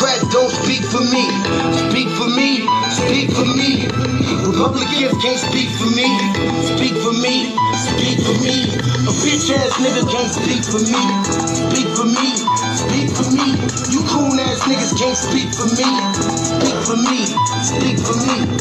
Democrats don't speak for me. Speak for me, speak for me. Republicans can't speak for me. Speak for me, speak for me. A bitch ass nigga can't speak for me. Speak for me, speak for me. You coon ass niggas can't speak for me. Speak for me, speak for me.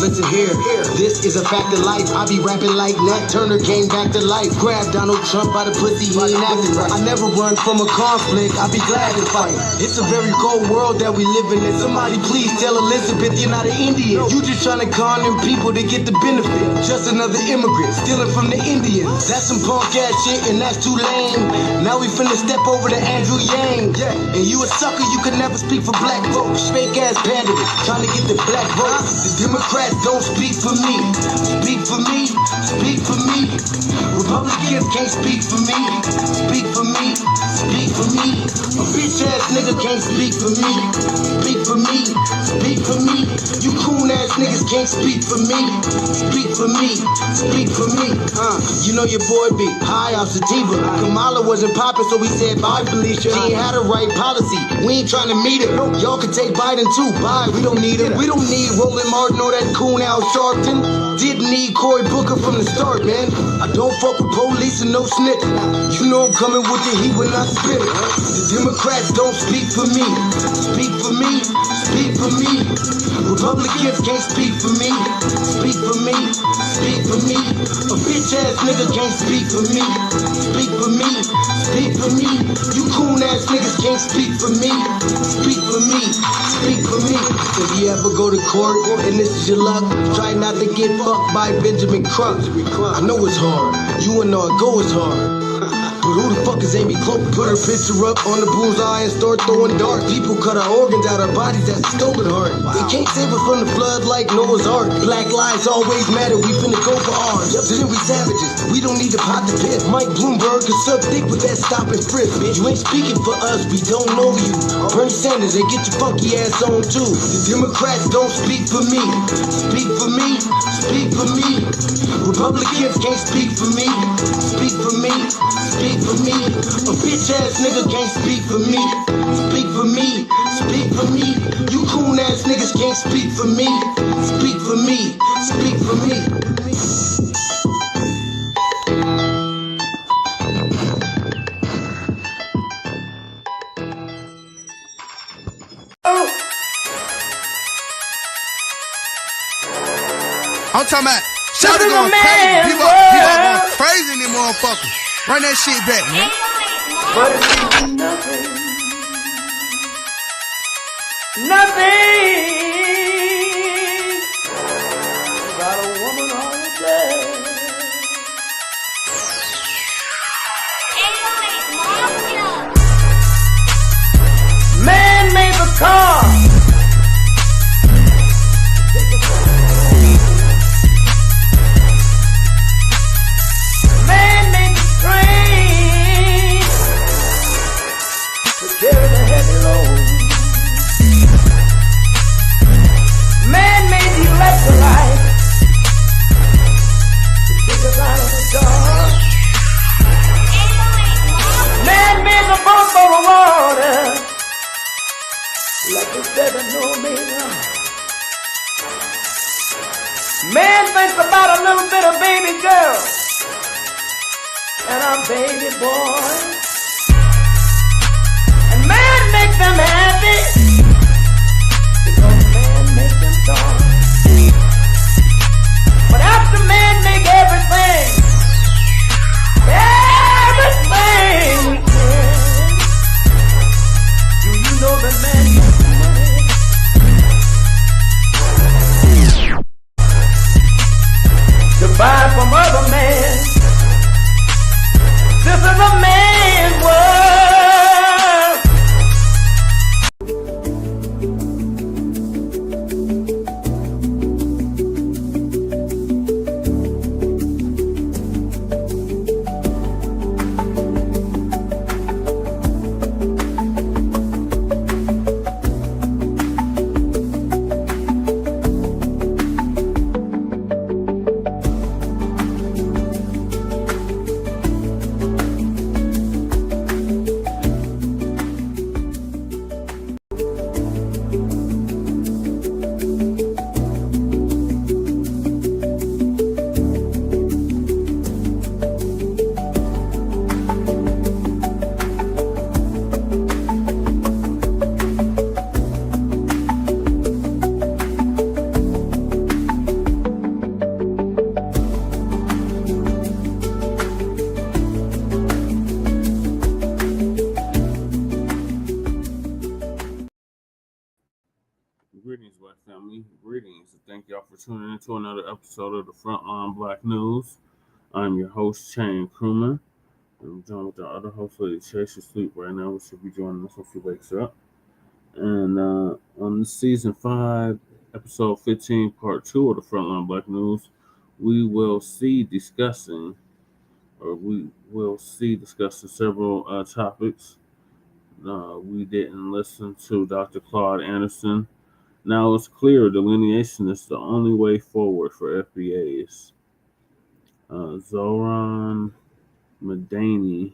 Listen here, this is a fact of life. I be rapping like Nat Turner came back to life. Grab Donald Trump by the pussy, he ain't acting right. I never run from a conflict, I be glad to fight. It's a very cold world that we live in. Somebody please tell Elizabeth you're not an Indian. You just trying to con them people to get the benefit. Just another immigrant, stealing from the Indians. That's some punk ass shit and that's too lame. Now we finna step over to Andrew Yang. And you a sucker, you could never speak for black folks. Fake ass pandemic, trying to get the black vote. The Democrats don't speak for me. Speak for me, speak for me. Republicans can't speak for me. Speak for me, speak for me. A bitch ass nigga can't speak for me. Speak for me, speak for me. You coon ass niggas can't speak for me. Speak for me, speak for me. You know your boy be high off sativa. Kamala wasn't popping, so we said bye, Felicia. She ain't had a right policy. We ain't trying to meet her. Y'all can take Biden too. Bye, we don't need him. We don't need Roland Martin or that coon Al Sharpton. Didn't need Cory Booker from the start, man. I don't fuck with police and no snitching. You know I'm coming with the heat when I spit it. The Democrats don't speak for me. Speak for me, speak for me. Republicans can't speak for me. Speak for me, speak for me. A bitch ass nigga can't speak for me. Speak for me, speak for me. You coon ass niggas can't speak for me. Speak for me, speak for me. If you ever go to court and this is your luck, try not to get fucked by Benjamin Crump. I know it's hard, you and all go is hard. But who the fuck is Amy Cloak? Put her picture up on the bullseye and start throwing darts. People cut our organs out our bodies, that's a stolen heart. They can't save us from the flood like Noah's Ark. Black lives always matter, we finna go for ours. So then we savages, we don't need to pot the piss. Mike Bloomberg can suck dick with that stop and frisk, bitch. You ain't speaking for us, we don't know you. Bernie Sanders, they get your funky ass on too. The Democrats don't speak for me. Speak for me, speak for me. Republicans can't speak for me. Speak for me, speak for me. A bitch ass nigga can't speak for me. Speak for me, speak for me. You coon ass niggas can't speak for me. Speak for me, speak for me. I'm talking about Shawty going crazy. People going crazy in them motherfuckers. Run that shit back, man. But it means nothing. Nothing. Got a woman on the bed. Man made the car. Carry the heavy load. Man made the electrolyte to take us out of the dark. Man made the boat for the water. Like the 7 no meter. Man thinks about a little bit of baby girl and a baby boy. Make them happy because man makes them strong. But after man make everything we can, do you know that man makes money? To buy from other men. This is a man's world. So thank y'all for tuning in to another episode of the Frontline Black News. I'm your host, Shane Crewman. I'm joined with the other host, Lady Chase. She's asleep right now, but she'll be joining us when she wakes up. And on season 5, episode 15, part 2 of the Frontline Black News, we will see discussing several topics. We didn't listen to Dr. Claude Anderson. Now it's clear delineation is the only way forward for FBAs. Zohran Mamdani,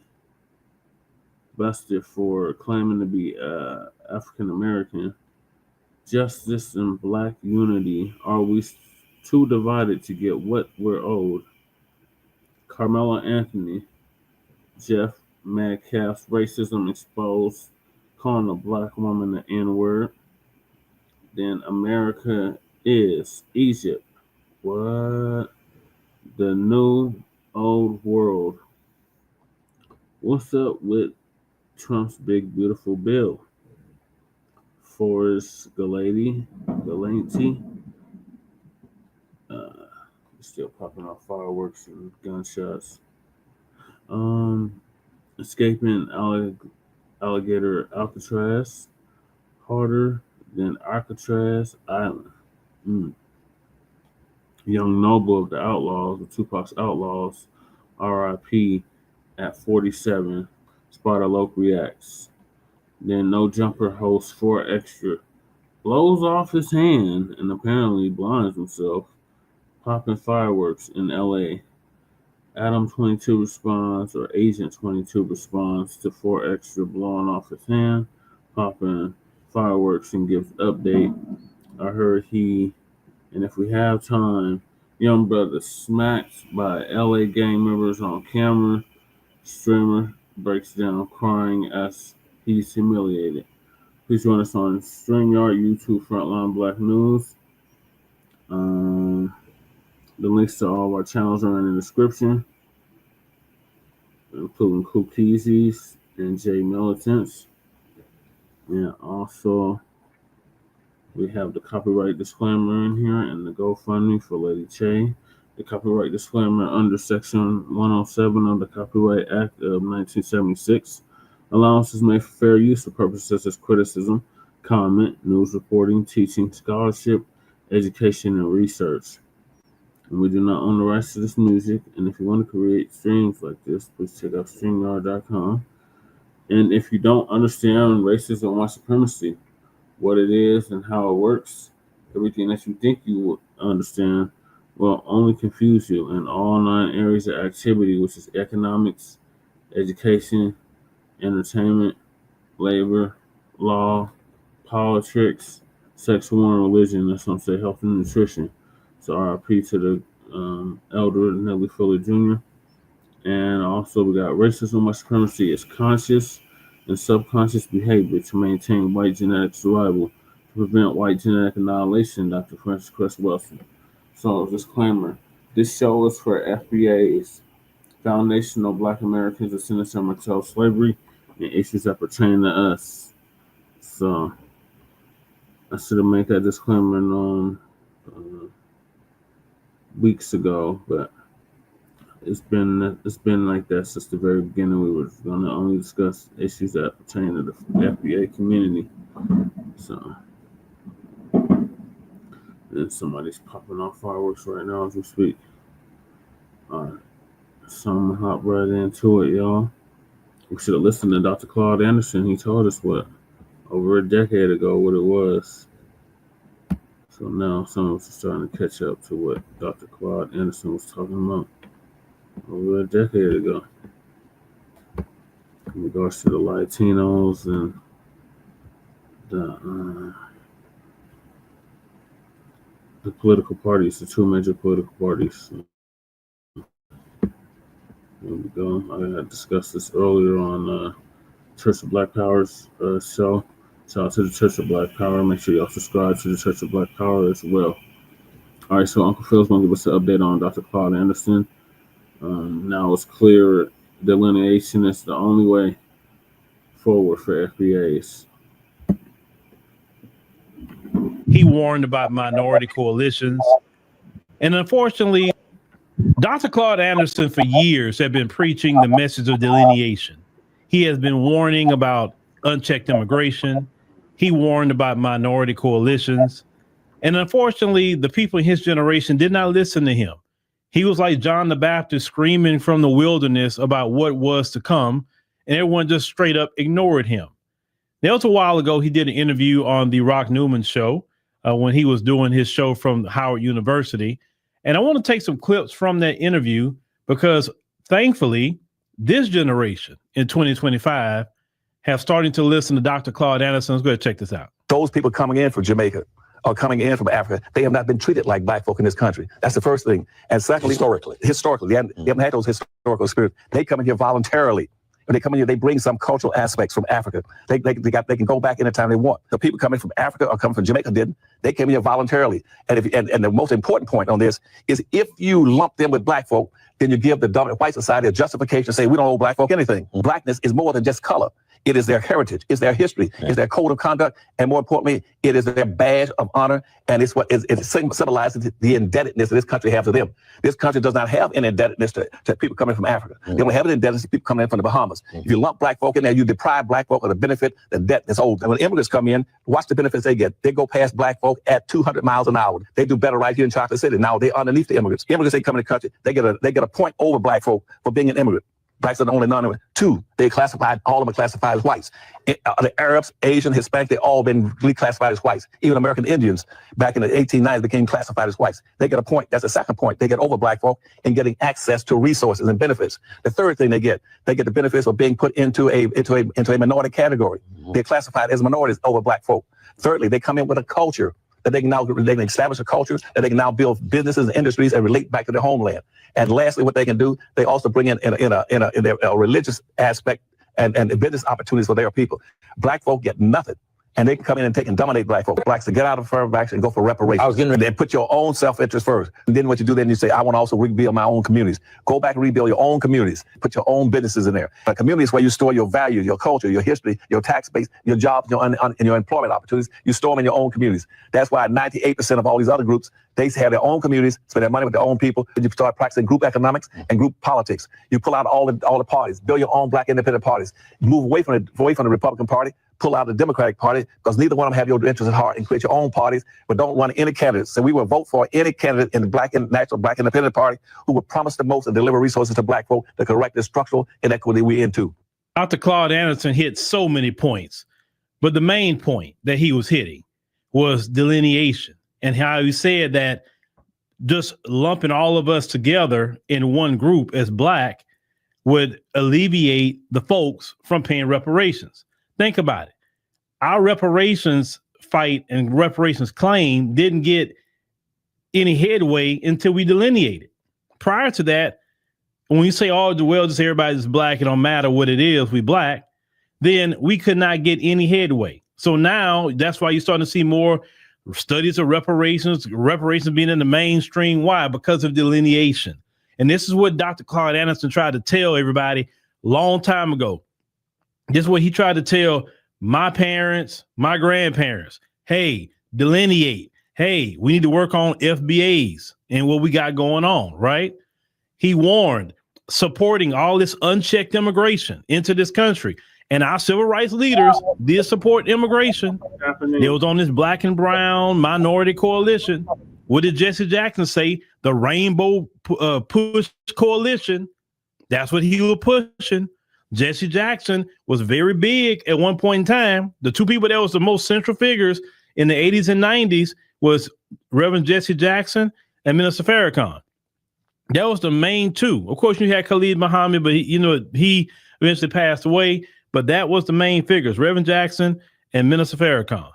busted for claiming to be African American. Justice and Black unity. Are we too divided to get what we're owed? Karmelo Anthony, Jeff Metcalf's racism exposed, calling a black woman the N-word. Then America is Egypt. What? The new old world. What's up with Trump's big beautiful bill? Forrest Galante. Still popping off fireworks and gunshots. Escaping Alligator Alcatraz harder than Alcatraz Island. Young Noble of the Outlawz, the Tupac's Outlawz, R.I.P. at 47. Sparta Loke reacts. Then No Jumper hosts 4 Extra. Blows off his hand and apparently blinds himself. Popping fireworks in L.A. Adam 22 responds, or Agent 22 responds to 4 Extra blowing off his hand, popping fireworks, and gives update. I heard and if we have time, young brother smacked by LA gang members on camera. Streamer breaks down crying as he's humiliated. Please join us on StreamYard, YouTube, Frontline Black News. The links to all of our channels are in the description, including Cookies and J Militants. And also, we have the copyright disclaimer in here and the GoFundMe for Lady Che. The copyright disclaimer under Section 107 of the Copyright Act of 1976. Allowances made for fair use for purposes such as criticism, comment, news reporting, teaching, scholarship, education, and research. And we do not own the rights to this music. And if you want to create streams like this, please check out StreamYard.com. And if you don't understand racism and white supremacy, what it is and how it works, everything that you think you will understand will only confuse you in all 9 areas of activity, which is economics, education, entertainment, labor, law, politics, sex, war, and religion. That's what I'm saying, health and nutrition. So RIP to the elder Nellie Fuller Jr. And also we got racism, white supremacy is conscious and subconscious behavior to maintain white genetic survival, to prevent white genetic annihilation, Dr. Francis Cress Wilson. So, disclaimer, this show is for FBAs, foundational Black Americans descendants from chattel slavery, and issues that pertain to us. So, I should have made that disclaimer known weeks ago, but it's been like that since the very beginning. We were going to only discuss issues that pertain to the FBA community. So, and somebody's popping off fireworks right now as we speak. All right, so I'm gonna hop right into it, y'all. We should have listened to Dr. Claude Anderson. He told us over a decade ago what it was. So now some of us are starting to catch up to what Dr. Claude Anderson was talking about over a decade ago in regards to the Latinos and the political parties, the 2 major political parties. There we go. I had discussed this earlier on Church of Black Power's show. Shout out to the Church of Black Power. Make sure y'all subscribe to the Church of Black Power as well. All right, so Uncle Phil's going to give us an update on Dr. Claude Anderson. Now it's clear delineation is the only way forward for FBAs. He warned about minority coalitions. And unfortunately, Dr. Claude Anderson for years had been preaching the message of delineation. He has been warning about unchecked immigration. He warned about minority coalitions. And unfortunately, the people in his generation did not listen to him. He was like John the Baptist screaming from the wilderness about what was to come, and everyone just straight up ignored him. There was a while ago, he did an interview on the Rock Newman show when he was doing his show from Howard University. And I want to take some clips from that interview because thankfully, this generation in 2025 have started to listen to Dr. Claude Anderson. Let's go ahead and check this out. Those people coming in from Jamaica or coming in from Africa, they have not been treated like black folk in this country. That's the first thing. And secondly, historically, they haven't had those historical experiences. They come in here voluntarily. When they come in here, they bring some cultural aspects from Africa. They can go back anytime they want. The people coming from Africa or coming from Jamaica didn't. They came here voluntarily. And the most important point on this is if you lump them with black folk, then you give the dominant white society a justification to say we don't owe black folk anything. Blackness is more than just color. It is their heritage, it's their history, it's their code of conduct, and more importantly, it is their badge of honor, and it's what it symbolizes the indebtedness that this country has to them. This country does not have any indebtedness to people coming from Africa. They don't have any indebtedness to people coming in from the Bahamas. If you lump black folk in there, you deprive black folk of the benefit, the debt that's owed. And when immigrants come in, watch the benefits they get. They go past black folk at 200 miles an hour. They do better right here in Chocolate City. Now they're underneath the immigrants. Immigrants, they come in the country, they get a point over black folk for being an immigrant. Blacks are the only non-immigrant. Two, they classified, all of them are classified as whites. The Arabs, Asian, Hispanic, they all been reclassified as whites. Even American Indians back in the 1890s became classified as whites. They get a point. That's the second point. They get over black folk in getting access to resources and benefits. The third thing they get the benefits of being put into a minority category. They're classified as minorities over black folk. Thirdly, they come in with a culture that they can establish a culture, that they can now build businesses and industries and relate back to their homeland. And lastly, what they can do, they also bring in a religious aspect and business opportunities for their people. Black folk get nothing. And they can come in and dominate black folk. Blacks to get out of affirmative action and go for reparations. I was getting ready. Then put your own self-interest first. And then what you do, then you say, I want to also rebuild my own communities. Go back and rebuild your own communities. Put your own businesses in there. A community is where you store your values, your culture, your history, your tax base, your jobs, and your employment opportunities. You store them in your own communities. That's why 98% of all these other groups, they have their own communities, spend their money with their own people. And you start practicing group economics and group politics. You pull out all the parties, build your own black independent parties. Move away from the Republican Party. Pull out the Democratic Party because neither one of them have your interests at heart, and create your own parties, but don't run any candidates. So we will vote for any candidate in the National Black Independent Party who will promise the most and deliver resources to black folk to correct the structural inequity we're into. Dr. Claude Anderson hit so many points, but the main point that he was hitting was delineation and how he said that just lumping all of us together in one group as black would alleviate the folks from paying reparations. Think about it. Our reparations fight and reparations claim didn't get any headway until we delineated. Prior to that, when you say, oh, well, just everybody's black, it don't matter what it is, we black, then we could not get any headway. So now that's why you're starting to see more studies of reparations being in the mainstream. Why? Because of delineation. And this is what Dr. Claude Anderson tried to tell everybody a long time ago. This is what he tried to tell my parents, my grandparents. Hey, delineate. Hey, we need to work on FBAs and what we got going on, right? He warned supporting all this unchecked immigration into this country. And our civil rights leaders did support immigration. It was on this black and brown minority coalition. What did Jesse Jackson say? The Rainbow Push Coalition. That's what he was pushing. Jesse Jackson was very big at one point in time. The two people that was the most central figures in the 80s and 90s was Reverend Jesse Jackson and Minister Farrakhan. That was the main two. Of course, you had Khalid Muhammad, but he eventually passed away. But that was the main figures, Reverend Jackson and Minister Farrakhan.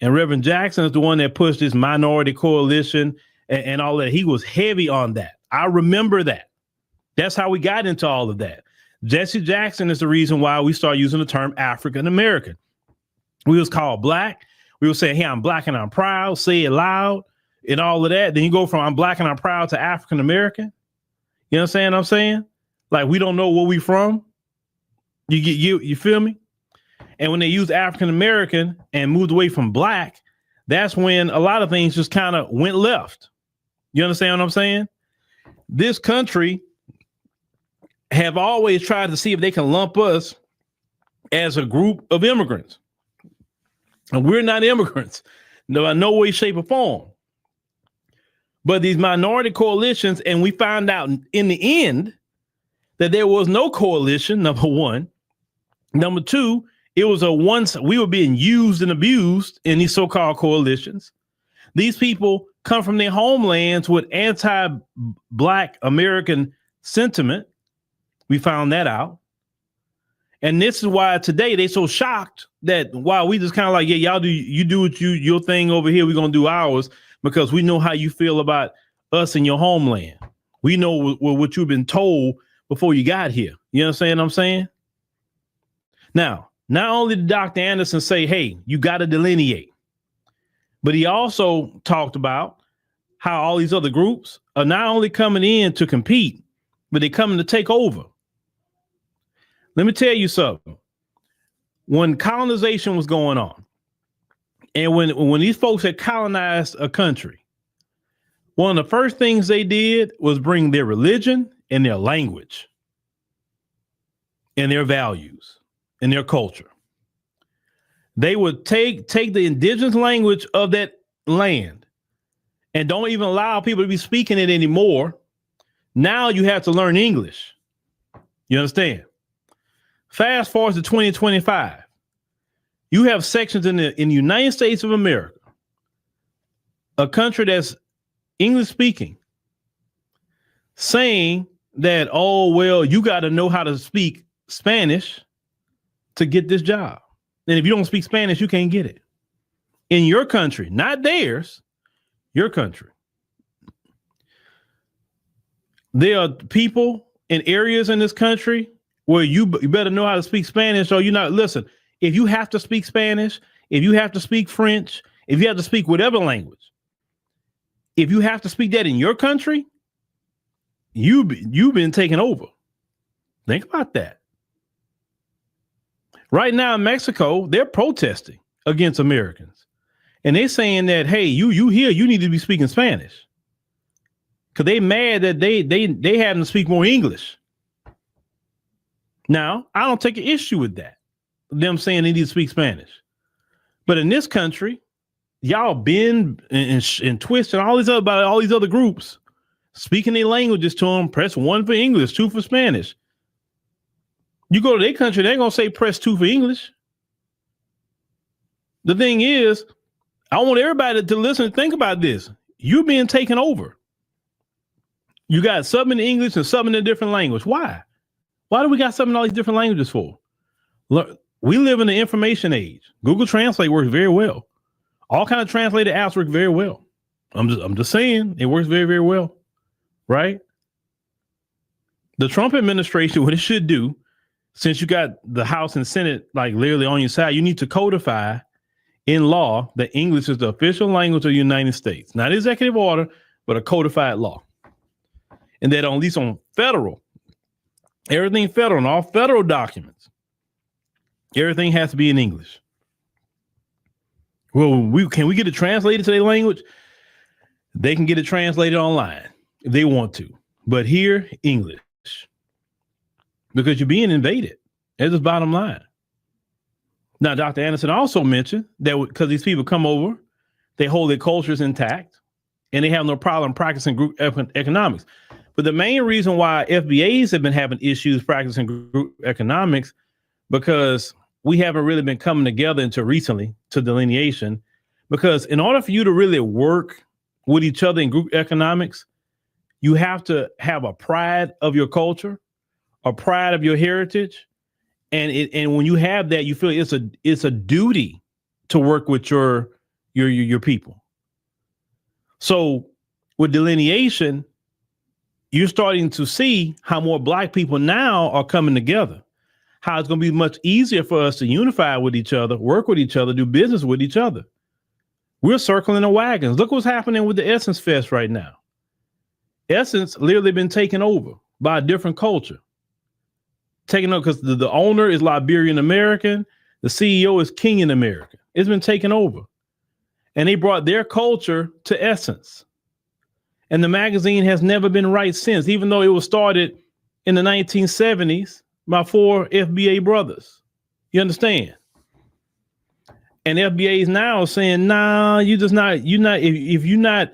And Reverend Jackson is the one that pushed this minority coalition and all that. He was heavy on that. I remember that. That's how we got into all of that. Jesse Jackson is the reason why we started using the term African American. We was called black. We would say, hey, I'm black and I'm proud, say it loud and all of that. Then you go from I'm black and I'm proud to African American. You know what I'm saying? Like we don't know where we from. You feel me? And when they used African American and moved away from black, that's when a lot of things just kind of went left. You understand what I'm saying? This country have always tried to see if they can lump us as a group of immigrants. And we're not immigrants, no way, shape, or form. But these minority coalitions, and we found out in the end that there was no coalition, number one. Number two, it was we were being used and abused in these so-called coalitions. These people come from their homelands with anti-Black American sentiment. We found that out. And this is why today they so shocked that while we just kind of like, yeah, y'all do your thing over here, we're gonna do ours because we know how you feel about us in your homeland. We know what you've been told before you got here. You understand what I'm saying? Now, not only did Dr. Anderson say, hey, you got to delineate, but he also talked about how all these other groups are not only coming in to compete, but they're coming to take over. Let me tell you something. When colonization was going on, and when these folks had colonized a country, one of the first things they did was bring their religion and their language and their values and their culture. They would take the indigenous language of that land and don't even allow people to be speaking it anymore. Now you have to learn English. You understand? Fast forward to 2025. You have sections in the United States of America, a country that's English speaking, saying that, oh, well, you got to know how to speak Spanish to get this job. And if you don't speak Spanish, you can't get it. In your country, not theirs, your country. There are people in areas in this country where you better know how to speak Spanish or you're not. Listen, if you have to speak Spanish, if you have to speak French, if you have to speak whatever language, if you have to speak that in your country, you've been taken over. Think about that. Right now in Mexico, they're protesting against Americans. And they're saying that, hey, you here, you need to be speaking Spanish. Because they mad that they having to speak more English. Now, I don't take an issue with that. Them saying they need to speak Spanish. But in this country, y'all bend and twist and all these other groups speaking their languages to them. Press 1 for English, 2 for Spanish. You go to their country, they're gonna say press 2 for English. The thing is, I want everybody to listen and think about this. You're being taken over. You got something in English and something in a different language. Why? Why do we got something in all these different languages for? Look, we live in the information age. Google Translate works very well. All kind of translated apps work very well. I'm just saying it works very, very well. Right? The Trump administration, what it should do, since you got the House and Senate like literally on your side, you need to codify in law that English is the official language of the United States. Not executive order, but a codified law. And that at least on federal, everything federal and all federal documents, everything has to be in English. Well, can we get it translated to their language? They can get it translated online if they want to. But here, English. Because you're being invaded. That's the bottom line. Now, Dr. Anderson also mentioned that because these people come over, they hold their cultures intact, and they have no problem practicing group economics. But the main reason why FBAs have been having issues practicing group economics, because we haven't really been coming together until recently to delineation. Because in order for you to really work with each other in group economics, you have to have a pride of your culture, a pride of your heritage. And when you have that, you feel it's a duty to work with your people. So with delineation, you're starting to see how more Black people now are coming together, how it's going to be much easier for us to unify with each other, work with each other, do business with each other. We're circling the wagons. Look what's happening with the Essence Fest right now. Essence literally been taken over by a different culture. Taken over because the owner is Liberian American. The CEO is Kenyan American. It's been taken over. and they brought their culture to Essence. And the magazine has never been right since, even though it was started in the 1970s by 4 FBA brothers. You understand? And FBAs now are saying, nah, you're not, if you're not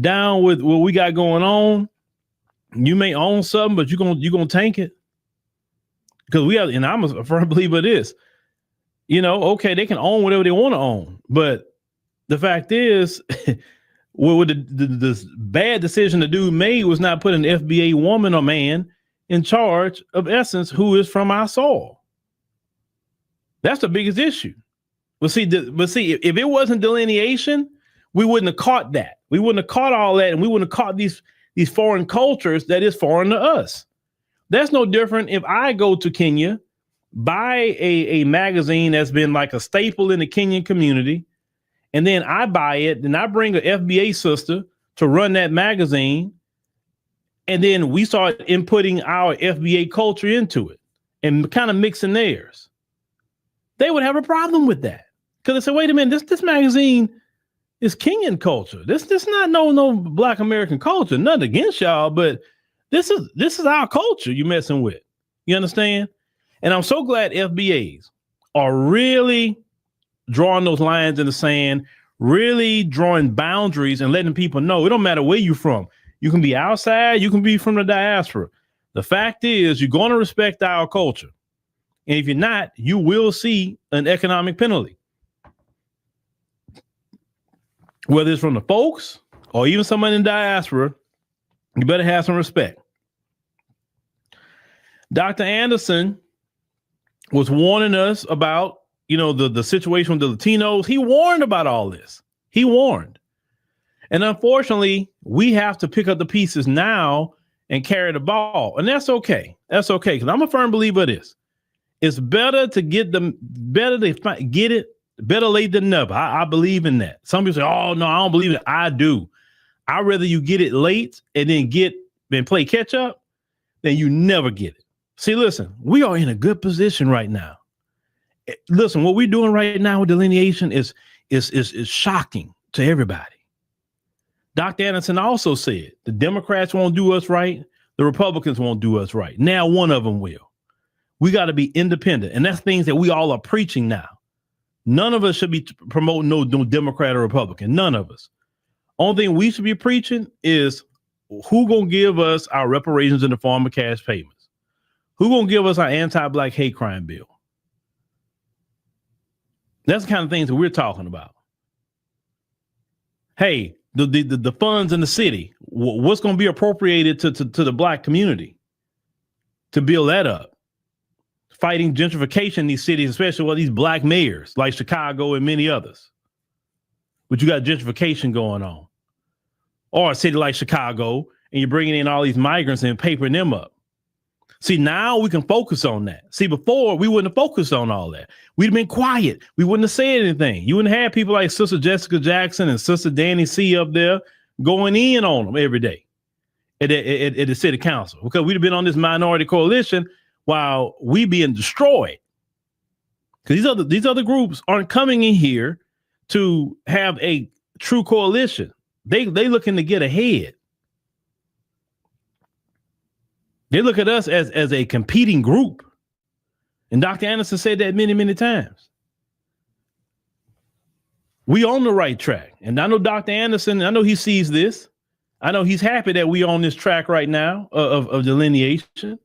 down with what we got going on, you may own something, but you're gonna tank it. Because we have, and I'm a firm believer of this. Okay, they can own whatever they want to own, but the fact is, what the bad decision the dude made was not put an FBA woman or man in charge of Essence, who is from our soil. That's the biggest issue. But see, if it wasn't delineation, we wouldn't have caught that. We wouldn't have caught all that, and we wouldn't have caught these foreign cultures that is foreign to us. That's no different if I go to Kenya, buy a magazine that's been like a staple in the Kenyan community, and then I buy it, then I bring an FBA sister to run that magazine, and then we start inputting our FBA culture into it and kind of mixing theirs. They would have a problem with that. Because they say, wait a minute, this magazine is Kenyan culture. This not no Black American culture. Nothing against y'all, but this is our culture you're messing with. You understand? And I'm so glad FBAs are really drawing those lines in the sand, really drawing boundaries and letting people know it don't matter where you're from. You can be outside, you can be from the diaspora. The fact is, you're going to respect our culture. And if you're not, you will see an economic penalty. Whether it's from the folks or even someone in diaspora, you better have some respect. Dr. Anderson was warning us about, the situation with the Latinos. He warned about all this. He warned. And unfortunately, we have to pick up the pieces now and carry the ball. And that's okay. That's okay. Because I'm a firm believer of this. It's better to get it, better late than never. I believe in that. Some people say, oh, no, I don't believe it. I do. I'd rather you get it late and then play catch up than you never get it. See, listen, we are in a good position right now. Listen, what we're doing right now with delineation is shocking to everybody. Dr. Anderson also said the Democrats won't do us right. The Republicans won't do us right. Now one of them will. We got to be independent. And that's things that we all are preaching now. None of us should be promoting no Democrat or Republican. None of us. Only thing we should be preaching is who going to give us our reparations in the form of cash payments? Who going to give us our anti-Black hate crime bill? That's the kind of things that we're talking about. Hey, the funds in the city, what's going to be appropriated to the Black community to build that up? Fighting gentrification in these cities, especially with these Black mayors like Chicago and many others. But you got gentrification going on. Or a city like Chicago, and you're bringing in all these migrants and papering them up. See, now we can focus on that. See, before we wouldn't have focused on all that. We'd have been quiet. We wouldn't have said anything. You wouldn't have people like Sister Jessica Jackson and Sister Danny C up there going in on them every day at the city council, because we'd have been on this minority coalition while we being destroyed. Because these other groups aren't coming in here to have a true coalition. They looking to get ahead. They look at us as a competing group. And Dr. Anderson said that many, many times. We on the right track. And I know Dr. Anderson, I know he sees this. I know he's happy that we on this track right now of delineation.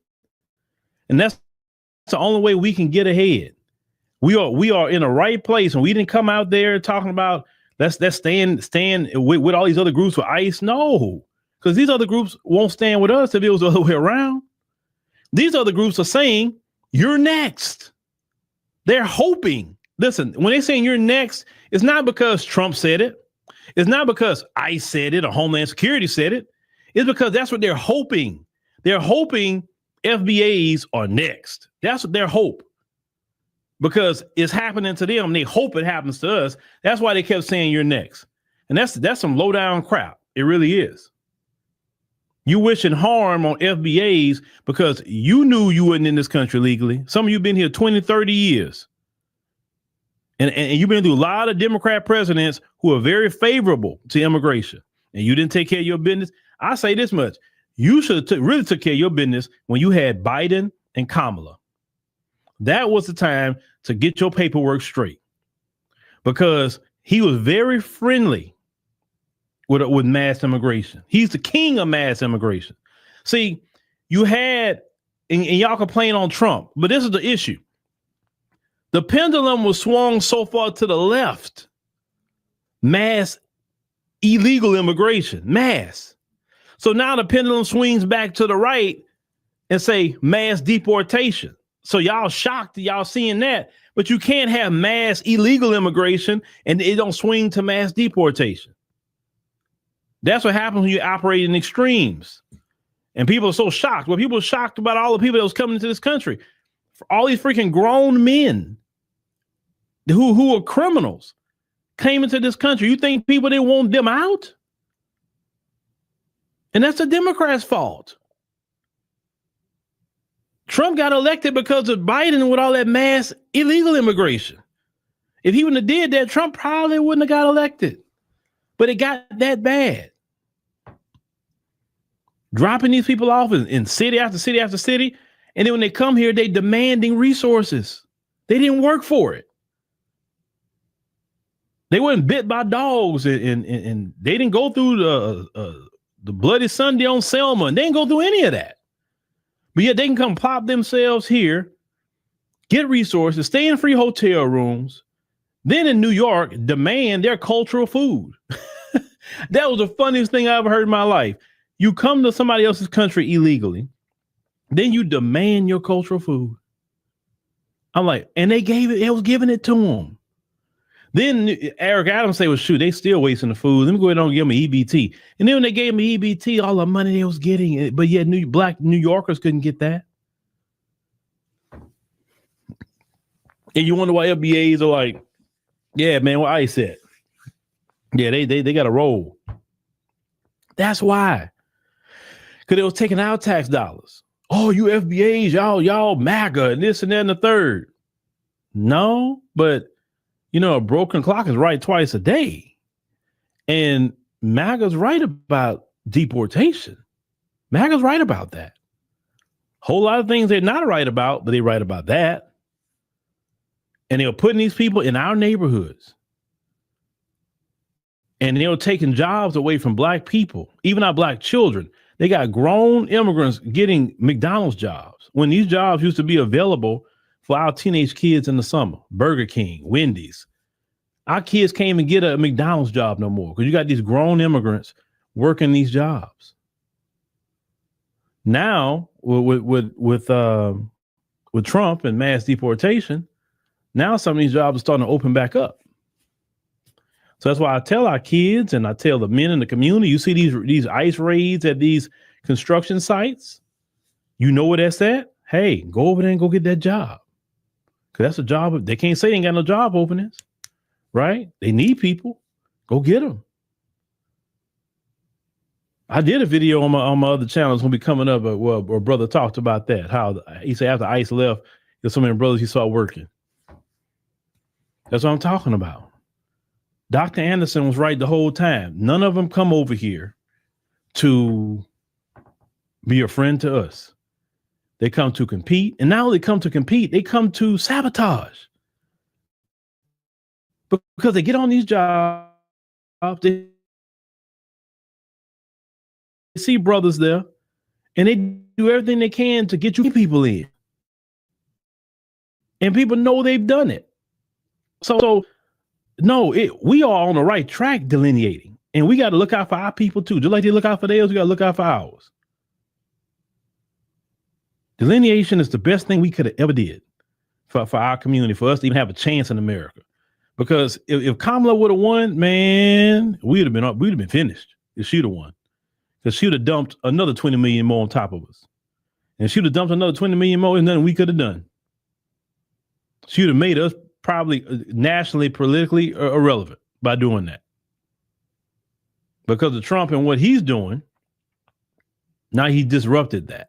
And that's the only way we can get ahead. We are in the right place, and we didn't come out there talking about let's stand with all these other groups with ICE. No, because these other groups won't stand with us if it was the other way around. These other groups are saying you're next. They're hoping. Listen, when they're saying you're next, it's not because Trump said it. It's not because ICE said it or Homeland Security said it. It's because that's what they're hoping. They're hoping FBAs are next. That's what their hope. Because it's happening to them. They hope it happens to us. That's why they kept saying you're next. And that's some low down crap. It really is. You wishing harm on FBAs because you knew you wasn't in this country legally. Some of you been here 20, 30 years. And you've been through a lot of Democrat presidents who are very favorable to immigration, and you didn't take care of your business. I say this much. You should have really took care of your business when you had Biden and Kamala. That was the time to get your paperwork straight, because he was very friendly with mass immigration. He's the king of mass immigration. See, you had, and y'all complain on Trump, but this is the issue. The pendulum was swung so far to the left. Mass illegal immigration, mass. So now the pendulum swings back to the right and say mass deportation. So y'all shocked, y'all seeing that, but you can't have mass illegal immigration and it don't swing to mass deportation. That's what happens when you operate in extremes. And people are so shocked. Well, people are shocked about all the people that was coming into this country. For all these freaking grown men who are criminals came into this country. You think people didn't want them out? And that's the Democrats' fault. Trump got elected because of Biden with all that mass illegal immigration. If he wouldn't have did that, Trump probably wouldn't have got elected. But it got that bad. Dropping these people off in city after city after city. And then when they come here, they demanding resources. They didn't work for it. They weren't bit by dogs, and they didn't go through the Bloody Sunday on Selma. And they didn't go through any of that. But yet they can come plop themselves here, get resources, stay in free hotel rooms, then in New York, demand their cultural food. That was the funniest thing I ever heard in my life. You come to somebody else's country illegally, then you demand your cultural food. I'm like, and it was giving it to them. Then Eric Adams say, well, shoot, they still wasting the food. Let me go ahead and give them an EBT. And then when they gave me EBT, all the money they was getting, but yet black New Yorkers couldn't get that. And you wonder why FBAs are like, yeah, man, what ICE said. Yeah, they got a roll. That's why. Because it was taking our tax dollars. Oh, you FBAs, y'all MAGA and this and that and the third. No, but you know, a broken clock is right twice a day. And MAGA's right about deportation. MAGA's right about that. Whole lot of things they're not right about, but they're right about that. And they were putting these people in our neighborhoods. And they were taking jobs away from black people, even our black children. They got grown immigrants getting McDonald's jobs when these jobs used to be available for our teenage kids in the summer. Burger King, Wendy's. Our kids can't even get a McDonald's job no more because you got these grown immigrants working these jobs. Now, with Trump and mass deportation, now some of these jobs are starting to open back up. So that's why I tell our kids and I tell the men in the community, you see these ICE raids at these construction sites, you know where that's at? Hey, go over there and go get that job. Because that's a job. They can't say they ain't got no job openings, right? They need people. Go get them. I did a video on my other channels when we coming up. Well, our brother talked about that. How he said after ICE left, there's so many brothers he saw working. That's what I'm talking about. Dr. Anderson was right the whole time. None of them come over here to be a friend to us. They come to compete. And not only come to compete, they come to sabotage. Because they get on these jobs, they see brothers there, and they do everything they can to get you people in. And people know they've done it. So no, we are on the right track delineating. And we got to look out for our people too. Just like they look out for theirs, we got to look out for ours. Delineation is the best thing we could have ever did for our community, for us to even have a chance in America. Because if Kamala would have won, man, we'd have been finished if she'd have won. Because she would have dumped another 20 million more on top of us. And she would have dumped another 20 million more, and nothing we could have done. She would have made us probably nationally, politically irrelevant by doing that. Because of Trump and what he's doing, now he disrupted that.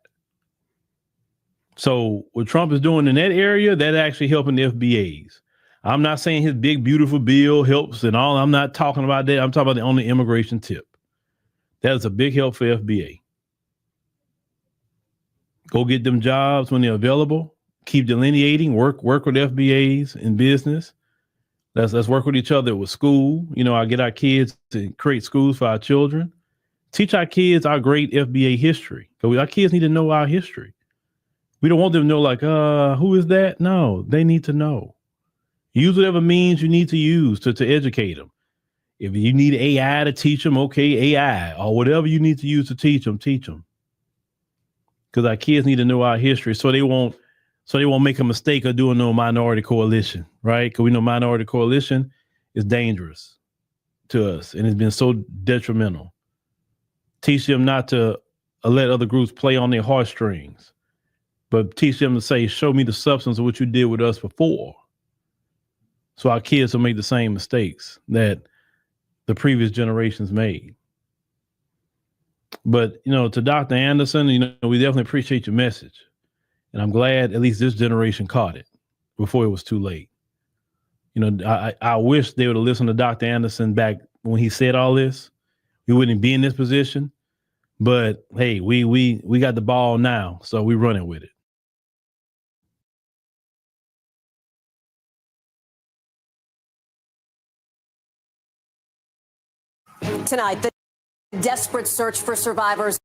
So what Trump is doing in that area, that actually helping the FBAs. I'm not saying his big, beautiful bill helps and all. I'm not talking about that. I'm talking about on the immigration tip. That is a big help for FBA. Go get them jobs when they're available. Keep delineating. Work with FBAs in business. Let's work with each other with school. You know, I get our kids to create schools for our children. Teach our kids our great FBA history. Because our kids need to know our history. We don't want them to know like, who is that? No, they need to know. Use whatever means you need to use to educate them. If you need AI to teach them, okay, AI or whatever you need to use to teach them, teach them. Because our kids need to know our history so they won't make a mistake of doing no minority coalition, right? Because we know minority coalition is dangerous to us and it's been so detrimental. Teach them not to let other groups play on their heartstrings, but teach them to say, show me the substance of what you did with us before. So our kids will make the same mistakes that the previous generations made. But, you know, to Dr. Anderson, you know, we definitely appreciate your message. And I'm glad at least this generation caught it before it was too late. You know, I wish they would have listened to Dr. Anderson back when he said all this. We wouldn't be in this position. But hey, we got the ball now, so we're running with it. Tonight, the desperate search for survivors.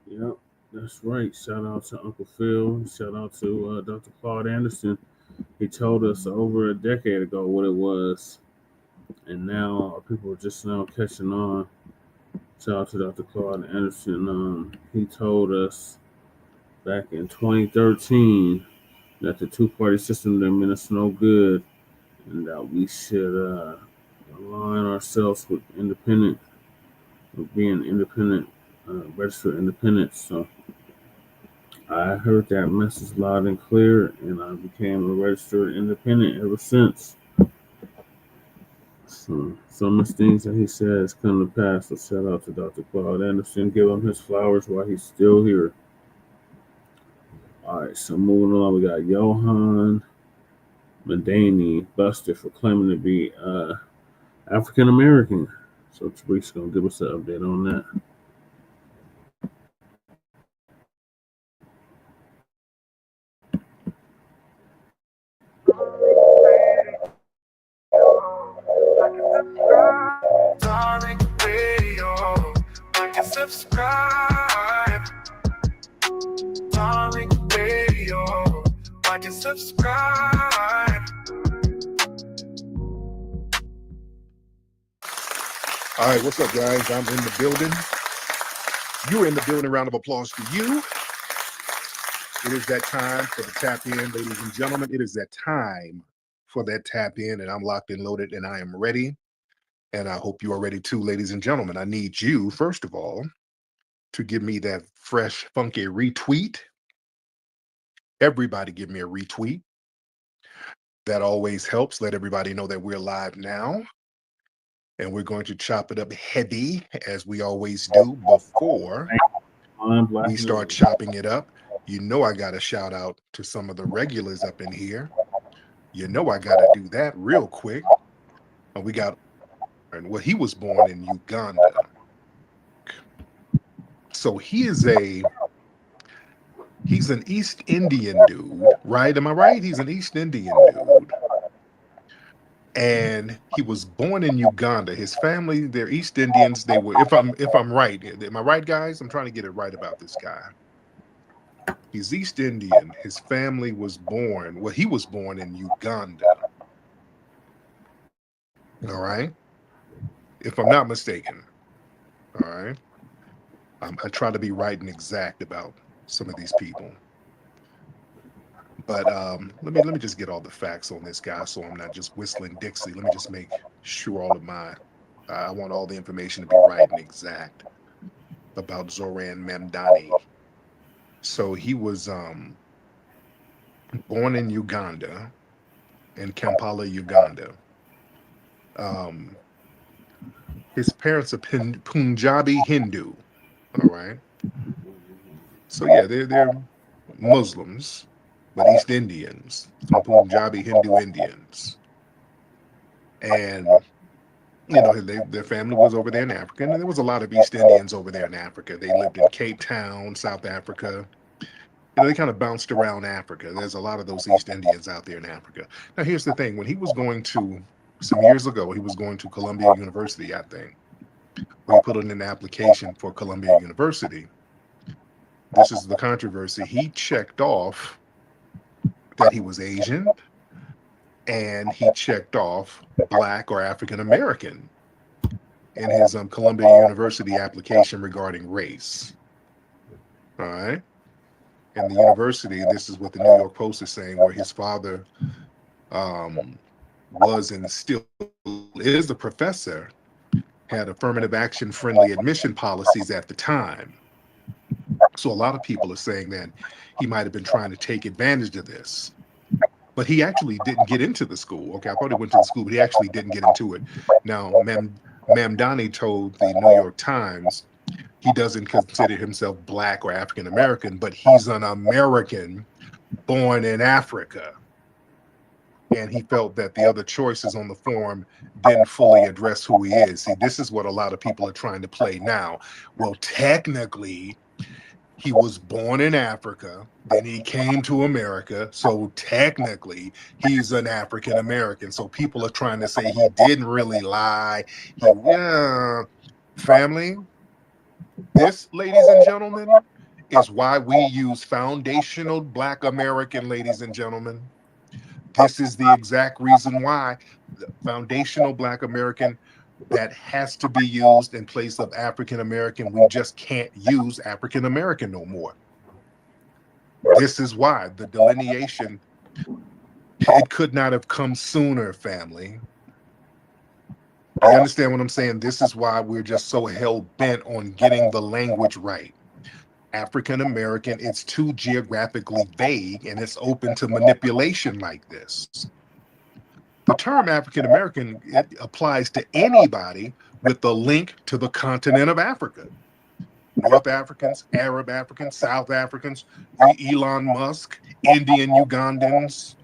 Yep, that's right. Shout out to Uncle Phil. Shout out to Dr. Claude Anderson. He told us over a decade ago what it was, and now people are just now catching on. Shout out to Dr. Claude Anderson. He told us back in 2013 that the two-party system didn't mean us no good, and that we should align ourselves with being independent, registered independents. So I heard that message loud and clear, and I became a registered independent ever since. So some of the things that he says come to pass. So shout out to Dr. Claude Anderson. Give him his flowers while he's still here. All right, so moving on, we got Zohran Mamdani busted for claiming to be African American. So Tariq's gonna give us an update on that. Darling radio, like and subscribe. Darling radio, like and subscribe. All right, what's up, guys? I'm in the building. You're in the building. Round of applause for you. It is that time for the tap in, ladies and gentlemen. It is that time for that tap in, and I'm locked and loaded, and I am ready. And I hope you are ready too, ladies and gentlemen. I need you, first of all, to give me that fresh, funky retweet. Everybody give me a retweet. That always helps. Let everybody know that we're live now. And we're going to chop it up heavy, as we always do, before we start chopping it up. You know I got to shout out to some of the regulars up in here. You know I got to do that real quick. We got, well, he was born in Uganda. So he's an East Indian dude, right? Am I right? He's an East Indian dude. And he was born in Uganda. His family, they're East Indians. They were, if I'm right, am I right, guys? I'm trying to get it right about this guy. He's East Indian. His family was born, well, he was born in Uganda. All right. If I'm not mistaken. All right. I try to be right and exact about some of these people. But let me just get all the facts on this guy, so I'm not just whistling Dixie. Let me just make sure all of I want all the information to be right and exact about Zohran Mamdani. So he was born in Uganda, in Kampala, Uganda. His parents are Punjabi Hindu, all right? So yeah, they're Muslims, but East Indians, some Punjabi Hindu Indians, and their family was over there in Africa, and there was a lot of East Indians over there in Africa. They lived in Cape Town, South Africa. They kind of bounced around Africa. There's a lot of those East Indians out there in Africa. Now, here's the thing: when he was going to some years ago, he was going to Columbia University, I think. Where he put in an application for Columbia University. This is the controversy. He checked off that he was Asian, and he checked off Black or African American in his Columbia University application regarding race. All right. And the university, this is what the New York Post is saying, where his father was and still is a professor, had affirmative action friendly admission policies at the time. So a lot of people are saying that he might have been trying to take advantage of this. But he actually didn't get into the school. Okay, I thought he went to the school, but he actually didn't get into it. Now, Mamdani told the New York Times he doesn't consider himself Black or African American, but he's an American born in Africa. And he felt that the other choices on the form didn't fully address who he is. See, this is what a lot of people are trying to play now. Well, technically, he was born in Africa, then he came to America, so technically he's an African American. So people are trying to say he didn't really lie. Family, this, ladies and gentlemen, is why we use foundational Black American, ladies and gentlemen. This is the exact reason why the foundational Black American that has to be used in place of African American. We just can't use African American no more. This is why the delineation, it could not have come sooner, family. You understand what I'm saying? This is why we're just so hell-bent on getting the language right. African American, it's too geographically vague and it's open to manipulation like this. The term African American, it applies to anybody with a link to the continent of Africa. North Africans, Arab Africans, South Africans, Elon Musk, Indian Ugandans,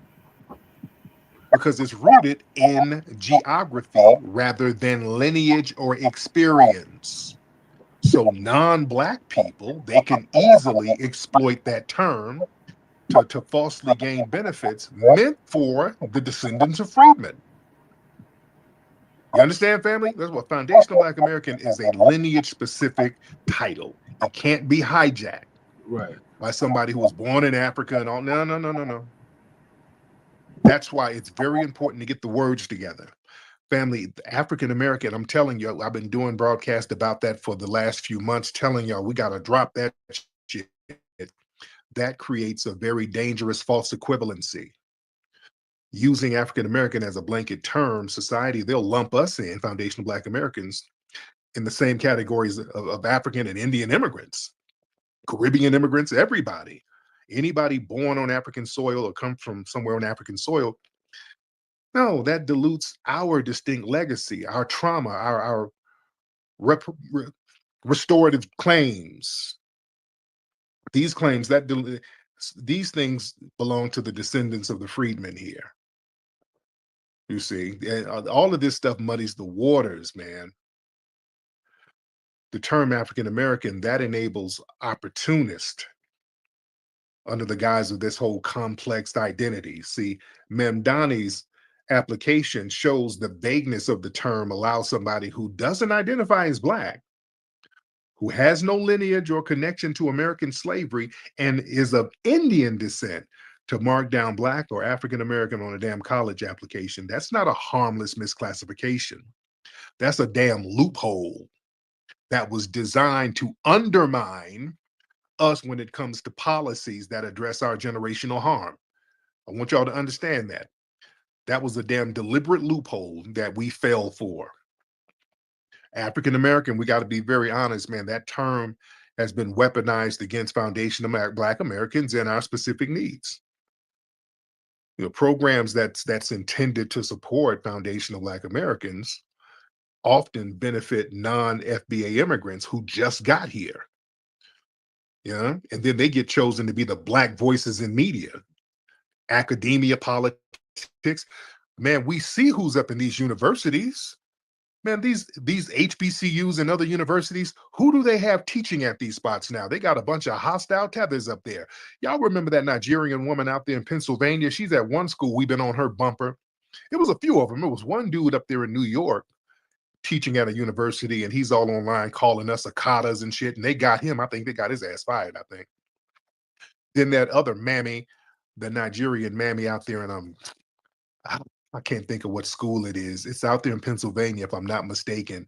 because it's rooted in geography rather than lineage or experience. So non-Black people, they can easily exploit that term to falsely gain benefits meant for the descendants of freedmen. You understand, family? That's what foundational Black American is, a lineage-specific title. It can't be hijacked by somebody who was born in Africa and all. No. That's why it's very important to get the words together. Family, African American, I'm telling you, I've been doing broadcasts about that for the last few months, telling y'all we got to drop that shit. That creates a very dangerous false equivalency. Using African American as a blanket term, society, they'll lump us in, foundational Black Americans, in the same categories of African and Indian immigrants, Caribbean immigrants, everybody. Anybody born on African soil or come from somewhere on African soil, no, that dilutes our distinct legacy, our trauma, our restorative claims. These claims, these things belong to the descendants of the freedmen here. You see, and all of this stuff muddies the waters, man. The term African American, that enables opportunist under the guise of this whole complex identity. See, Mamdani's application shows the vagueness of the term allows somebody who doesn't identify as Black, who has no lineage or connection to American slavery, and is of Indian descent, to mark down Black or African American on a damn college application. That's not a harmless misclassification. That's a damn loophole that was designed to undermine us when it comes to policies that address our generational harm. I want y'all to understand that. That was a damn deliberate loophole that we fell for. African American, we got to be very honest, man. That term has been weaponized against foundational Black Americans and our specific needs. You know, programs that's intended to support foundational Black Americans often benefit non-FBA immigrants who just got here. Yeah. And then they get chosen to be the black voices in media, academia, politics. Man, we see who's up in these universities. Man, these HBCUs and other universities, who do they have teaching at these spots now? They got a bunch of hostile tethers up there. Y'all remember that Nigerian woman out there in Pennsylvania? She's at one school. We've been on her bumper. It was a few of them. It was one dude up there in New York teaching at a university, and he's all online calling us Akatas and shit. And they got him. I think they got his ass fired, I think. Then that other mammy, the Nigerian mammy out there in I can't think of what school it is. It's out there in Pennsylvania, if I'm not mistaken.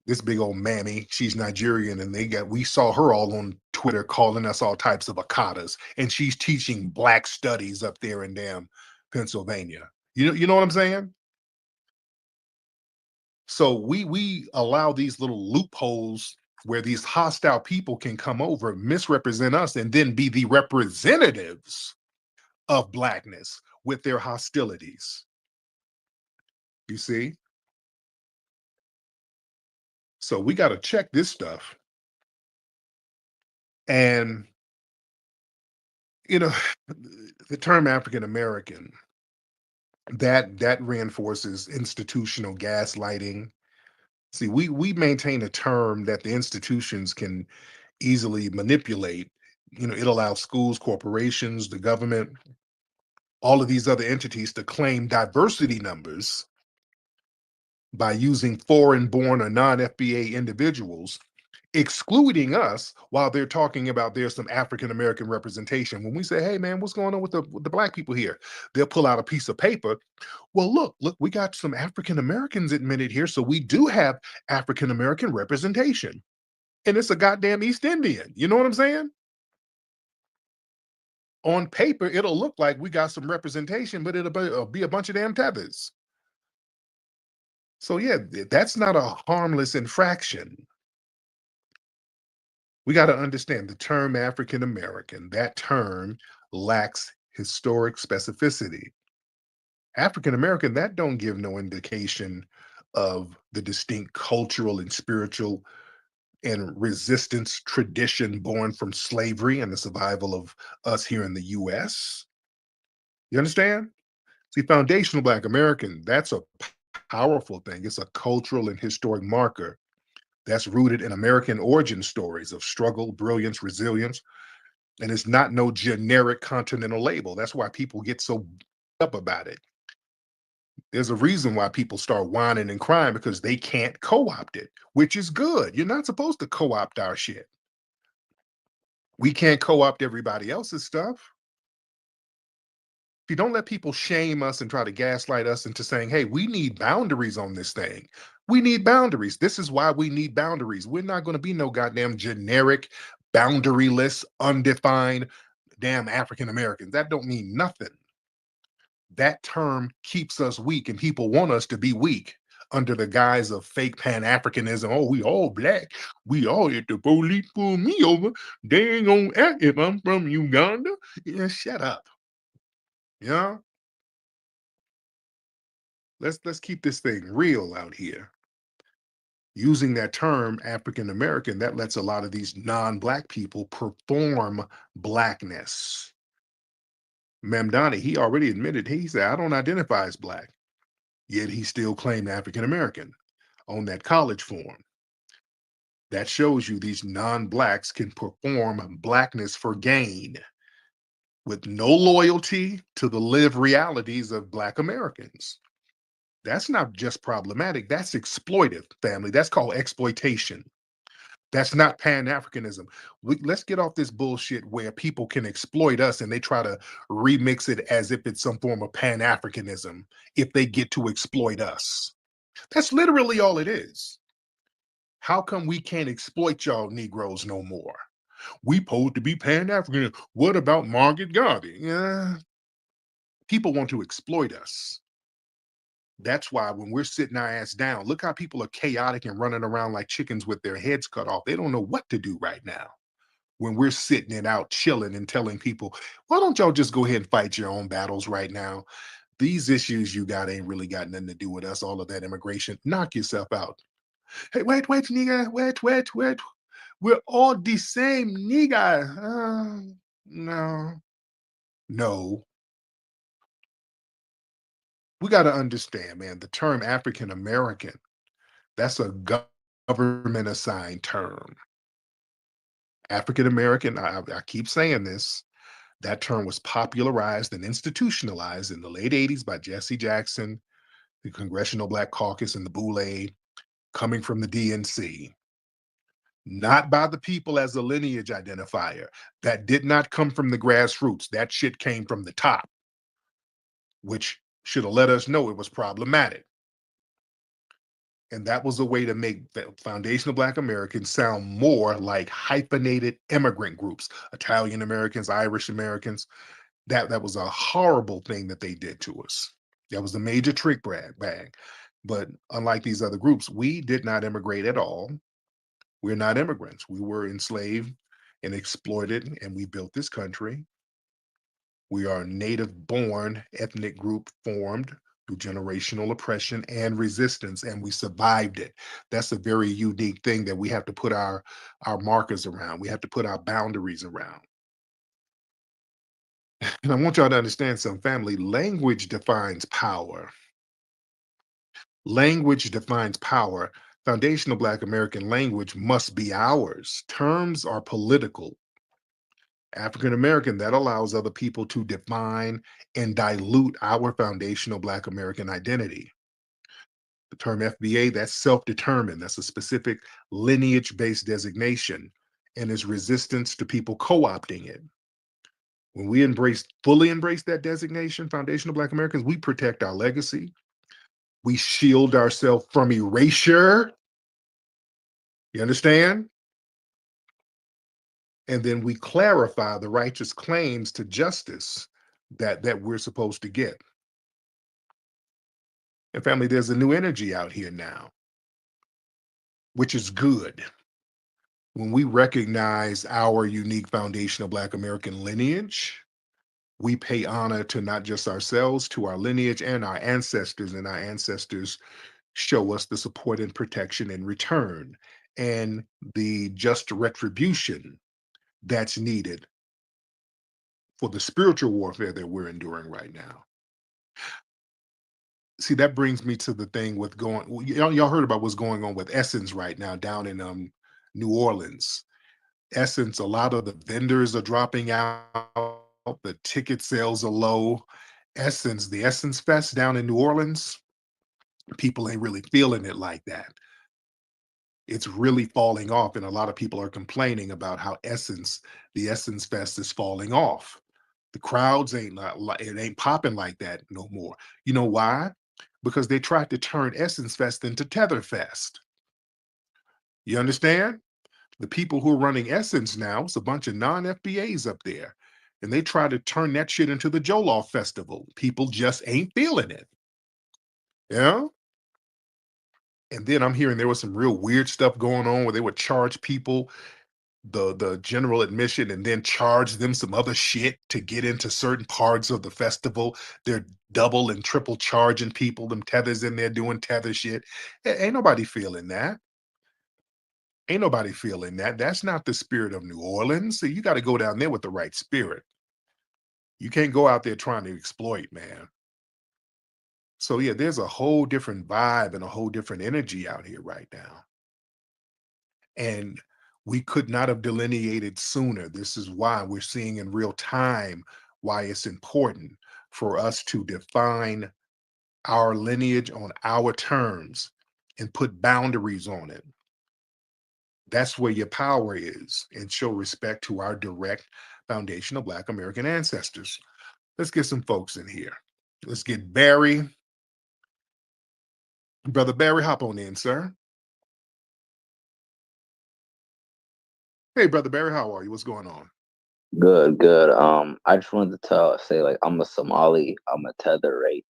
This big old mammy, she's Nigerian, and we saw her all on Twitter calling us all types of Akatas, and she's teaching black studies up there in damn Pennsylvania. You know what I'm saying? So we allow these little loopholes where these hostile people can come over, misrepresent us, and then be the representatives of blackness with their hostilities. You see? So we got to check this stuff. And, you know, the term African American, that reinforces institutional gaslighting. See, we maintain a term that the institutions can easily manipulate. You know, it allows schools, corporations, the government, all of these other entities to claim diversity numbers by using foreign-born or non-FBA individuals, excluding us while they're talking about there's some African-American representation. When we say, hey, man, what's going on with the black people here? They'll pull out a piece of paper. Well, look, we got some African-Americans admitted here, so we do have African-American representation. And it's a goddamn East Indian. You know what I'm saying? On paper, it'll look like we got some representation, but it'll be a bunch of damn tethers. So yeah, that's not a harmless infraction. We got to understand the term African American, that term lacks historic specificity. African American, that don't give no indication of the distinct cultural and spiritual and resistance tradition born from slavery and the survival of us here in the US. You understand? See, foundational Black American, that's a powerful thing. It's a cultural and historic marker that's rooted in American origin stories of struggle, brilliance, resilience. And it's not no generic continental label. That's why people get so up about it. There's a reason why people start whining and crying, because they can't co-opt it, which is good. You're not supposed to co-opt our shit. We can't co-opt everybody else's stuff. If you don't let people shame us and try to gaslight us into saying, hey, we need boundaries on this thing. We need boundaries. This is why we need boundaries. We're not going to be no goddamn generic, boundaryless, undefined damn African Americans. That don't mean nothing. That term keeps us weak, and people want us to be weak under the guise of fake Pan-Africanism. Oh, we all black. We all, if the police pull me over, they ain't gonna act if I'm from Uganda. Yeah, shut up. Yeah. Let's keep this thing real out here. Using that term African American, that lets a lot of these non-black people perform blackness. Mamdani, he already admitted, he said, I don't identify as black, yet he still claimed African American on that college form. That shows you these non-blacks can perform blackness for gain with no loyalty to the lived realities of Black Americans. That's not just problematic, that's exploitive, family. That's called exploitation. That's not Pan-Africanism. Let's get off this bullshit where people can exploit us and they try to remix it as if it's some form of Pan-Africanism if they get to exploit us. That's literally all it is. How come we can't exploit y'all Negroes no more? We supposed to be Pan-African. What about Margaret Garvey? Yeah. People want to exploit us. That's why when we're sitting our ass down, look how people are chaotic and running around like chickens with their heads cut off. They don't know what to do right now. When we're sitting it out chilling and telling people, why don't y'all just go ahead and fight your own battles right now? These issues you got ain't really got nothing to do with us. All of that immigration, knock yourself out. Hey, wait, nigga, wait. We're all the same nigga. No. We got to understand, man, the term African American, that's a government assigned term. African American, I keep saying this, that term was popularized and institutionalized in the late 80s by Jesse Jackson, the Congressional Black Caucus, and the Boule, coming from the DNC. Not by the people as a lineage identifier. That did not come from the grassroots. That shit came from the top, which should have let us know it was problematic. And that was a way to make the Foundation of Black Americans sound more like hyphenated immigrant groups, Italian Americans, Irish Americans. That was a horrible thing that they did to us. That was a major trick bag. But unlike these other groups, we did not immigrate at all. We're not immigrants. We were enslaved and exploited, and we built this country. We are a native-born ethnic group formed through generational oppression and resistance, and we survived it. That's a very unique thing that we have to put our markers around. We have to put our boundaries around. And I want y'all to understand some family. Language defines power. Language defines power. Foundational Black American language must be ours. Terms are political. African American, that allows other people to define and dilute our foundational Black American identity. The term FBA, that's self-determined. That's a specific lineage-based designation and is resistance to people co-opting it. When we fully embrace that designation, foundational Black Americans, we protect our legacy. We shield ourselves from erasure. You understand? And then we clarify the righteous claims to justice that we're supposed to get. And family, there's a new energy out here now, which is good. When we recognize our unique foundational Black American lineage, we pay honor to not just ourselves, to our lineage and our ancestors, and our ancestors show us the support and protection in return and the just retribution that's needed for the spiritual warfare that we're enduring right now. See, that brings me to the thing with y'all heard about what's going on with Essence right now down in New Orleans. Essence, a lot of the vendors are dropping out, the ticket sales are low. Essence, the Essence Fest down in New Orleans, people ain't really feeling it like that. It's really falling off, and a lot of people are complaining about how the Essence Fest is falling off. The crowds ain't popping like that no more. You know why? Because they tried to turn Essence Fest into Tether Fest. You understand? The people who are running Essence now, it's a bunch of non-FBAs up there, and they try to turn that shit into the Jollof Festival. People just ain't feeling it. Yeah? And then I'm hearing there was some real weird stuff going on where they would charge people the general admission and then charge them some other shit to get into certain parts of the festival. They're double and triple charging people, them tethers in there doing tether shit. Ain't nobody feeling that. Ain't nobody feeling that. That's not the spirit of New Orleans. So you got to go down there with the right spirit. You can't go out there trying to exploit, man. So yeah, there's a whole different vibe and a whole different energy out here right now. And we could not have delineated sooner. This is why we're seeing in real time why it's important for us to define our lineage on our terms and put boundaries on it. That's where your power is, and show respect to our direct foundational Black American ancestors. Let's get some folks in here. Let's get Barry. Brother Barry, hop on in, sir. Hey, Brother Barry, how are you? What's going on? Good, good. I just wanted to say, like, I'm a Somali, I'm a tether, right?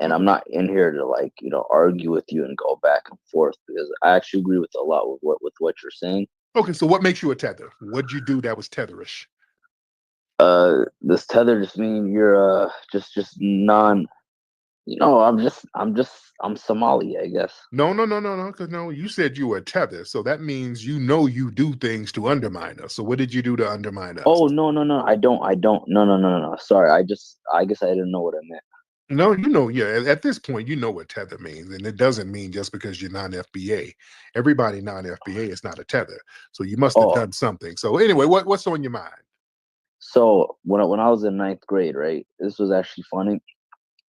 And I'm not in here to, like, argue with you and go back and forth, because I actually agree with a lot with what you're saying. Okay, so what makes you a tether? What'd you do that was tetherish? This tether just means you're just non, I'm Somali, I guess. No, because you said you were tether, so that means you do things to undermine us. So what did you do to undermine us? Oh no, I don't. No. Sorry, I guess I didn't know what I meant. No, at this point, you know what tether means, and it doesn't mean just because you're non-FBA. Everybody non-FBA is not a tether, so you must have done something. So anyway, what's on your mind? So when I was in 9th grade, right, this was actually funny.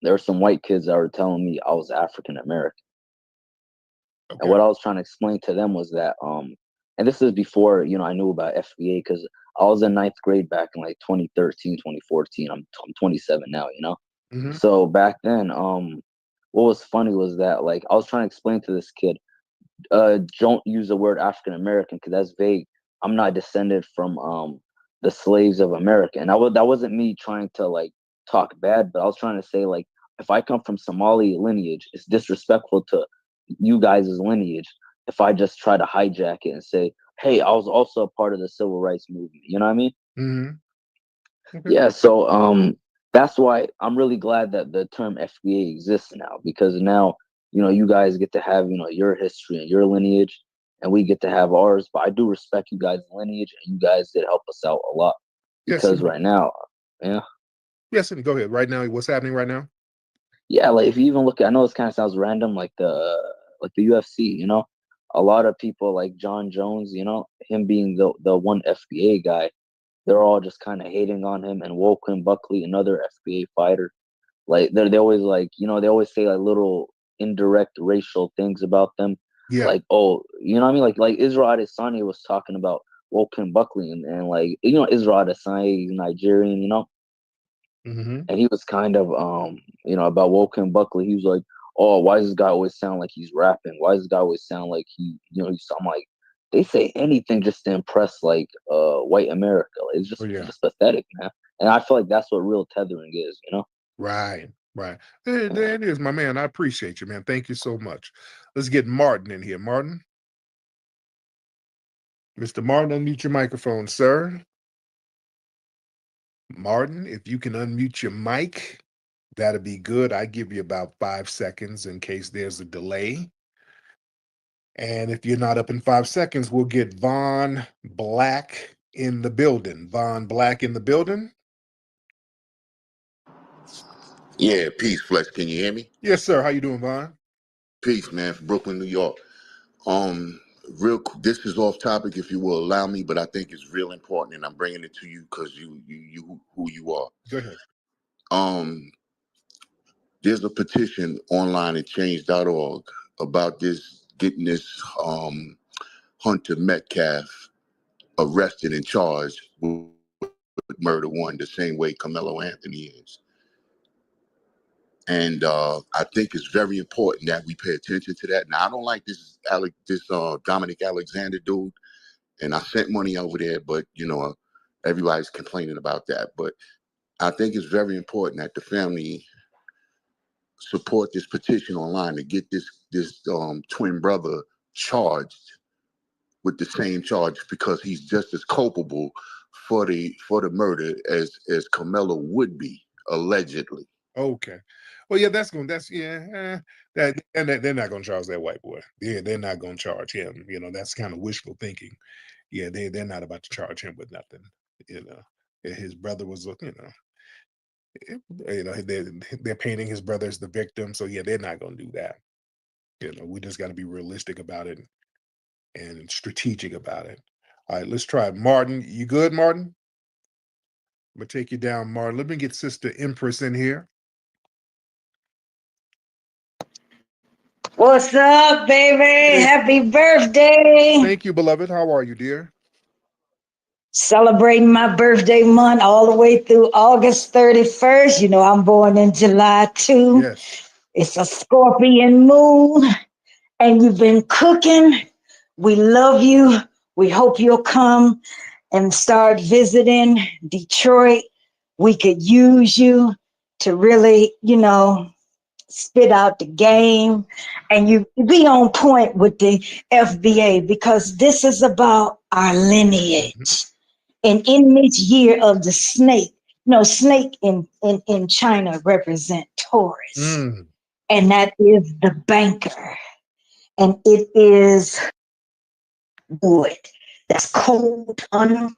There were some white kids that were telling me I was African American. Okay. And what I was trying to explain to them was that, and this is before, I knew about FBA, because I was in 9th grade back in like 2013, 2014. I'm 27 now, Mm-hmm. So back then, what was funny was that, like, I was trying to explain to this kid, don't use the word African American because that's vague. I'm not descended from the slaves of America. And that wasn't me trying to like talk bad, but I was trying to say, like, if I come from Somali lineage, it's disrespectful to you guys' lineage if I just try to hijack it and say, hey, I was also a part of the civil rights movement. You know what I mean? Mm-hmm. Okay. Yeah, so that's why I'm really glad that the term FBA exists now, because now, you guys get to have, your history and your lineage, and we get to have ours. But I do respect you guys' lineage, and you guys did help us out a lot. Because right now, yeah. Yes, and go ahead. Right now, what's happening right now? Yeah, like if you even look at, I know this kind of sounds random, like the UFC, a lot of people like John Jones, him being the one FBA guy, they're all just kind of hating on him. And Woken Buckley, another FBA fighter, like they always like, they always say like little indirect racial things about them. Yeah. Like, oh, you know what I mean? Like Israel Adesanya was talking about Woken Buckley, and like, Israel Adesanya, he's Nigerian, Mm-hmm. And he was kind of, about Woken Buckley. He was like, oh, why does this guy always sound like he's rapping? Why does this guy always sound like I'm like, they say anything just to impress like white America. Like, it's just pathetic, man. And I feel like that's what real tethering is, Right. There it is, my man. I appreciate you, man. Thank you so much. Let's get Martin in here. Martin? Mr. Martin, unmute your microphone, sir. Martin, if you can unmute your mic, that'd be good. I give you about 5 seconds in case there's a delay. And if you're not up in 5 seconds, we'll get Von Blacc in the building. Von Blacc in the building. Yeah, peace, Flex. Can you hear me? Yes, sir. How you doing, Von? Peace, man, from Brooklyn, New York. This is off topic, if you will allow me, but I think it's real important, and I'm bringing it to you because you who you are. Go ahead. There's a petition online at change.org about getting this Hunter Metcalf arrested and charged with murder one, the same way Karmelo Anthony is. And I think it's very important that we pay attention to that. Now, I don't like this Dominic Alexander dude, and I sent money over there, but everybody's complaining about that. But I think it's very important that the family support this petition online to get this twin brother charged with the same charge, because he's just as culpable for the murder as Karmelo would be, allegedly. Okay. Well, yeah, they're not going to charge that white boy. Yeah, they're not going to charge him. That's kind of wishful thinking. Yeah, they're not about to charge him with nothing. His brother was, they're painting his brother as the victim. So yeah, they're not going to do that. We just got to be realistic about it and strategic about it. All right, let's try Martin. You good, Martin? I'm gonna take you down, Martin. Let me get Sister Empress in here. What's up, baby? Hey. Happy birthday. Thank you, beloved. How are you, dear? Celebrating my birthday month all the way through August 31st. I'm born in July 2. Yes. It's a Scorpion moon, and you've been cooking. We love you. We hope you'll come and start visiting Detroit. We could use you to really, spit out the game, and you be on point with the FBA, because this is about our lineage. Mm-hmm. And in this year of the snake, snake in China represent Taurus. and that is the banker. And it is wood that's cold, uncaring,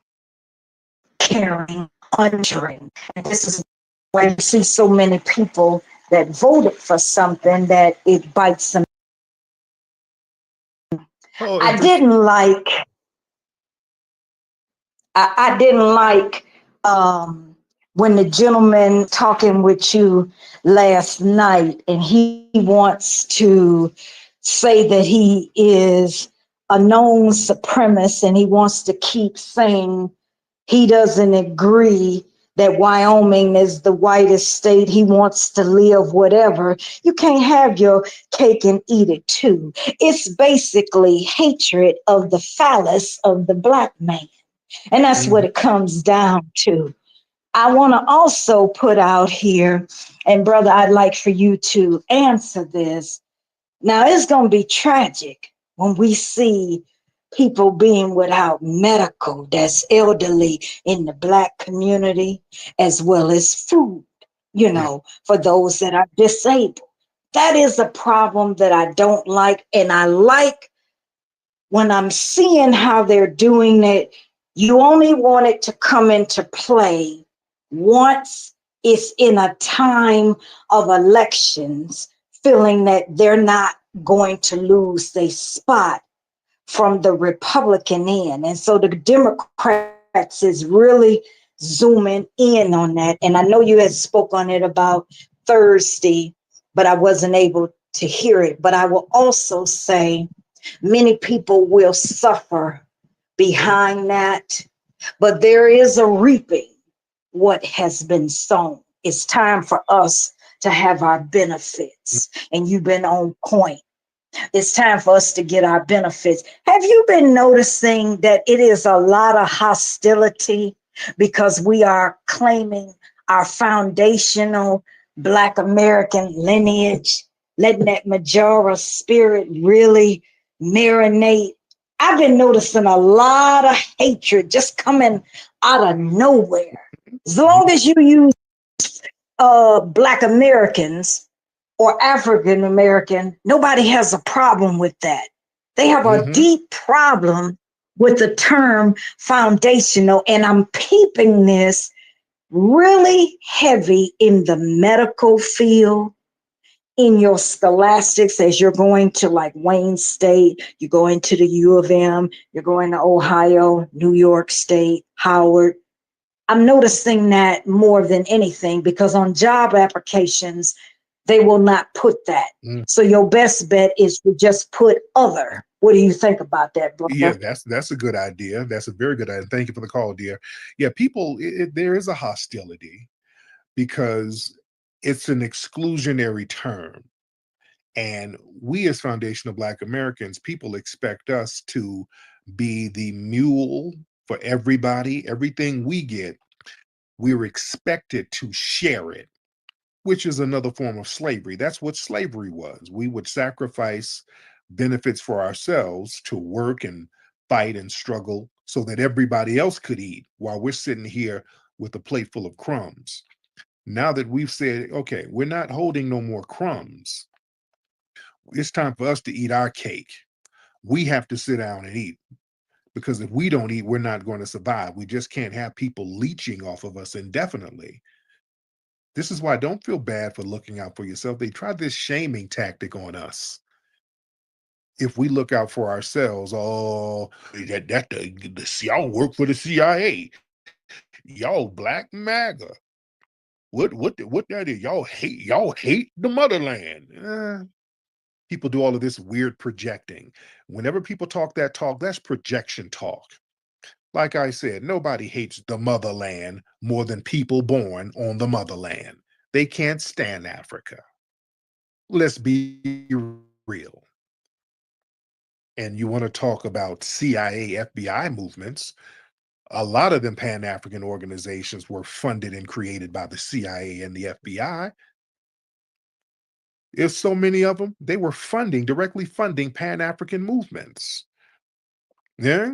uncaring. And this is why you see so many people that voted for something that it bites them. Oh, I didn't like I didn't like when the gentleman talking with you last night and he wants to say that he is a known supremacist and he wants to keep saying he doesn't agree that Wyoming is the whitest state. He wants to live whatever. You can't have your cake and eat it too. It's basically hatred of the phallus of the Black man. And that's what it comes down to. I want to also put out here, and brother, I'd like for you to answer this. Now, it's going to be tragic when we see people being without medical that's elderly in the Black community, as well as food, for those that are disabled. That is a problem that I don't like. And I like when I'm seeing how they're doing it, you only want it to come into play once it's in a time of elections, feeling that they're not going to lose their spot from the Republican end. And so the Democrats is really zooming in on that. And I know you had spoke on it about Thursday, but I wasn't able to hear it. But I will also say many people will suffer behind that, but there is a reaping what has been sown. It's time for us to have our benefits, and you've been on point. It's time for us to get our benefits. Have you been noticing that it is a lot of hostility because we are claiming our foundational Black American lineage, letting that Majora spirit really marinate? I've been noticing a lot of hatred just coming out of nowhere. As long as you use Black Americans or African American, nobody has a problem with that. They have a deep problem with the term foundational, and I'm peeping this really heavy in the medical field, in your scholastics, as you're going to like Wayne State, you're going to the U of M, you're going to Ohio, New York State, Howard. I'm noticing that more than anything because on job applications, they will not put that. So your best bet is to just put other. What do you think about that, Brotha? Yeah, that's a good idea. That's a very good idea. Thank you for the call, dear. Yeah, people, there is a hostility because it's an exclusionary term. And we as foundational Black Americans, people expect us to be the mule for everybody. Everything we get, we're expected to share it, which is another form of slavery. That's what slavery was. We would sacrifice benefits for ourselves to work and fight and struggle so that everybody else could eat while we're sitting here with a plate full of crumbs. Now that we've said, okay, we're not holding no more crumbs, it's time for us to eat our cake. We have to sit down and eat because if we don't eat, we're not going to survive. We just can't have people leeching off of us indefinitely. This is why don't feel bad for looking out for yourself. They tried this shaming tactic on us. If we look out for ourselves, oh, y'all work for the CIA. Y'all Black MAGA. What that is? Y'all hate the motherland. People do all of this weird projecting. Whenever people talk that talk, that's projection talk. Like I said, nobody hates the motherland more than people born on the motherland. They can't stand Africa. Let's be real. And you want to talk about CIA, FBI movements, a lot of them Pan-African organizations were funded and created by the CIA and the FBI. There's so many of them, they were directly funding Pan-African movements. Yeah?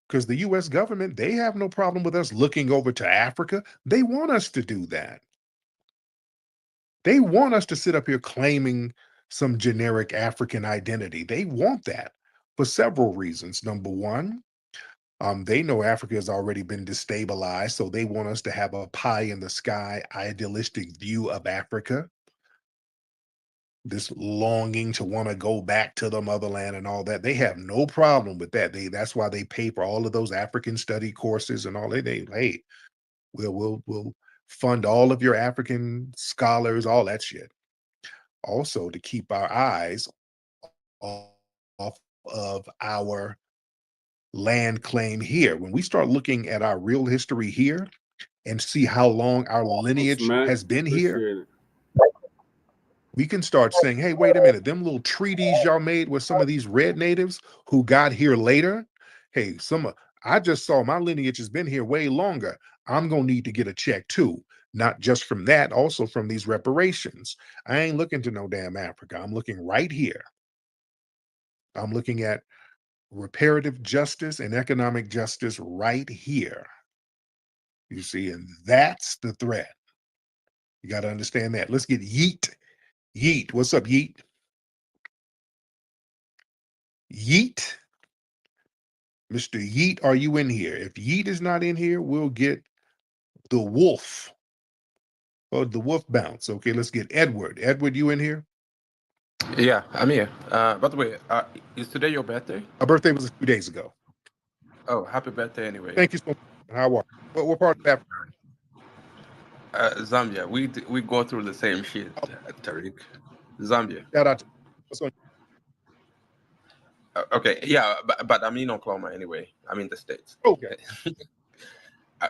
Because the US government, they have no problem with us looking over to Africa. They want us to do that. They want us to sit up here claiming some generic African identity. They want that for several reasons. Number one, they know Africa has already been destabilized, so they want us to have a pie in the sky, idealistic view of Africa. This longing to want to go back to the motherland and all that. They have no problem with that. That's why they pay for all of those African study courses and all that. Hey, we'll fund all of your African scholars, all that shit. Also, to keep our eyes off of our land claim here. When we start looking at our real history here and see how long our lineage has been here, we can start saying, hey, wait a minute, them little treaties y'all made with some of these red natives who got here later. Hey, I just saw my lineage has been here way longer. I'm going to need to get a check too. Not just from that, also from these reparations. I ain't looking to no damn Africa. I'm looking right here. I'm looking at reparative justice and economic justice right here. You see, and that's the threat. You got to understand that. Let's get Yeet. Yeet, what's up, Yeet? Yeet? Mr. Yeet, are you in here? If Yeet is not in here, we'll get the wolf. Or the wolf bounce. Okay, let's get Edward. Edward, you in here? Yeah, I'm here. By the way, is today your birthday? My birthday was a few days ago. Oh, happy birthday anyway. Thank you so much. How are you? What part of Africa? Zambia. We go through the same shit, Tariq. Zambia. Shout out to what's on. Okay, yeah, but I'm in Oklahoma anyway. I'm in the States. Okay. I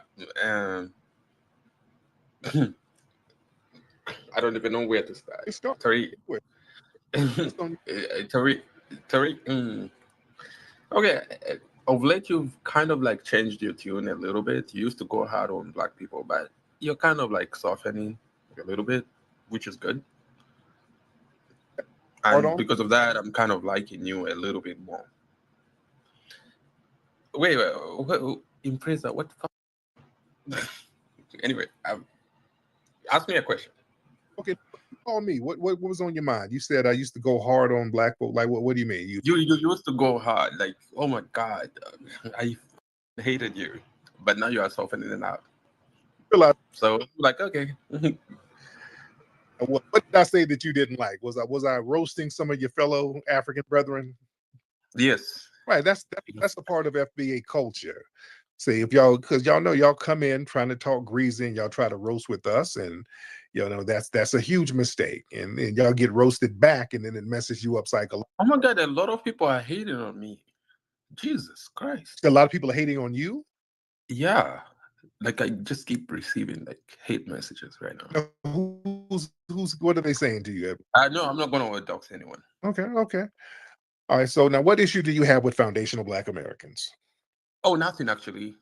don't even know where to start. Tariq. Tariq. Okay, of late you've kind of like changed your tune a little bit. You used to go hard on black people, but you're kind of like softening a little bit, which is good. And because of that, I'm kind of liking you a little bit more. Wait, in prison, what the fuck? Anyway, ask me a question. Okay, call me. What was on your mind? You said I used to go hard on black folk. Like, what do you mean? You used to go hard. Like, oh my God, I hated you. But now you are softening it out. So, like, okay. What did I say that you didn't like? Was I roasting some of your fellow African brethren? Yes. Right. That's a part of FBA culture. See, if y'all, because y'all know y'all come in trying to talk greasy and y'all try to roast with us, and you know that's a huge mistake, and y'all get roasted back, and then it messes you up psychologically. Oh my God, a lot of people are hating on me. Jesus Christ. A lot of people are hating on you? Yeah. Like I just keep receiving like hate messages right now. What are they saying to you? No, I'm not gonna dox anyone. Okay. All right. So now what issue do you have with foundational Black Americans? Oh, nothing actually.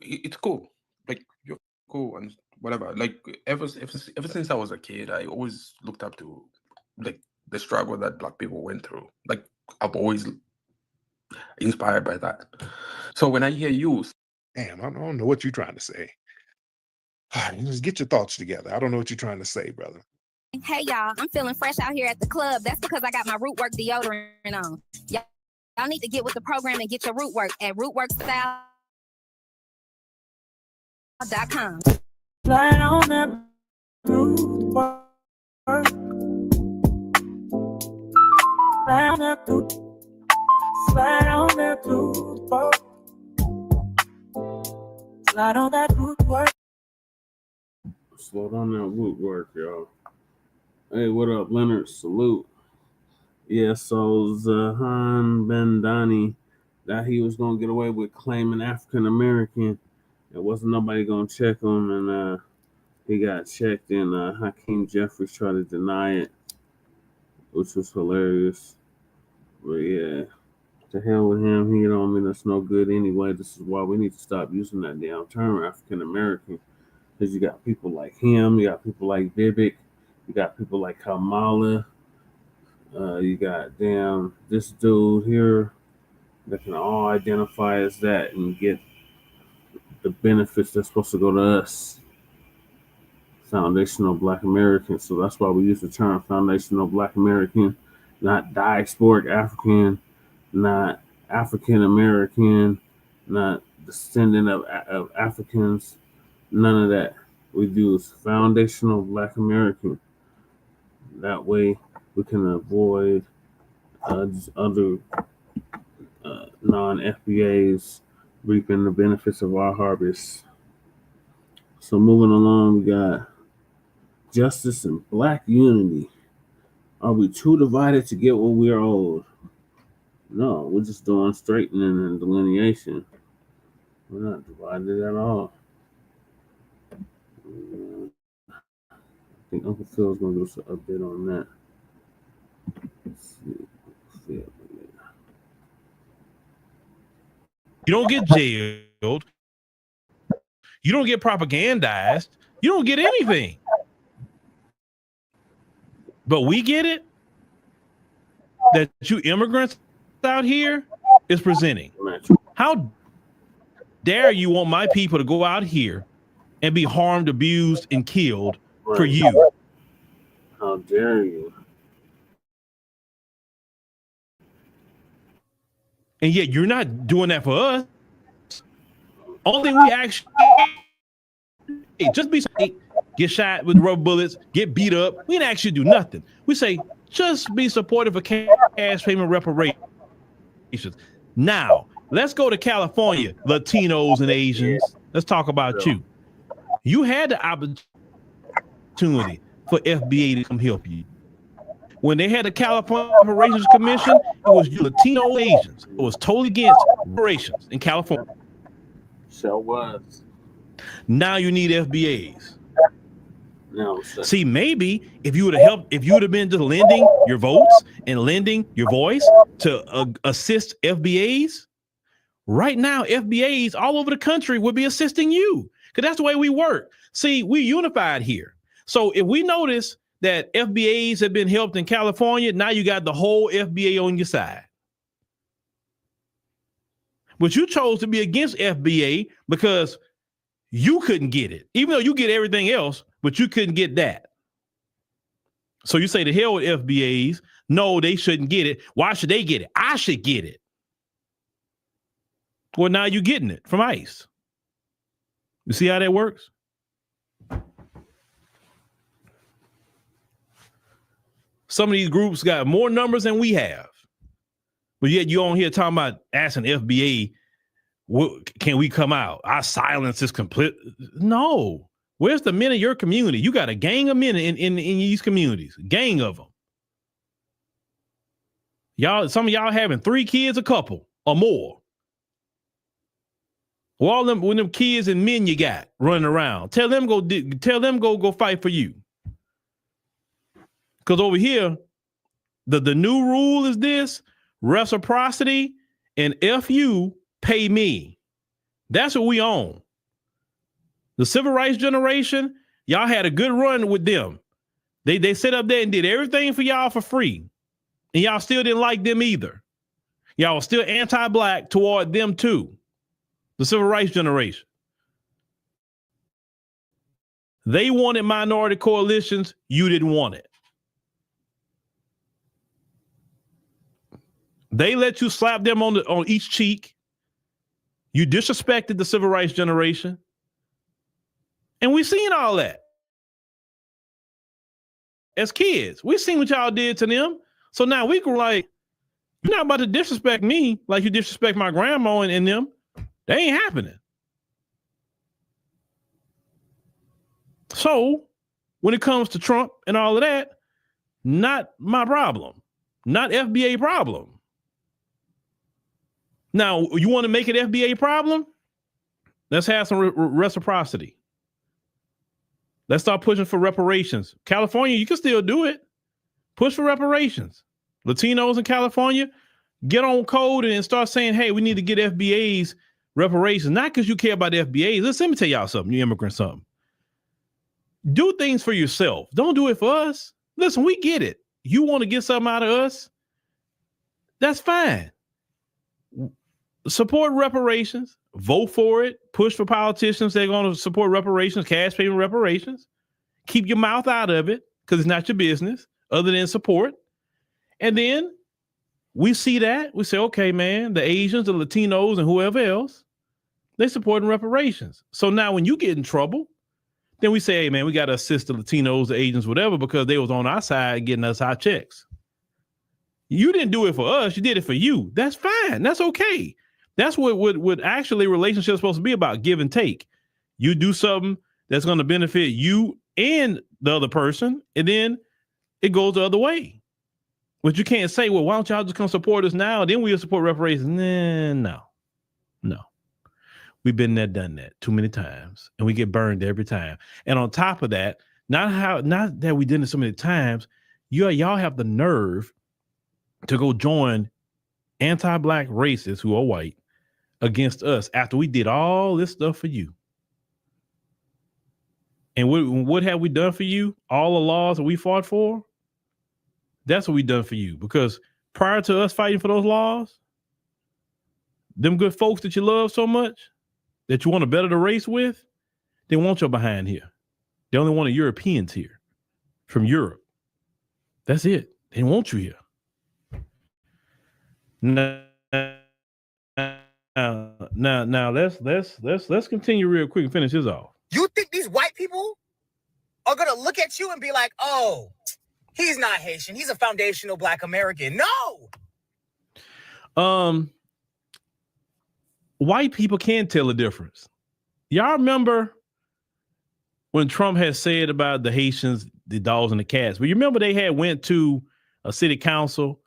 It's cool. Like you're cool and whatever. Like ever since I was a kid, I always looked up to like the struggle that Black people went through. Like I'm always inspired by that. So when I hear you, damn, I don't know what you're trying to say. Just get your thoughts together. I don't know what you're trying to say, brother. Hey y'all, I'm feeling fresh out here at the club. That's because I got my root work deodorant on. Y'all need to get with the program and get your root work at rootworkstyle.com. Slide on that root work. Slide on that root. Slide on that root work. Slide on that root work. Slow down that root work, y'all. Hey, what up, Leonard? Salute. Yeah, so Zohran Mamdani, that he was gonna get away with claiming African American. There wasn't nobody gonna check him, and he got checked, and Hakeem Jeffries tried to deny it, which was hilarious. But yeah, to hell with him. He don't mean us no good anyway. This is why we need to stop using that damn term, African American, because you got people like him, you got people like Vivek, you got people like Karmelo. You got this dude here that can all identify as that and get the benefits that's supposed to go to us. foundational Black American. So that's why we use the term foundational Black American, not diasporic African, not African American, not descendant of Africans, none of that. We use foundational Black American. That way we can avoid other non-FBAs reaping the benefits of our harvest. So moving along, we got justice and Black unity. Are we too divided to get what we are owed? No, we're just doing straightening and delineation. We're not divided at all. I think Uncle Phil's going to do an update on that. Let's see. You don't get jailed. You don't get propagandized. You don't get anything. But we get it that you immigrants out here is presenting. How dare you want my people to go out here and be harmed, abused, and killed for you? How dare you? And yet you're not doing that for us. Only we actually just be get shot with rubber bullets, get beat up. We didn't actually do nothing. We say just be supportive of cash payment reparations. Now let's go to California, Latinos and Asians. Let's talk about you. You had the opportunity for FBA to come help you. When they had the California Reparations Commission, it was you Latino Asians. It was totally against reparations in California. So was. Now you need FBAs. No, see, maybe if you would have helped, if you would have been just lending your votes and lending your voice to assist FBAs, right now FBAs all over the country would be assisting you, because that's the way we work. See, we unified here. So if we notice that FBAs have been helped in California, now you got the whole FBA on your side. But you chose to be against FBA because you couldn't get it, even though you get everything else, but you couldn't get that. So you say to hell with FBAs. No, they shouldn't get it. Why should they get it? I should get it. Well, now you're getting it from ICE. You see how that works? Some of these groups got more numbers than we have. But yet you on here talking about asking FBA, can we come out? Our silence is complete. No. Where's the men in your community? You got a gang of men in these communities, gang of them. Y'all, some of y'all having 3 kids, a couple or more. Well, all them when them kids and men you got running around, tell them go fight for you. Because over here, the new rule is this: reciprocity and F you pay me. That's what we own. The civil rights generation, y'all had a good run with them. They sat up there and did everything for y'all for free. And y'all still didn't like them either. Y'all were still anti-Black toward them too. The civil rights generation. They wanted minority coalitions. You didn't want it. They let you slap them on each cheek. You disrespected the civil rights generation. And we seen all that. As kids, we seen what y'all did to them. So now we can like, you're not about to disrespect me like you disrespect my grandma and them. That ain't happening. So when it comes to Trump and all of that, not my problem, not FBA problem. Now, you want to make it FBA problem? Let's have some reciprocity. Let's start pushing for reparations. California, you can still do it. Push for reparations. Latinos in California, get on code and start saying, hey, we need to get FBAs reparations. Not because you care about the FBAs. Let me tell y'all something, you immigrants something. Do things for yourself. Don't do it for us. Listen, we get it. You want to get something out of us? That's fine. Support reparations. Vote for it. Push for politicians that are going to support reparations, cash payment reparations. Keep your mouth out of it because it's not your business other than support. And then we see that. We say, okay, man, the Asians, the Latinos, and whoever else, they supporting reparations. So now when you get in trouble, then we say, hey, man, we got to assist the Latinos, the Asians, whatever, because they was on our side getting us our checks. You didn't do it for us. You did it for you. That's fine. That's okay. That's what actually relationships supposed to be about, give and take. You do something that's going to benefit you and the other person, and then it goes the other way. But you can't say, well, why don't y'all just come support us now? Then we'll support reparations. No. We've been there, done that too many times, and we get burned every time. And on top of that, not that we did it so many times, y'all have the nerve to go join anti-Black racists who are white against us after we did all this stuff for you. And what have we done for you? All the laws that we fought for? That's what we done for you. Because prior to us fighting for those laws, them good folks that you love so much, that you want to better the race with, they want your behind here. They only want Europeans here from Europe. That's it. They want you here. Now, let's continue real quick and finish this off. You think these white people are gonna look at you and be like, "Oh, he's not Haitian. He's a foundational Black American." No. White people can tell the difference. Y'all remember when Trump had said about the Haitians, the dogs and the cats? But you remember they had went to a city council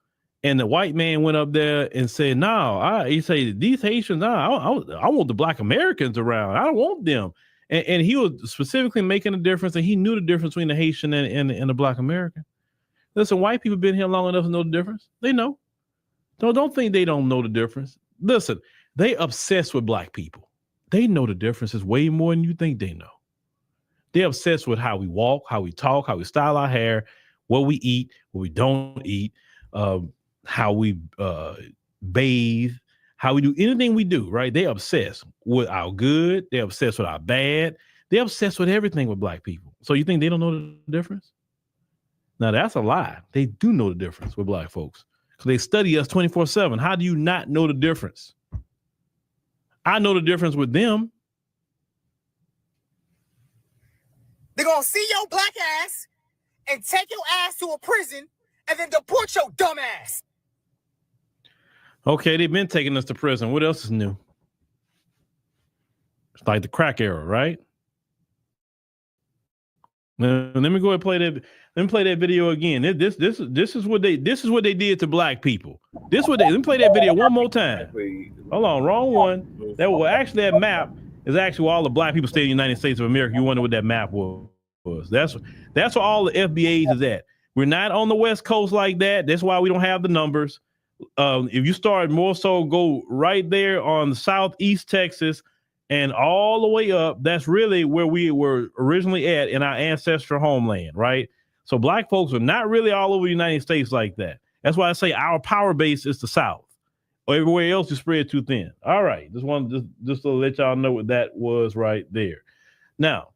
and the white man went up there and said, no, he said, these Haitians, I want the Black Americans around. I don't want them. And he was specifically making a difference, and he knew the difference between the Haitian and the Black American. Listen, white people been here long enough to know the difference. They know. Don't think they don't know the difference. Listen, they obsessed with Black people. They know the differences way more than you think they know. They're obsessed with how we walk, how we talk, how we style our hair, what we eat, what we don't eat, how we bathe, how we do anything we do, right? They're obsessed with our good. They're obsessed with our bad. They're obsessed with everything with Black people. So you think they don't know the difference? Now, that's a lie. They do know the difference with Black folks because they study us 24/7. How do you not know the difference? I know the difference with them. They're going to see your Black ass and take your ass to a prison and then deport your dumb ass. Okay, they've been taking us to prison. What else is new? It's like the crack era, right? Now, let me go ahead and play that. Let me play that video again. This is what they did to Black people. Let me play that video one more time. Hold on, wrong one. That map is actually where all the Black people stay in the United States of America. You wonder what that map was. That's where all the FBAs is at. We're not on the West Coast like that. That's why we don't have the numbers. If you start more so, go right there on Southeast Texas and all the way up. That's really where we were originally at in our ancestral homeland, right? So Black folks are not really all over the United States like that. That's why I say our power base is the South. Or everywhere else is spread too thin. All right, just to let y'all know what that was right there. Now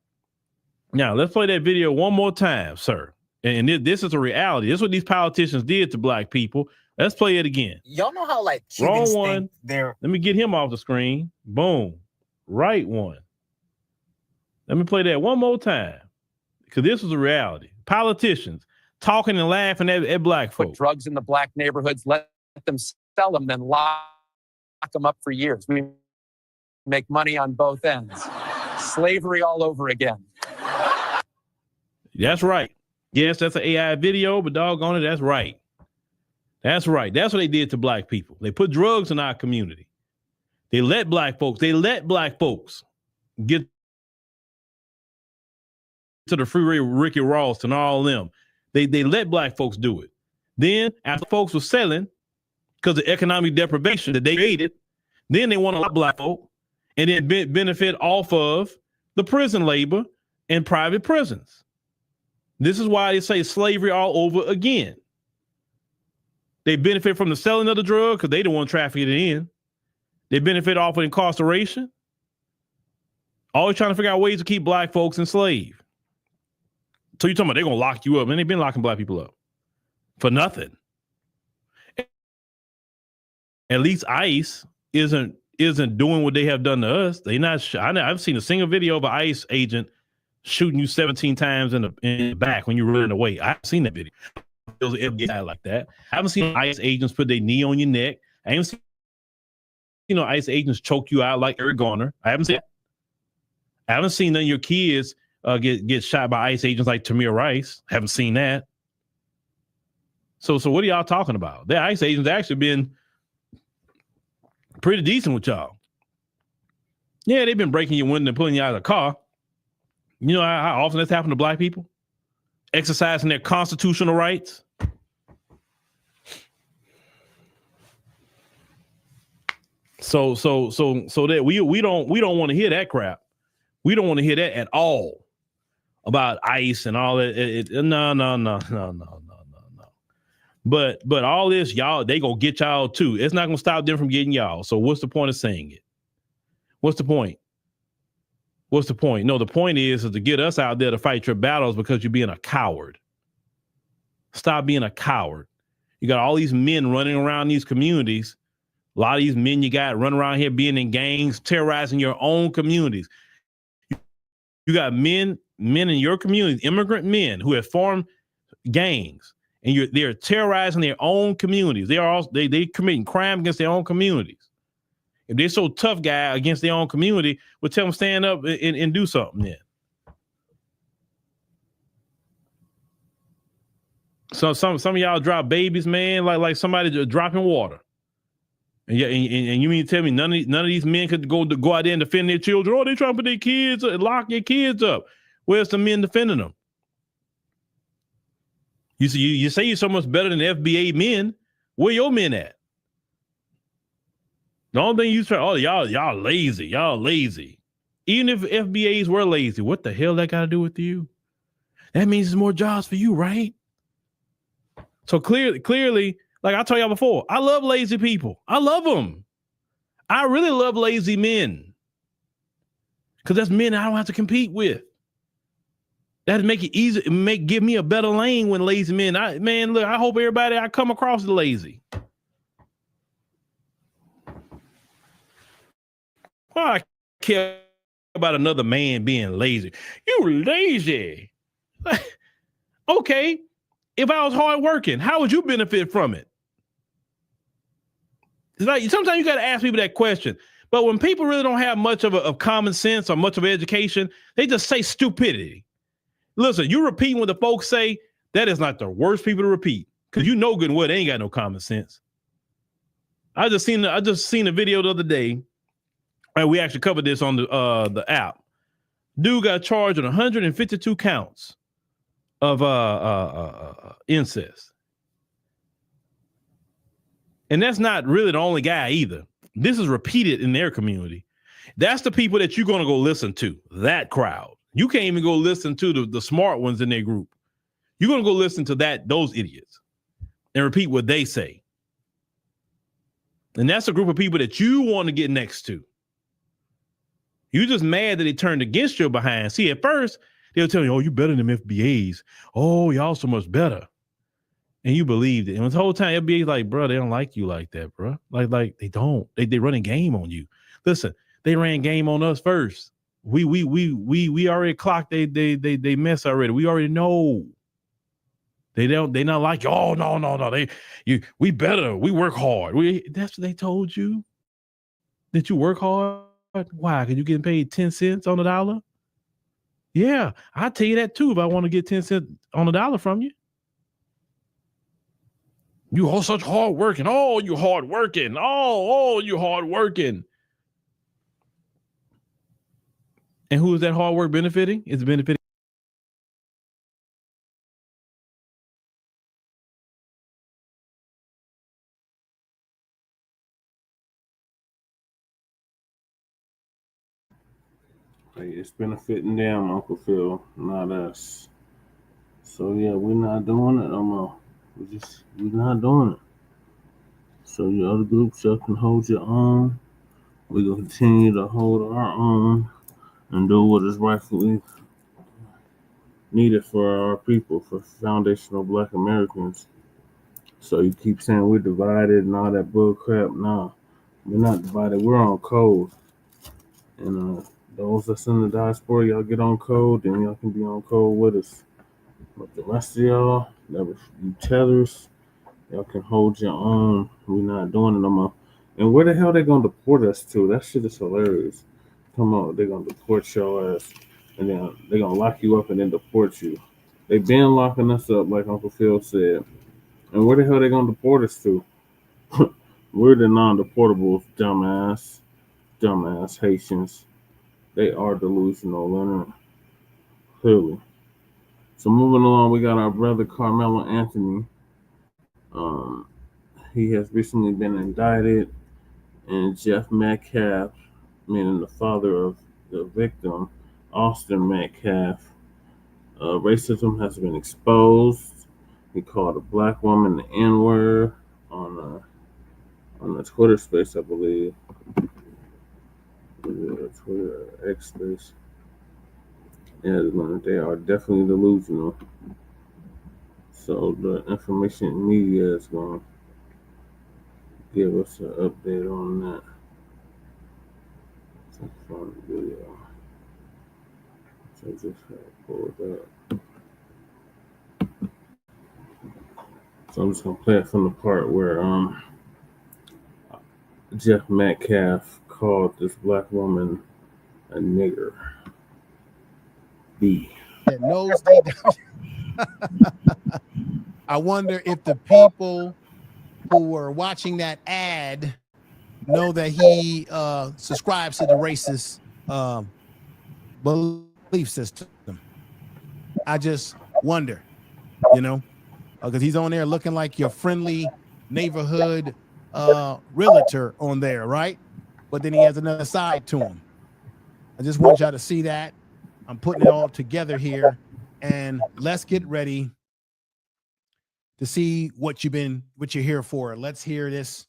let's play that video one more time, sir. And this is a reality. This is what these politicians did to Black people. Let's play it again. Y'all know how like Cubans wrong one. think they're... Let me get him off the screen. Boom. Right one. Let me play that one more time. Because this is a reality. Politicians talking and laughing at Black folks. Put drugs in the Black neighborhoods, let them sell them, then lock them up for years. We make money on both ends. Slavery all over again. That's right. Yes, that's an AI video, but doggone it, that's right. That's right. That's what they did to Black people. They put drugs in our community. They let Black folks get to the freeway with Ricky Ross and all of them. They let Black folks do it. Then after folks were selling, because of economic deprivation that they created, then they want to let Black folk and then benefit off of the prison labor in private prisons. This is why they say slavery all over again. They benefit from the selling of the drug because they don't want to traffic it in. They benefit off of incarceration. Always trying to figure out ways to keep Black folks enslaved. So you talking about they're gonna lock you up, and they've been locking black people up for nothing. At least ICE isn't doing what they have done to us. They not. I've seen a single video of an ICE agent shooting you 17 times in the back when you're running away. I've seen that video. There's an FBI like that. I haven't seen ICE agents put their knee on your neck. I haven't seen ICE agents choke you out like Eric Garner. I haven't seen that. I haven't seen none of your kids get shot by ICE agents like Tamir Rice. Haven't seen that. So what are y'all talking about? The ICE agents actually been pretty decent with y'all. Yeah, they've been breaking your window and pulling you out of the car. You know how often that's happened to black people? Exercising their constitutional rights. So that we don't want to hear that crap. We don't want to hear that at all about ICE and all that. No. But all this, y'all, they gonna get y'all too. It's not gonna stop them from getting y'all. So what's the point of saying it? What's the point? What's the point? No, the point is to get us out there to fight your battles because you're being a coward. Stop being a coward. You got all these men running around these communities. A lot of these men you got running around here being in gangs, terrorizing your own communities. You got men in your communities, immigrant men who have formed gangs, and they're terrorizing their own communities. They committing crime against their own communities. If they're so tough guy against their own community, we'll tell them stand up and do something then. So some of y'all drop babies, man, like somebody just dropping water. And you mean to tell me none of these men could go out there and defend their children? Oh, they trying to put their kids, lock their kids up. Where's the men defending them? You say you're so much better than FBA men. Where your men at? The only thing you try, y'all lazy. Y'all lazy. Even if FBAs were lazy, what the hell that got to do with you? That means there's more jobs for you, right? So clearly, like I told y'all before, I love lazy people. I love them. I really love lazy men. Because that's men I don't have to compete with. That'd make it easy, give me a better lane when lazy men. Look, I hope everybody I come across is lazy. Well, I care about another man being lazy. You lazy. Okay. If I was hardworking, how would you benefit from it? It's like sometimes you got to ask people that question. But when people really don't have much of common sense or much of education, they just say stupidity. Listen, you repeat what the folks say, that is not the worst people to repeat. Because you know good and well they ain't got no common sense. I just seen a video the other day, and we actually covered this on the app. Dude got charged with 152 counts of incest. And that's not really the only guy either. This is repeated in their community. That's the people that you're going to go listen to, that crowd. You can't even go listen to the smart ones in their group. You're going to go listen to those idiots and repeat what they say. And that's a group of people that you want to get next to. You're just mad that they turned against your behind. See, at first, they'll tell you, oh, you better than FBAs. Oh, y'all so much better. And you believed it. And the whole time, FBA's like, bro, they don't like you like that, bro. Like they don't. They running game on you. Listen, they ran game on us first. We already clocked they mess already. We already know. They not like, oh, no. We better. We work hard. That's what they told you. That you work hard? Why? Because you getting paid 10 cents on the dollar? Yeah, I'll tell you that too if I want to get 10 cents on the dollar from you. You all such hard working. Oh, you hard working. Oh, you hard working. And who is that hard work benefiting? It's benefiting. It's benefiting them, Uncle Phil, not us. So yeah, we're not doing it no more. We're not doing it. So your other groups, y'all can hold your own. We're gonna continue to hold our own and do what is rightfully needed for our people, for foundational Black Americans. So you keep saying we're divided and all that bull crap. No, we're not divided. We're on code. And those that's in the diaspora, y'all get on code, and y'all can be on code with us. But the rest of y'all, you tethers, y'all can hold your own. We're not doing it no more. And where the hell they gonna deport us to? That shit is hilarious. Come on, they're gonna deport your ass, and then they're gonna lock you up and then deport you. They been locking us up, like Uncle Phil said. And where the hell they gonna deport us to? We're the non-deportables, dumbass Haitians. They are delusional, Leonard. Clearly. So moving along, we got our brother Karmelo Anthony. He has recently been indicted, and Jeff Metcalf, meaning the father of the victim, Austin Metcalf, racism has been exposed. He called a Black woman the N-word on the Twitter space, I believe. Twitter X space. Yeah, they are definitely delusional. So the information media is going to give us an update on that. It's a fun video. So just pull it up. So I'm just gonna play it from the part where Jeff Metcalf called this Black woman a nigger. B. That knows deep down. I wonder if the people who were watching that ad know that he subscribes to the racist belief system. I just wonder, because he's on there looking like your friendly neighborhood realtor on there, right? But then he has another side to him. I just want y'all to see that. I'm putting it all together here, and let's get ready to see what you're here for. Let's hear this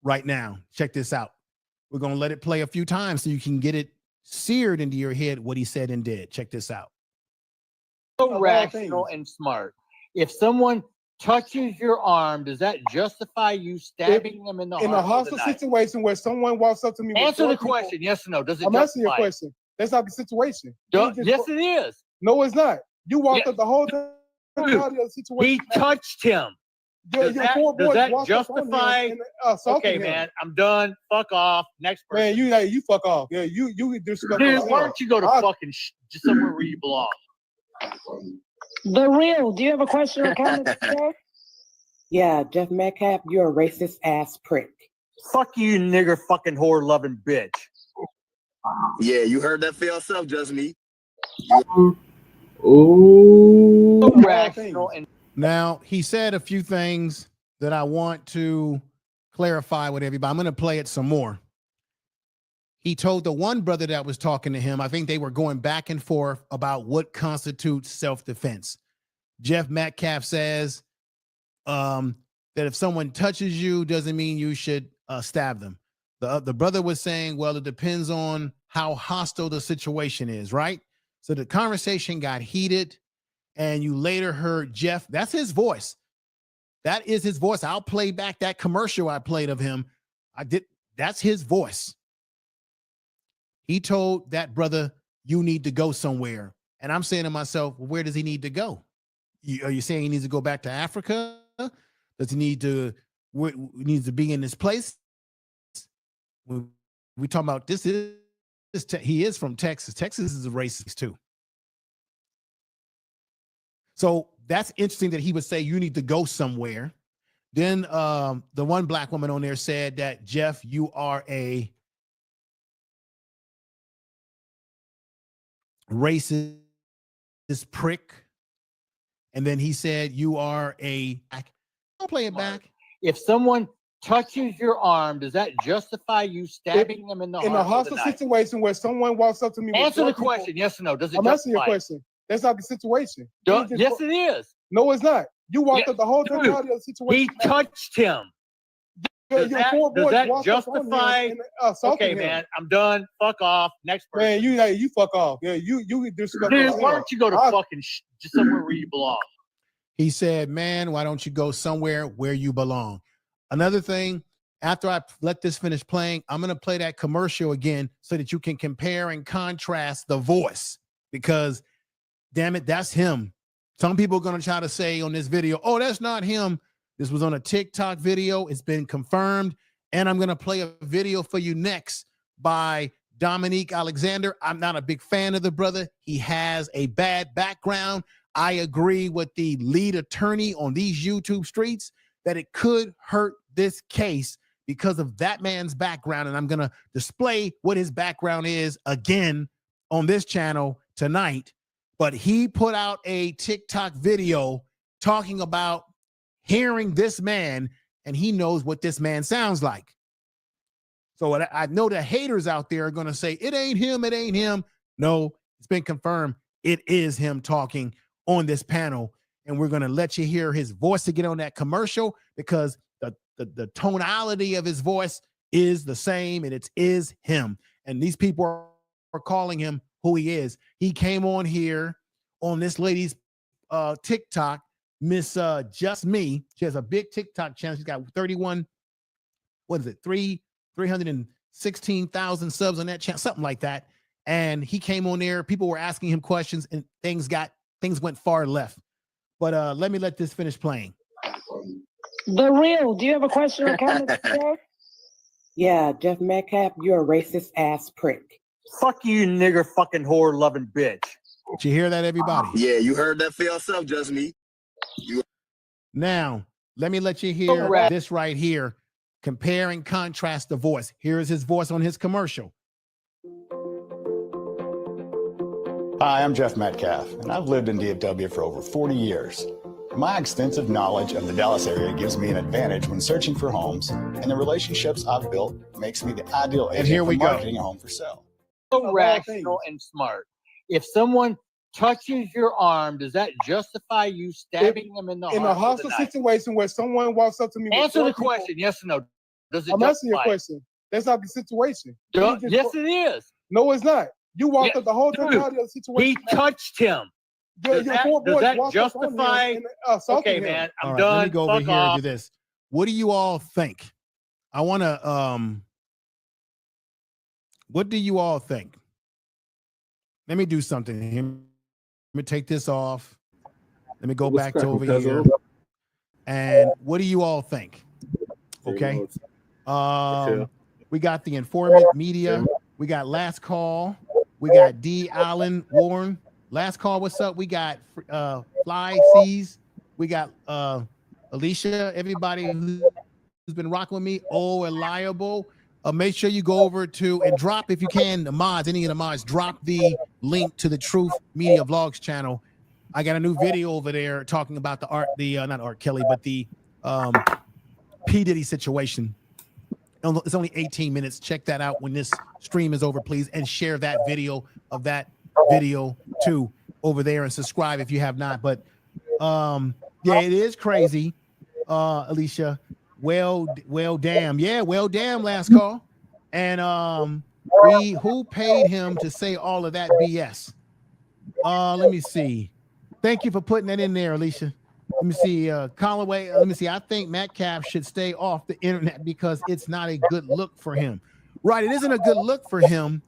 right now. Check this out. We're going to let it play a few times so you can get it seared into your head what he said and did. Check this out. So rational and smart. If someone touches your arm, does that justify you stabbing them in the heart? In a hostile situation where someone walks up to me, answer the question, yes or no. Does it I'm justify asking your question. That's not the situation. Yes, it is. No, it's not. You walked up the whole time. He touched him. Does that justify? Okay, man, I'm done. Fuck off. Next person. Man, you fuck off. Yeah, you disrespect. Dude, why don't you go to fucking just somewhere where you belong? The Real, do you have a question or comment? Yeah, Jeff Metcalf, you're a racist ass prick. Fuck you, nigger fucking whore loving bitch. Yeah, you heard that for yourself, just me. Now, he said a few things that I want to clarify with everybody. I'm going to play it some more. He told the one brother that was talking to him, I think they were going back and forth about what constitutes self-defense. Jeff Metcalf says that if someone touches you, doesn't mean you should stab them. The brother was saying, well, it depends on how hostile the situation is, right? So the conversation got heated, and you later heard Jeff. That's his voice. That is his voice. I'll play back that commercial I played of him. That's his voice. He told that brother, you need to go somewhere. And I'm saying to myself, well, where does he need to go? Are you saying he needs to go back to Africa? Does he need to be in this place? We talking about he is from Texas. Texas is a racist too. So that's interesting that he would say you need to go somewhere. Then the one Black woman on there said that, Jeff, you are a racist prick. And then he said, you are a, I'll play it back. If someone touches your arm, does that justify you stabbing them in the heart? In a hostile situation where someone walks up to me. Answer the question, yes or no. Does it I'm justify asking your question. That's not the situation. Yes, it is. No, it's not. You walked up the whole time. He touched him. Does that justify? Okay, man, I'm done. Fuck off. Next person. Man, you fuck off. Yeah, you disrespect. Dude, why don't you go to fucking somewhere where you belong? He said, man, why don't you go somewhere where you belong? Another thing, after I let this finish playing, I'm going to play that commercial again so that you can compare and contrast the voice, because damn it, that's him. Some people are going to try to say on this video, oh, that's not him. This was on a TikTok video. It's been confirmed. And I'm going to play a video for you next by Dominique Alexander. I'm not a big fan of the brother. He has a bad background. I agree with the lead attorney on these YouTube streets that it could hurt this case because of that man's background. And I'm going to display what his background is again on this channel tonight. But he put out a TikTok video talking about hearing this man, and he knows what this man sounds like. So I know the haters out there are going to say, it ain't him, it ain't him. No, it's been confirmed. It is him talking on this panel, and we're going to let you hear his voice to get on that commercial, because the tonality of his voice is the same, and it is him. And these people are calling him who he is. He came on here on this lady's TikTok, Miss Just Me. She has a big TikTok channel. She's got 316,000 subs on that channel, something like that. And he came on there. People were asking him questions, and things went far left. But let this finish playing. The Real, do you have a question or comment? Yeah, Jeff Metcalf, you're a racist ass prick. Fuck you, nigger fucking whore loving bitch. Did you hear that, everybody? Yeah, you heard that for yourself, just me. Now, let me let you hear this right here. Compare and contrast the voice. Here is his voice on his commercial. Hi, I'm Jeff Metcalf, and I've lived in DFW for over 40 years. My extensive knowledge of the Dallas area gives me an advantage when searching for homes, and the relationships I've built makes me the ideal agent for marketing a home for sale. So rational and smart. If someone touches your arm, does that justify you stabbing them in the heart? In a hostile situation where someone walks up to me, answer the question, yes or no. Does it I'm justify asking your question. That's not the situation. Yes, it is. No, it's not. You walked up the whole totality of the situation. He touched him. Does that justify? Okay, man, I'm done. Let me go over here and do this. What do you all think? I want to, what do you all think? Let me do something here. Let me take this off. Let me go back to over here. And what do you all think? Okay. We got the informant media. We got Last Call. We got D. Allen Warren. Last Call, what's up? We got Fly Seas. We got Alicia, everybody who's been rocking with me. Oh, Reliable. Make sure you go over to and drop, if you can, the mods, any of the mods, drop the link to the Truth Media Vlogs channel. I got a new video over there talking about not Art Kelly, but the P. Diddy situation. It's only 18 minutes. Check that out when this stream is over, please, and share that video of that video too over there, and subscribe if you have not. But yeah, it is crazy, Alicia. Well, damn. Yeah, well, damn, Last Call. And who paid him to say all of that BS? Let me see. Thank you for putting that in there, Alicia. Let me see, Collaway. Let me see. I think Metcalf should stay off the internet because it's not a good look for him. Right, it isn't a good look for him,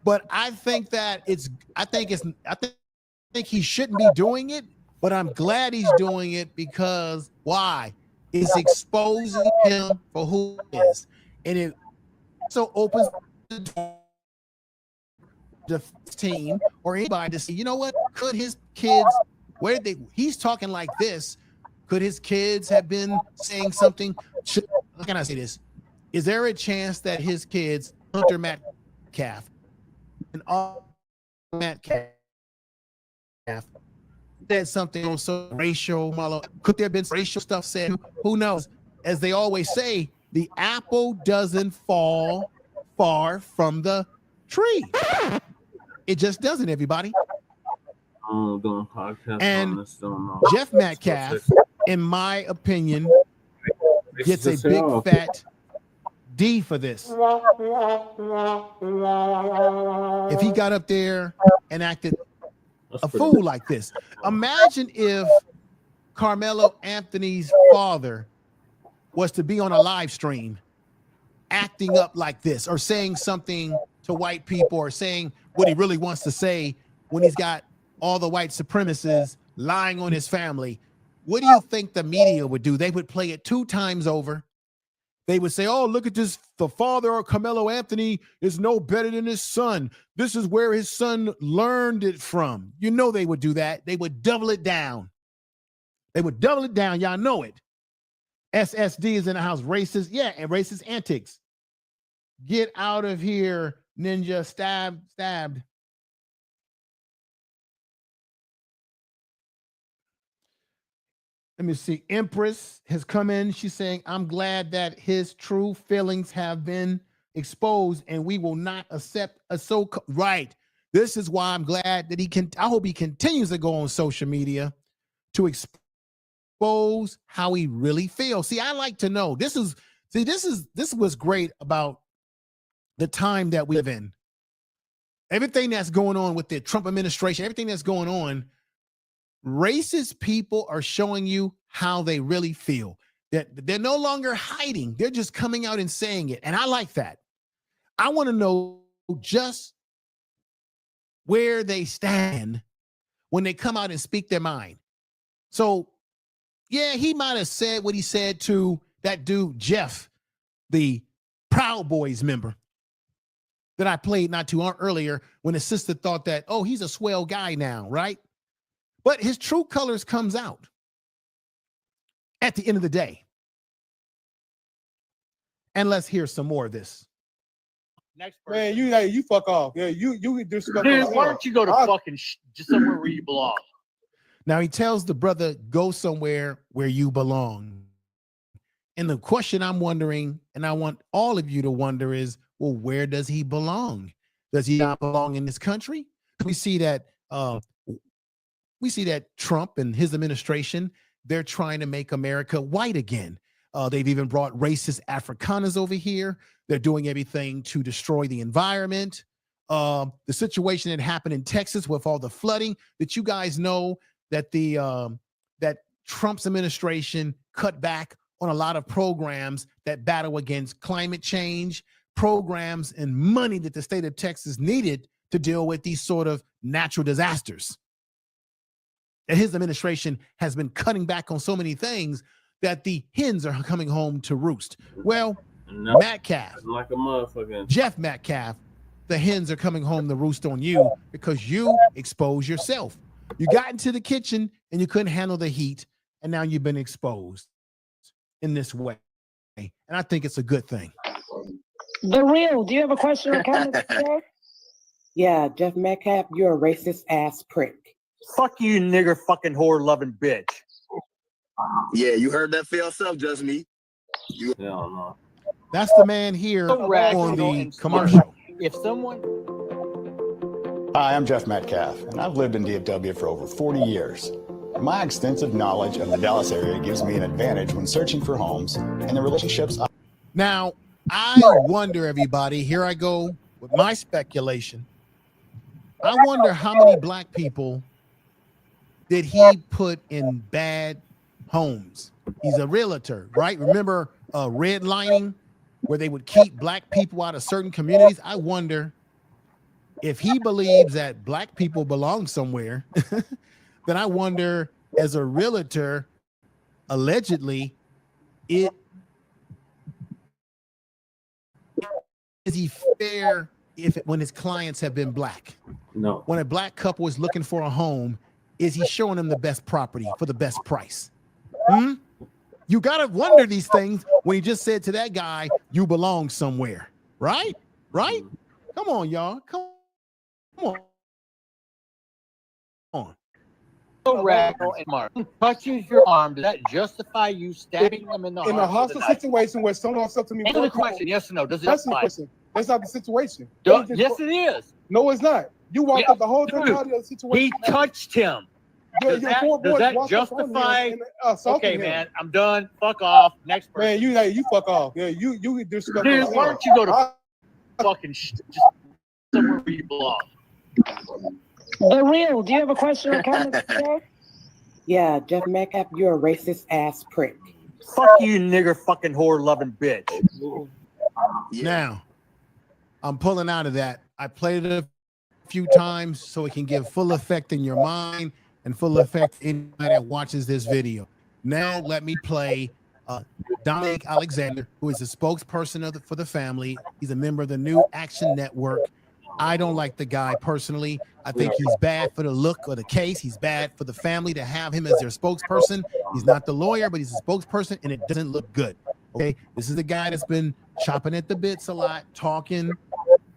but I think that I think he shouldn't be doing it, but I'm glad he's doing it because why? It's exposing him for who he is, and it so opens the door to the team or anybody to say, you know what? Could his kids? Where did they? He's talking like this. Could his kids have been saying something? How can I say this? Is there a chance that his kids, Hunter Metcalf, and all Metcalf, said something on some racial? Could there have been racial stuff said? Who knows? As they always say, the apple doesn't fall far from the tree. It just doesn't, everybody. Doing podcasts and on Jeff Metcalf, in my opinion, gets a big fat D for this. If he got up there and acted a fool like this. Imagine if Karmelo Anthony's father was to be on a live stream acting up like this, or saying something to white people, or saying what he really wants to say when he's got all the white supremacists lying on his family. What do you think the media would do? They would play it 2 times over. They would say, oh, look at this. The father of Karmelo Anthony is no better than his son. This is where his son learned it from. You know they would do that. They would double it down. They would double it down. Y'all know it. SSD is in the house. Racist. Yeah, and racist antics. Get out of here, ninja. Stabbed. Let me see. Empress has come in. She's saying, I'm glad that his true feelings have been exposed and we will not accept a right. This is why I'm glad that I hope he continues to go on social media to expose how he really feels. See, I like to know. This was great about the time that we live in. Everything that's going on with the Trump administration, everything that's going on, racist people are showing you how they really feel. That they're no longer hiding. They're just coming out and saying it. And I like that. I want to know just where they stand when they come out and speak their mind. So, yeah, he might have said what he said to that dude, Jeff, the Proud Boys member that I played not too long earlier, when his sister thought that, oh, he's a swell guy now, right? But his true colors comes out at the end of the day. And let's hear some more of this. Next person. Man, you fuck off. Yeah, you disrespect. Dude, why don't you go to fucking just somewhere where you belong? Now he tells the brother, go somewhere where you belong. And the question I'm wondering, and I want all of you to wonder, is, well, where does he belong? Does he not belong in this country? We see that Trump and his administration, they're trying to make America white again. They've even brought racist Afrikaners over here. They're doing everything to destroy the environment. The situation that happened in Texas with all the flooding, that you guys know that that Trump's administration cut back on a lot of programs that battle against climate change, programs and money that the state of Texas needed to deal with these sort of natural disasters. And his administration has been cutting back on so many things that the hens are coming home to roost. Well, Metcalf, like a motherfucker. Jeff Metcalf, the hens are coming home to roost on you because you expose yourself. You got into the kitchen and you couldn't handle the heat, and now you've been exposed in this way. And I think it's a good thing. The Real, do you have a question or comment? Yeah, Jeff Metcalf, you're a racist ass prick. Fuck you, nigger fucking whore loving bitch. Yeah, you heard that for yourself, just me. No. That's the man here on the commercial. If someone... Hi, I'm Jeff Metcalf, and I've lived in DFW for over 40 years. My extensive knowledge of the Dallas area gives me an advantage when searching for homes and the relationships. Now, I wonder, everybody, here I go with my speculation. I wonder how many black people did he put in bad homes. He's a realtor, right? Remember redlining, where they would keep black people out of certain communities? I wonder if he believes that black people belong somewhere, then I wonder, as a realtor, allegedly, is he fair when his clients have been black? No. When a black couple is looking for a home, is he showing them the best property for the best price? You got to wonder these things when he just said to that guy, you belong somewhere, right? Right? Come on, y'all. Come on. Radical and Mark touches your arm. Does that justify you stabbing them in the in a hostile situation where someone wants something to me? Answer the question, yes or no. Does it justify? That's not the situation. Yes, it is. No, it's not. You walked up the whole totality of the situation. He touched him. Does that justify? Okay, man, I'm done. Fuck off. Next person. Man, you fuck off. Yeah, you disrespect. Dude, why don't you go to fucking just somewhere where you belong? The real. Do you have a question or comment? Yeah, Jeff Metcalf, you're a racist ass prick. Fuck you, nigger, fucking whore loving bitch. Now, I'm pulling out of that. I played it a few times so it can give full effect in your mind and full effect in anybody that watches this video. Now, let me play Dominic Alexander, who is the spokesperson for the family. He's a member of the New Action Network. I don't like the guy personally. I think he's bad for the look of the case. He's bad for the family to have him as their spokesperson. He's not the lawyer, but he's a spokesperson, and it doesn't look good. Okay, this is the guy that's been chopping at the bits a lot, talking,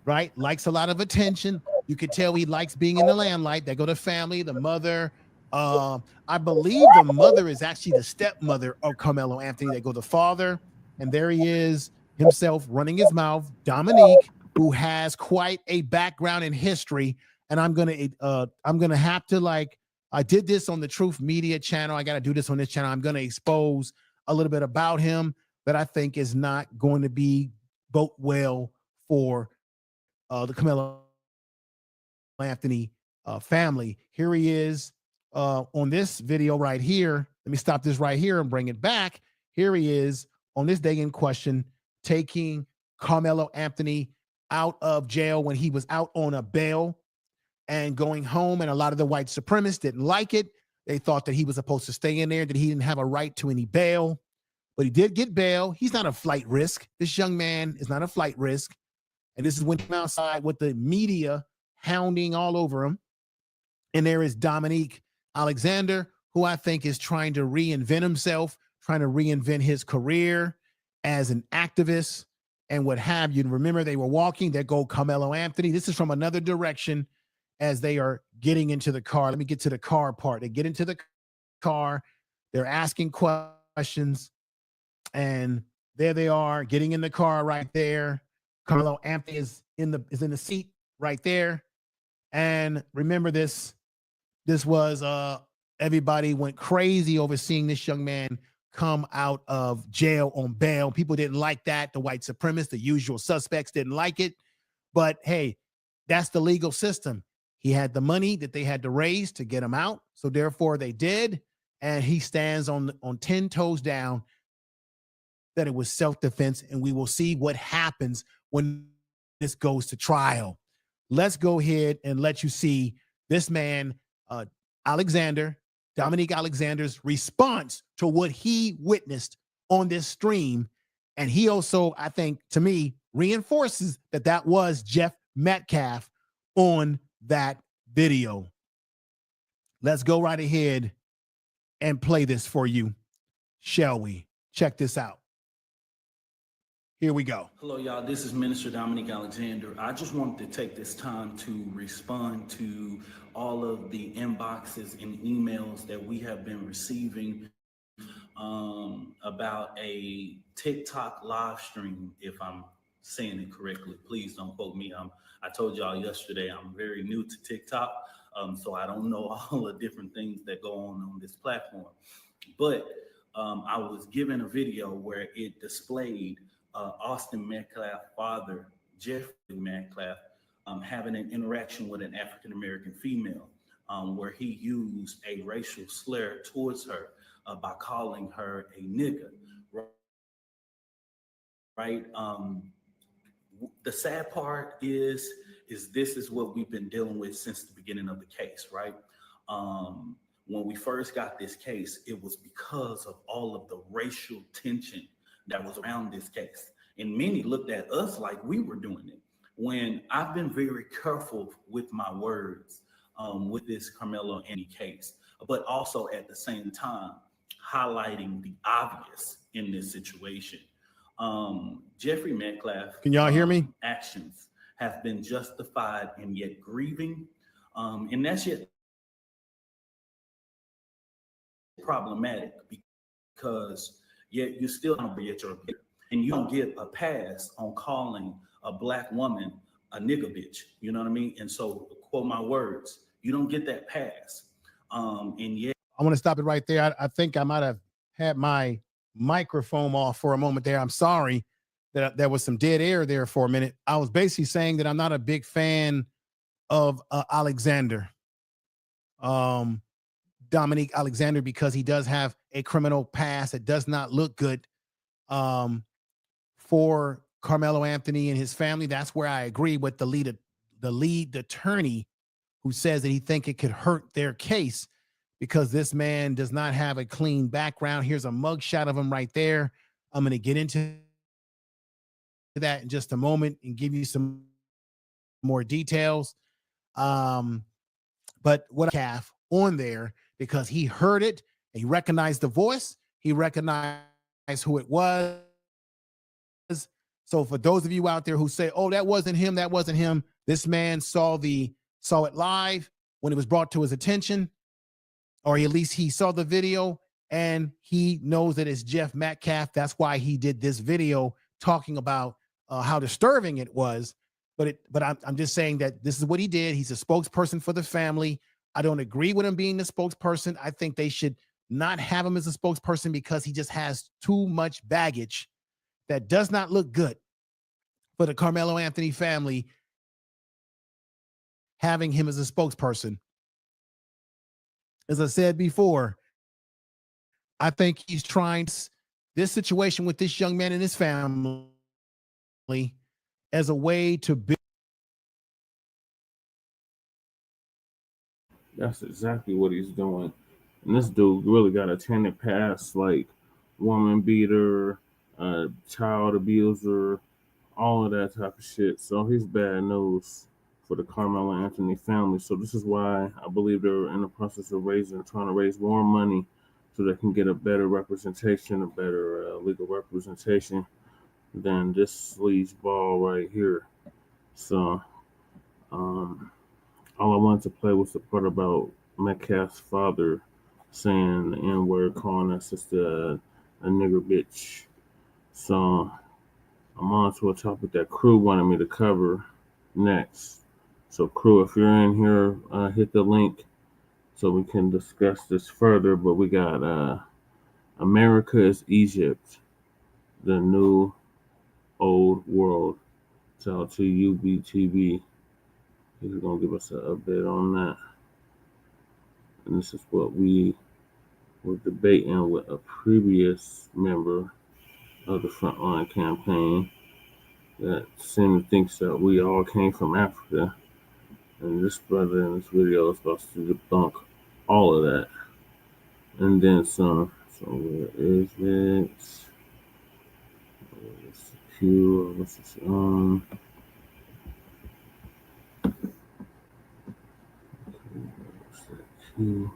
right? Likes a lot of attention. You could tell he likes being in the limelight. They go to family, the mother. I believe the mother is actually the stepmother of Karmelo Anthony. They go the father, and there he is himself running his mouth, Dominique, who has quite a background in history. And I'm gonna have to, like, I did this on the Truth Media channel. I got to do this on this channel. I'm gonna expose a little bit about him that I think is not going to be vote well for the Karmelo Anthony family. Here he is on this video right here. Let me stop this right here and bring it back. Here he is on this day in question, taking Karmelo Anthony out of jail when he was out on a bail and going home. And a lot of the white supremacists didn't like it. They thought that he was supposed to stay in there, that he didn't have a right to any bail. But he did get bail. He's not a flight risk. This young man is not a flight risk. And this is when he came outside with the media hounding all over him. And there is Dominique Alexander, who I think is trying to reinvent himself, trying to reinvent his career as an activist and what have you. And remember, they were walking. There go Karmelo Anthony. This is from another direction as they are getting into the car. Let me get to the car part. They get into the car. They're asking questions. And there they are, getting in the car right there. Karmelo Anthony is in the seat right there. And remember this was everybody went crazy over seeing this young man come out of jail on bail. People didn't like that. The white supremacists, the usual suspects didn't like it. But hey, that's the legal system. He had the money that they had to raise to get him out. So therefore they did. And he stands on 10 toes down that it was self-defense, and we will see what happens when this goes to trial. Let's go ahead and let you see this man, Dominique Alexander's response to what he witnessed on this stream. And he also, I think, to me, reinforces that was Jeff Metcalf on that video. Let's go right ahead and play this for you, shall we? Check this out. Here we go. Hello, y'all. This is Minister Dominique Alexander. I just wanted to take this time to respond to all of the inboxes and emails that we have been receiving about a TikTok live stream, if I'm saying it correctly. Please don't quote me. I told y'all yesterday I'm very new to TikTok, so I don't know all the different things that go on this platform. But I was given a video where it displayed Austin Metcalf's father, Jeffrey Metcalf, having an interaction with an African-American female where he used a racial slur towards her by calling her a nigger, right? The sad part is this is what we've been dealing with since the beginning of the case, right? When we first got this case, it was because of all of the racial tension that was around this case. And many looked at us like we were doing it, when I've been very careful with my words with this Karmelo Anthony case, but also at the same time highlighting the obvious in this situation. Jeffrey Metcalf, can y'all hear me? Actions have been justified and yet grieving, and that's yet problematic because yet you still don't be at your peer, and you don't get a pass on calling a black woman a nigga bitch. You know what I mean? And so, quote my words, you don't get that pass. And yeah, I want to stop it right there. I think I might have had my microphone off for a moment there. I'm sorry that there was some dead air there for a minute. I was basically saying that I'm not a big fan of Alexander, Dominique Alexander, because he does have a criminal past that does not look good for Karmelo Anthony and his family. That's where I agree with the lead attorney who says that he think it could hurt their case because this man does not have a clean background. Here's a mugshot of him right there. I'm going to get into that in just a moment and give you some more details. But what Calf on there, because he heard it, he recognized the voice, he recognized who it was. So for those of you out there who say, oh, that wasn't him, this man saw it live when it was brought to his attention, or at least he saw the video and he knows that it's Jeff Metcalf. That's why he did this video talking about how disturbing it was. But I'm just saying that this is what he did. He's a spokesperson for the family. I don't agree with him being the spokesperson. I think they should not have him as a spokesperson because he just has too much baggage that does not look good for the Karmelo Anthony family, having him as a spokesperson. As I said before, I think he's trying this situation with this young man and his family as a way to build. That's exactly what he's doing. And this dude really got a tainted past, like woman beater, child abuser, all of that type of shit. So he's bad news for the Karmelo Anthony family. So this is why I believe they're in the process of trying to raise more money so they can get a better representation, a better legal representation than this sleazeball right here. So all I wanted to play was the part about Metcalf's father saying the N-word, calling us just a nigger bitch. So I'm on to a topic that Crew wanted me to cover next. So Crew, if you're in here, hit the link so we can discuss this further. But we got America is Egypt, the new old world. Shout out to UBTV. He's going to give us an update on that. And this is what we were debating with a previous member of the Frontline campaign that seemed to think that we all came from Africa. And this brother in this video is supposed to debunk all of that. And then some. So where is it? Where's the Q? What's this? Q.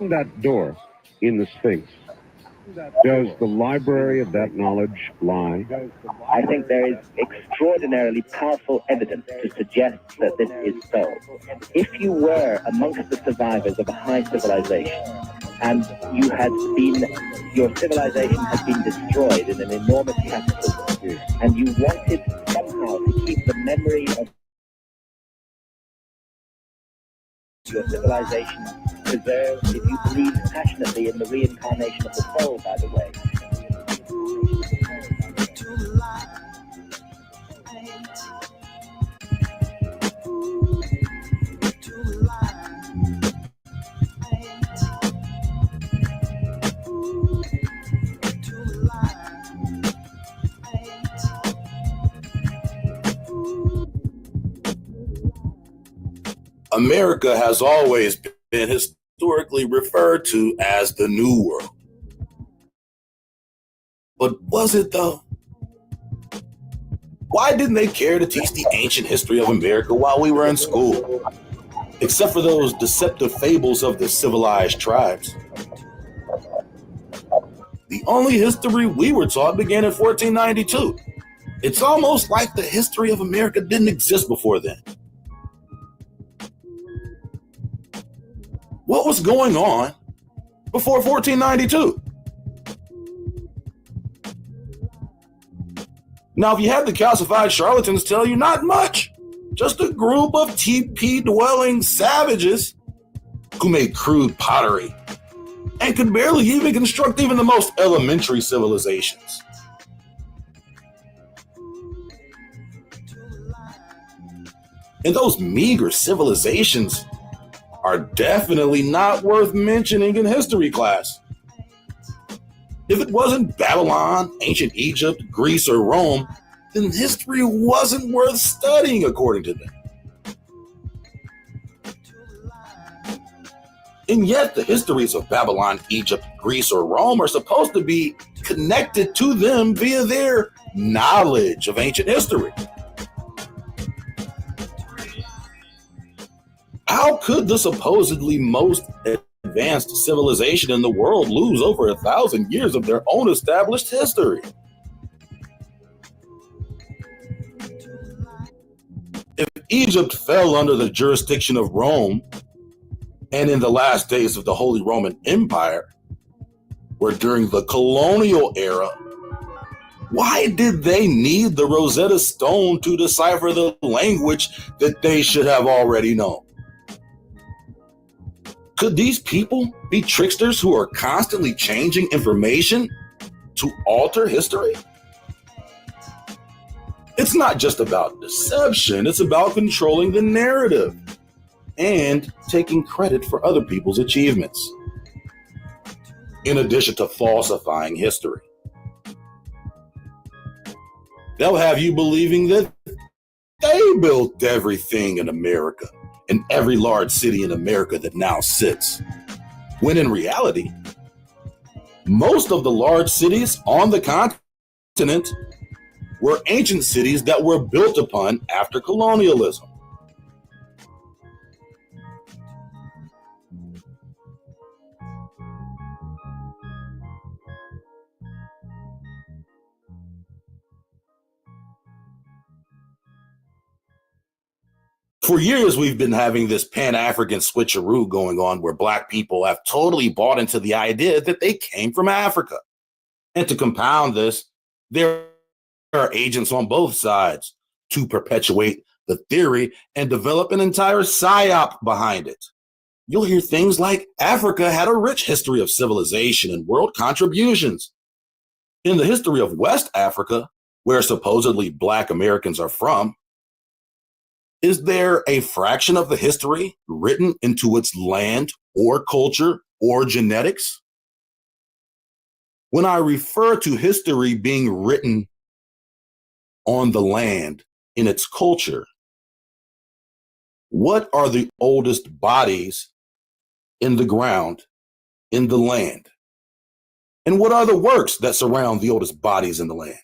That door in the Sphinx, does the library of that knowledge lie? I think there is extraordinarily powerful evidence to suggest that this is so. If you were amongst the survivors of a high civilization and your civilization had been destroyed in an enormous cataclysm, and you wanted somehow to keep the memory of your civilization preserved, if you believe passionately in the reincarnation of the soul, by the way. America has always been historically referred to as the New World. But was it though? Why didn't they care to teach the ancient history of America while we were in school? Except for those deceptive fables of the civilized tribes. The only history we were taught began in 1492. It's almost like the history of America didn't exist before then. What was going on before 1492? Now, if you had the calcified charlatans tell you, not much. Just a group of TP-dwelling savages who made crude pottery and could barely even construct even the most elementary civilizations. And those meager civilizations are definitely not worth mentioning in history class. If it wasn't Babylon, ancient Egypt, Greece, or Rome, then history wasn't worth studying according to them. And yet the histories of Babylon, Egypt, Greece, or Rome are supposed to be connected to them via their knowledge of ancient history. How could the supposedly most advanced civilization in the world lose over 1,000 years of their own established history? If Egypt fell under the jurisdiction of Rome, and in the last days of the Holy Roman Empire, or during the colonial era, why did they need the Rosetta Stone to decipher the language that they should have already known? Could these people be tricksters who are constantly changing information to alter history? It's not just about deception, it's about controlling the narrative and taking credit for other people's achievements, in addition to falsifying history. They'll have you believing that they built everything in America and every large city in America that now sits, when in reality, most of the large cities on the continent were ancient cities that were built upon after colonialism. For years, we've been having this Pan-African switcheroo going on where Black people have totally bought into the idea that they came from Africa. And to compound this, there are agents on both sides to perpetuate the theory and develop an entire psyop behind it. You'll hear things like Africa had a rich history of civilization and world contributions. In the history of West Africa, where supposedly Black Americans are from, is there a fraction of the history written into its land or culture or genetics? When I refer to history being written on the land in its culture, what are the oldest bodies in the ground, in the land? And what are the works that surround the oldest bodies in the land?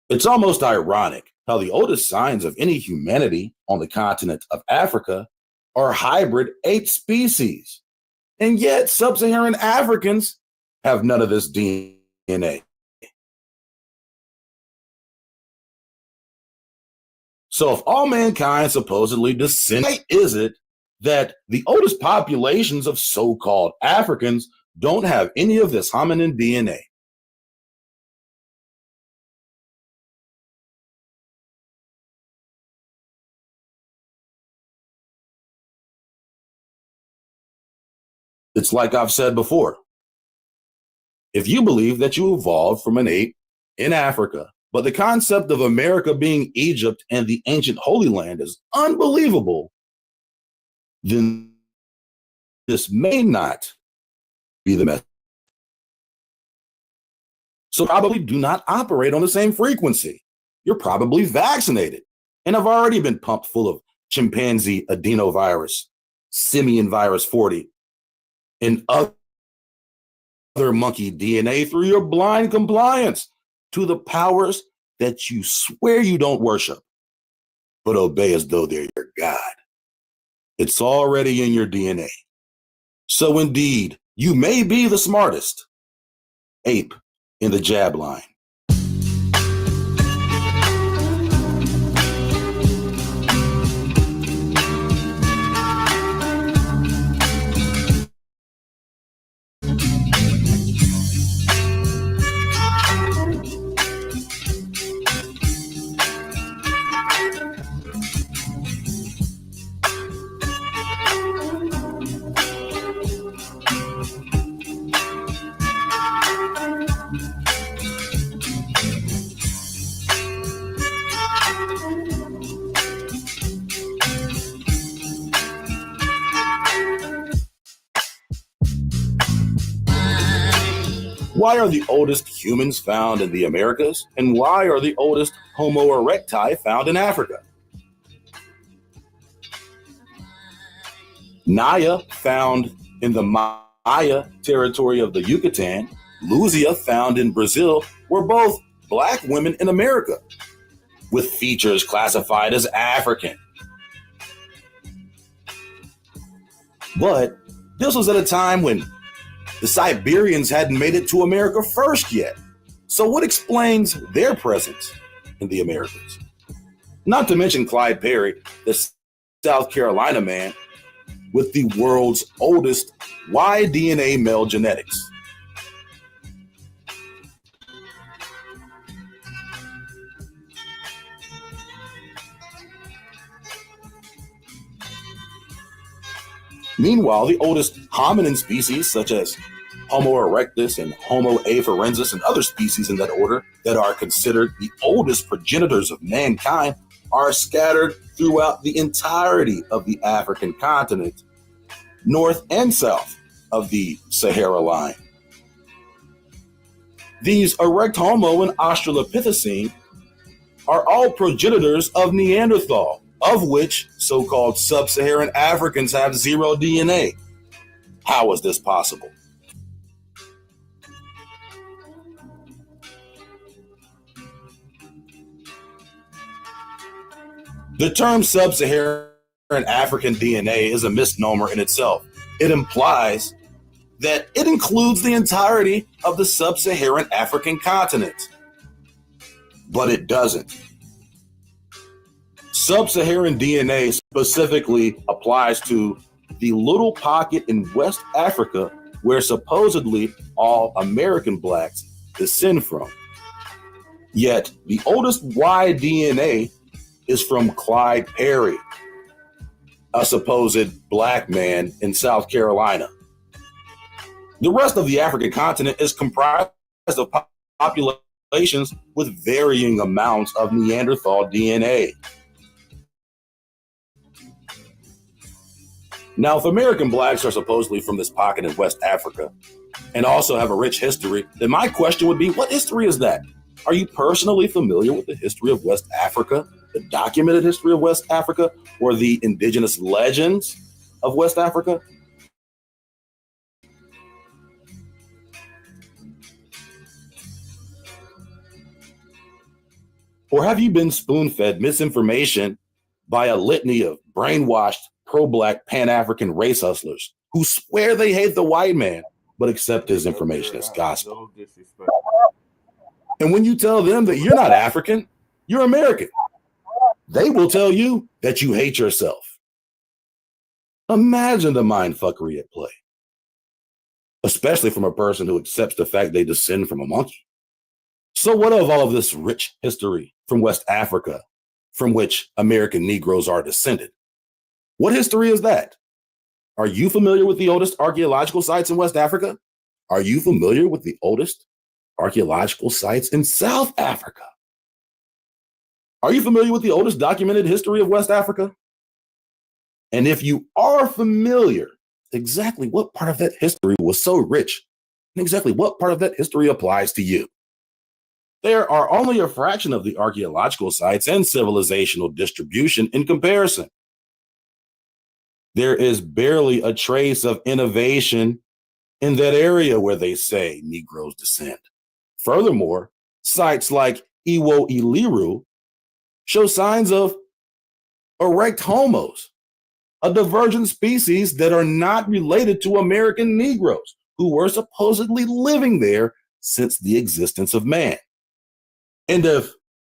It's almost ironic how the oldest signs of any humanity on the continent of Africa are hybrid ape species. And yet sub-Saharan Africans have none of this DNA. So if all mankind supposedly descend, why is it that the oldest populations of so-called Africans don't have any of this hominin DNA? It's like I've said before. If you believe that you evolved from an ape in Africa, but the concept of America being Egypt and the ancient Holy Land is unbelievable, then this may not be the message. So probably do not operate on the same frequency. You're probably vaccinated and have already been pumped full of chimpanzee adenovirus, simian virus 40, and other monkey DNA through your blind compliance to the powers that you swear you don't worship, but obey as though they're your God. It's already in your DNA. So indeed, you may be the smartest ape in the jab line. Why are the oldest humans found in the Americas? And why are the oldest Homo erecti found in Africa? Naya, found in the Maya territory of the Yucatan, Luzia, found in Brazil, were both Black women in America, with features classified as African. But this was at a time when the Siberians hadn't made it to America first yet. So what explains their presence in the Americas? Not to mention Clyde Perry, the South Carolina man with the world's oldest Y-DNA male genetics. Meanwhile, the oldest hominin species, such as Homo erectus and Homo afarensis and other species in that order that are considered the oldest progenitors of mankind, are scattered throughout the entirety of the African continent, north and south of the Sahara line. These erect Homo and Australopithecine are all progenitors of Neanderthal, of which so-called sub-Saharan Africans have zero DNA. How is this possible? The term sub-Saharan African DNA is a misnomer in itself. It implies that it includes the entirety of the sub-Saharan African continent. But it doesn't. Sub-Saharan DNA specifically applies to the little pocket in West Africa where supposedly all American blacks descend from. Yet the oldest Y DNA is from Clyde Perry, a supposed Black man in South Carolina. The rest of the African continent is comprised of populations with varying amounts of Neanderthal DNA. Now, if American blacks are supposedly from this pocket in West Africa and also have a rich history, then my question would be, what history is that? Are you personally familiar with the history of West Africa, the documented history of West Africa, or the indigenous legends of West Africa? Or have you been spoon-fed misinformation by a litany of brainwashed pro-Black Pan-African race hustlers who swear they hate the white man, but accept his information as gospel? And when you tell them that you're not African, you're American, they will tell you that you hate yourself. Imagine the mindfuckery at play, especially from a person who accepts the fact they descend from a monkey. So what of all of this rich history from West Africa, from which American Negroes are descended? What history is that? Are you familiar with the oldest archaeological sites in West Africa? Are you familiar with the oldest archaeological sites in South Africa? Are you familiar with the oldest documented history of West Africa? And if you are familiar, exactly what part of that history was so rich, and exactly what part of that history applies to you? There are only a fraction of the archaeological sites and civilizational distribution in comparison. there is barely a trace of innovation in that area where they say Negroes descend. Furthermore, sites like Iwo Iliru show signs of erect homos, a divergent species that are not related to American Negroes who were supposedly living there since the existence of man. And if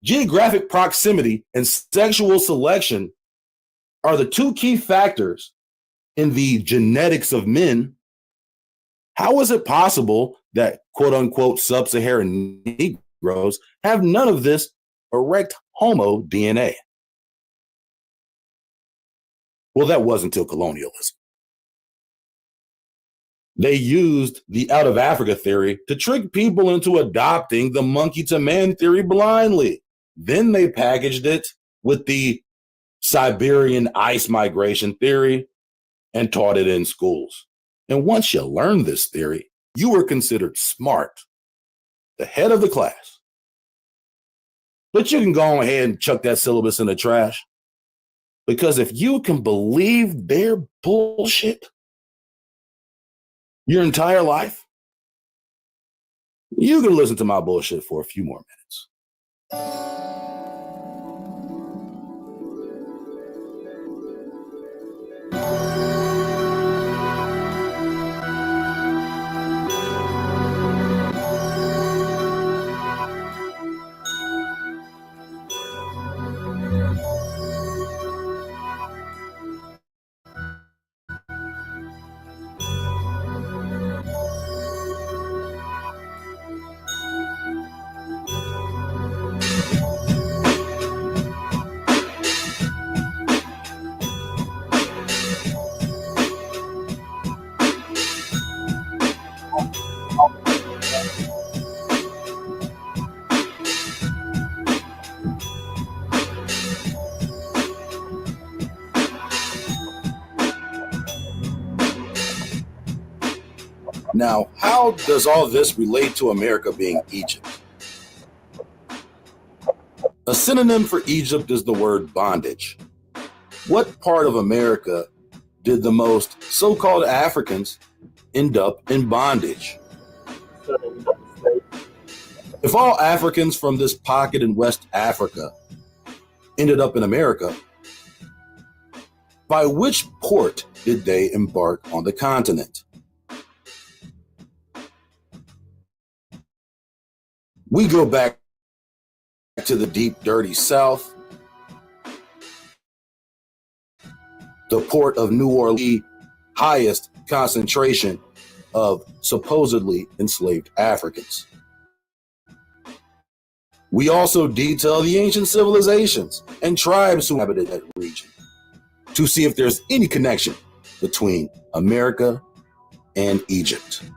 geographic proximity and sexual selection are the two key factors in the genetics of men, how is it possible that quote unquote sub-Saharan Negroes have none of this erect homo DNA? Well, that wasn't until colonialism. They used the out of Africa theory to trick people into adopting the monkey to man theory blindly. Then they packaged it with the Siberian ice migration theory and taught it in schools. And once you learned this theory, you were considered smart, the head of the class. But you can go ahead and chuck that syllabus in the trash. Because if you can believe their bullshit your entire life, you can listen to my bullshit for a few more minutes. Now, how does all this relate to America being Egypt? A synonym for Egypt is the word bondage. What part of America did the most so-called Africans end up in bondage? If all Africans from this pocket in West Africa ended up in America, by which port did they embark on the continent? We go back to the deep, dirty South, the port of New Orleans, highest concentration of supposedly enslaved Africans. We also detail the ancient civilizations and tribes who inhabited that region to see if there's any connection between America and Egypt.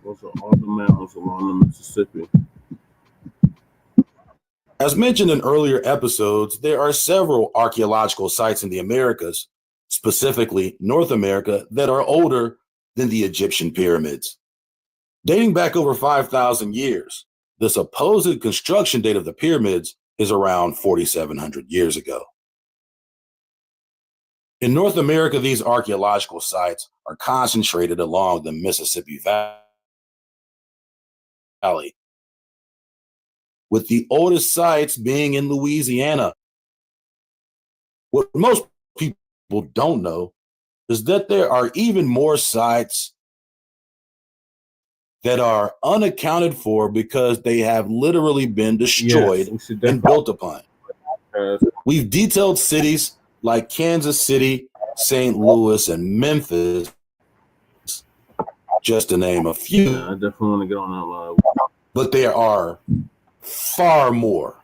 Those are all the mammals along the Mississippi. As mentioned in earlier episodes, there are several archaeological sites in the Americas, specifically North America, that are older than the Egyptian pyramids. Dating back over 5,000 years, the supposed construction date of the pyramids is around 4,700 years ago. In North America, these archaeological sites are concentrated along the Mississippi Valley, with the oldest sites being in Louisiana. What most people don't know is that there are even more sites that are unaccounted for because they have literally been destroyed and built upon. We've detailed cities like Kansas City, St. Louis, and Memphis, just to name a few. Yeah, I definitely want to get on that live. But there are far more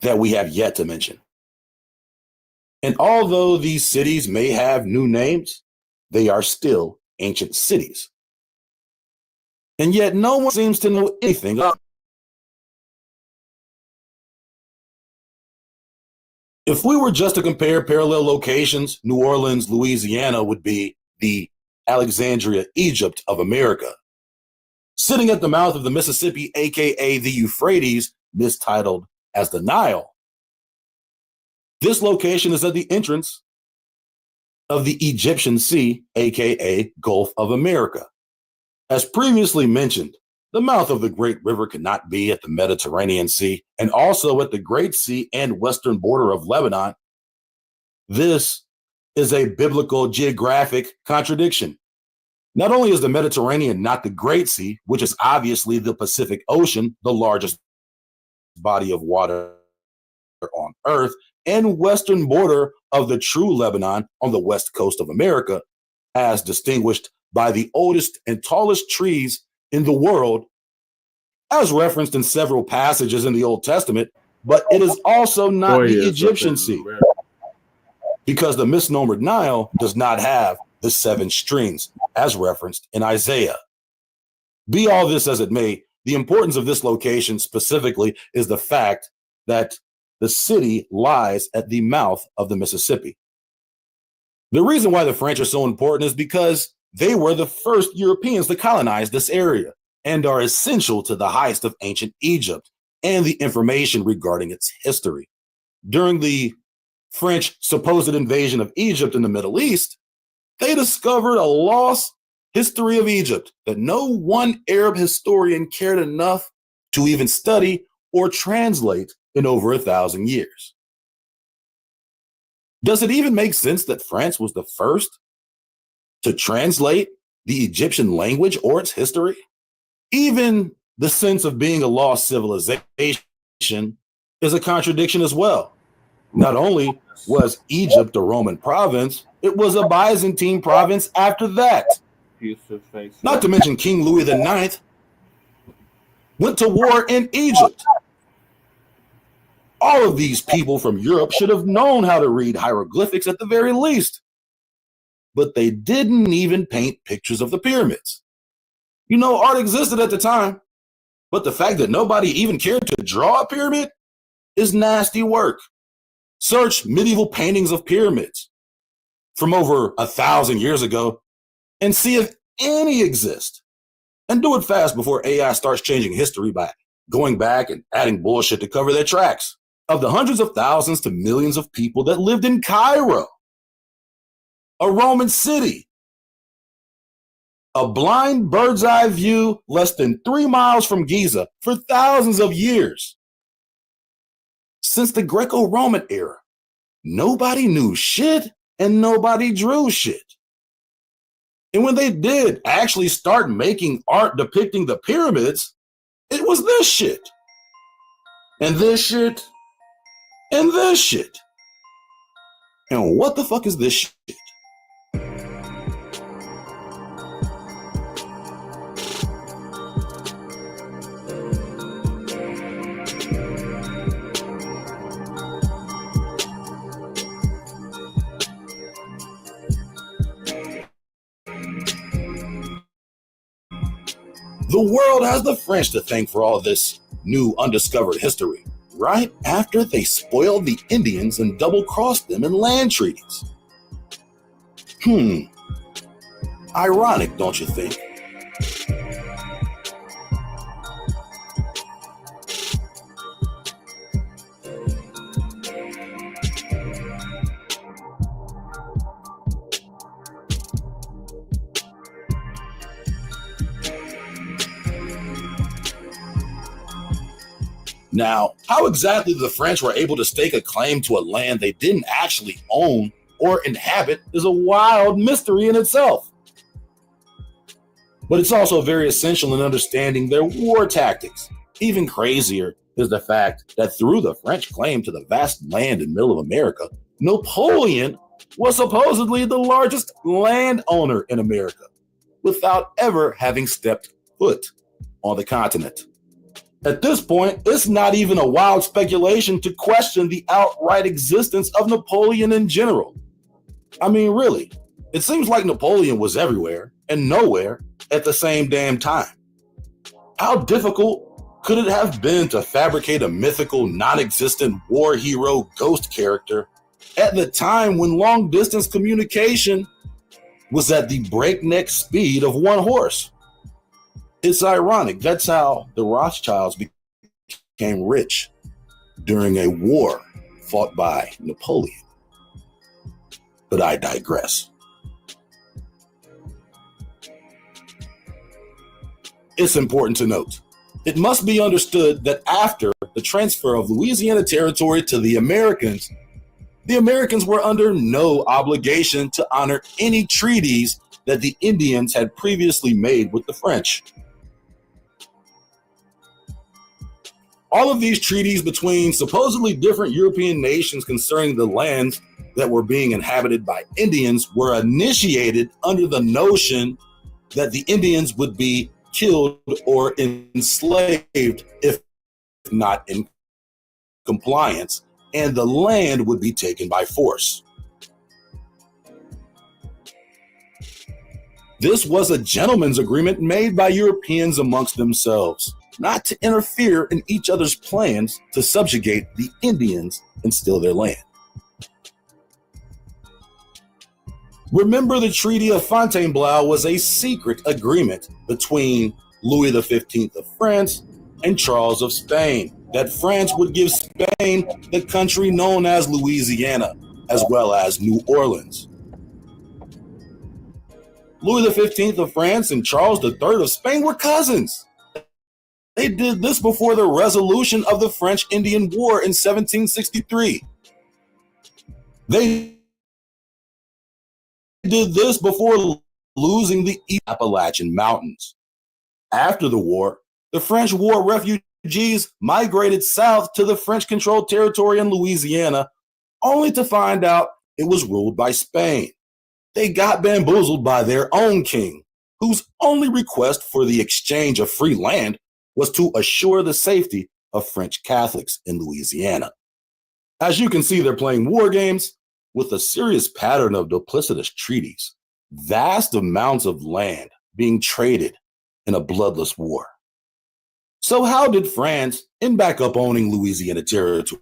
that we have yet to mention. And although these cities may have new names, they are still ancient cities. And yet no one seems to know anything about them. If we were just to compare parallel locations, New Orleans, Louisiana would be the Alexandria, Egypt of America. Sitting at the mouth of the Mississippi, aka the Euphrates, mistitled as the Nile. This location is at the entrance of the Egyptian Sea, aka Gulf of America. As previously mentioned, the mouth of the Great River cannot be at the Mediterranean Sea and also at the Great Sea and western border of Lebanon. This is a biblical geographic contradiction. Not only is the Mediterranean not the Great Sea, which is obviously the Pacific Ocean, the largest body of water on Earth, and western border of the true Lebanon on the west coast of America, as distinguished by the oldest and tallest trees in the world, as referenced in several passages in the Old Testament, but it is also not the Egyptian Sea, because the misnomered Nile does not have the 7 streams, as referenced in Isaiah. Be all this as it may, the importance of this location specifically is the fact that the city lies at the mouth of the Mississippi. The reason why the French are so important is because they were the first Europeans to colonize this area and are essential to the heist of ancient Egypt and the information regarding its history. During the French supposed invasion of Egypt in the Middle East, they discovered a lost history of Egypt that no one Arab historian cared enough to even study or translate in over 1,000 years. Does it even make sense that France was the first to translate the Egyptian language or its history? Even the sense of being a lost civilization is a contradiction as well. Not only was Egypt a Roman province, it was a Byzantine province after that. Not to mention King Louis IX went to war in Egypt. All of these people from Europe should have known how to read hieroglyphics at the very least. But they didn't even paint pictures of the pyramids. You know, art existed at the time, but the fact that nobody even cared to draw a pyramid is nasty work. Search medieval paintings of pyramids from over 1,000 years ago and see if any exist. And do it fast before AI starts changing history by going back and adding bullshit to cover their tracks. Of the hundreds of thousands to millions of people that lived in Cairo, a Roman city, a blind bird's eye view less than 3 miles from Giza for thousands of years. Since the Greco-Roman era, nobody knew shit and nobody drew shit. And when they did actually start making art depicting the pyramids, it was this shit. And this shit. And this shit. And what the fuck is this shit? The world has the French to thank for all this new undiscovered history, right after they spoiled the Indians and double-crossed them in land treaties. Ironic, don't you think? Now, how exactly the French were able to stake a claim to a land they didn't actually own or inhabit is a wild mystery in itself. But it's also very essential in understanding their war tactics. Even crazier is the fact that through the French claim to the vast land in middle of America, Napoleon was supposedly the largest landowner in America without ever having stepped foot on the continent. At this point, it's not even a wild speculation to question the outright existence of Napoleon in general. I mean, really, it seems like Napoleon was everywhere and nowhere at the same damn time. How difficult could it have been to fabricate a mythical, non-existent war hero ghost character at the time when long-distance communication was at the breakneck speed of one horse? It's ironic. That's how the Rothschilds became rich during a war fought by Napoleon. But I digress. It's important to note, it must be understood that after the transfer of Louisiana Territory to the Americans were under no obligation to honor any treaties that the Indians had previously made with the French. All of these treaties between supposedly different European nations concerning the lands that were being inhabited by Indians were initiated under the notion that the Indians would be killed or enslaved if not in compliance, and the land would be taken by force. This was a gentleman's agreement made by Europeans amongst themselves, not to interfere in each other's plans to subjugate the Indians and steal their land. Remember, the Treaty of Fontainebleau was a secret agreement between Louis XV of France and Charles of Spain, that France would give Spain the country known as Louisiana, as well as New Orleans. Louis XV of France and Charles III of Spain were cousins. They did this before the resolution of the French-Indian War in 1763. They did this before losing the Appalachian Mountains. After the war, the French war refugees migrated south to the French-controlled territory in Louisiana, only to find out it was ruled by Spain. They got bamboozled by their own king, whose only request for the exchange of free land was to assure the safety of French Catholics in Louisiana. As you can see, they're playing war games with a serious pattern of duplicitous treaties, vast amounts of land being traded in a bloodless war. So how did France end back up owning Louisiana Territory?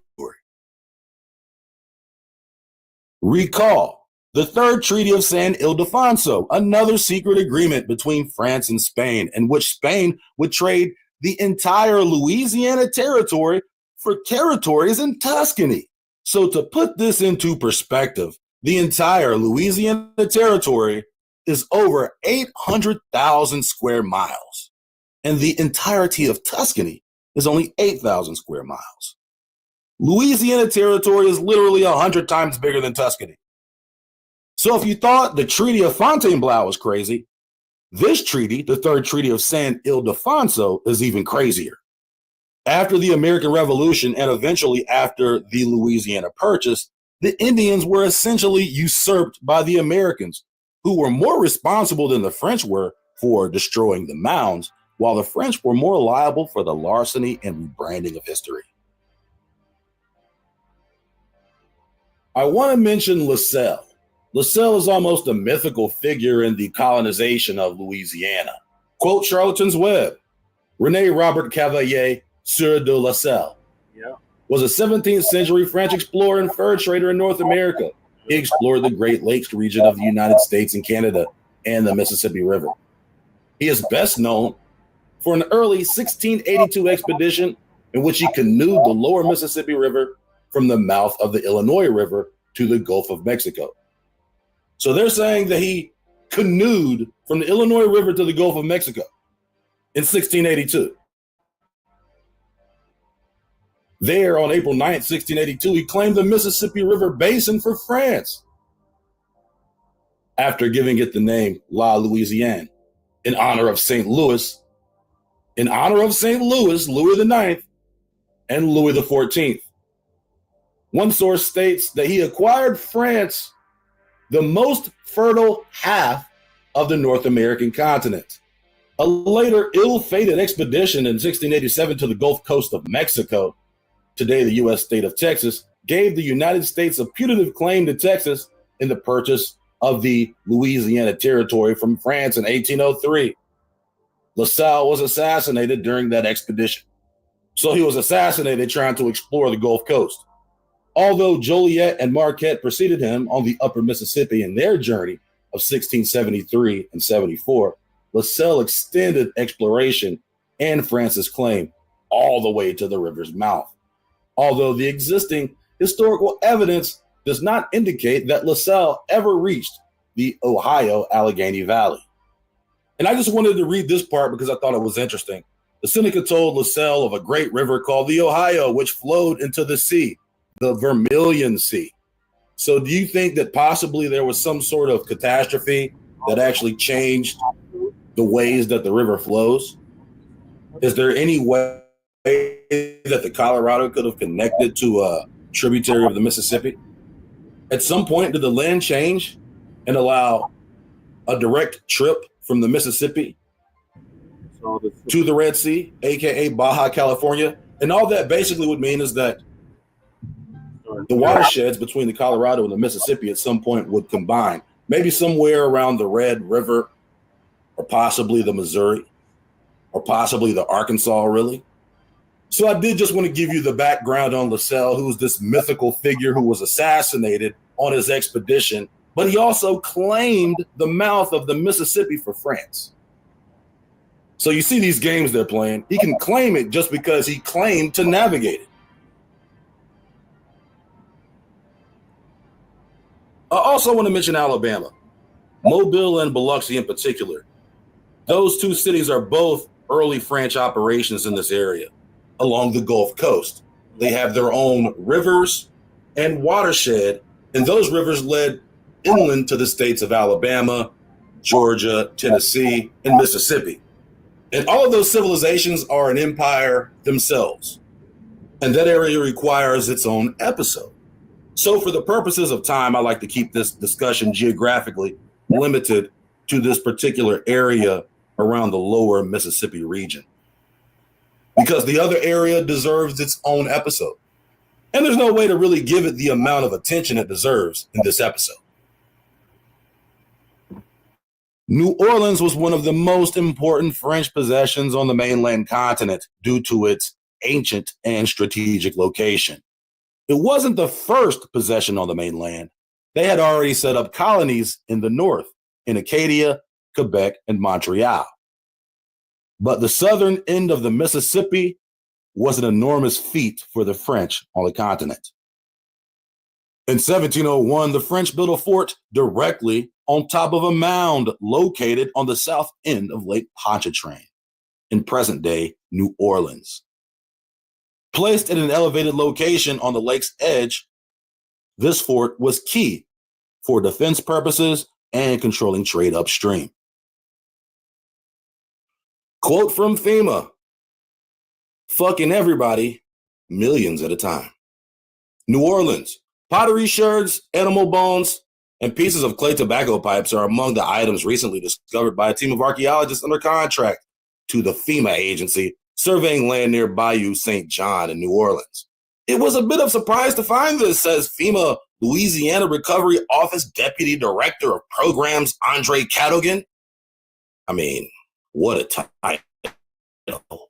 Recall the Third Treaty of San Ildefonso, another secret agreement between France and Spain, in which Spain would trade the entire Louisiana Territory for territories in Tuscany. So to put this into perspective, the entire Louisiana Territory is over 800,000 square miles, and the entirety of Tuscany is only 8,000 square miles. Louisiana Territory is literally 100 times bigger than Tuscany. So if you thought the Treaty of Fontainebleau was crazy, this treaty, the Third Treaty of San Ildefonso, is even crazier. After the American Revolution and eventually after the Louisiana Purchase, the Indians were essentially usurped by the Americans, who were more responsible than the French were for destroying the mounds, while the French were more liable for the larceny and rebranding of history. I want to mention LaSalle. LaSalle is almost a mythical figure in the colonization of Louisiana. Quote Charlton's Web, René Robert Cavalier, Sieur de LaSalle, was a 17th century French explorer and fur trader in North America. He explored the Great Lakes region of the United States and Canada and the Mississippi River. He is best known for an early 1682 expedition in which he canoed the lower Mississippi River from the mouth of the Illinois River to the Gulf of Mexico. So they're saying that he canoed from the Illinois River to the Gulf of Mexico in 1682. There, on April 9th, 1682, he claimed the Mississippi River basin for France, after giving it the name La Louisiane, in honor of St. Louis, Louis IX, and Louis XIV. One source states that he acquired France, the most fertile half of the North American continent. A later ill-fated expedition in 1687 to the Gulf Coast of Mexico, today the U.S. state of Texas, gave the United States a putative claim to Texas in the purchase of the Louisiana Territory from France in 1803. La Salle was assassinated during that expedition. So he was assassinated trying to explore the Gulf Coast. Although Joliet and Marquette preceded him on the upper Mississippi in their journey of 1673 and 74, La Salle extended exploration and France's claim all the way to the river's mouth. Although the existing historical evidence does not indicate that La Salle ever reached the Ohio Allegheny Valley. And I just wanted to read this part because I thought it was interesting. The Seneca told La Salle of a great river called the Ohio, which flowed into the sea, the Vermilion Sea. So do you think that possibly there was some sort of catastrophe that actually changed the ways that the river flows? Is there any way that the Colorado could have connected to a tributary of the Mississippi? At some point, did the land change and allow a direct trip from the Mississippi to the Red Sea, aka Baja California? And all that basically would mean is that the watersheds between the Colorado and the Mississippi at some point would combine, maybe somewhere around the Red River, or possibly the Missouri, or possibly the Arkansas, really. So I did just want to give you the background on La Salle, who's this mythical figure who was assassinated on his expedition, but he also claimed the mouth of the Mississippi for France. So you see these games they're playing. He can claim it just because he claimed to navigate it. I also want to mention Alabama, Mobile and Biloxi in particular. Those two cities are both early French operations in this area along the Gulf Coast. They have their own rivers and watershed, and those rivers led inland to the states of Alabama, Georgia, Tennessee, and Mississippi. And all of those civilizations are an empire themselves. And that area requires its own episode. So for the purposes of time, I like to keep this discussion geographically limited to this particular area around the lower Mississippi region, because the other area deserves its own episode. And there's no way to really give it the amount of attention it deserves in this episode. New Orleans was one of the most important French possessions on the mainland continent due to its ancient and strategic location. It wasn't the first possession on the mainland. They had already set up colonies in the north, in Acadia, Quebec, and Montreal. But the southern end of the Mississippi was an enormous feat for the French on the continent. In 1701, the French built a fort directly on top of a mound located on the south end of Lake Pontchartrain, in present-day New Orleans. Placed at an elevated location on the lake's edge, this fort was key for defense purposes and controlling trade upstream. Quote from FEMA: "Fucking everybody, millions at a time." New Orleans, pottery sherds, animal bones, and pieces of clay tobacco pipes are among the items recently discovered by a team of archaeologists under contract to the FEMA agency surveying land near Bayou St. John in New Orleans. "It was a bit of surprise to find this," says FEMA Louisiana Recovery Office Deputy Director of Programs Andre Cadogan. I mean, what a title.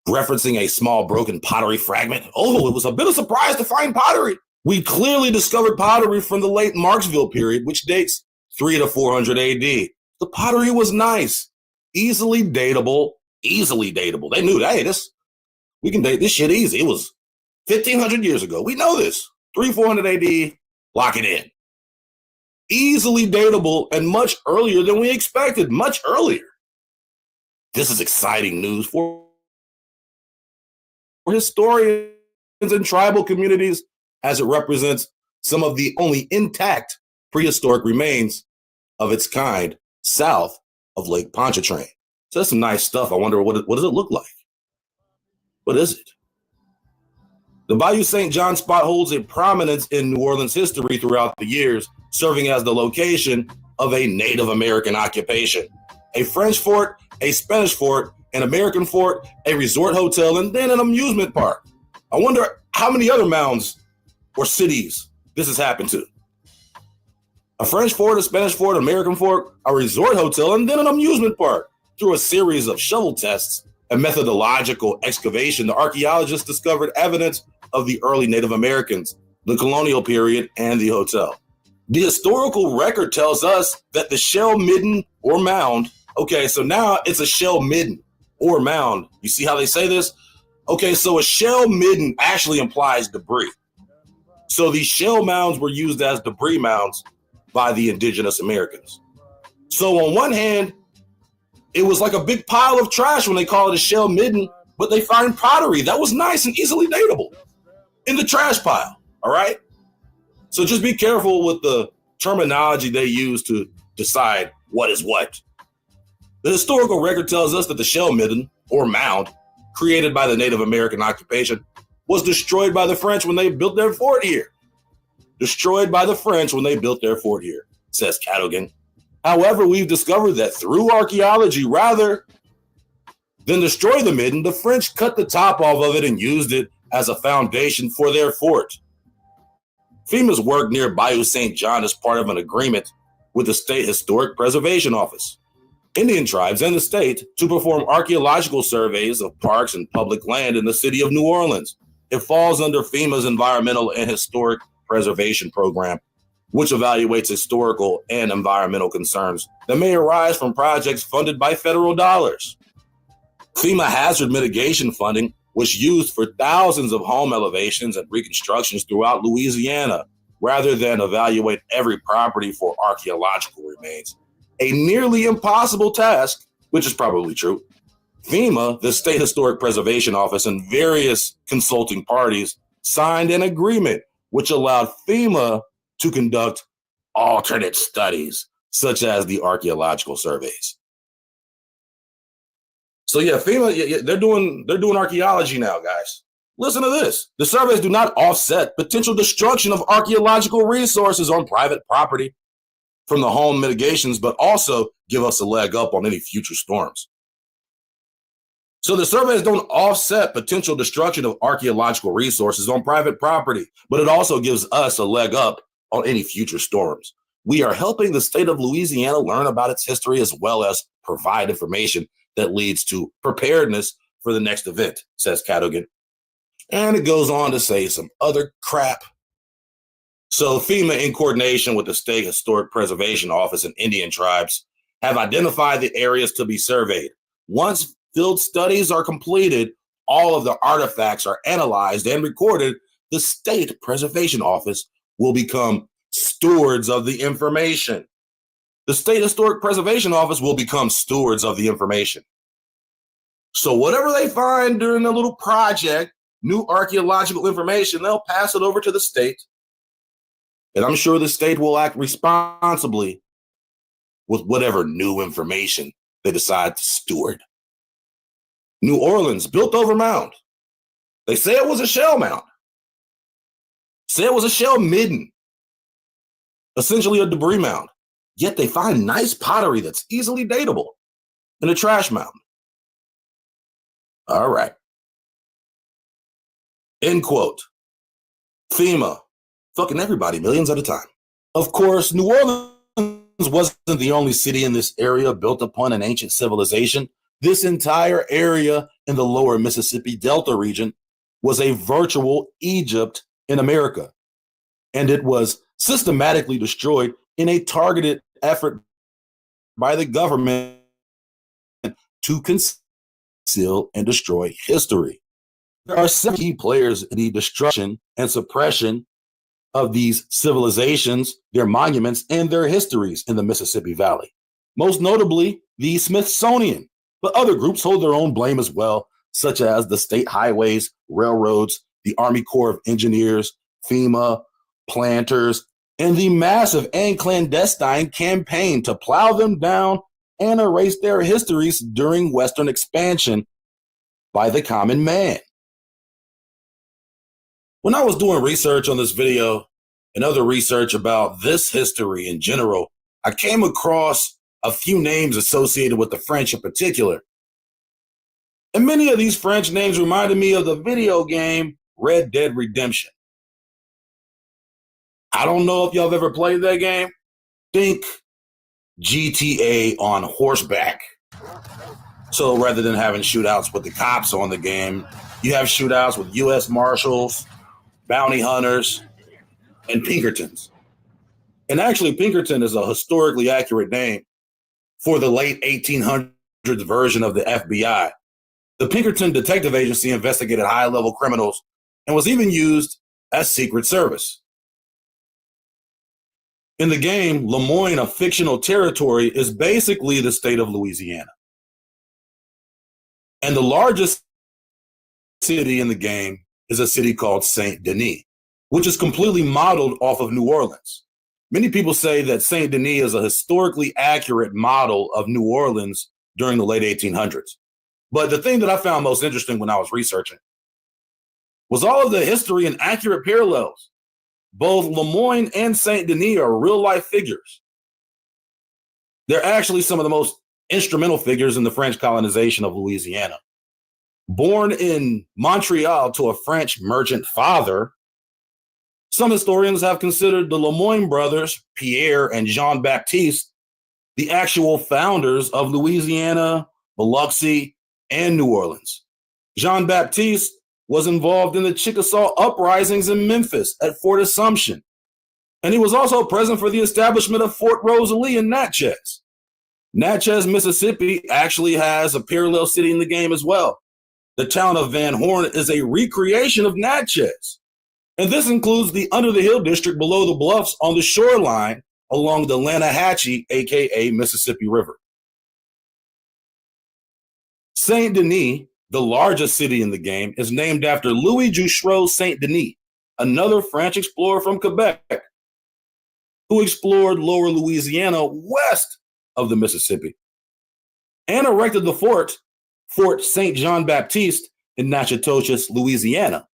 Referencing a small broken pottery fragment. "Oh, it was a bit of surprise to find pottery. We clearly discovered pottery from the late Marksville period, which dates 300 to 400 AD. The pottery was nice, easily dateable. They knew that, hey, we can date this shit easy. It was 1,500 years ago. We know this. 300-400 AD, lock it in. Easily dateable and much earlier than we expected, much earlier. This is exciting news for historians and tribal communities, as it represents some of the only intact prehistoric remains of its kind south of Lake Pontchartrain." So that's some nice stuff. I wonder, what does it look like? What is it? The Bayou St. John spot holds a prominence in New Orleans history throughout the years, serving as the location of a Native American occupation. a French fort, a Spanish fort, an American fort, a resort hotel, and then an amusement park. I wonder how many other mounds or cities this has happened to. A French fort, a Spanish fort, an American fort, a resort hotel, and then an amusement park. Through a series of shovel tests and methodological excavation, the archaeologists discovered evidence of the early Native Americans, the colonial period, and the hotel. The historical record tells us that the shell midden or mound, okay, so now it's a shell midden or mound. You see how they say this? Okay, so a shell midden actually implies debris. So these shell mounds were used as debris mounds by the indigenous Americans. So on one hand, it was like a big pile of trash when they call it a shell midden, but they find pottery that was nice and easily datable in the trash pile, all right? So just be careful with the terminology they use to decide what is what. The historical record tells us that the shell midden, or mound, created by the Native American occupation, was destroyed by the French when they built their fort here. Destroyed by the French when they built their fort here, says Cadogan. However, we've discovered that through archaeology, rather than destroy the midden, the French cut the top off of it and used it as a foundation for their fort. FEMA's work near Bayou St. John is part of an agreement with the State Historic Preservation Office, Indian tribes, and the state to perform archaeological surveys of parks and public land in the city of New Orleans. It falls under FEMA's Environmental and Historic Preservation Program, which evaluates historical and environmental concerns that may arise from projects funded by federal dollars. FEMA hazard mitigation funding was used for thousands of home elevations and reconstructions throughout Louisiana, rather than evaluate every property for archaeological remains. A nearly impossible task, which is probably true. FEMA, the State Historic Preservation Office, and various consulting parties signed an agreement which allowed FEMA to conduct alternate studies, such as the archaeological surveys. So yeah, FEMA, they're doing archaeology now, guys. Listen to this. The surveys do not offset potential destruction of archaeological resources on private property from the home mitigations, but also give us a leg up on any future storms. So the surveys don't offset potential destruction of archaeological resources on private property, but it also gives us a leg up on any future storms. We are helping the state of Louisiana learn about its history as well as provide information that leads to preparedness for the next event, says Cadogan. And it goes on to say some other crap. So FEMA, in coordination with the State Historic Preservation Office and Indian tribes, have identified the areas to be surveyed. Once field studies are completed, all of the artifacts are analyzed and recorded. The State Preservation Office will become stewards of the information. The State Historic Preservation Office will become stewards of the information. So whatever they find during the little project, new archaeological information, they'll pass it over to the state. And I'm sure the state will act responsibly with whatever new information they decide to steward. New Orleans, built over mound. They say it was a shell mound. Say it was a shell midden. Essentially a debris mound. Yet they find nice pottery that's easily datable in a trash mound. All right. End quote. FEMA, fucking everybody, millions at a time. Of course, New Orleans wasn't the only city in this area built upon an ancient civilization. This entire area in the lower Mississippi Delta region was a virtual Egypt in America. And it was systematically destroyed in a targeted effort by the government to conceal and destroy history. There are several key players in the destruction and suppression of these civilizations, their monuments, and their histories in the Mississippi Valley. Most notably, the Smithsonian, but other groups hold their own blame as well, such as the state highways, railroads, the Army Corps of Engineers, FEMA, planters, and the massive and clandestine campaign to plow them down and erase their histories during Western expansion by the common man. When I was doing research on this video and other research about this history in general, I came across a few names associated with the French in particular. And many of these French names reminded me of the video game Red Dead Redemption. I don't know if y'all have ever played that game. Think GTA on horseback. So rather than having shootouts with the cops on the game, you have shootouts with U.S. Marshals, bounty hunters, and Pinkertons. And actually, Pinkerton is a historically accurate name for the late 1800s version of the FBI. The Pinkerton Detective Agency investigated high-level criminals and was even used as Secret Service. In the game, Lemoyne, a fictional territory, is basically the state of Louisiana. And the largest city in the game is a city called Saint Denis, which is completely modeled off of New Orleans. Many people say that Saint Denis is a historically accurate model of New Orleans during the late 1800s. But the thing that I found most interesting when I was researching was all of the history and accurate parallels. Both Lemoyne and Saint Denis are real-life figures. They're actually some of the most instrumental figures in the French colonization of Louisiana. Born in Montreal to a French merchant father, some historians have considered the Lemoyne brothers, Pierre and Jean-Baptiste, the actual founders of Louisiana, Biloxi, and New Orleans. Jean-Baptiste was involved in the Chickasaw uprisings in Memphis at Fort Assumption, and he was also present for the establishment of Fort Rosalie in Natchez. Natchez, Mississippi actually has a parallel city in the game as well. The town of Van Horn is a recreation of Natchez. And this includes the Under the Hill district below the bluffs on the shoreline along the Lanahatchee, aka Mississippi River. Saint Denis, the largest city in the game, is named after Louis Juchereau Saint Denis, another French explorer from Quebec, who explored lower Louisiana west of the Mississippi and erected the Fort Saint Jean-Baptiste in Natchitoches, Louisiana.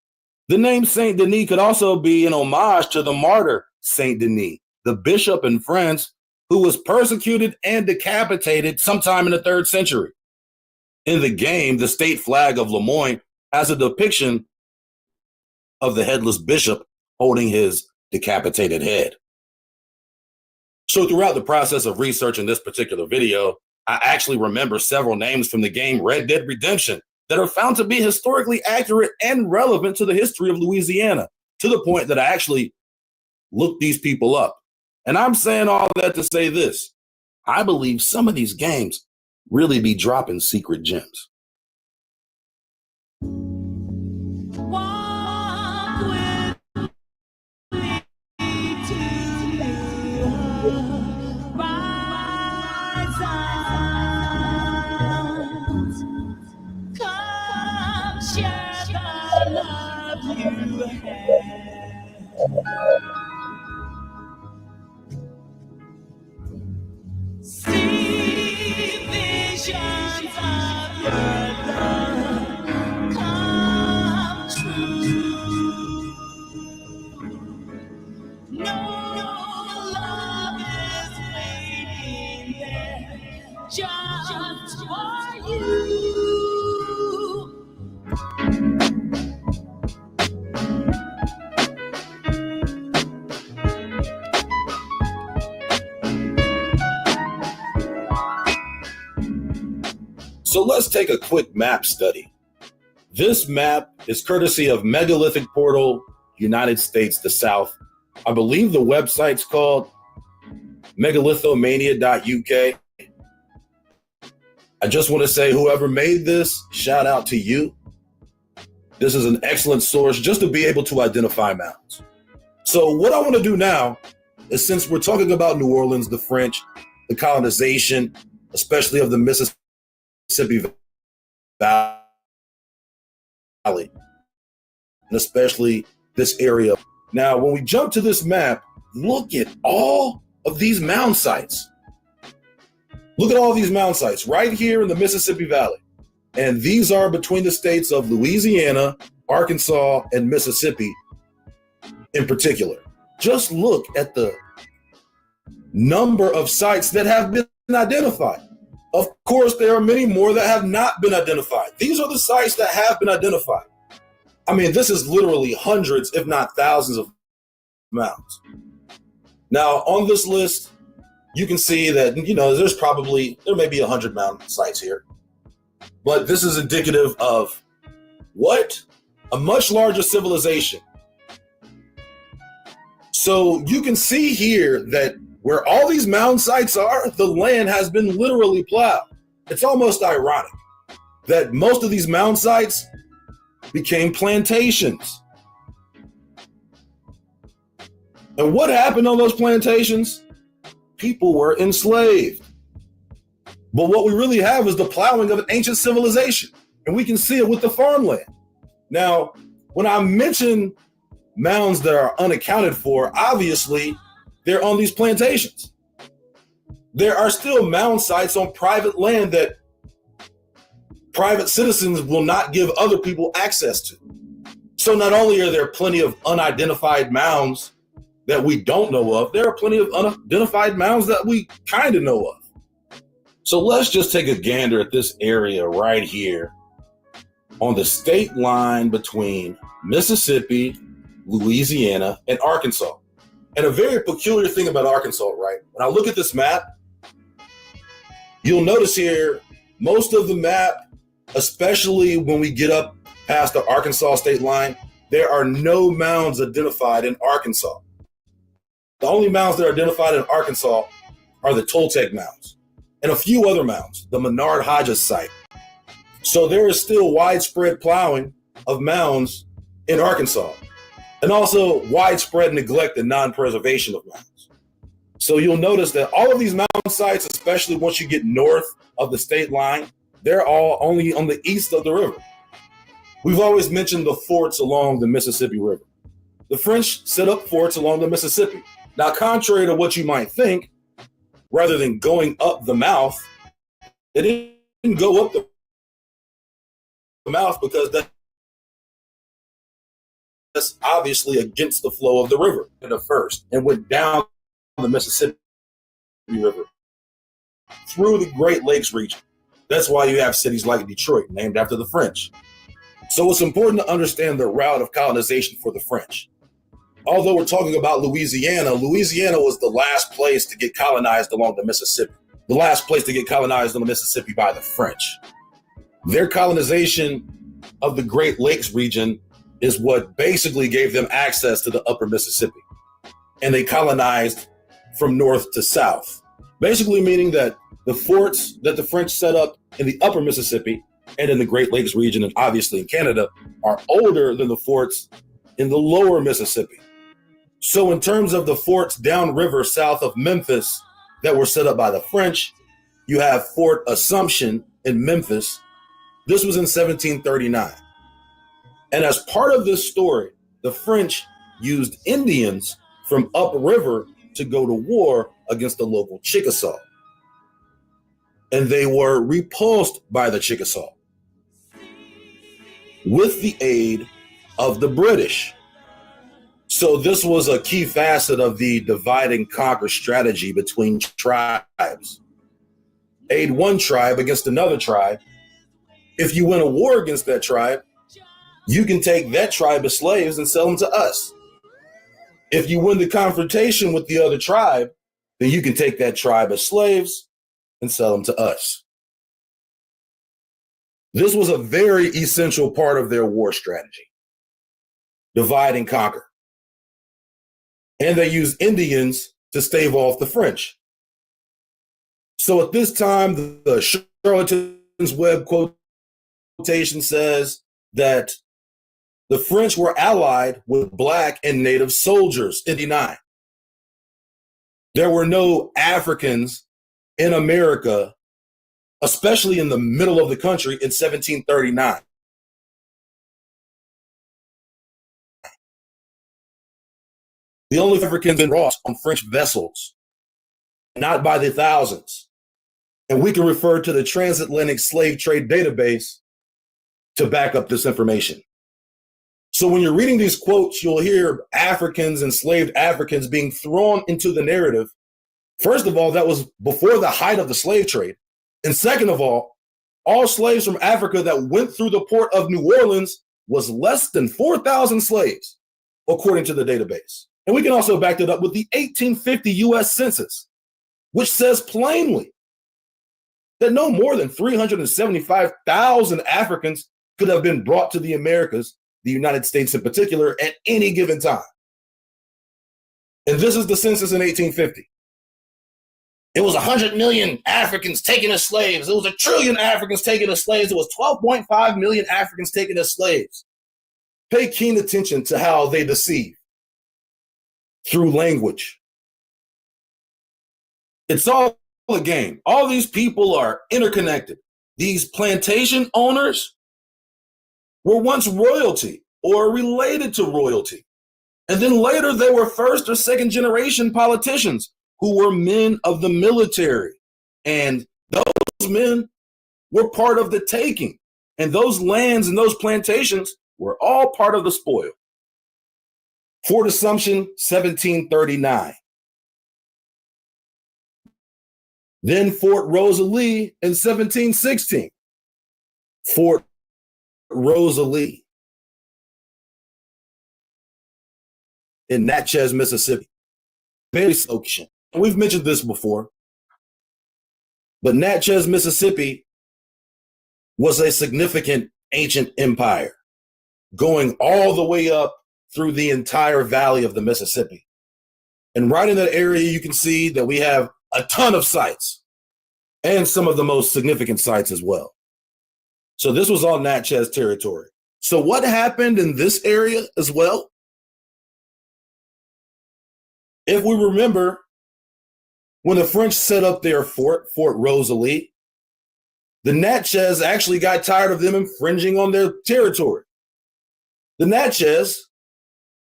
The name Saint Denis could also be an homage to the martyr Saint Denis, the bishop in France who was persecuted and decapitated sometime in the 3rd century. In the game, the state flag of Lemoyne has a depiction of the headless bishop holding his decapitated head. So throughout the process of researching this particular video, I actually remember several names from the game Red Dead Redemption that are found to be historically accurate and relevant to the history of Louisiana, to the point that I actually looked these people up. And I'm saying all that to say this: I believe some of these games really be dropping secret gems. See visions of your love come true. No love is waiting there just for you. So let's take a quick map study. This map is courtesy of Megalithic Portal, United States, the South. I believe the website's called megalithomania.uk. I just want to say, whoever made this, shout out to you. This is an excellent source just to be able to identify mounds. So what I want to do now is, since we're talking about New Orleans, the French, the colonization, especially of the Mississippi Valley, and especially this area. Now, when we jump to this map, look at all of these mound sites. Look at all these mound sites right here in the Mississippi Valley. And these are between the states of Louisiana, Arkansas, and Mississippi in particular. Just look at the number of sites that have been identified. Of course, there are many more that have not been identified. These are the sites that have been identified. I mean, this is literally hundreds, if not thousands of mounds. Now, on this list, you can see that, there may be 100 mound sites here. But this is indicative of what? A much larger civilization. So you can see here that where all these mound sites are, the land has been literally plowed. It's almost ironic that most of these mound sites became plantations. And what happened on those plantations? People were enslaved. But what we really have is the plowing of an ancient civilization, and we can see it with the farmland. Now, when I mention mounds that are unaccounted for, obviously, they're on these plantations. There are still mound sites on private land that private citizens will not give other people access to. So not only are there plenty of unidentified mounds that we don't know of, there are plenty of unidentified mounds that we kind of know of. So let's just take a gander at this area right here on the state line between Mississippi, Louisiana, and Arkansas. And a very peculiar thing about Arkansas, right? When I look at this map, you'll notice here, most of the map, especially when we get up past the Arkansas state line, there are no mounds identified in Arkansas. The only mounds that are identified in Arkansas are the Toltec mounds and a few other mounds, the Menard Hodges site. So there is still widespread plowing of mounds in Arkansas, and also widespread neglect and non-preservation of mounds. So you'll notice that all of these mound sites, especially once you get north of the state line, they're all only on the east of the river. We've always mentioned the forts along the Mississippi River. The French set up forts along the Mississippi. Now, contrary to what you might think, rather than going up the mouth, they didn't go up the mouth because that's obviously against the flow of the river at first, and went down the Mississippi River through the Great Lakes region. That's why you have cities like Detroit named after the French. So it's important to understand the route of colonization for the French. Although we're talking about Louisiana, Louisiana was the last place to get colonized along the Mississippi, the last place to get colonized on the Mississippi by the French. Their colonization of the Great Lakes region is what basically gave them access to the upper Mississippi. And they colonized from north to south, basically meaning that the forts that the French set up in the upper Mississippi and in the Great Lakes region, and obviously in Canada, are older than the forts in the lower Mississippi. So in terms of the forts downriver south of Memphis that were set up by the French, you have Fort Assumption in Memphis. This was in 1739. And as part of this story, the French used Indians from upriver to go to war against the local Chickasaw. And they were repulsed by the Chickasaw with the aid of the British. So this was a key facet of the divide and conquer strategy between tribes. Aid one tribe against another tribe. If you win a war against that tribe, you can take that tribe as slaves and sell them to us. If you win the confrontation with the other tribe, then you can take that tribe as slaves and sell them to us. This was a very essential part of their war strategy. Divide and conquer. And they used Indians to stave off the French. So at this time, the Charlatan's Web quotation says that the French were allied with Black and Native soldiers in 1939. There were no Africans in America, especially in the middle of the country in 1739. The only Africans been brought on French vessels, not by the thousands. And we can refer to the Transatlantic Slave Trade Database to back up this information. So when you're reading these quotes, you'll hear Africans, enslaved Africans, being thrown into the narrative First of all, that was before the height of the slave trade. And second of all slaves from Africa that went through the port of New Orleans was less than 4,000 slaves, according to the database. And we can also back that up with the 1850 US Census, which says plainly that no more than 375,000 Africans could have been brought to the Americas, the United States in particular, at any given time. And this is the census in 1850. It was 100 million Africans taken as slaves. It was 1 trillion Africans taken as slaves. It was 12.5 million Africans taken as slaves. Pay keen attention to how they deceive through language. It's all a game. All these people are interconnected. These plantation owners were once royalty or related to royalty. And then later they were first or second generation politicians who were men of the military. And those men were part of the taking. And those lands and those plantations were all part of the spoil. Fort Assumption, 1739. Then Fort Rosalie in 1716. Fort Rosalie in Natchez, Mississippi. Very location. We've mentioned this before, but Natchez, Mississippi was a significant ancient empire going all the way up through the entire valley of the Mississippi. And right in that area, you can see that we have a ton of sites and some of the most significant sites as well. So this was all Natchez territory. So what happened in this area as well? If we remember, when the French set up their fort, Fort Rosalie, the Natchez actually got tired of them infringing on their territory. The Natchez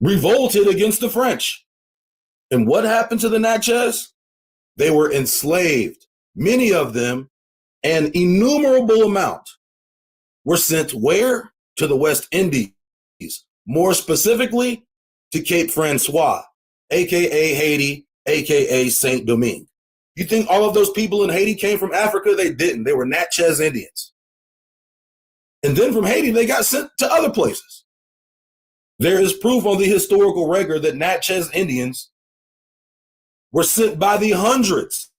revolted against the French. And what happened to the Natchez? They were enslaved. Many of them, an innumerable amount, were sent where? To the West Indies, more specifically to Cape Francois, aka Haiti, aka Saint Domingue. You think all of those people in Haiti came from Africa? They didn't. They were Natchez Indians. And then from Haiti, they got sent to other places. There is proof on the historical record that Natchez Indians were sent by the hundreds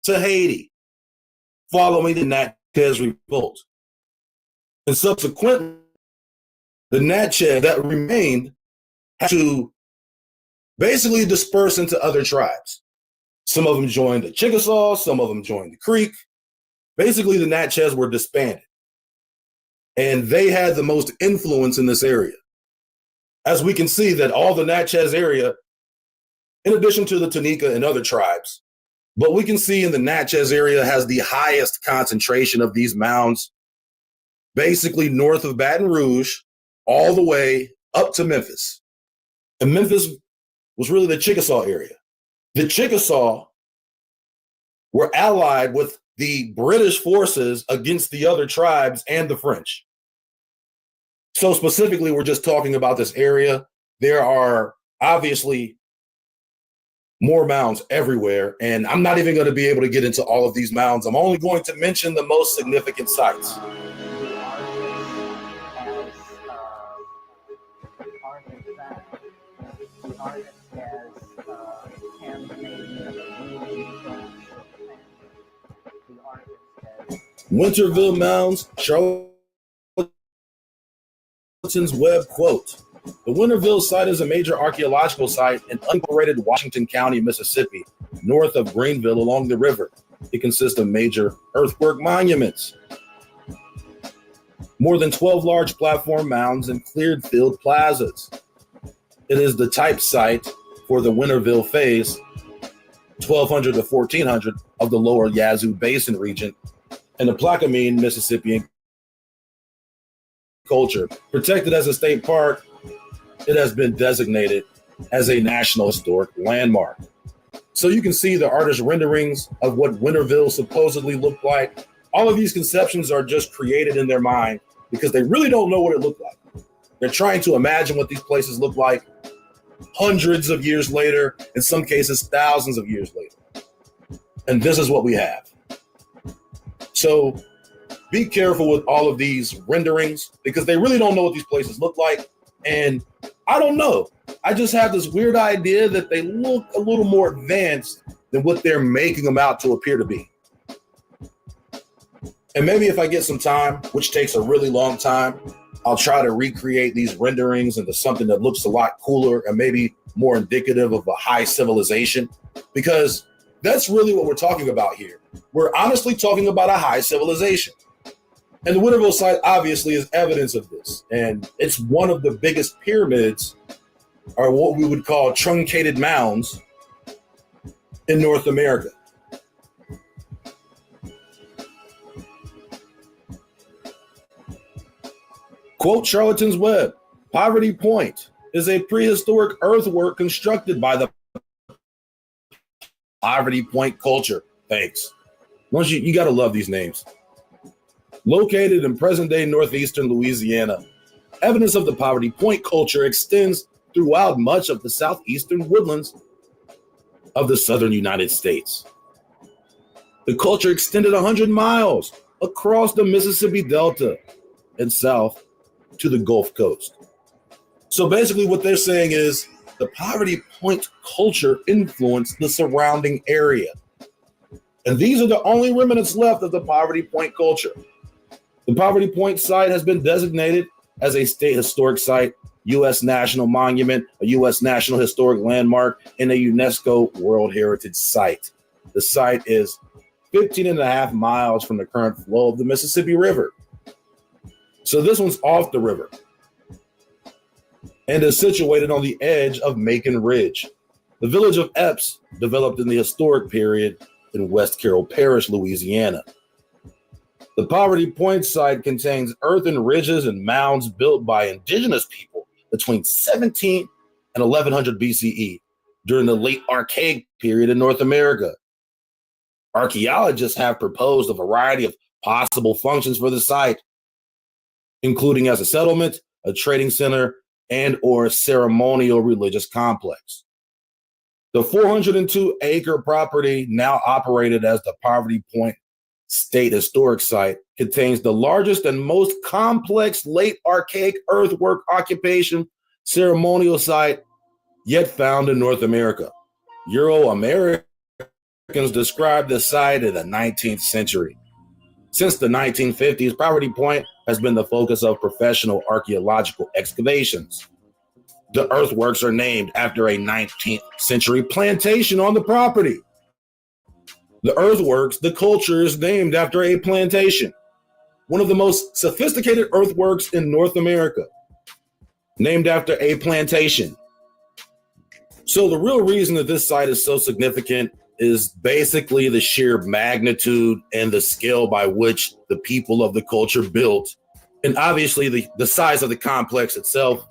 to Haiti following the Natchez revolt. And subsequently, the Natchez that remained had to basically disperse into other tribes. Some of them joined the Chickasaw, some of them joined the Creek. Basically, the Natchez were disbanded. And they had the most influence in this area. As we can see that all the Natchez area, in addition to the Tunica and other tribes, but we can see in the Natchez area has the highest concentration of these mounds, basically north of Baton Rouge, all the way up to Memphis. And Memphis was really the Chickasaw area. The Chickasaw were allied with the British forces against the other tribes and the French. So specifically, we're just talking about this area. There are obviously more mounds everywhere, and I'm not even going to be able to get into all of these mounds. I'm only going to mention the most significant sites. Winterville Mounds, Charlton's Web quote. The Winterville site is a major archaeological site in unincorporated Washington County, Mississippi, north of Greenville along the river. It consists of major earthwork monuments, more than 12 large platform mounds and cleared field plazas. It is the type site for the Winterville phase, 1200 to 1400 of the lower Yazoo Basin region, and the Plaquemine, Mississippian culture. Protected as a state park, it has been designated as a National Historic Landmark. So you can see the artist renderings of what Winterville supposedly looked like. All of these conceptions are just created in their mind because they really don't know what it looked like. They're trying to imagine what these places look like, hundreds of years later, in some cases, thousands of years later. And this is what we have. So be careful with all of these renderings because they really don't know what these places look like. And I don't know. I just have this weird idea that they look a little more advanced than what they're making them out to appear to be. And maybe if I get some time, which takes a really long time, I'll try to recreate these renderings into something that looks a lot cooler and maybe more indicative of a high civilization, because that's really what we're talking about here. We're honestly talking about a high civilization. And the Winterville site obviously is evidence of this. And it's one of the biggest pyramids, or what we would call truncated mounds, in North America. Quote Charlatan's Web, Poverty Point is a prehistoric earthwork constructed by the Poverty Point culture. Thanks. Once you got to love these names. Located in present-day northeastern Louisiana, evidence of the Poverty Point culture extends throughout much of the southeastern woodlands of the southern United States. The culture extended 100 miles across the Mississippi Delta and south to the Gulf Coast. So basically what they're saying is the Poverty Point culture influenced the surrounding area. And these are the only remnants left of the Poverty Point culture. The Poverty Point site has been designated as a state historic site, U.S. National Monument, a U.S. National Historic Landmark, and a UNESCO World Heritage Site. The site is 15 and a half miles from the current flow of the Mississippi River. So this one's off the river and is situated on the edge of Macon Ridge. The village of Epps developed in the historic period in West Carroll Parish, Louisiana. The Poverty Point site contains earthen ridges and mounds built by indigenous people between 17 and 1100 BCE during the late Archaic period in North America. Archaeologists have proposed a variety of possible functions for the site, including as a settlement, a trading center, and or ceremonial religious complex. The 402-acre property, now operated as the Poverty Point State Historic Site, contains the largest and most complex late archaic earthwork occupation ceremonial site yet found in North America. Euro-Americans described the site in the 19th century. Since the 1950s, Poverty Point has been the focus of professional archaeological excavations. The earthworks are named after a 19th century plantation on the property. The earthworks, the culture is named after a plantation, one of the most sophisticated earthworks in North America, named after a plantation. So the real reason that this site is so significant is basically the sheer magnitude and the scale by which the people of the culture built, and obviously the size of the complex itself,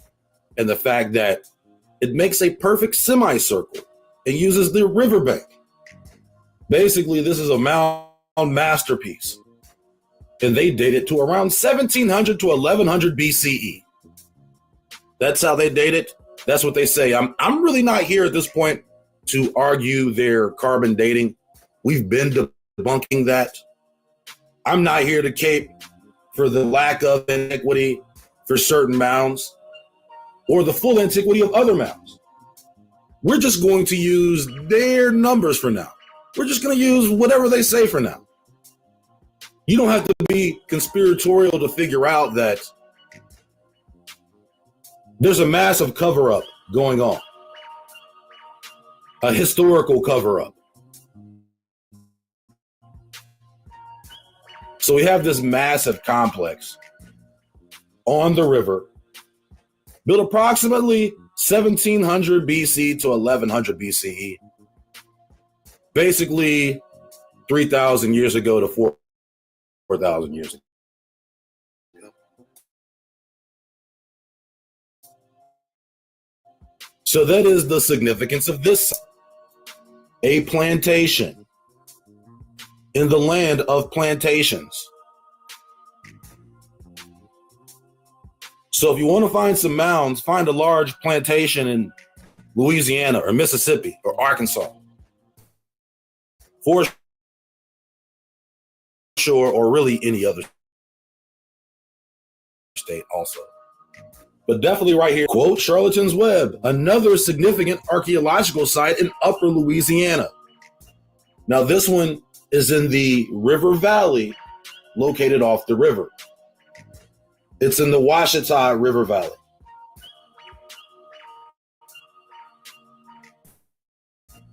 and the fact that it makes a perfect semicircle. It uses the riverbank. Basically, this is a mound masterpiece, and they date it to around 1700 to 1100 BCE. That's how they date it. That's what they say. I'm really not here at this point to argue their carbon dating. We've been debunking that. I'm not here to cape for the lack of antiquity for certain mounds or the full antiquity of other mounds. We're just going to use their numbers for now. We're just going to use whatever they say for now. You don't have to be conspiratorial to figure out that there's a massive cover-up going on, a historical cover-up. So we have this massive complex on the river, built approximately 1700 BC to 1100 BCE. Basically 3,000 years ago to 4,000 years ago. So that is the significance of this. A plantation in the land of plantations. So if you want to find some mounds, find a large plantation and Louisiana, or Mississippi, or Arkansas. For sure, or really any other state also. But definitely right here, quote, Charlatan's Web, another significant archaeological site in upper Louisiana. Now this one is in the River Valley, located off the river. It's in the Ouachita River Valley.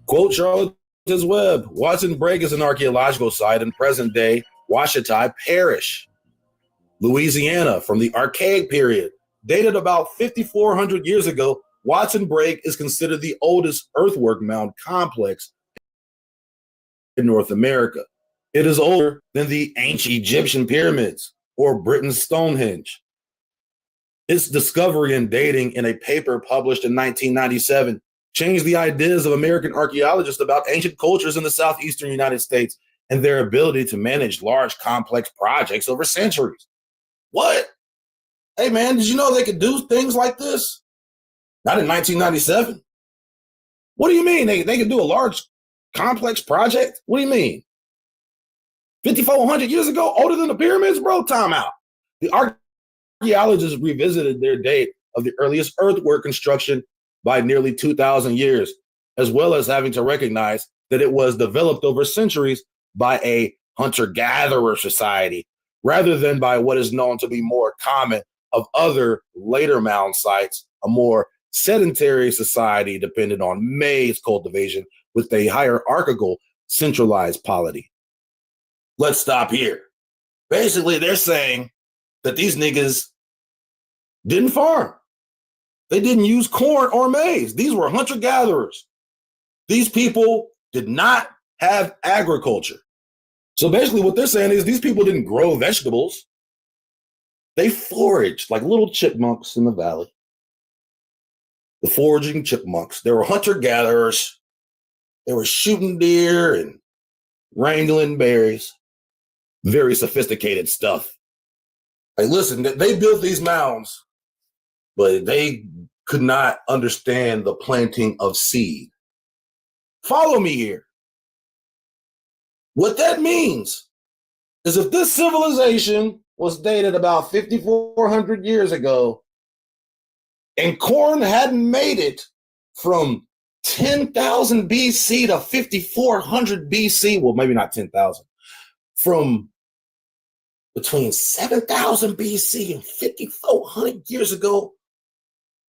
Quote, Charlatan's Web, Watson Brake is an archaeological site in present-day Ouachita Parish, Louisiana, from the Archaic period. Dated about 5,400 years ago, Watson Brake is considered the oldest earthwork mound complex in North America. It is older than the ancient Egyptian pyramids or Britain's Stonehenge. Its discovery and dating in a paper published in 1997 changed the ideas of American archaeologists about ancient cultures in the southeastern United States and their ability to manage large, complex projects over centuries. What? Hey, man, did you know they could do things like this? Not in 1997. What do you mean? They could do a large, complex project? What do you mean? 5,400 years ago, older than the pyramids, bro? Time out. The archaeologists revisited their date of the earliest earthwork construction by nearly 2,000 years, as well as having to recognize that it was developed over centuries by a hunter-gatherer society, rather than by what is known to be more common of other later mound sites, a more sedentary society dependent on maize cultivation with a hierarchical centralized polity. Let's stop here. Basically, they're saying that these niggas didn't farm. They didn't use corn or maize. These were hunter-gatherers. These people did not have agriculture. So basically what they're saying is these people didn't grow vegetables. They foraged like little chipmunks in the valley. The foraging chipmunks. They were hunter-gatherers. They were shooting deer and wrangling berries. Very sophisticated stuff. Hey, listen, they built these mounds, but they could not understand the planting of seed. Follow me here. What that means is if this civilization was dated about 5,400 years ago and corn hadn't made it from 10,000 BC to 5,400 BC, well, maybe not 10,000, from between 7,000 BC and 5,400 years ago,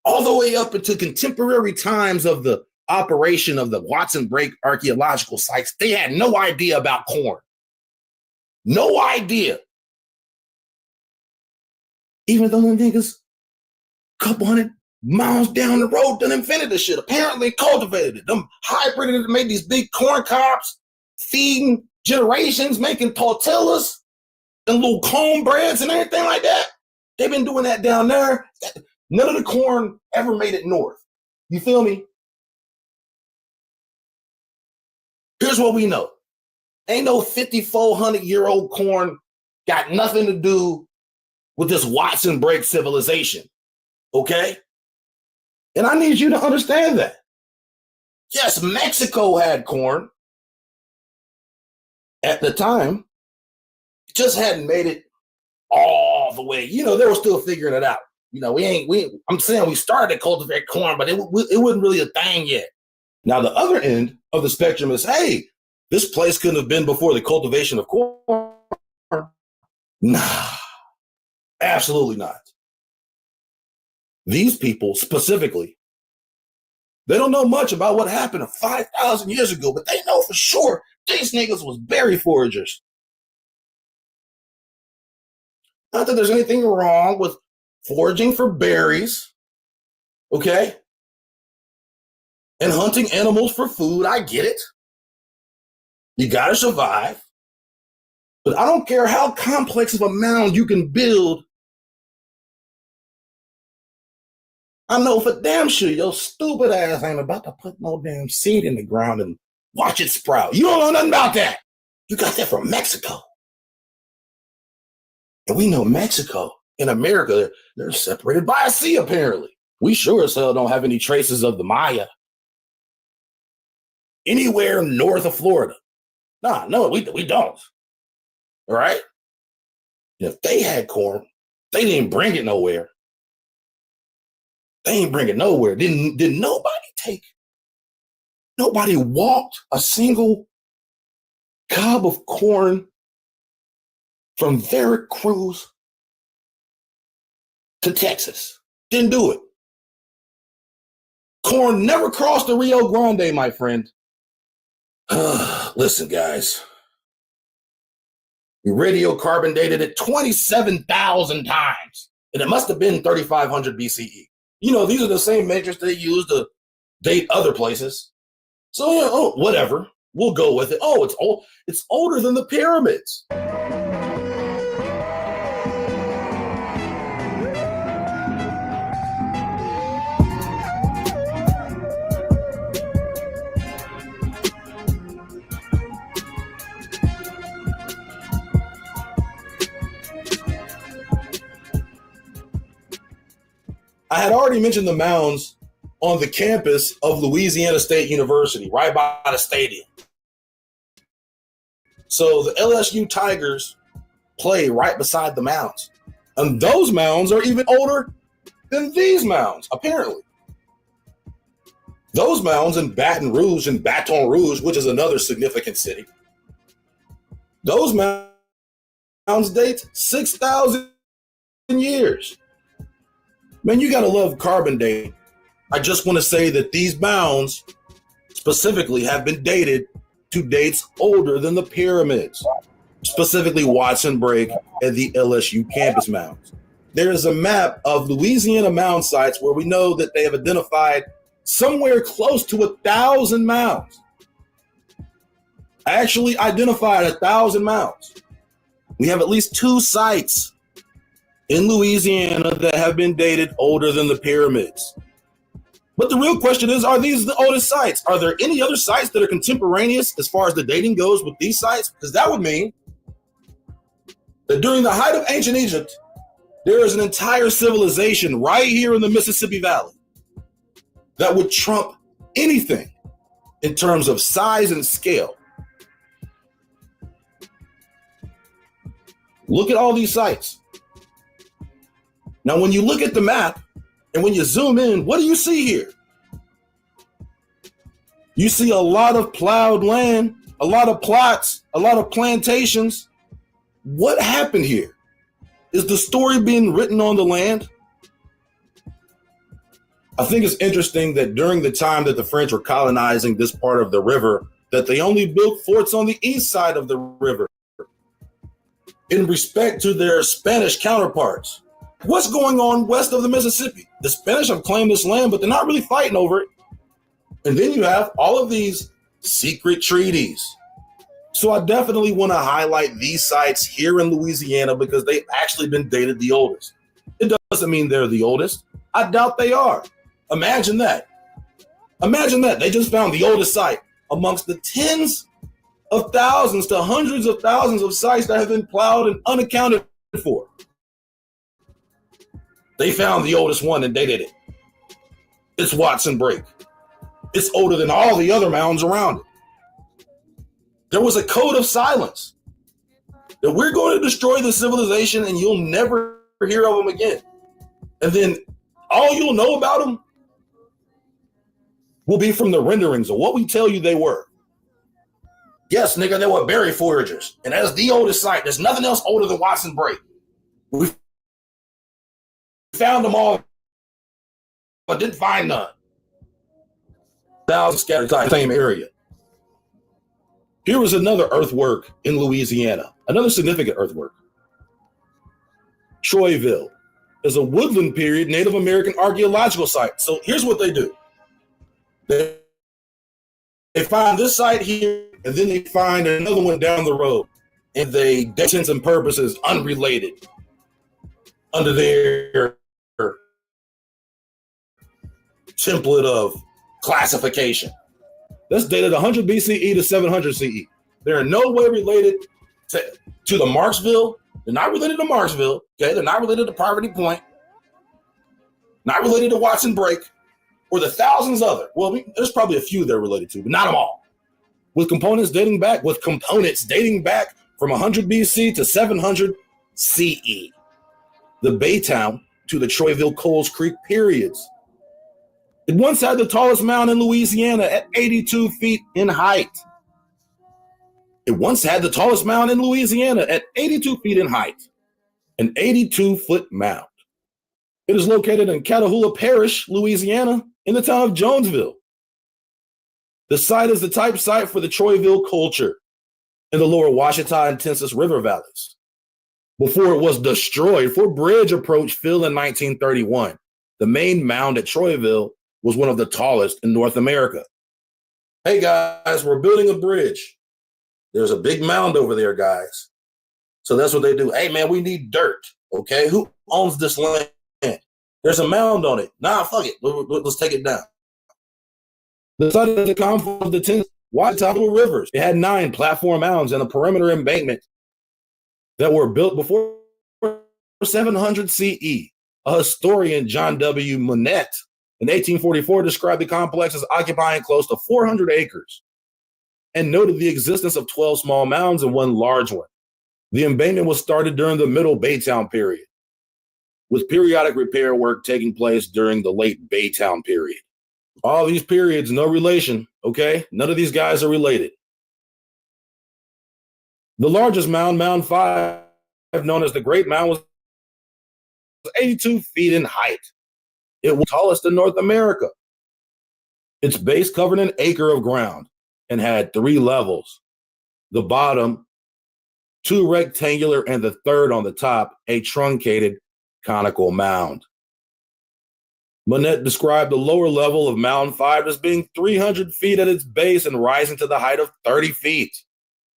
all the way up into contemporary times of the operation of the Watson Brake archaeological sites, they had no idea about corn. No idea. Even though them niggas a couple hundred miles down the road done invented this shit, apparently cultivated it. Them hybrided it, made these big corn cobs, feeding generations, making tortillas and little cornbreads and everything like that. They've been doing that down there. None of the corn ever made it north. You feel me? Here's what we know. Ain't no 5,400-year-old corn got nothing to do with this Watson Brake civilization, okay? And I need you to understand that. Yes, Mexico had corn at the time, just hadn't made it all the way. You know, they were still figuring it out. You know, I'm saying we started to cultivate corn, but it wasn't really a thing yet. Now, the other end of the spectrum is, hey, this place couldn't have been before the cultivation of corn. Nah, absolutely not. These people specifically, they don't know much about what happened 5,000 years ago, but they know for sure these niggas was berry foragers. Not that there's anything wrong with foraging for berries, okay? And hunting animals for food, I get it. You gotta survive. But I don't care how complex of a mound you can build. I know for damn sure your stupid ass ain't about to put no damn seed in the ground and watch it sprout. You don't know nothing about that. You got that from Mexico. And we know Mexico and America, they're separated by a sea, apparently. We sure as hell don't have any traces of the Maya anywhere north of Florida. No, we don't. All right? If they had corn, they didn't bring it nowhere. They ain't bring it nowhere. Did nobody walked a single cob of corn from Veracruz to Texas. Didn't do it. Corn never crossed the Rio Grande, my friend. Listen, guys. We radiocarbon dated it 27,000 times, and it must have been 3,500 BCE. You know, these are the same measures they use to date other places. So, yeah, whatever. We'll go with it. Oh, it's old. It's older than the pyramids. I had already mentioned the mounds on the campus of Louisiana State University, right by the stadium. So the LSU Tigers play right beside the mounds. And those mounds are even older than these mounds, apparently. Those mounds in Baton Rouge, which is another significant city, those mounds date 6,000 years. Man, you gotta love carbon dating. I just want to say that these mounds specifically have been dated to dates older than the pyramids, specifically Watson Break and the LSU campus mounds. There is a map of Louisiana mound sites where we know that they have identified somewhere close to 1,000 mounds. I actually identified 1,000 mounds. We have at least 2 sites in Louisiana that have been dated older than the pyramids. But the real question is, are these the oldest sites? Are there any other sites that are contemporaneous as far as the dating goes with these sites? Because that would mean that during the height of ancient Egypt, there is an entire civilization right here in the Mississippi Valley that would trump anything in terms of size and scale. Look at all these sites. Now, when you look at the map and when you zoom in, what do you see here? You see a lot of plowed land, a lot of plots, a lot of plantations. What happened here? Is the story being written on the land? I think it's interesting that during the time that the French were colonizing this part of the river, that they only built forts on the east side of the river in respect to their Spanish counterparts. What's going on west of the Mississippi? The Spanish have claimed this land, but they're not really fighting over it. And then you have all of these secret treaties. So I definitely want to highlight these sites here in Louisiana because they've actually been dated the oldest. It doesn't mean they're the oldest. I doubt they are. Imagine that. Imagine that. They just found the oldest site amongst the tens of thousands to hundreds of thousands of sites that have been plowed and unaccounted for. They found the oldest one and dated it. It's Watson Break. It's older than all the other mounds around it. There was a code of silence that we're going to destroy the civilization and you'll never hear of them again. And then all you'll know about them will be from the renderings of what we tell you they were. Yes, nigga, they were berry foragers. And that's the oldest site. There's nothing else older than Watson Break. We found them all, but didn't find none. Thousands scattered in the same area. Here was another earthwork in Louisiana, another significant earthwork. Troyville is a woodland period Native American archaeological site. So here's what they do. They find this site here, and then they find another one down the road, and they, intents and purposes, unrelated, under their template of classification. That's dated 100 BCE to 700 CE. They're in no way related to the Marksville. They're not related to Marksville. Okay, they're not related to Poverty Point. Not related to Watson Break, or the thousands other. Well, there's probably a few they're related to, but not them all. with components dating back from 100 BC to 700 CE. The Baytown to the Troyville Coles Creek periods. It once had the tallest mound in Louisiana at 82 feet in height. An 82-foot mound. It is located in Catahoula Parish, Louisiana, in the town of Jonesville. The site is the type site for the Troyville culture in the lower Washita and Tensas River valleys. Before it was destroyed for bridge approach fill in 1931, the main mound at Troyville was one of the tallest in North America. Hey guys, we're building a bridge. There's a big mound over there, guys. So that's what they do. Hey man, we need dirt. Okay, who owns this land? There's a mound on it. Nah, fuck it. Let's take it down. The site of the confluence of the 10 Washita rivers. It had 9 platform mounds and a perimeter embankment that were built before 700 CE. A historian, John W. Monette, in 1844 described the complex as occupying close to 400 acres and noted the existence of 12 small mounds and 1 large one. The embankment was started during the Middle Baytown period, with periodic repair work taking place during the late Baytown period. All these periods, no relation, okay? None of these guys are related. The largest mound, Mound 5, known as the Great Mound, was 82 feet in height. It was tallest in North America. Its base covered an acre of ground and had 3 levels. The bottom, 2 rectangular, and the third on the top, a truncated conical mound. Monette described the lower level of Mound 5 as being 300 feet at its base and rising to the height of 30 feet.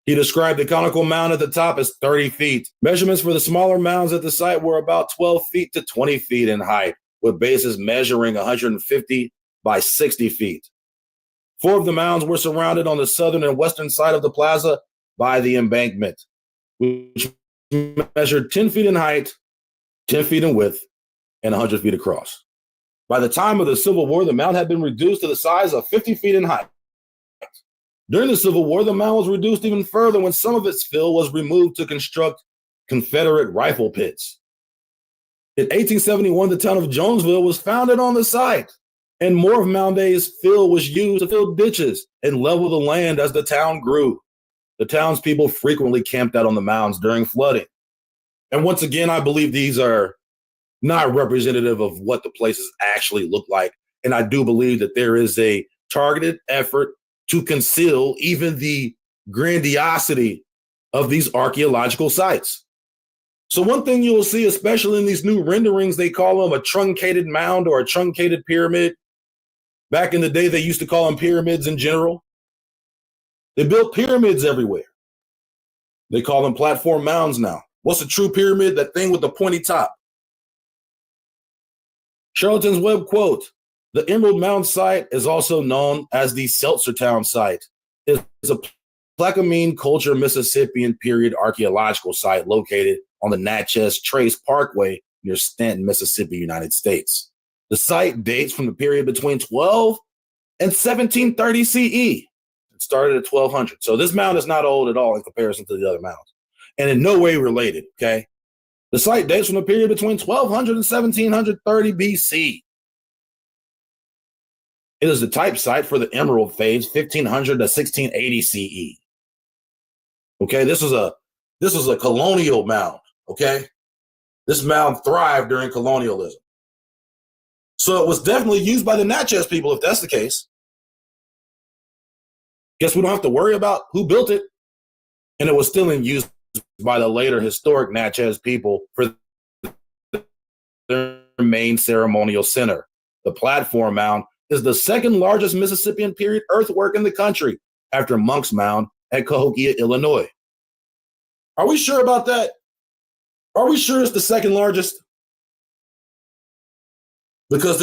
He described the conical mound at the top as 30 feet. Measurements for the smaller mounds at the site were about 12 feet to 20 feet in height, with bases measuring 150 by 60 feet. 4 of the mounds were surrounded on the southern and western side of the plaza by the embankment, which measured 10 feet in height, 10 feet in width, and 100 feet across. By the time of the Civil War, the mound had been reduced to the size of 50 feet in height. During the Civil War, the mound was reduced even further when some of its fill was removed to construct Confederate rifle pits. In 1871, the town of Jonesville was founded on the site, and more of Mound A's fill was used to fill ditches and level the land as the town grew. The townspeople frequently camped out on the mounds during flooding. And once again, I believe these are not representative of what the places actually look like. And I do believe that there is a targeted effort to conceal even the grandiosity of these archaeological sites. So one thing you will see, especially in these new renderings, they call them a truncated mound or a truncated pyramid. Back in the day, they used to call them pyramids in general. They built pyramids everywhere. They call them platform mounds now. What's a true pyramid? That thing with the pointy top. Charlton's Web quote, the Emerald Mound site is also known as the Seltzertown site. It is a Plaquemine Culture Mississippian period archaeological site located on the Natchez Trace Parkway near Stanton, Mississippi, United States. The site dates from the period between 12 and 1730 CE. It started at 1200. So this mound is not old at all in comparison to the other mounds, and in no way related, okay? The site dates from the period between 1200 and 1730 BC. It is the type site for the Emerald Phase, 1500 to 1680 CE. Okay, this is a colonial mound, okay? This mound thrived during colonialism. So it was definitely used by the Natchez people, if that's the case. Guess we don't have to worry about who built it. And it was still in use by the later historic Natchez people for their main ceremonial center. The platform mound is the second largest Mississippian period earthwork in the country after Monk's Mound at Cahokia, Illinois. Are we sure about that? Are we sure it's the second largest? Because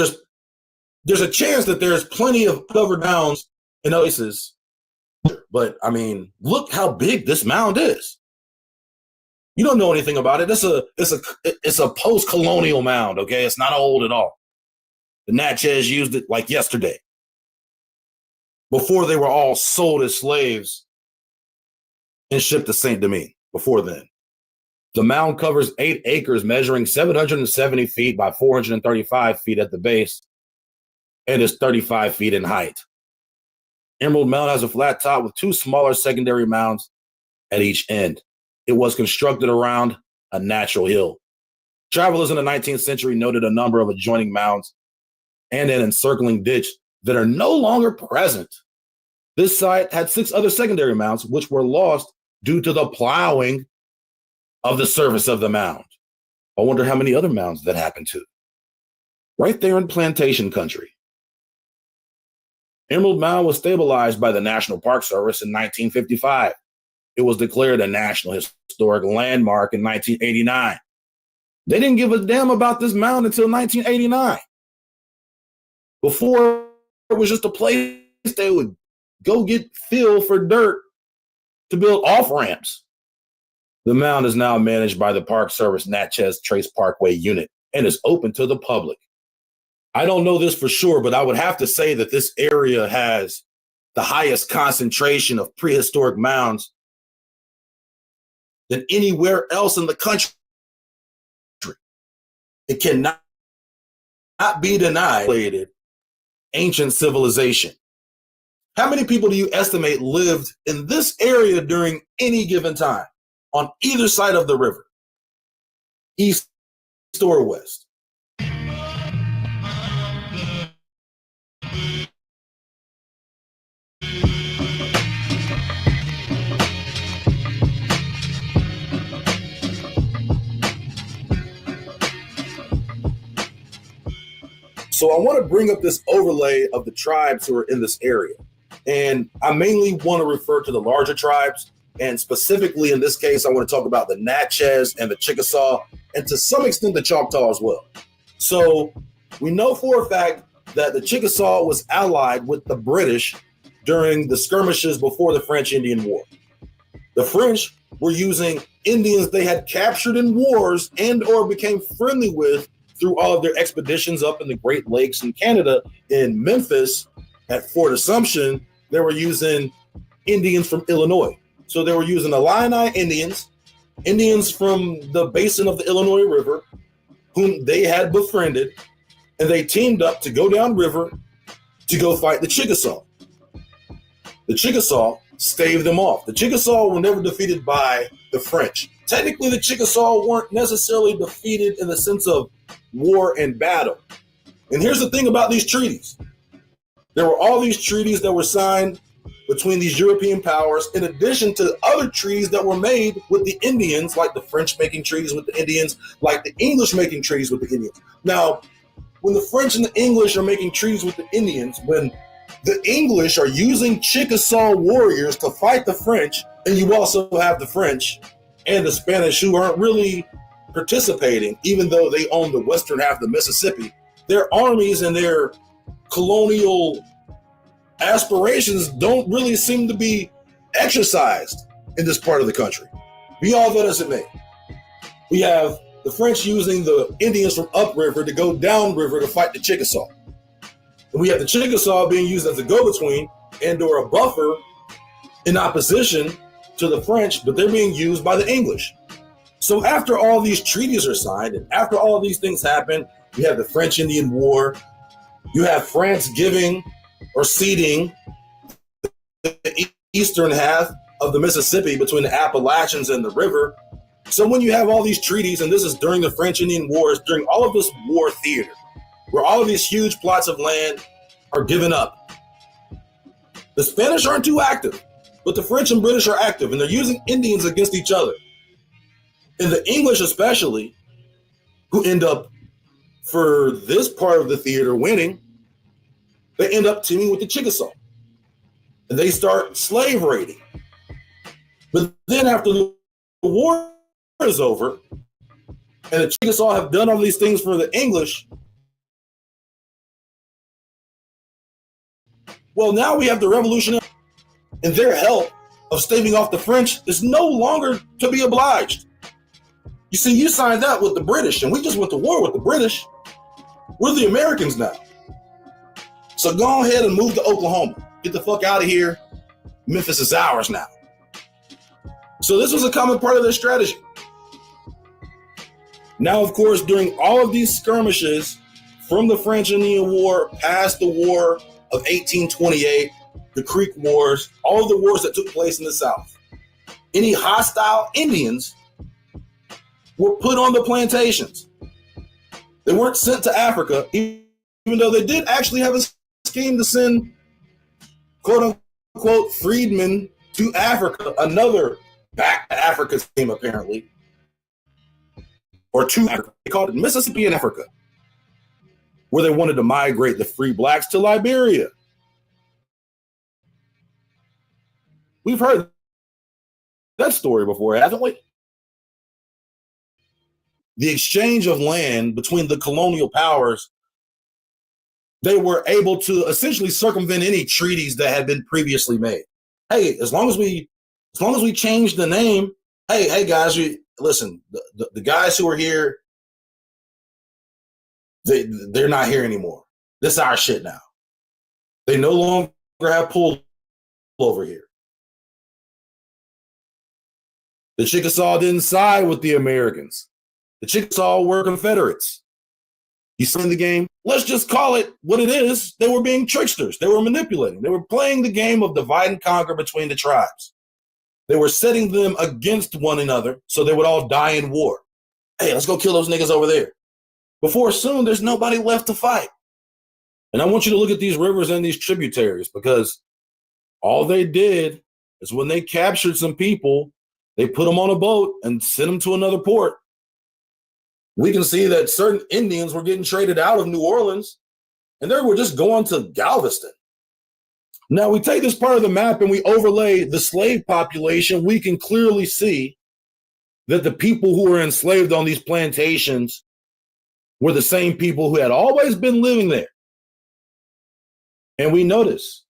there's a chance that there's plenty of covered mounds in places. But I mean, look how big this mound is. You don't know anything about it. It's a post-colonial mound, okay? It's not old at all. The Natchez used it like yesterday. before they were all sold as slaves and shipped to Saint Domingue. Before then, the mound covers 8 acres, measuring 770 feet by 435 feet at the base, and is 35 feet in height. Emerald Mound has a flat top with 2 smaller secondary mounds at each end. It was constructed around a natural hill. Travelers in the 19th century noted a number of adjoining mounds and an encircling ditch that are no longer present. This site had 6 other secondary mounds, which were lost due to the plowing of the surface of the mound. I wonder how many other mounds that happened to. Right there in plantation country. Emerald Mound was stabilized by the National Park Service in 1955. It was declared a National Historic Landmark in 1989. They didn't give a damn about this mound until 1989. Before, it was just a place they would go get fill for dirt to build off-ramps. The mound is now managed by the Park Service Natchez Trace Parkway Unit and is open to the public. I don't know this for sure, but I would have to say that this area has the highest concentration of prehistoric mounds than anywhere else in the country. It cannot be denied ancient civilization. How many people do you estimate lived in this area during any given time on either side of the river, east or west? So I want to bring up this overlay of the tribes who are in this area. And I mainly want to refer to the larger tribes. And specifically in this case, I want to talk about the Natchez and the Chickasaw, and to some extent the Choctaw as well. So we know for a fact that the Chickasaw was allied with the British during the skirmishes before the French-Indian War. The French were using Indians they had captured in wars and or became friendly with through all of their expeditions up in the Great Lakes in Canada. In Memphis at Fort Assumption, they were using Indians from Illinois. So they were using Illini Indians, Indians from the basin of the Illinois River, whom they had befriended, and they teamed up to go downriver to go fight the Chickasaw. The Chickasaw staved them off. The Chickasaw were never defeated by the French. Technically, the Chickasaw weren't necessarily defeated in the sense of war and battle. And here's the thing about these treaties. There were all these treaties that were signed between these European powers, in addition to other treaties that were made with the Indians, like the French making treaties with the Indians, like the English making treaties with the Indians. Now, when the French and the English are making treaties with the Indians, when the English are using Chickasaw warriors to fight the French, and you also have the French and the Spanish who aren't really participating, even though they own the western half of the Mississippi, their armies and their colonial aspirations don't really seem to be exercised in this part of the country. Be all that as it may. We have the French using the Indians from upriver to go downriver to fight the Chickasaw. And we have the Chickasaw being used as a go-between and or a buffer in opposition to the French, but they're being used by the English. So after all these treaties are signed and after all these things happen, you have the French-Indian War, you have France giving or ceding the eastern half of the Mississippi between the Appalachians and the river. So when you have all these treaties, and this is during the French-Indian Wars, during all of this war theater, where all of these huge plots of land are given up, the Spanish aren't too active, but the French and British are active, and they're using Indians against each other. And the English especially, who end up, for this part of the theater, winning, they end up teaming with the Chickasaw. And they start slave raiding. But then after the war is over, and the Chickasaw have done all these things for the English, well, now we have the Revolutionary, and their help of staving off the French is no longer to be obliged. You see, you signed up with the British, and we just went to war with the British. We're the Americans now. So go ahead and move to Oklahoma. Get the fuck out of here. Memphis is ours now. So this was a common part of their strategy. Now, of course, during all of these skirmishes from the French-Indian War past the War of 1828, the Creek Wars, all of the wars that took place in the South, any hostile Indians were put on the plantations. They weren't sent to Africa, even though they did actually have a scheme to send quote unquote freedmen to Africa, another back to Africa scheme apparently, or to Africa. They called it Mississippi and Africa, where they wanted to migrate the free blacks to Liberia. We've heard that story before, haven't we? The exchange of land between the colonial powers, they were able to essentially circumvent any treaties that had been previously made. Hey, as long as we change the name, hey guys, listen, the guys who are here, they're not here anymore. This is our shit now. They no longer have pull over here. The Chickasaw didn't side with the Americans. The Chickasaw were Confederates. You see in the game? Let's just call it what it is. They were being tricksters. They were manipulating. They were playing the game of divide and conquer between the tribes. They were setting them against one another so they would all die in war. Hey, let's go kill those niggas over there. Before soon, there's nobody left to fight. And I want you to look at these rivers and these tributaries, because all they did is when they captured some people, they put them on a boat and sent them to another port. We can see that certain Indians were getting traded out of New Orleans, and they were just going to Galveston. Now, we take this part of the map and we overlay the slave population. We can clearly see that the people who were enslaved on these plantations were the same people who had always been living there. And we notice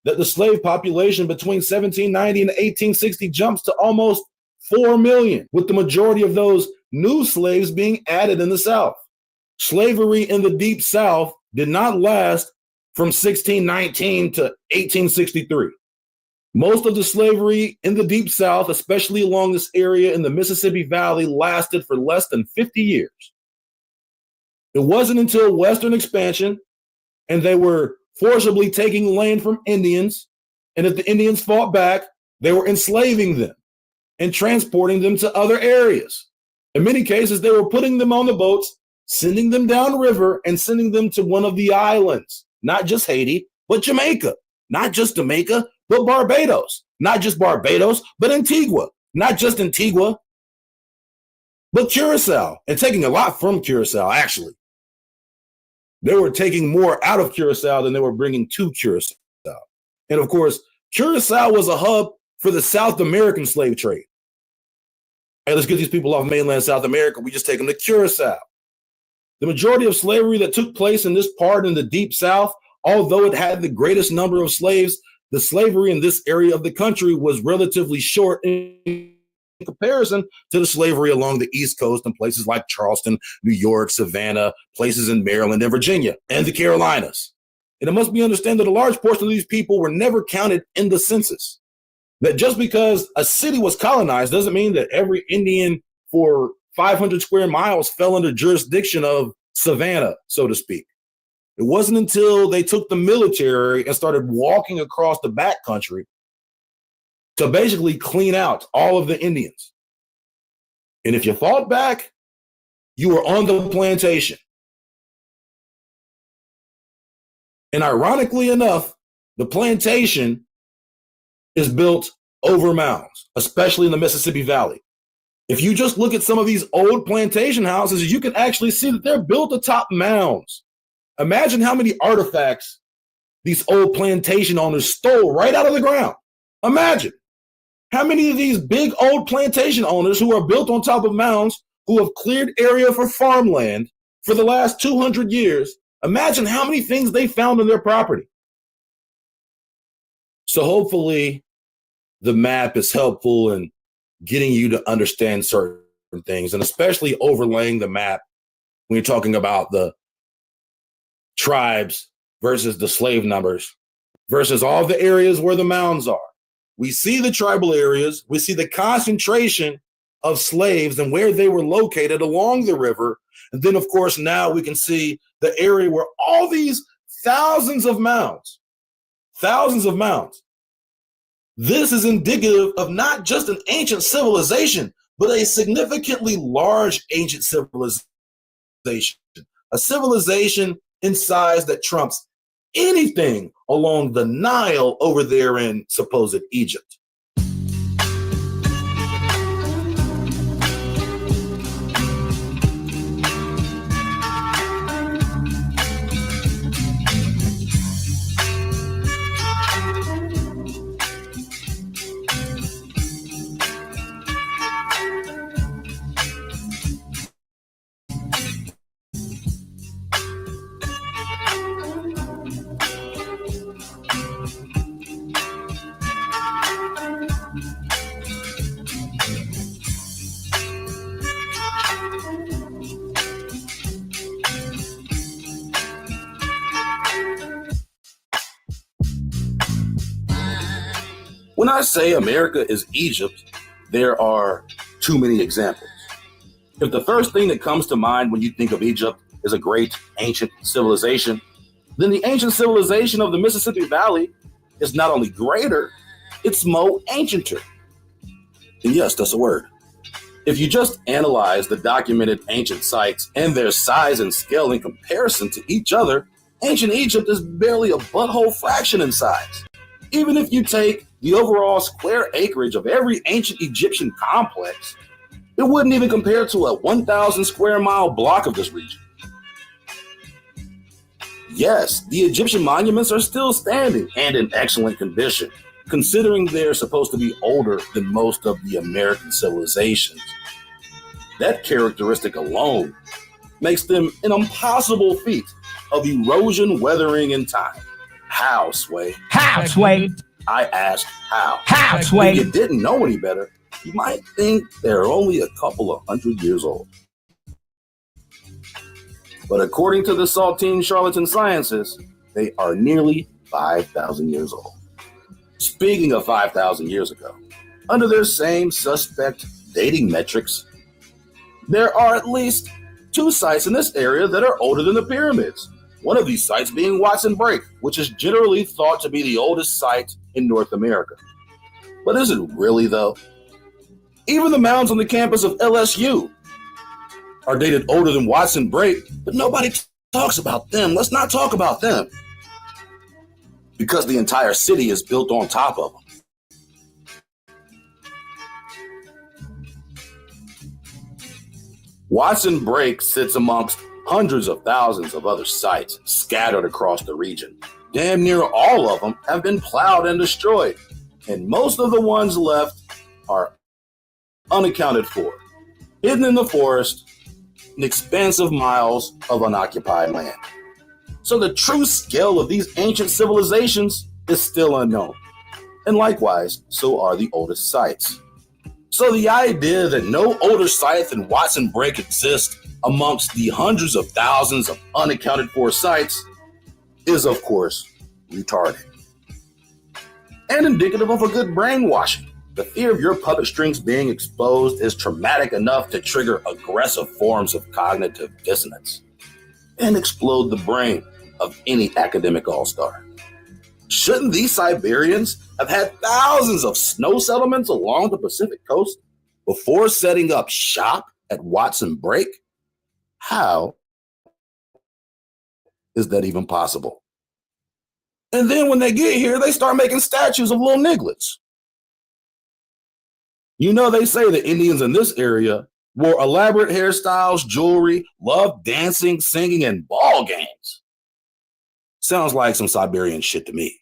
that the slave population between 1790 and 1860 jumps to almost 4 million, with the majority of those new slaves being added in the South. Slavery in the Deep South did not last from 1619 to 1863. Most of the slavery in the Deep South, especially along this area in the Mississippi Valley, lasted for less than 50 years. It wasn't until Western expansion and they were forcibly taking land from Indians, and if the Indians fought back, they were enslaving them and transporting them to other areas. In many cases, they were putting them on the boats, sending them downriver, and sending them to one of the islands, not just Haiti, but Jamaica, not just Jamaica, but Barbados, not just Barbados, but Antigua, not just Antigua, but Curacao, and taking a lot from Curacao, actually. They were taking more out of Curacao than they were bringing to Curacao. And of course, Curacao was a hub for the South American slave trade. Hey, let's get these people off mainland South America. We just take them to Curacao. The majority of slavery that took place in this part in the Deep South, although it had the greatest number of slaves, the slavery in this area of the country was relatively short in comparison to the slavery along the East Coast in places like Charleston, New York, Savannah, places in Maryland and Virginia, and the Carolinas. And it must be understood that a large portion of these people were never counted in the census. That just because a city was colonized doesn't mean that every Indian for 500 square miles fell under jurisdiction of Savannah, so to speak. It wasn't until they took the military and started walking across the backcountry to basically clean out all of the Indians. And if you fought back, you were on the plantation. And ironically enough, the plantation is built over mounds, especially in the Mississippi Valley. If you just look at some of these old plantation houses, you can actually see that they're built atop mounds. Imagine how many artifacts these old plantation owners stole right out of the ground. Imagine how many of these big old plantation owners who are built on top of mounds, who have cleared area for farmland for the last 200 years, imagine how many things they found on their property. So hopefully the map is helpful in getting you to understand certain things, and especially overlaying the map when you're talking about the tribes versus the slave numbers. versus all the areas where the mounds are. We see the tribal areas. We see the concentration of slaves and where they were located along the river. And then, of course, now we can see the area where all these thousands of mounds. This is indicative of not just an ancient civilization, but a significantly large ancient civilization. A civilization in size that trumps anything along the Nile over there in supposed Egypt. When I say America is Egypt, there are too many examples. If the first thing that comes to mind when you think of Egypt is a great ancient civilization, then the ancient civilization of the Mississippi Valley is not only greater, it's more ancienter. And yes, that's a word. If you just analyze the documented ancient sites and their size and scale in comparison to each other, ancient Egypt is barely a butthole fraction in size. Even if you take the overall square acreage of every ancient Egyptian complex, it wouldn't even compare to a 1,000 square mile block of this region. Yes, the Egyptian monuments are still standing and in excellent condition, considering they're supposed to be older than most of the American civilizations. That characteristic alone makes them an impossible feat of erosion, weathering, and time. How, Sway? How, Sway? I asked how. How, Sway? If you didn't know any better, you might think they're only a couple of 100 years old. But according to the Saltine Charlatan Sciences, they are nearly 5,000 years old. Speaking of 5,000 years ago, under their same suspect dating metrics, there are at least 2 sites in this area that are older than the pyramids. One of these sites being Watson Break, which is generally thought to be the oldest site in North America. But is it really, though? Even the mounds on the campus of LSU are dated older than Watson Break, but nobody talks about them. Let's not talk about them. Because the entire city is built on top of them. Watson Break sits amongst hundreds of thousands of other sites scattered across the region. Damn near all of them have been plowed and destroyed, and most of the ones left are unaccounted for, hidden in the forest, in expansive miles of unoccupied land. So the true scale of these ancient civilizations is still unknown, and likewise, so are the oldest sites. So the idea that no older site than Watson Break exists amongst the hundreds of thousands of unaccounted for sites is, of course, retarded. And indicative of a good brainwashing. The fear of your puppet strings being exposed is traumatic enough to trigger aggressive forms of cognitive dissonance and explode the brain of any academic all-star. Shouldn't these Siberians have had thousands of snow settlements along the Pacific coast before setting up shop at Watson Break? How is that even possible? And then when they get here, they start making statues of little nigglets. You know, they say the Indians in this area wore elaborate hairstyles, jewelry, loved dancing, singing, and ball games. Sounds like some Siberian shit to me.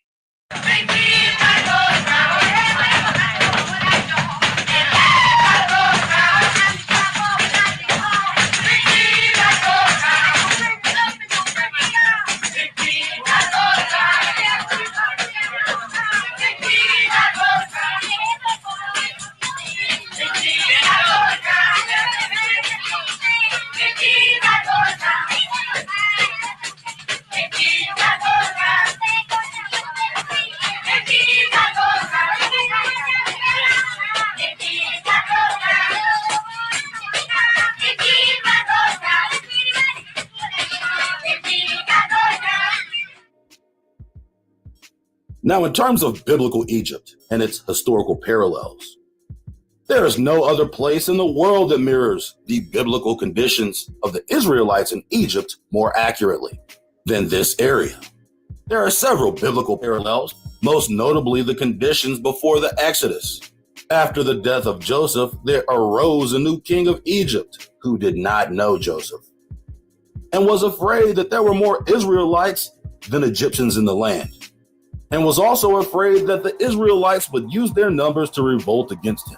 Now, in terms of biblical Egypt and its historical parallels, there is no other place in the world that mirrors the biblical conditions of the Israelites in Egypt more accurately than this area. There are several biblical parallels, most notably the conditions before the Exodus. After the death of Joseph, there arose a new king of Egypt who did not know Joseph and was afraid that there were more Israelites than Egyptians in the land, and was also afraid that the Israelites would use their numbers to revolt against him.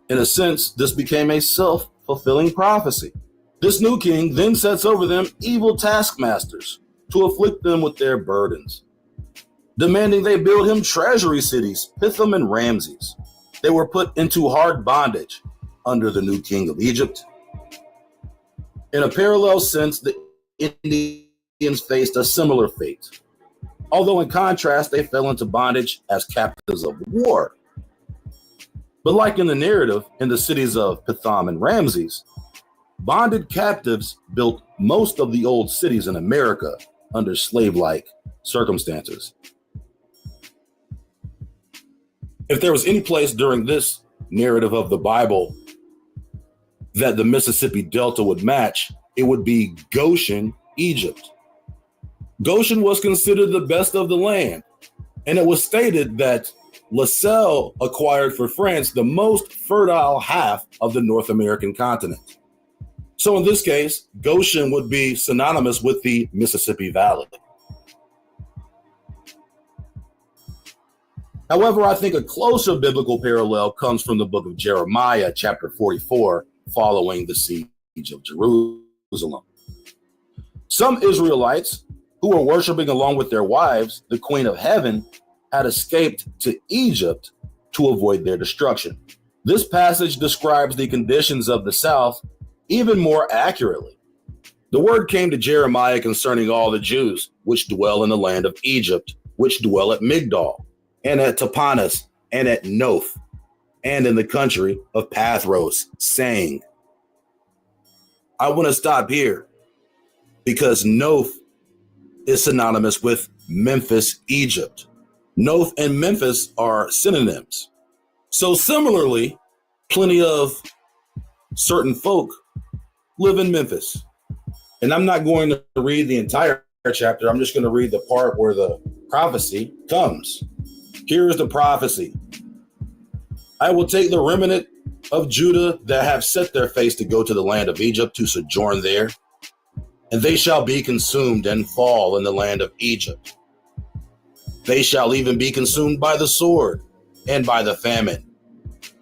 In a sense, this became a self-fulfilling prophecy. This new king then sets over them evil taskmasters to afflict them with their burdens, demanding they build him treasury cities, Pithom and Ramses. They were put into hard bondage under the new king of Egypt. In a parallel sense, the Indians faced a similar fate, although in contrast, they fell into bondage as captives of war. But like in the narrative, in the cities of Pithom and Ramses, bonded captives built most of the old cities in America under slave-like circumstances. If there was any place during this narrative of the Bible that the Mississippi Delta would match, it would be Goshen, Egypt. Goshen was considered the best of the land, and it was stated that La Salle acquired for France the most fertile half of the North American continent. So in this case, Goshen would be synonymous with the Mississippi Valley. However, I think a closer biblical parallel comes from the book of Jeremiah, chapter 44, following the siege of Jerusalem. Some Israelites who were worshiping along with their wives, the Queen of Heaven, had escaped to Egypt to avoid their destruction. This passage describes the conditions of the South even more accurately. The word came to Jeremiah concerning all the Jews which dwell in the land of Egypt, which dwell at Migdol, and at Tapanis, and at Noph, and in the country of Pathros, saying, I want to stop here because Noph is synonymous with Memphis, Egypt. Noph and Memphis are synonyms. So similarly, plenty of certain folk live in Memphis. And I'm not going to read the entire chapter. I'm just going to read the part where the prophecy comes. Here is the prophecy. I will take the remnant of Judah that have set their face to go to the land of Egypt to sojourn there, and they shall be consumed and fall in the land of Egypt. They shall even be consumed by the sword and by the famine.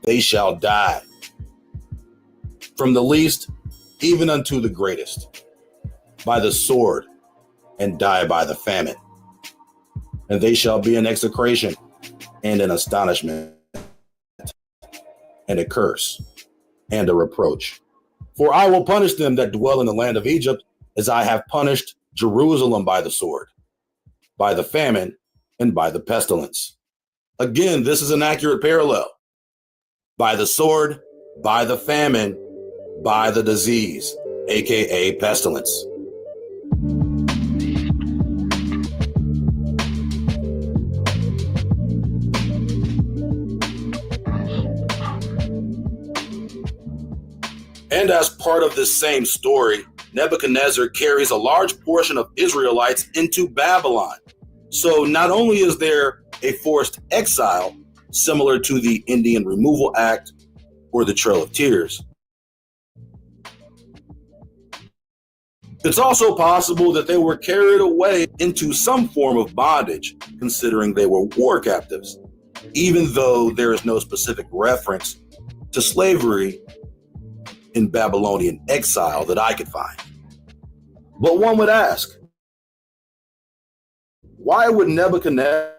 They shall die, from the least even unto the greatest, by the sword, and die by the famine. And they shall be in execration and in astonishment, and a curse, and a reproach. For I will punish them that dwell in the land of Egypt, as I have punished Jerusalem by the sword, by the famine, and by the pestilence. Again, this is an accurate parallel. By the sword, by the famine, by the disease, aka pestilence. And as part of this same story, Nebuchadnezzar carries a large portion of Israelites into Babylon. So not only is there a forced exile, similar to the Indian Removal Act or the Trail of Tears, it's also possible that they were carried away into some form of bondage, considering they were war captives, even though there is no specific reference to slavery in Babylonian exile that I could find. But one would ask, why would Nebuchadnezzar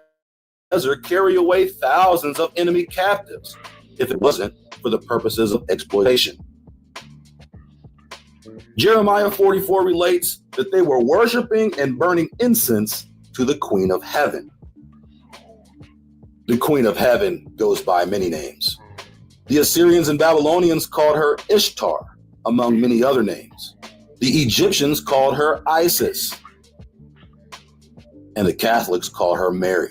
carry away thousands of enemy captives if it wasn't for the purposes of exploitation? Jeremiah 44 relates that they were worshiping and burning incense to the Queen of Heaven. The Queen of Heaven goes by many names. The Assyrians and Babylonians called her Ishtar, among many other names. The Egyptians called her Isis, and the Catholics call her Mary.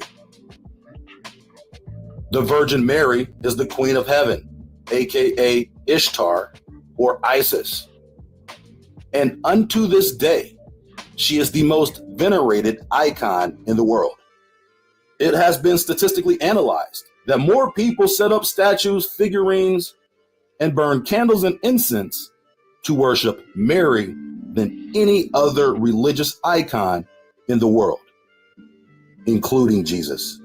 The Virgin Mary is the Queen of Heaven, aka Ishtar or Isis. And unto this day, she is the most venerated icon in the world. It has been statistically analyzed that more people set up statues, figurines, and burn candles and incense to worship Mary than any other religious icon in the world, including Jesus.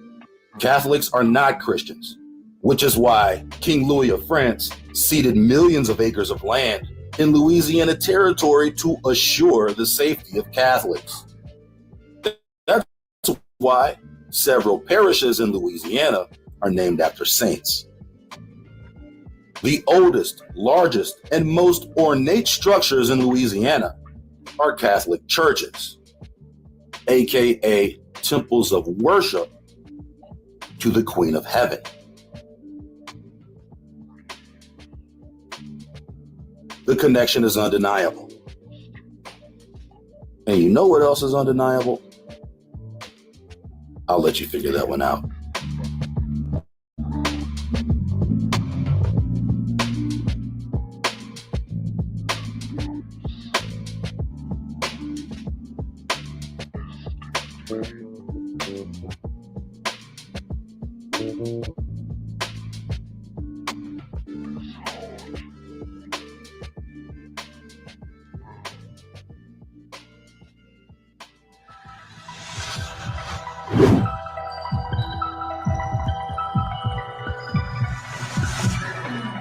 Catholics are not Christians, which is why King Louis of France ceded millions of acres of land in Louisiana territory to assure the safety of Catholics. That's why several parishes in Louisiana are named after saints. The oldest, largest, and most ornate structures in Louisiana are Catholic churches, aka temples of worship to the Queen of Heaven. The connection is undeniable. And you know what else is undeniable? I'll let you figure that one out.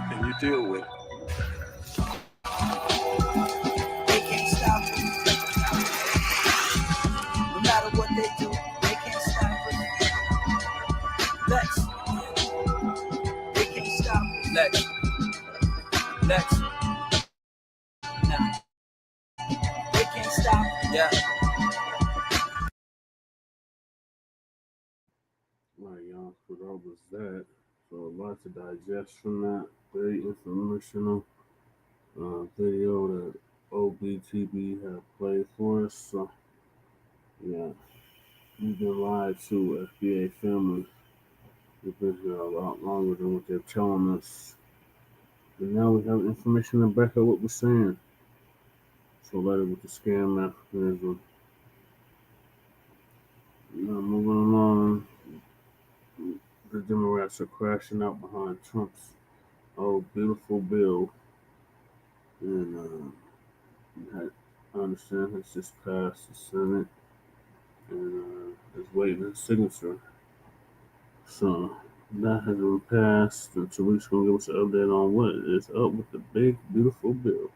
And you deal with it. They can't stop us. No matter what they do, they can't stop us. Lex. They can't stop us. Lex. Nah. They can't stop us. Yeah. Right, y'all. So that was that. So a lot to digest from that. Very informational video that OBTB had played for us. So yeah, we've been live to FBA family. We've been here a lot longer than what they're telling us. And now we have information to back up what we're saying. So later with the scam Africanism. Now moving along. The Democrats are crashing out behind Trump's beautiful bill. And I understand it's just passed the Senate and is waiting a signature. So that has been passed, and Tariq's going to give us an update on what is up with the big, beautiful bill.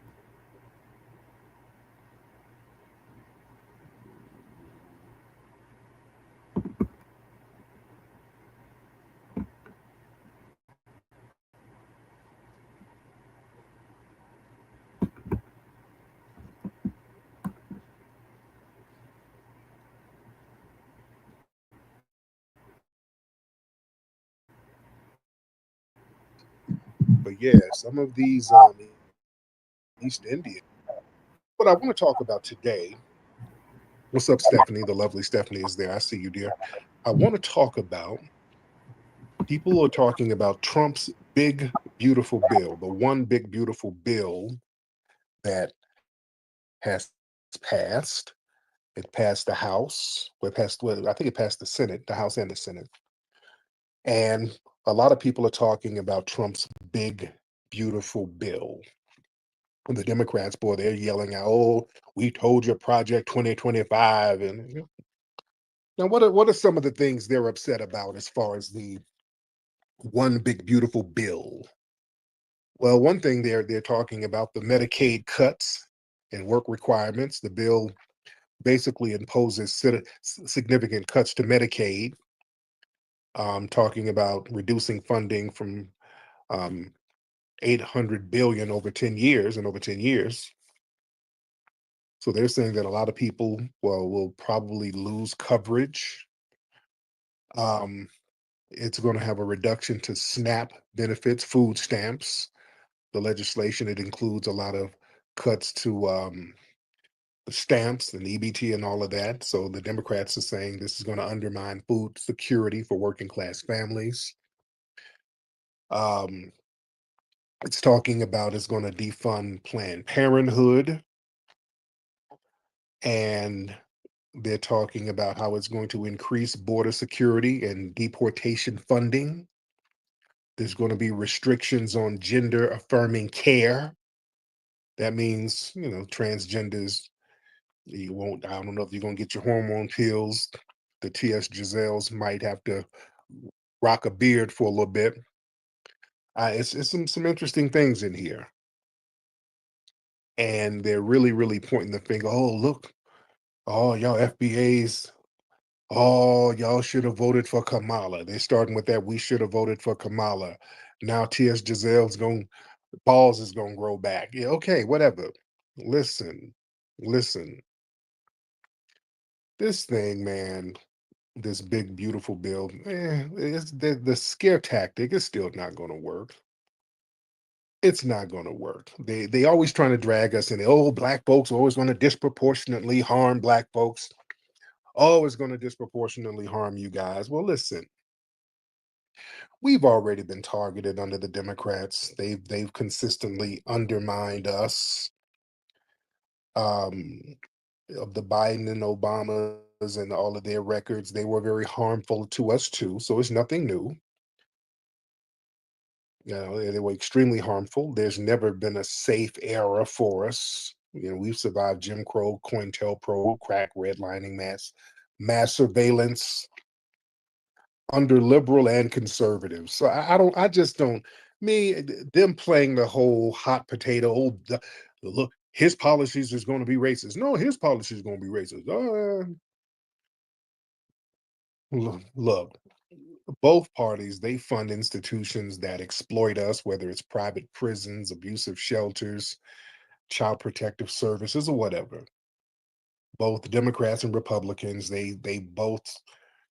But yeah, some of these East Indian. What I want to talk about today. What's up, Stephanie? The lovely Stephanie is there. I see you, dear. I want to talk about. People are talking about Trump's big, beautiful bill, the one big, beautiful bill that has passed. It passed the House. I think it passed the Senate, the House and the Senate. And a lot of people are talking about Trump's big, beautiful bill. And the Democrats, boy, they're yelling out, "Oh, we told you Project 2025." And now, what are some of the things they're upset about as far as the one big, beautiful bill? Well, one thing they're talking about the Medicaid cuts and work requirements. The bill basically imposes significant cuts to Medicaid, talking about reducing funding from $800 billion over 10 years. So they're saying that a lot of people will probably lose coverage. It's going to have a reduction to SNAP benefits, food stamps. The legislation, it includes a lot of cuts to the stamps and EBT and all of that. So the Democrats are saying this is going to undermine food security for working class families. It's talking about it's going to defund Planned Parenthood, and they're talking about how it's going to increase border security and deportation funding. There's going to be restrictions on gender affirming care. That means, transgenders, you won't, I don't know if you're going to get your hormone pills. The TS Giselles might have to rock a beard for a little bit. It's some interesting things in here. And they're really, really pointing the finger. Oh, look. Oh, y'all FBAs. Oh, y'all should have voted for Kamala. They're starting with that. We should have voted for Kamala. Now TS Giselle's balls is going to grow back. Yeah, okay, whatever. Listen. This thing, man, this big, beautiful bill, it's the scare tactic is still not going to work. It's not going to work. They always trying to drag us in. Black folks always going to disproportionately harm black folks. Always going to disproportionately harm you guys. Well, listen, we've already been targeted under the Democrats. They've consistently undermined us. Of the Biden and Obamas and all of their records, they were very harmful to us too. So it's nothing new. They were extremely harmful. There's never been a safe era for us. We've survived Jim Crow, COINTELPRO, crack, redlining, mass surveillance under liberal and conservative. So I just don't, them playing the whole hot potato, look, his policies is going to be racist. No, his policies is going to be racist. Look, both parties, they fund institutions that exploit us, whether it's private prisons, abusive shelters, child protective services, or whatever. Both Democrats and Republicans, they both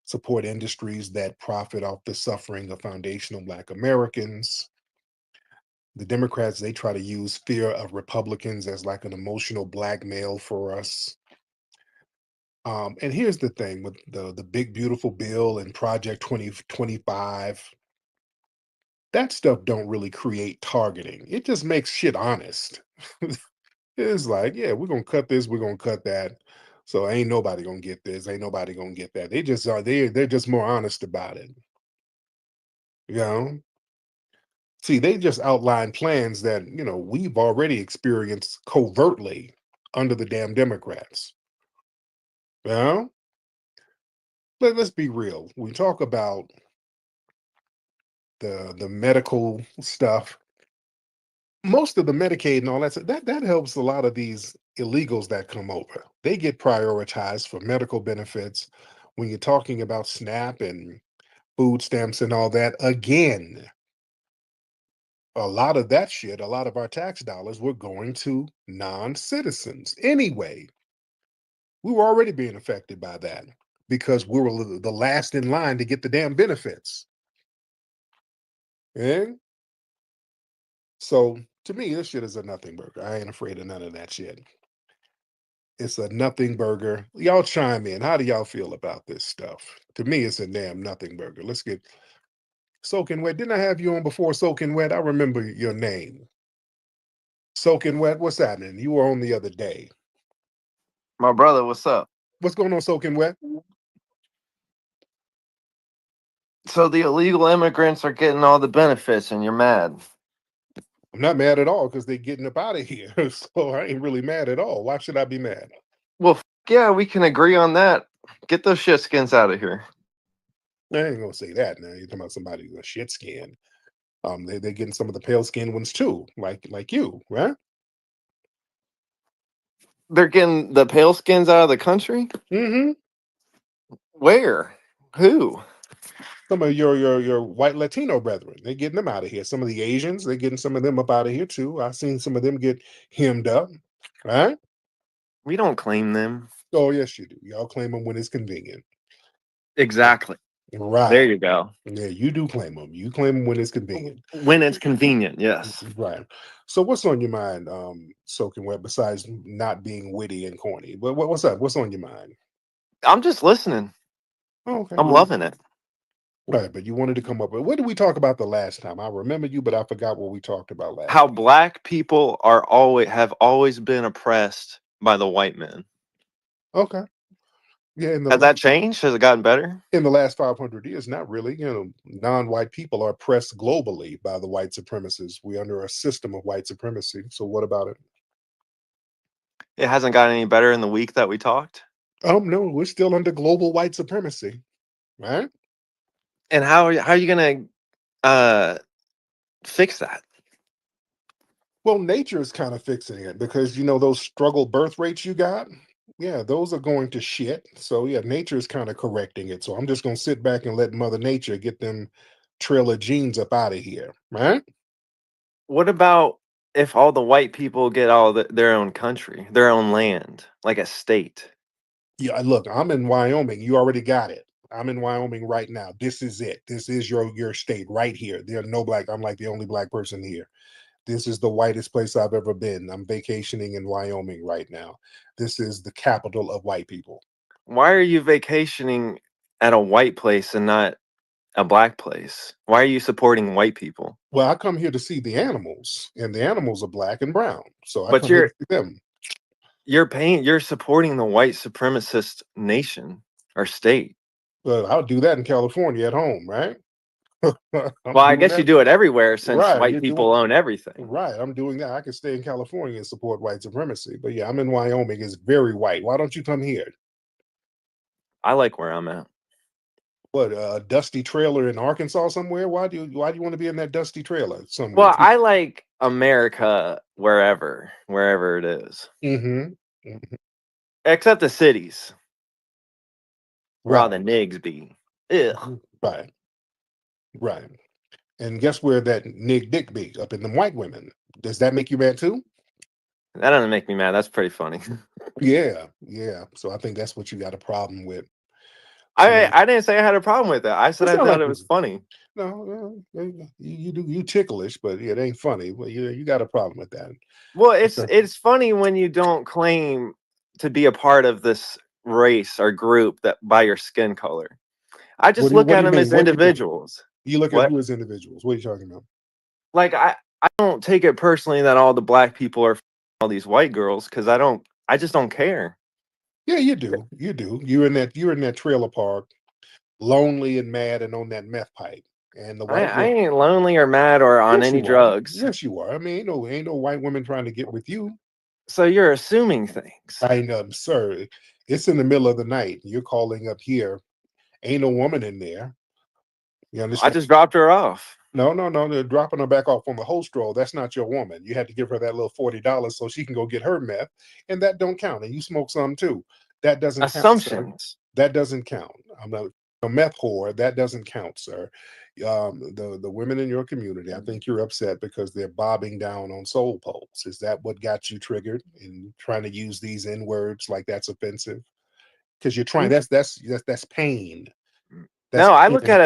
support industries that profit off the suffering of foundational Black Americans. The Democrats, they try to use fear of Republicans as like an emotional blackmail for us. And here's the thing with the big, beautiful bill and Project 2025, that stuff don't really create targeting. It just makes shit honest. It's like, yeah, we're going to cut this, we're going to cut that. So ain't nobody going to get this, ain't nobody going to get that. They just are, they're just more honest about it. See, they just outlined plans that, we've already experienced covertly under the damn Democrats. But let's be real. We talk about the medical stuff. Most of the Medicaid and all that helps a lot of these illegals that come over. They get prioritized for medical benefits. When you're talking about SNAP and food stamps and all that, again, a lot of that shit, a lot of our tax dollars were going to non-citizens anyway. We were already being affected by that because we were the last in line to get the damn benefits. And so to me, this shit is a nothing burger. I ain't afraid of none of that shit. It's a nothing burger. Y'all chime in. How do y'all feel about this stuff? To me, it's a damn nothing burger. Let's get Soaking Wet. Didn't I have you on before, Soaking Wet? I remember your name. Soaking Wet, what's happening? You were on the other day. My brother, what's up? What's going on, Soaking Wet? So the illegal immigrants are getting all the benefits and you're mad. I'm not mad at all because they're getting up out of here. So I ain't really mad at all. Why should I be mad? Well, yeah, we can agree on that. Get those shit skins out of here. I ain't gonna say that now. You're talking about somebody with a shit skin. They're getting some of the pale skinned ones too, like you, right? They're getting the pale skins out of the country? Mm-hmm. Where? Who? Some of your white Latino brethren, they're getting them out of here. Some of the Asians, they're getting some of them up out of here too. I've seen some of them get hemmed up, right? We don't claim them. Oh, yes, you do. Y'all claim them when it's convenient. Exactly. Right. There you go. Yeah, you do claim them. You claim them when it's convenient. When it's convenient, yes. Right. So what's on your mind, Soaking Wet, besides not being witty and corny? What's up? What's on your mind? I'm just listening. Oh, okay. I'm loving it. Right, but you wanted to come up with what did we talk about the last time? I remember you, but I forgot what we talked about last How time. black people have always been oppressed by the white men. Okay. Yeah, Has that changed? Has it gotten better? in the last 500 years, not really. Non-white people are oppressed globally by the white supremacists. We're under a system of white supremacy. So what about it? It hasn't gotten any better in the week that we talked. No, we're still under global white supremacy, right? And how are you gonna fix that? Well, nature is kind of fixing it because those struggle birth rates you got, yeah, those are going to shit. So yeah, nature is kind of correcting it. So I'm just gonna sit back and let Mother Nature get them trail of genes up out of here, right? What about if all the white people get their own country, their own land, like a state? Yeah, look, I'm in Wyoming. You already got it. I'm in Wyoming right now. This is it. This is your state right here. There are no black. I'm like the only black person here. This is the whitest place I've ever been. I'm vacationing in Wyoming right now. This is the capital of white people. Why are you vacationing at a white place and not a black place? Why are you supporting white people? Well, I come here to see the animals, and the animals are black and brown. So I But come here to see them. you're supporting the white supremacist nation or state. Well, I'll do that in California at home, right? Well, I guess you do it everywhere since Right, white people own everything. Right, I'm doing that. I can stay in California and support white supremacy. But yeah, I'm in Wyoming. It's very white. Why don't you come here? I like where I'm at. What, a dusty trailer in Arkansas somewhere? Why do you want to be in that dusty trailer somewhere? Well, I like America wherever it is. Mm-hmm. Except the cities. Where all the Right. nigs be. Ugh. Right. Right. And guess where that nig dick be? Up in them white women. Does that make you mad too? That doesn't make me mad. That's pretty funny. Yeah. So I think that's what you got a problem with. I didn't say I had a problem with it. I said I It's not thought like it was funny. No, you ticklish, but yeah, it ain't funny. Well, you got a problem with that. Well, it's funny when you don't claim to be a part of this race or group that by your skin color. I just look at them as individuals. You look at who as individuals. What are you talking about? Like I don't take it personally that all the black people are all these white girls because I just don't care. Yeah, you do. You do. You're in that trailer park, lonely and mad and on that meth pipe. And the white I ain't lonely or mad or on any drugs. Yes, you are. I mean, ain't no white women trying to get with you. So you're assuming things. I know, sir. It's in the middle of the night. You're calling up here. Ain't no woman in there. You understand? I just dropped her off. No. They're dropping her back off on the host roll. That's not your woman. You had to give her that little $40 so she can go get her meth, and that don't count. And you smoke some too. That doesn't count, sir. That doesn't count. I'm not a meth whore. That doesn't count, sir. The women in your community, I think you're upset because they're bobbing down on soul poles. Is that what got you triggered in trying to use these N words like that's offensive? Because you're trying. That's pain. I look at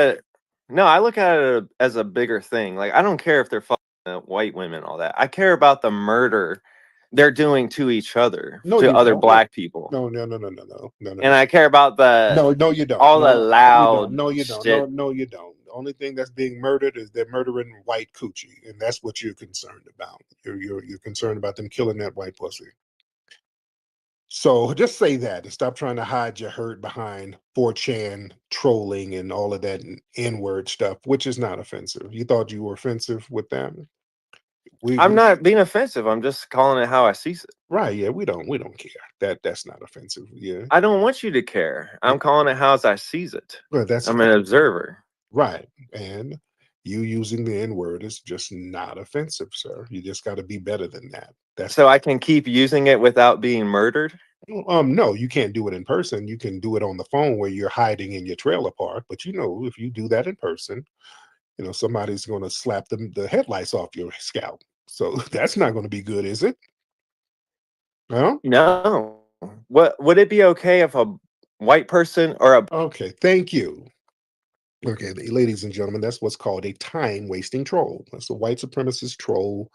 it as a bigger thing. Like I don't care if they're fucking white women, all that. I care about the murder they're doing to each other, to other black people. No. And I care about the no, you don't. All the loud. No, you don't. Shit. No, you don't. The only thing that's being murdered is they're murdering white coochie, and that's what you're concerned about. You're concerned about them killing that white pussy. So just say that and stop trying to hide your hurt behind 4chan trolling and all of that N-word stuff, which is not offensive. You thought you were offensive with that? I'm not being offensive. I'm just calling it how I see it. Right. Yeah, we don't care. That's not offensive. Yeah. I don't want you to care. I'm calling it how I sees it. Well, I'm an observer. Right. And you using the N-word is just not offensive, sir. You just got to be better than that. So I can keep using it without being murdered? No, you can't do it in person. You can do it on the phone where you're hiding in your trailer park. But if you do that in person, somebody's going to slap the headlights off your scalp. So that's not going to be good, is it? No? No. What would it be okay if a white person or a Okay, thank you. Okay, ladies and gentlemen, that's what's called a time-wasting troll. That's a white supremacist troll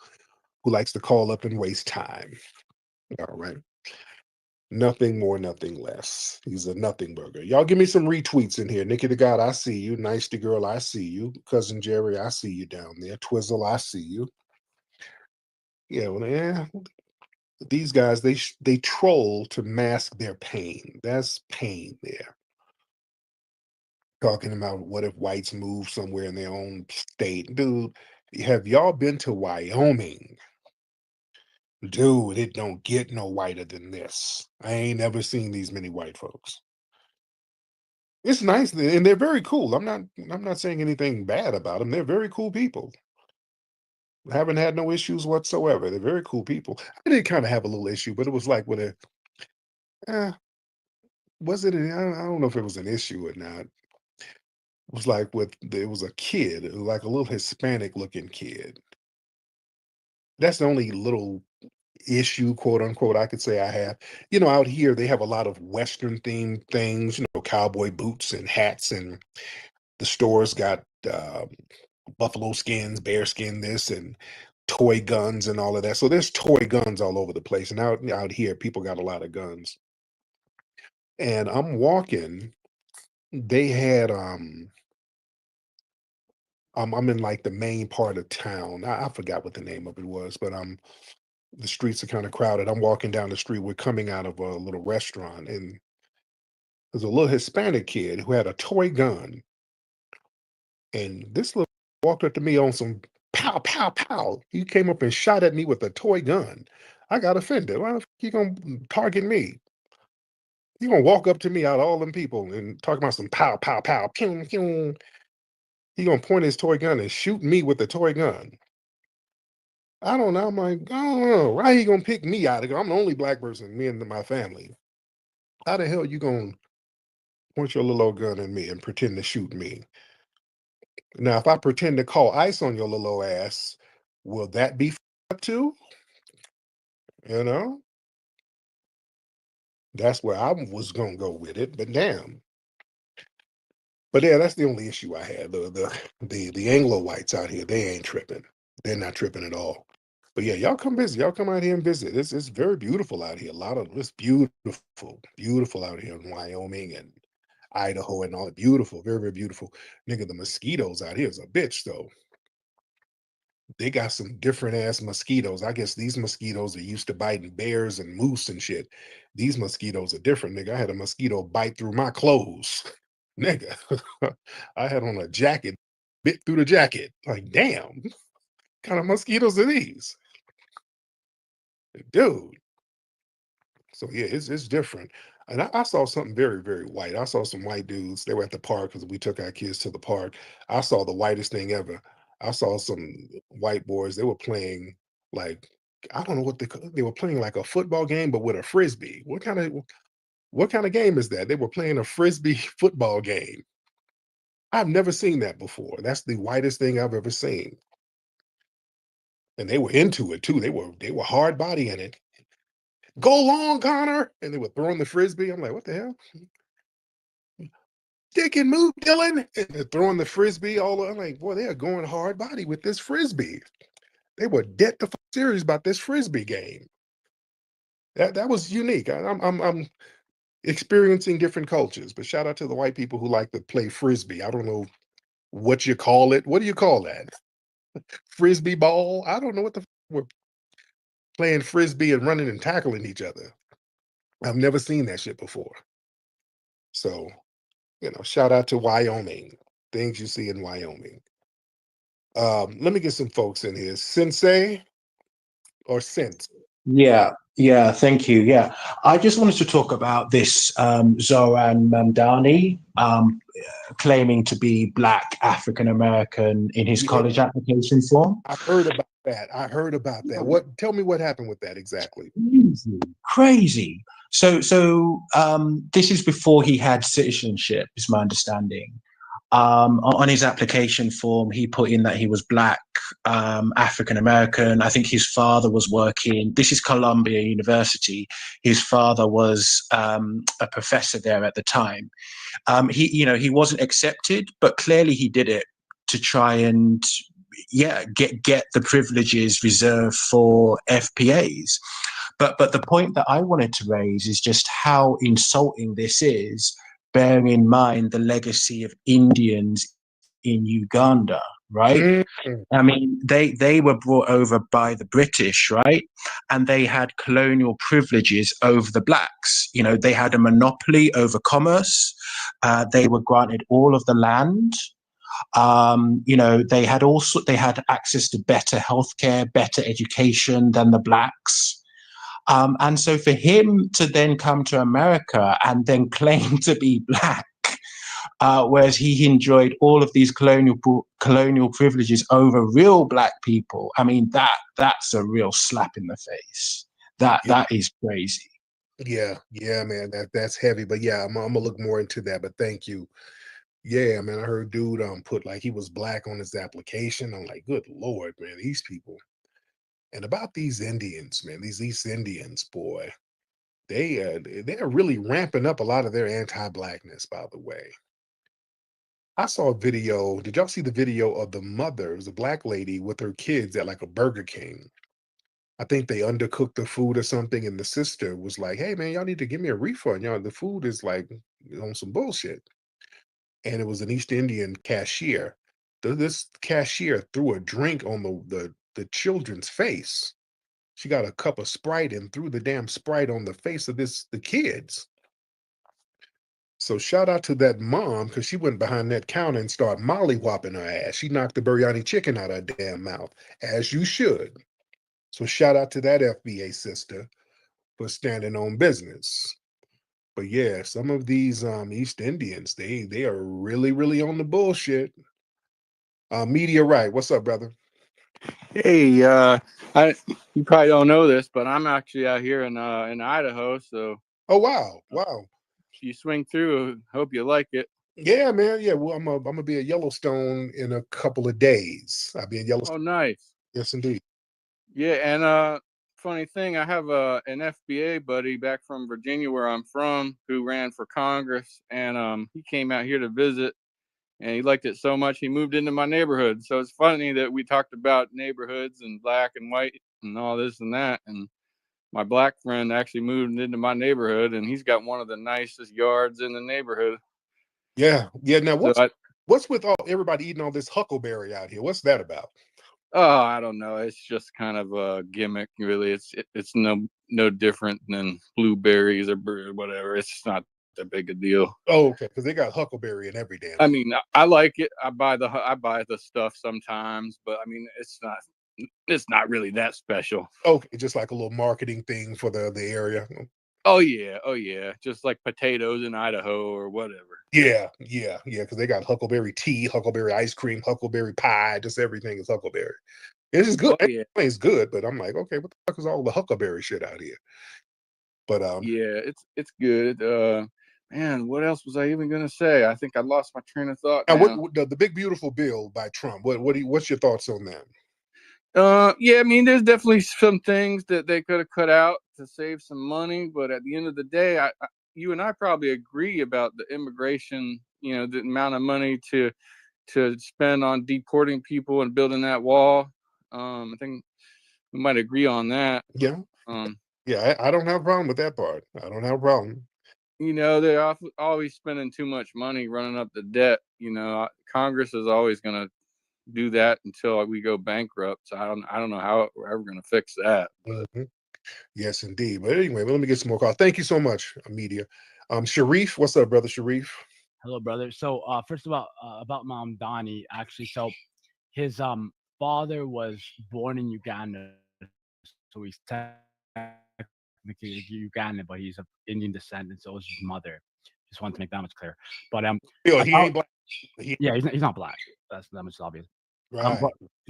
who likes to call up and waste time. All right. Nothing more, nothing less. He's a nothing burger. Y'all give me some retweets in here. Nikki the God, I see you. Nice to girl, I see you. Cousin Jerry, I see you down there. Twizzle, I see you. Yeah, well, yeah. These guys, they troll to mask their pain. That's pain there. Talking about what if whites move somewhere in their own state. Dude, have y'all been to Wyoming? Dude, it don't get no whiter than this. I ain't never seen these many white folks. It's nice, and they're very cool. I'm not saying anything bad about them. They're very cool people. Haven't had no issues whatsoever. They're very cool people. I did kind of have a little issue, but it was like with was it? I don't know if it was an issue or not. It was like it was a kid, it was like a little Hispanic looking kid. That's the only little issue, quote unquote, I could say I have. Out here they have a lot of Western themed things, cowboy boots and hats, and the stores got buffalo skins, bear skin, this, and toy guns and all of that. So there's toy guns all over the place. And out here, people got a lot of guns. And I'm walking. They had I'm in like the main part of town. I forgot what the name of it was, but the streets are kind of crowded. I'm walking down the street. We're coming out of a little restaurant, and there's a little Hispanic kid who had a toy gun. And this little walked up to me on some pow, pow, pow. He came up and shot at me with a toy gun. I got offended. Why the f you gonna target me? You gonna walk up to me out of all them people and talk about some pow, pow, pow, pew, pew. He gonna point his toy gun and shoot me with the toy gun. I don't know. I'm like, I don't know. Why he gonna pick me out? I'm the only black person, me and my family. How the hell you gonna point your little old gun at me and pretend to shoot me? Now, if I pretend to call ICE on your little old ass, will that be up too? That's where I was gonna go with it, but damn. But yeah, that's the only issue I had. The Anglo whites out here, they ain't tripping. They're not tripping at all. But yeah, y'all come visit. Y'all come out here and visit. It's very beautiful out here. It's beautiful out here in Wyoming and Idaho and all. Beautiful, very, very beautiful. Nigga, the mosquitoes out here is a bitch though. They got some different ass mosquitoes. I guess these mosquitoes are used to biting bears and moose and shit. These mosquitoes are different, nigga. I had a mosquito bite through my clothes. Nigga, I had on a jacket, bit through the jacket. Like, damn, what kind of mosquitoes are these? Dude. So yeah, it's different. And I saw something very, very white. I saw some white dudes. They were at the park because we took our kids to the park. I saw the whitest thing ever. I saw some white boys. They were playing like, I don't know what they were playing like a football game, but with a frisbee. What kind of game is that? They were playing a frisbee football game. I've never seen that before. That's the whitest thing I've ever seen. And they were into it too. They were hard body in it. Go long, Connor. And they were throwing the frisbee. I'm like, what the hell? Stick and move, Dylan. And they're throwing the frisbee all over. I'm like, boy, they are going hard body with this frisbee. They were dead to serious about this frisbee game. That was unique. I'm experiencing different cultures, but shout out to the white people who like to play frisbee. I don't know what you call it. What do you call that? Frisbee ball? I don't know what we're playing frisbee and running and tackling each other. I've never seen that shit before. So, shout out to Wyoming. Things you see in Wyoming. Let me get some folks in here. Sensei or Sense? Yeah, thank you. Yeah, I just wanted to talk about this Zohran Mamdani claiming to be Black African American in his college application form. I heard about that. Tell me what happened with that exactly. Crazy. So this is before he had citizenship, is my understanding. On his application form, he put in that he was Black, African American. I think his father was working. This is Columbia University. His father was a professor there at the time. He wasn't accepted, but clearly he did it to try and get the privileges reserved for FBAs. But the point that I wanted to raise is just how insulting this is, bearing in mind the legacy of Indians in Uganda, right? Mhm. I mean, they were brought over by the British, right? And they had colonial privileges over the blacks. You know, they had a monopoly over commerce. They were granted all of the land. You know, they had access to better healthcare, better education than the blacks. And so for him to then come to America and then claim to be black, whereas he enjoyed all of these colonial privileges over real black people, I mean, that's a real slap in the face. That is crazy. Yeah, man, that's heavy. But yeah, I'm gonna look more into that. But thank you. Yeah, man, I heard dude put like he was black on his application. I'm like, good Lord, man, these people. And about these Indians, man, these East Indians, boy, they're really ramping up a lot of their anti-blackness, by the way. I saw a video. Did y'all see the video of the mother? It was a black lady with her kids at like a Burger King. I think they undercooked the food or something, and the sister was like, "Hey, man, y'all need to give me a refund. Y'all, the food is like on some bullshit." And it was an East Indian cashier. This cashier threw a drink on the children's face. She got a cup of Sprite and threw the damn Sprite on the face of the kids. So shout out to that mom, because she went behind that counter and started mollywhopping her ass. She knocked the biryani chicken out of her damn mouth, as you should. So shout out to that FBA sister for standing on business. But yeah, some of these East Indians, they are really, really on the bullshit. Media right. What's up, brother? Hey, you probably don't know this, but I'm actually out here in Idaho. So. Oh wow, wow. If you swing through, hope you like it. Yeah, man. Yeah, well, I'm gonna be at Yellowstone in a couple of days. I'll be in Yellowstone. Oh, nice. Yes, indeed. Yeah, and funny thing, I have an FBA buddy back from Virginia, where I'm from, who ran for Congress, and he came out here to visit, and he liked it so much he moved into my neighborhood. So it's funny that we talked about neighborhoods and black and white and all this and that, and my black friend actually moved into my neighborhood, and he's got one of the nicest yards in the neighborhood. Yeah. Now what's with everybody eating all this huckleberry out here? What's that about? Oh, I don't know. It's just kind of a gimmick, really. It's no different than blueberries or whatever. It's not that big a deal. Oh, okay, because they got huckleberry in every damn. I mean, I like it. I buy the stuff sometimes, but I mean, it's not really that special. Okay, just like a little marketing thing for the area. Oh yeah, just like potatoes in Idaho or whatever. Yeah, because they got huckleberry tea, huckleberry ice cream, huckleberry pie, just everything is huckleberry. It's just good. Oh, yeah. It's good, but I'm like, okay, what the fuck is all the huckleberry shit out here? But yeah, it's good. Man, what else was I even gonna say? I think I lost my train of thought. Now, what the big beautiful bill by Trump? What's your thoughts on that? Yeah, I mean, there's definitely some things that they could have cut out to save some money, but at the end of the day, you and I probably agree about the immigration. You know, the amount of money to spend on deporting people and building that wall. I think we might agree on that. Yeah. Yeah, I don't have a problem with that part. I don't have a problem. You know, they're always spending too much money running up the debt. You know, Congress is always going to do that until we go bankrupt. So I don't know how we're ever going to fix that. Mm-hmm. Yes, indeed. But anyway, let me get some more calls. Thank you so much, media. Sharif, what's up, brother? Sharif. Hello, brother. So first of all, about Mamdani, actually, so his father was born in Uganda, so he's technically Ugandan, but he's of Indian descent, and so is his mother. Just wanted to make that much clear. But he ain't black. Yeah, he's not black. That's that much obvious. Right.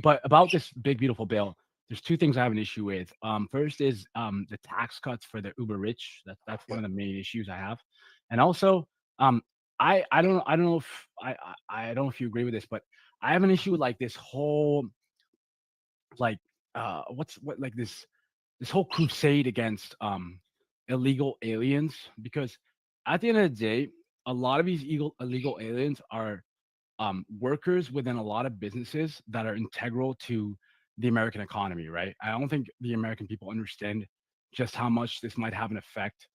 But about this big beautiful bill, there's two things I have an issue with. First is the tax cuts for the uber rich. That's one of the main issues I have, and also I don't know if I don't know if you agree with this, but I have an issue with like this whole like this whole crusade against illegal aliens, because at the end of the day, a lot of these illegal aliens are workers within a lot of businesses that are integral to the American economy, right? I don't think the American people understand just how much this might have an effect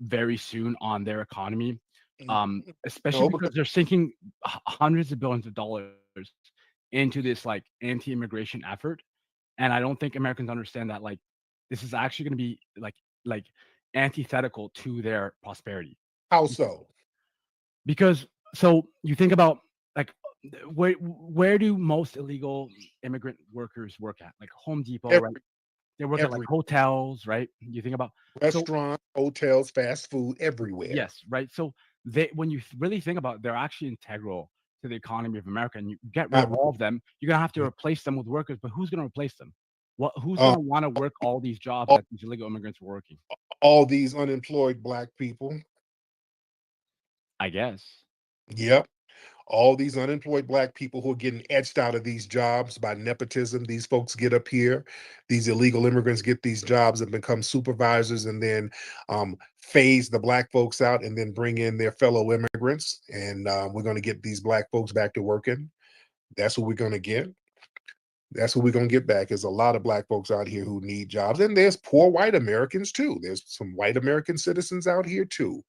very soon on their economy, especially No, because they're sinking hundreds of billions of dollars into this like anti-immigration effort, and I don't think Americans understand that like this is actually going to be like antithetical to their prosperity. how so? Because so you think about like where do most illegal immigrant workers work at? Like Home Depot, right? Every They work at like every hotels, right? You think about so restaurant, hotels, fast food, everywhere. yes, right. So they when you really think about it, they're actually integral to the economy of America, and you get rid I of all agree. of them, you're gonna have to replace them with workers. But who's gonna replace them? Who's Uh, gonna want to work all these jobs all, that these illegal immigrants are working? all these unemployed black people. I guess. Yep. All these unemployed black people who are getting etched out of these jobs by nepotism. These folks get up here, these illegal immigrants get these jobs and become supervisors, and then phase the black folks out and then bring in their fellow immigrants. And we're going to get these black folks back to working. That's what we're going to get. That's what we're going to get back is a lot of black folks out here who need jobs. And there's poor white Americans too. There's some white American citizens out here too.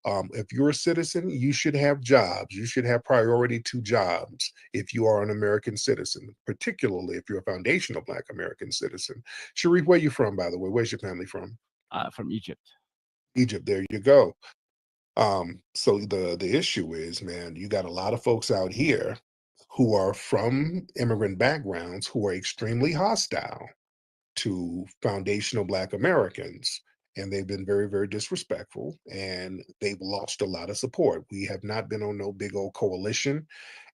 If you're a citizen, you should have jobs. You should have priority to jobs if you are an American citizen, particularly if you're a foundational Black American citizen. Sharif, where you from, by the way? Where's your family from? From Egypt. Egypt, there you go. So the issue is, man, you got a lot of folks out here who are from immigrant backgrounds who are extremely hostile to foundational Black Americans. And they've been very, very disrespectful, and they've lost a lot of support. We have not been on no big old coalition,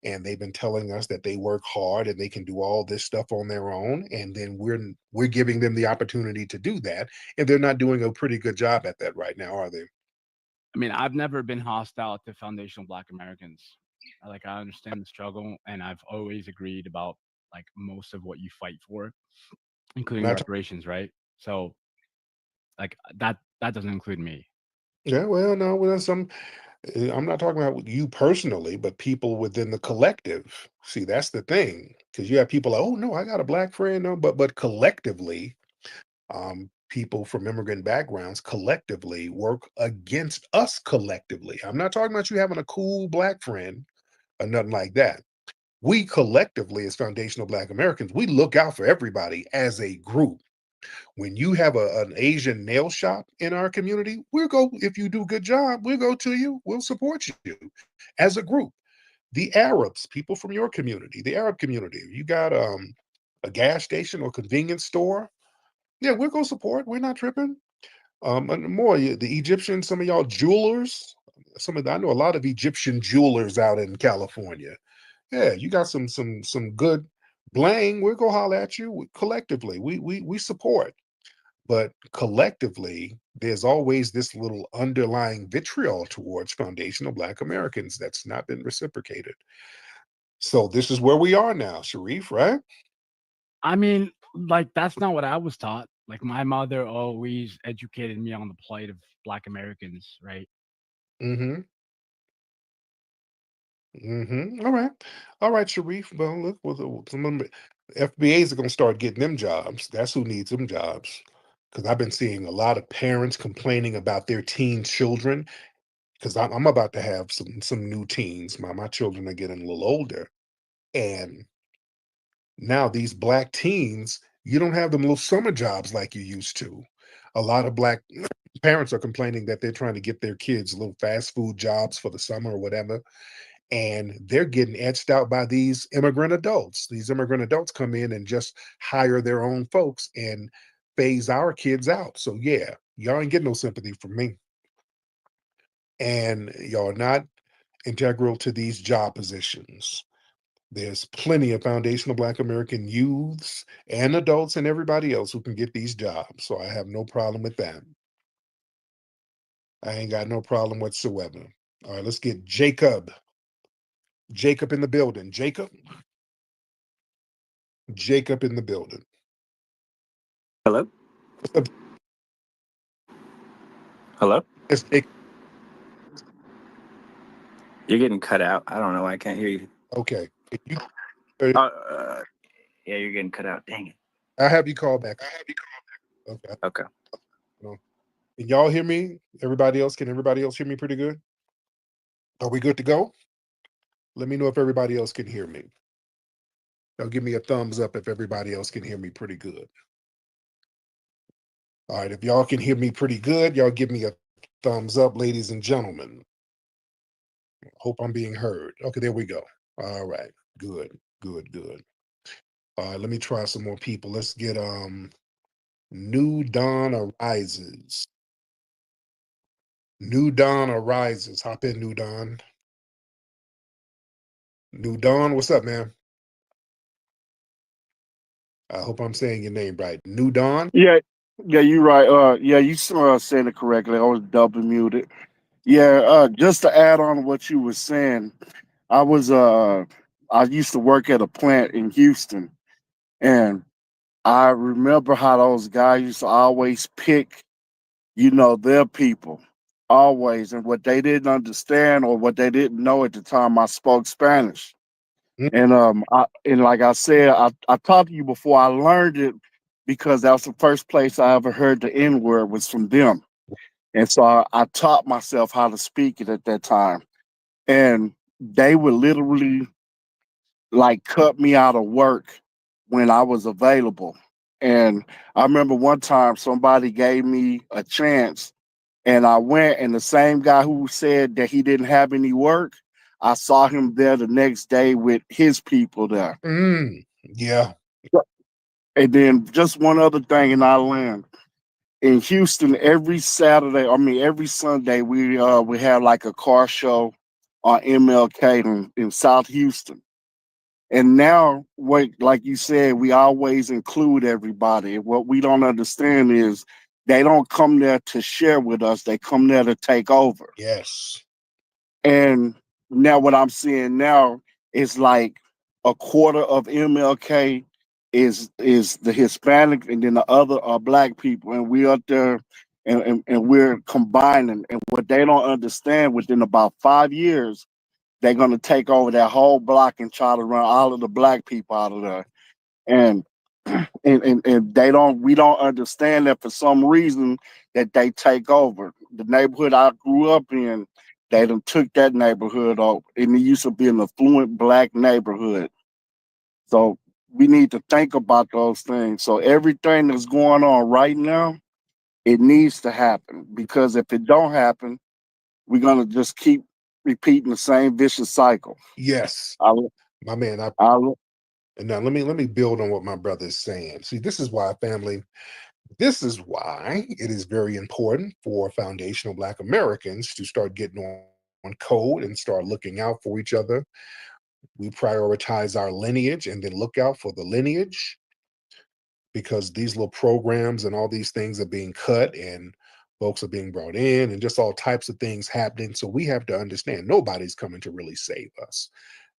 and they've been telling us that they work hard and they can do all this stuff on their own. And then we're giving them the opportunity to do that, and they're not doing a pretty good job at that right now, are they? I mean, I've never been hostile to foundational Black Americans. Like I understand the struggle, and I've always agreed about like most of what you fight for, including Not reparations, right? So like that doesn't include me. Yeah, well, no, well, I'm not talking about you personally, but people within the collective. See, that's the thing, because you have people like, oh no, I got a Black friend, no, but collectively, people from immigrant backgrounds collectively work against us collectively. I'm not talking about you having a cool Black friend or nothing like that. We collectively, as foundational Black Americans, we look out for everybody as a group. When you have an Asian nail shop in our community, we'll go, if you do a good job, we'll go to you, we'll support you as a group. The Arabs, people from your community, the Arab community, you got a gas station or convenience store, yeah, we'll go support. We're not tripping. And more, the Egyptians, some of y'all jewelers, I know a lot of Egyptian jewelers out in California. Yeah, you got some good bling. We'll go holler at you collectively. We support. But collectively, there's always this little underlying vitriol towards foundational Black Americans that's not been reciprocated. So this is where we are now, Sharif, right? I mean, like that's not what I was taught. Like my mother always educated me on the plight of Black Americans, right? Mm-hmm. Mm-hmm. All right. All right, Sharif. Well, look, some of the FBAs are going to start getting them jobs. That's who needs them jobs. Because I've been seeing a lot of parents complaining about their teen children. Because I'm about to have some new teens. My children are getting a little older, and now these Black teens, you don't have them little summer jobs like you used to. A lot of Black parents are complaining that they're trying to get their kids little fast food jobs for the summer or whatever, and they're getting etched out by these immigrant adults. These immigrant adults come in and just hire their own folks and phase our kids out. So yeah, y'all ain't getting no sympathy from me. And y'all are not integral to these job positions. There's plenty of foundational Black American youths and adults and everybody else who can get these jobs. So I have no problem with that. I ain't got no problem whatsoever. All right, let's get Jacob. Jacob in the building. Jacob in the building. Hello? What's up? Hello? Yes, Jacob. You're getting cut out. I don't know. I can't hear you. Okay. Yeah, you're getting cut out. Dang it. I'll have you call back. Okay. Okay. No. Can y'all hear me? Everybody else, can everybody else hear me pretty good? Are we good to go? Let me know if everybody else can hear me. Now give me a thumbs up if everybody else can hear me pretty good. All right, if y'all can hear me pretty good, y'all give me a thumbs up, ladies and gentlemen. Hope I'm being heard. Okay, there we go. All right, good. All right, let me try some more people. Let's get New Dawn Arises. New Dawn Arises. Hop in, New Dawn. New Dawn, what's up, man? I hope I'm saying your name right. New Dawn? Yeah, you're right. Yeah, you said it correctly. I was double muted. Yeah, just to add on to what you were saying, I was I used to work at a plant in Houston, and I remember how those guys used to always pick, their people, always, and what they didn't understand or what they didn't know at the time. I spoke Spanish, and like I said, I talked to you before. I learned it because that was the first place I ever heard the N word was from them. And so I taught myself how to speak it at that time. And they would literally like cut me out of work when I was available. And I remember one time somebody gave me a chance and I went, and the same guy who said that he didn't have any work, I saw him there the next day with his people there. Yeah. And then just one other thing in our land. In Houston, every Sunday, we have like a car show on MLK in South Houston. And now, like you said, we always include everybody. What we don't understand is they don't come there to share with us; they come there to take over. Yes. And now, what I'm seeing now is like a quarter of MLK is the Hispanic, and then the other are Black people, and we up there, and we're combining. And what they don't understand, within about 5 years, they're gonna take over that whole block and try to run all of the Black people out of there. And and we don't understand that for some reason that they take over. The neighborhood I grew up in, they done took that neighborhood over. And it used to be an affluent Black neighborhood. So we need to think about those things. So everything that's going on right now, it needs to happen, because if it don't happen, we're gonna just keep repeating the same vicious cycle. Yes. My man, and now let me build on what my brother is saying. See, this is why, family, this is why it is very important for foundational Black Americans to start getting on code and start looking out for each other. We prioritize our lineage and then look out for the lineage, because these little programs and all these things are being cut and folks are being brought in and just all types of things happening. So we have to understand nobody's coming to really save us.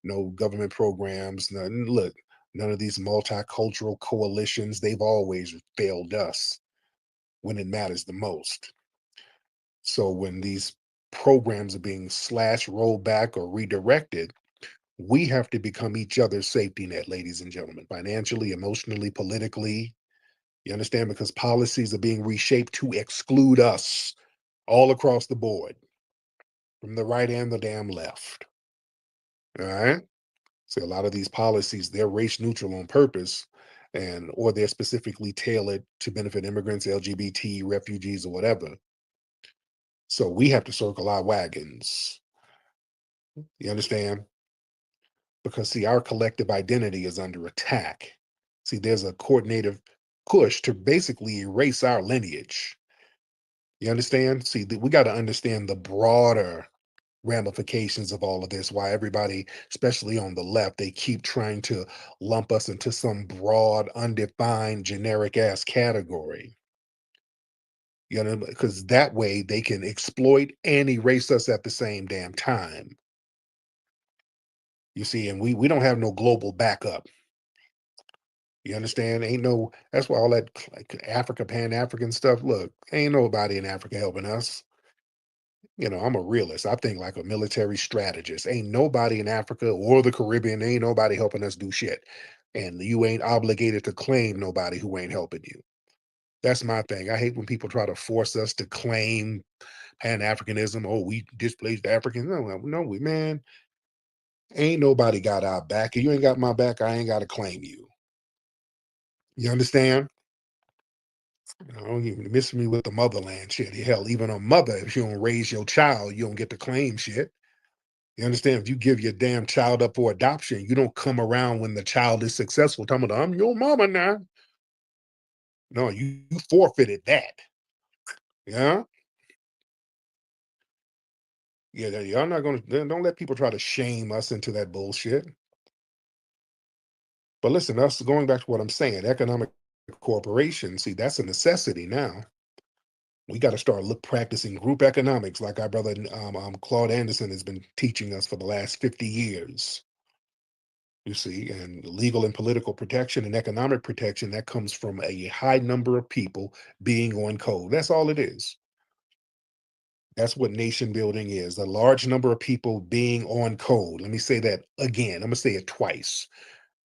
No government programs, none of these multicultural coalitions, they've always failed us when it matters the most. So when these programs are being slashed, rolled back, or redirected, we have to become each other's safety net, ladies and gentlemen, financially, emotionally, politically. You understand? Because policies are being reshaped to exclude us all across the board, from the right and the damn left. All right? So a lot of these policies, they're race neutral on purpose, or they're specifically tailored to benefit immigrants, LGBT, refugees, or whatever. So we have to circle our wagons. You understand? Because see, our collective identity is under attack. See, there's a coordinated push to basically erase our lineage. You understand? See, we got to understand the broader ramifications of all of this, why everybody, especially on the left, they keep trying to lump us into some broad, undefined, generic ass category. You know, because that way they can exploit and erase us at the same damn time. You see, and we don't have no global backup. You understand? That's why all that like Africa, Pan-African stuff, look, ain't nobody in Africa helping us. I'm a realist. I think like a military strategist. Ain't nobody in Africa or the Caribbean, ain't nobody helping us do shit. And you ain't obligated to claim nobody who ain't helping you. That's my thing. I hate when people try to force us to claim Pan-Africanism. Oh, we displaced Africans. No, man, ain't nobody got our back. If you ain't got my back, I ain't got to claim you. You understand? You miss me with the motherland shit. Hell, even a mother, if you don't raise your child, you don't get to claim shit. You understand? If you give your damn child up for adoption, you don't come around when the child is successful. Tell me, I'm your mama now. No, you forfeited that. Yeah? Yeah, y'all not going to, don't let people try to shame us into that bullshit. But listen, us going back to what I'm saying, economic cooperation, see, that's a necessity now. We got to start practicing group economics like our brother Claude Anderson has been teaching us for the last 50 years. You see, and legal and political protection and economic protection, that comes from a high number of people being on code. That's all it is. That's what nation building is, a large number of people being on code. Let me say that again. I'm going to say it twice.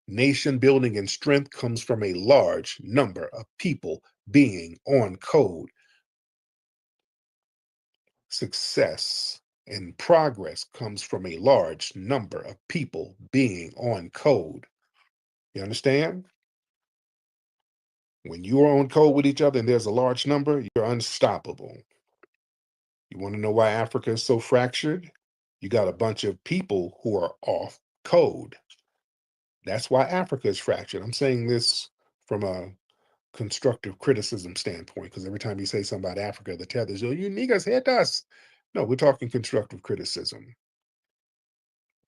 Nation building and strength comes from a large number of people being on code. Success and progress comes from a large number of people being on code. You understand? When you are on code with each other and there's a large number, you're unstoppable. You want to know why Africa is so fractured? You got a bunch of people who are off code. That's why Africa is fractured. I'm saying this from a constructive criticism standpoint, because every time you say something about Africa, the tethers, oh, you niggas hate us. No, we're talking constructive criticism.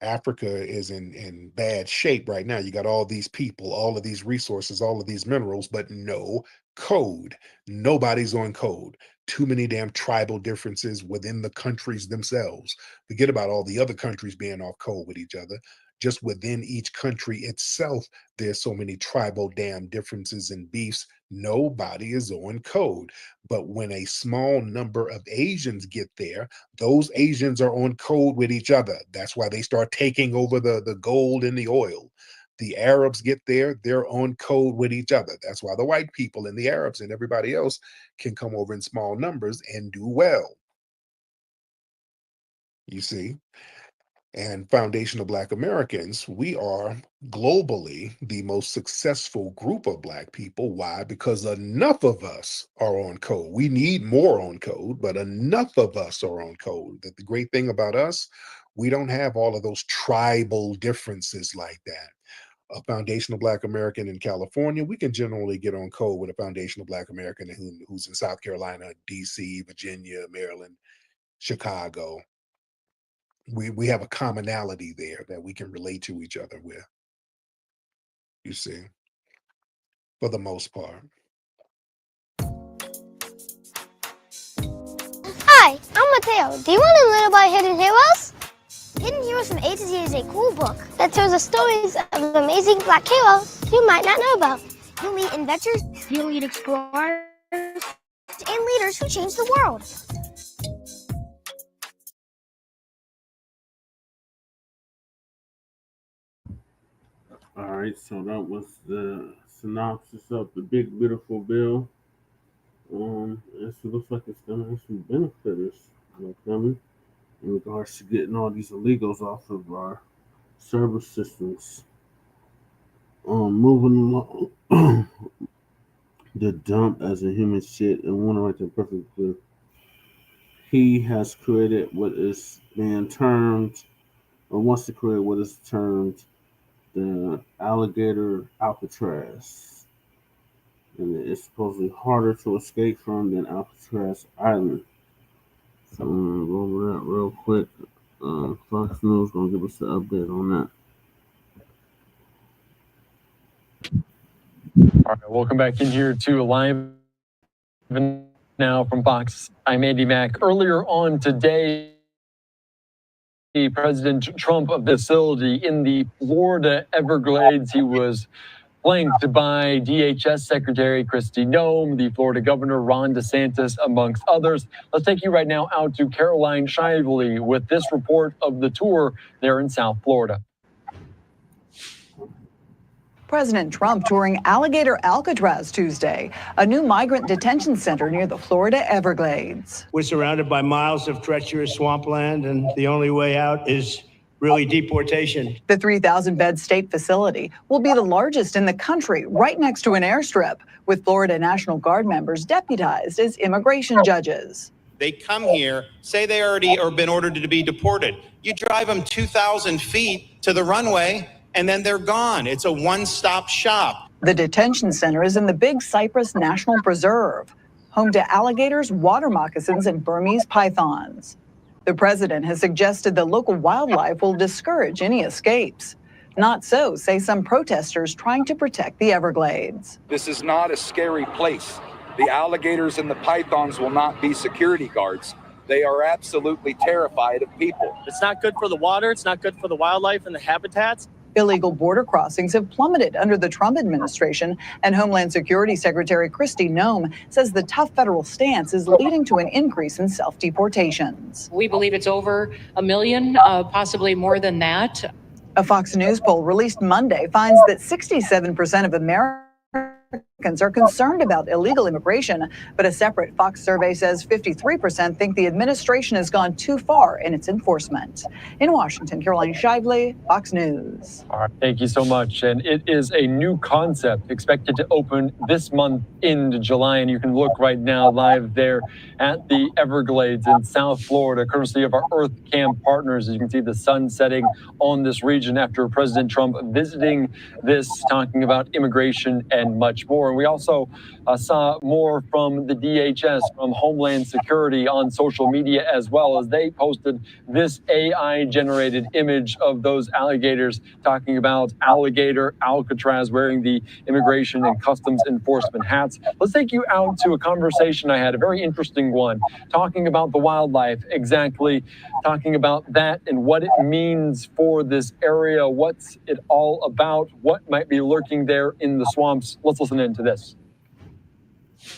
Africa is in bad shape right now. You got all these people, all of these resources, all of these minerals, but no code. Nobody's on code. Too many damn tribal differences within the countries themselves. Forget about all the other countries being off code with each other. Just within each country itself, there's so many tribal damn differences and beefs. Nobody is on code. But when a small number of Asians get there, those Asians are on code with each other. That's why they start taking over the gold and the oil. The Arabs get there, they're on code with each other. That's why the white people and the Arabs and everybody else can come over in small numbers and do well. You see? And Foundation of Black Americans, we are globally the most successful group of Black people. Why? Because enough of us are on code. We need more on code, but enough of us are on code. The great thing about us, we don't have all of those tribal differences like that. A foundational Black American in California, we can generally get on code with a foundational Black American who's in South Carolina, DC, Virginia, Maryland, Chicago. We have a commonality there that we can relate to each other with, you see, for the most part. Hi, I'm Mateo. Do you want to learn about Hidden Heroes? Hidden Heroes from A to Z is a cool book that tells the stories of amazing Black heroes you might not know about. You'll meet inventors, you'll meet explorers, and leaders who change the world. All right, so that was the synopsis of the Big Beautiful Bill. It looks like it's going to actually benefit us, in regards to getting all these illegals off of our service systems. Moving along, the dump as a human shit, and one right there perfectly. He has created what is being termed, or wants to create what is termed, the Alligator Alcatraz. And it's supposedly harder to escape from than Alcatraz Island. So I'm going to go over that real quick. Fox News going to give us an update on that. All right, welcome back in here to Live Now from Fox. I'm Andy Mack. Earlier on today, President Trump facility in the Florida Everglades. He was flanked by DHS Secretary Kristi Noem, the Florida Governor Ron DeSantis, amongst others. Let's take you right now out to Caroline Shively with this report of the tour there in South Florida. President Trump touring Alligator Alcatraz Tuesday, a new migrant detention center near the Florida Everglades. We're surrounded by miles of treacherous swampland, and the only way out is really deportation. The 3,000-bed state facility will be the largest in the country, right next to an airstrip, with Florida National Guard members deputized as immigration judges. They come here, say they already or been ordered to be deported. You drive them 2,000 feet to the runway, and then they're gone. It's a one-stop shop. The detention center is in the Big Cypress National Preserve, home to alligators, water moccasins, and Burmese pythons. The president has suggested the local wildlife will discourage any escapes. Not so, say some protesters trying to protect the Everglades. This is not a scary place. The alligators and the pythons will not be security guards. They are absolutely terrified of people. It's not good for the water. It's not good for the wildlife and the habitats. Illegal border crossings have plummeted under the Trump administration, and Homeland Security Secretary Kristi Noem says the tough federal stance is leading to an increase in self-deportations. We believe it's over 1 million, possibly more than that. A Fox News poll released Monday finds that 67% of Americans are concerned about illegal immigration, but a separate Fox survey says 53% think the administration has gone too far in its enforcement. In Washington, Caroline Shively, Fox News. All right, thank you so much. And it is a new concept expected to open this month into July, and you can look right now live there at the Everglades in South Florida, courtesy of our Earth Cam partners. As you can see the sun setting on this region after President Trump visiting this, talking about immigration and much more. And we also saw more from the DHS, from Homeland Security on social media, as well as they posted this AI-generated image of those alligators, talking about Alligator Alcatraz wearing the immigration and customs enforcement hats. Let's take you out to a conversation I had, a very interesting one, talking about the wildlife, exactly talking about that and what it means for this area, what's it all about, what might be lurking there in the swamps. Let's listen into this.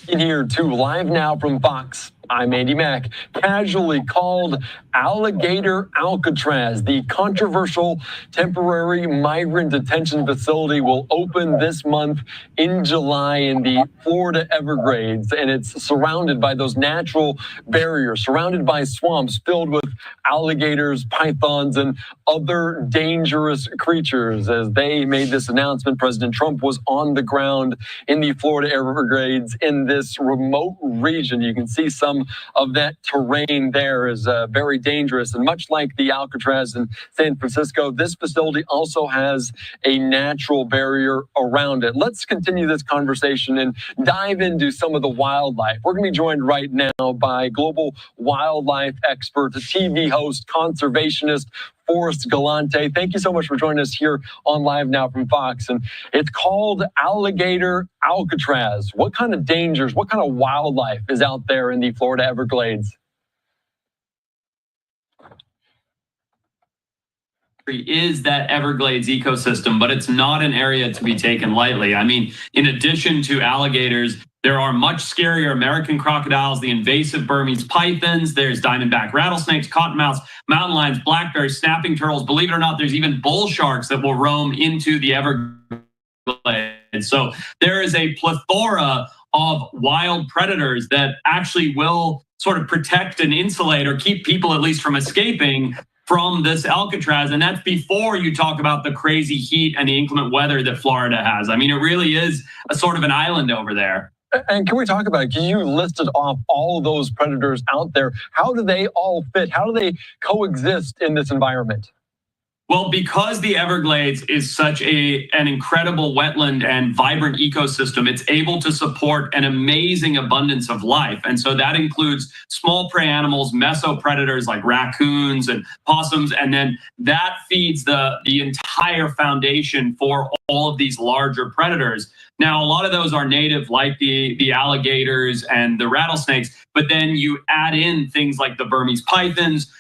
In here too, live now from Fox, I'm Andy Mack. Casually called Alligator Alcatraz, the controversial temporary migrant detention facility will open this month in July in the Florida Everglades, and it's surrounded by those natural barriers, surrounded by swamps filled with alligators, pythons, and other dangerous creatures. As they made this announcement, President Trump was on the ground in the Florida Everglades in this remote region. You can see some of that terrain there is very dangerous. And much like the Alcatraz in San Francisco, this facility also has a natural barrier around it. Let's continue this conversation and dive into some of the wildlife. We're going to be joined right now by global wildlife expert, TV host, conservationist, Forrest Galante. Thank you so much for joining us here on Live Now from Fox. And it's called Alligator Alcatraz. What kind of dangers, what kind of wildlife is out there in the Florida Everglades? Is that Everglades ecosystem, but it's not an area to be taken lightly. I mean, in addition to alligators, there are much scarier American crocodiles, the invasive Burmese pythons, there's diamondback rattlesnakes, cottonmouths, mountain lions, blackberries, snapping turtles. Believe it or not, there's even bull sharks that will roam into the Everglades. So there is a plethora of wild predators that actually will sort of protect and insulate or keep people at least from escaping from this Alcatraz. And that's before you talk about the crazy heat and the inclement weather that Florida has. I mean, it really is a sort of an island over there. And can we talk about it? Can you listed off all of those predators out there? How do they all fit? How do they coexist in this environment? Well, because the Everglades is such an incredible wetland and vibrant ecosystem, it's able to support an amazing abundance of life. And so that includes small prey animals, mesopredators like raccoons and possums. And then that feeds the entire foundation for all of these larger predators. Now, a lot of those are native, like the alligators and the rattlesnakes, but then you add in things like the Burmese pythons,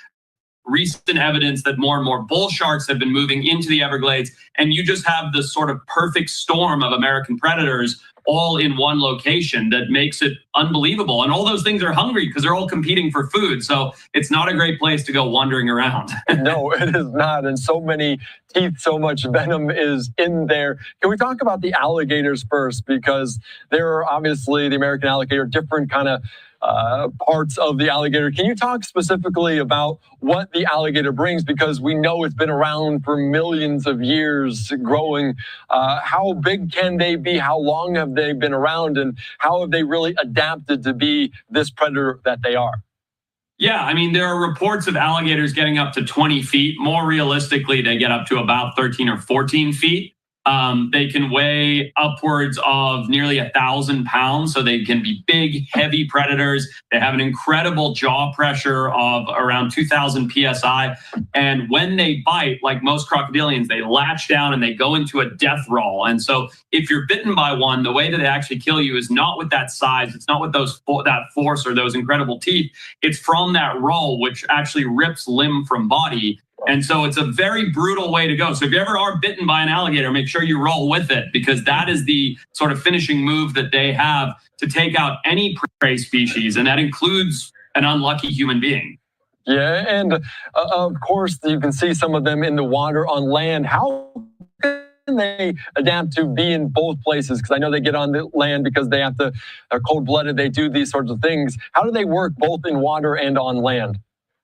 recent evidence that more and more bull sharks have been moving into the Everglades, and you just have this sort of perfect storm of American predators all in one location that makes it unbelievable. And all those things are hungry because they're all competing for food. So it's not a great place to go wandering around. No, it is not. And so many teeth, so much venom is in there. Can we talk about the alligators first? Because there are obviously the American alligator, different kind of parts of the alligator. Can you talk specifically about what the alligator brings? Because we know it's been around for millions of years growing. How big can they be? How long have they been around? And how have they really adapted to be this predator that they are? Yeah, I mean, there are reports of alligators getting up to 20 feet. More realistically, they get up to about 13 or 14 feet. They can weigh upwards of nearly 1,000 pounds, so they can be big, heavy predators. They have an incredible jaw pressure of around 2,000 psi. And when they bite, like most crocodilians, they latch down and they go into a death roll. And so if you're bitten by one, the way that they actually kill you is not with that size. It's not with that force or those incredible teeth. It's from that roll, which actually rips limb from body. And so it's a very brutal way to go. So if you ever are bitten by an alligator, make sure you roll with it, because that is the sort of finishing move that they have to take out any prey species. And that includes an unlucky human being. Yeah, and of course, you can see some of them in the water on land. How can they adapt to be in both places? Because I know they get on the land because they have to, they're cold-blooded, they do these sorts of things. How do they work both in water and on land?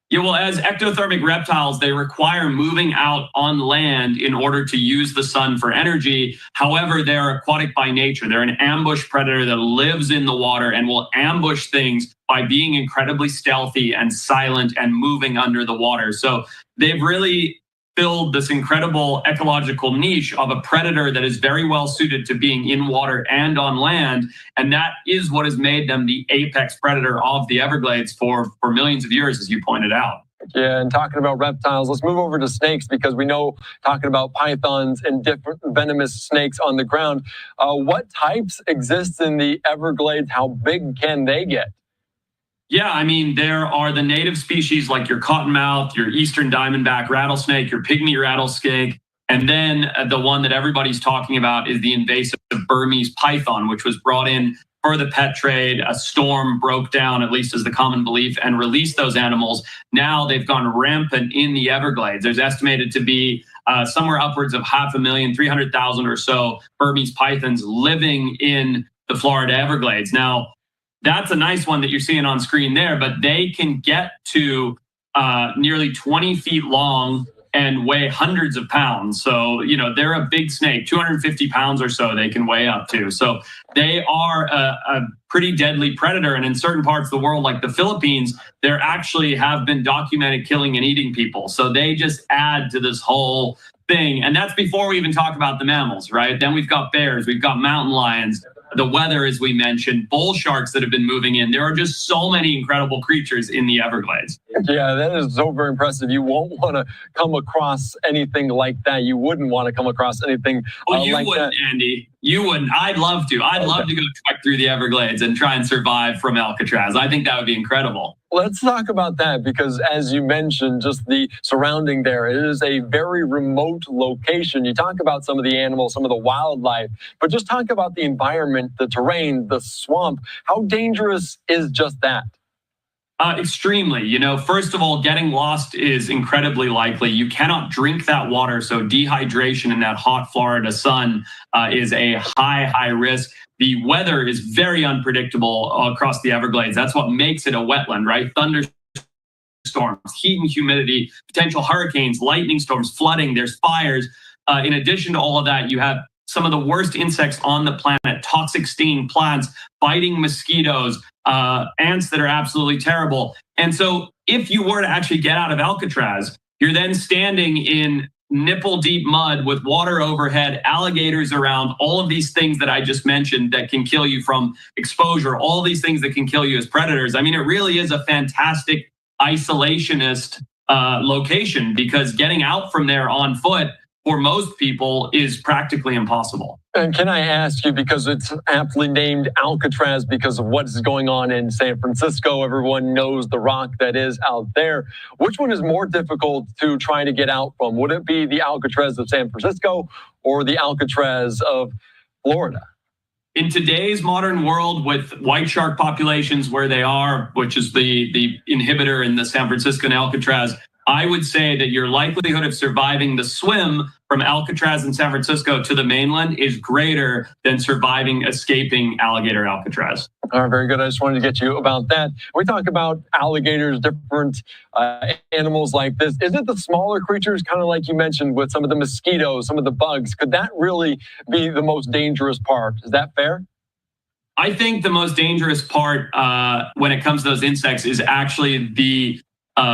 Yeah, well, as ectothermic reptiles, they require moving out on land in order to use the sun for energy. However, they're aquatic by nature. They're an ambush predator that lives in the water and will ambush things by being incredibly stealthy and silent and moving under the water. So they've really filled this incredible ecological niche of a predator that is very well suited to being in water and on land. And that is what has made them the apex predator of the Everglades for millions of years, as you pointed out. Yeah, and talking about reptiles, let's move over to snakes, because we know, talking about pythons and different venomous snakes on the ground, what types exist in the Everglades? How big can they get? Yeah, I mean, there are the native species like your cottonmouth, your eastern diamondback rattlesnake, your pygmy rattlesnake, and then the one that everybody's talking about is the invasive Burmese python, which was brought in for the pet trade. A storm broke down, at least as the common belief, and released those animals. Now they've gone rampant in the Everglades. There's estimated to be somewhere upwards of 500,000, 300,000 or so Burmese pythons living in the Florida Everglades. Now, that's a nice one that you're seeing on screen there, but they can get to nearly 20 feet long and weigh hundreds of pounds. So, you know, they're a big snake, 250 pounds or so they can weigh up to. So they are a pretty deadly predator. And in certain parts of the world, like the Philippines, there actually have been documented killing and eating people. So they just add to this whole thing. And that's before we even talk about the mammals, right? Then we've got bears, we've got mountain lions, the weather, as we mentioned, bull sharks that have been moving in. There are just so many incredible creatures in the Everglades. Yeah, that is so very impressive. You won't want to come across anything like that. You wouldn't want to come across anything well, you like wouldn't, that. Andy. You wouldn't. I'd love to. I'd love to go trek through the Everglades and try and survive from Alcatraz. I think that would be incredible. Let's talk about that, because as you mentioned, just the surrounding there, it is a very remote location. You talk about some of the animals, some of the wildlife, but just talk about the environment, the terrain, the swamp. How dangerous is just that? Extremely. You know, first of all, getting lost is incredibly likely. You cannot drink that water. So dehydration in that hot Florida sun is a high risk. The weather is very unpredictable across the Everglades. That's what makes it a wetland, right? Thunderstorms, heat and humidity, potential hurricanes, lightning storms, flooding, there's fires. In addition to all of that, you have some of the worst insects on the planet, toxic stinging plants, biting mosquitoes, ants that are absolutely terrible. And so if you were to actually get out of Alcatraz, you're then standing in nipple deep mud with water overhead, alligators around, all of these things that I just mentioned that can kill you from exposure, all these things that can kill you as predators. I mean, it really is a fantastic isolationist location, because getting out from there on foot for most people is practically impossible. And can I ask you, because it's aptly named Alcatraz because of what's going on in San Francisco, everyone knows the rock that is out there. Which one is more difficult to try to get out from? Would it be the Alcatraz of San Francisco or the Alcatraz of Florida? in today's modern world with white shark populations where they are, which is the inhibitor in the San Francisco and Alcatraz, I would say that your likelihood of surviving the swim from Alcatraz and San Francisco to the mainland is greater than surviving escaping Alligator Alcatraz. All right, very good. I just wanted to get you about that. We talk about alligators, different animals like this. Is it the smaller creatures, kind of like you mentioned with some of the mosquitoes, some of the bugs? Could that really be the most dangerous part? Is that fair? I think the most dangerous part when it comes to those insects is actually the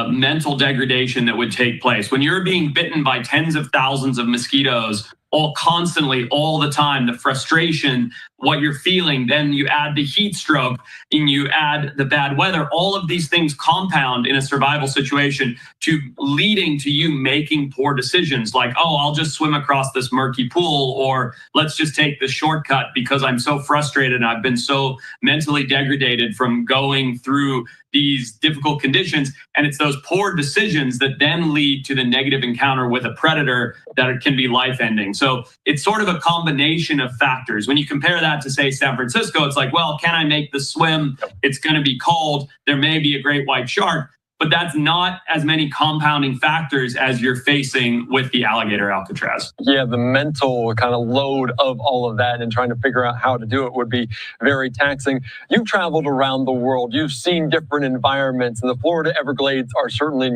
mental degradation that would take place. When you're being bitten by tens of thousands of mosquitoes, all constantly, all the time, the frustration, what you're feeling, then you add the heat stroke and you add the bad weather, all of these things compound in a survival situation to leading to you making poor decisions like, oh, I'll just swim across this murky pool, or let's just take the shortcut because I'm so frustrated and I've been so mentally degraded from going through these difficult conditions. And it's those poor decisions that then lead to the negative encounter with a predator that can be life-ending. So it's sort of a combination of factors. When you compare that to, say, San Francisco, it's like, well, can I make the swim? It's going to be cold. There may be a great white shark, but that's not as many compounding factors as you're facing with the Alligator Alcatraz. Yeah, the mental kind of load of all of that and trying to figure out how to do it would be very taxing. You've traveled around the world. You've seen different environments, and the Florida Everglades are certainly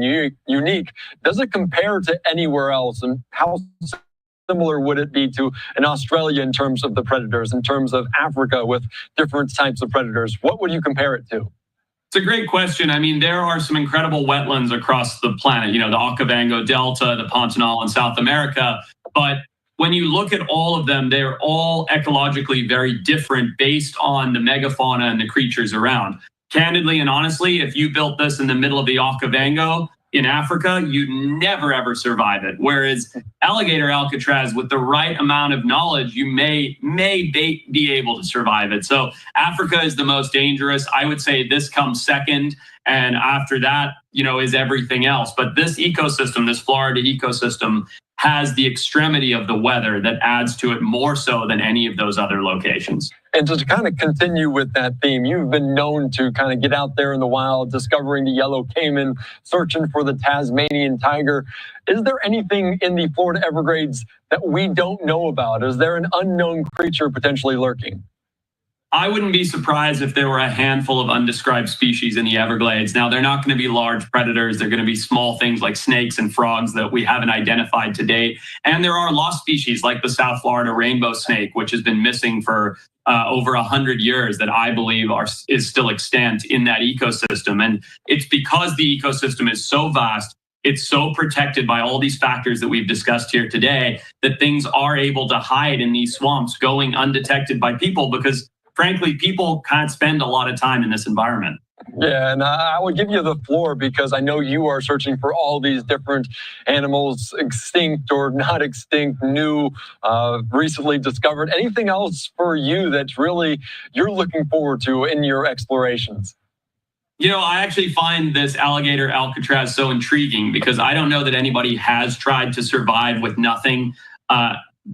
unique. Does it compare to anywhere else, and how similar would it be to an Australia in terms of the predators, in terms of Africa with different types of predators? What would you compare it to? It's a great question. I mean, there are some incredible wetlands across the planet, you know, the Okavango Delta, the Pantanal in South America. But when you look at all of them, they're all ecologically very different based on the megafauna and the creatures around. Candidly and honestly, if you built this in the middle of the Okavango in Africa, you'd never ever survive it. Whereas Alligator Alcatraz, with the right amount of knowledge, you may be able to survive it. So Africa is the most dangerous. I would say this comes second. And after that, you know, is everything else. But this ecosystem, this Florida ecosystem, has the extremity of the weather that adds to it more so than any of those other locations. And to kind of continue with that theme, you've been known to kind of get out there in the wild, discovering the yellow caiman, searching for the Tasmanian tiger. Is there anything in the Florida Everglades that we don't know about? Is there an unknown creature potentially lurking? I wouldn't be surprised if there were a handful of undescribed species in the Everglades. Now, they're not going to be large predators. They're going to be small things like snakes and frogs that we haven't identified to date. And there are lost species like the South Florida rainbow snake, which has been missing for over 100 years, that I believe is still extant in that ecosystem. And it's because the ecosystem is so vast, it's so protected by all these factors that we've discussed here today, that things are able to hide in these swamps going undetected by people, because frankly, people can't spend a lot of time in this environment. Yeah, and I would give you the floor because I know you are searching for all these different animals, extinct or not extinct, new, recently discovered. Anything else for you that's really you're looking forward to in your explorations? You know, I actually find this Alligator Alcatraz so intriguing because I don't know that anybody has tried to survive with nothing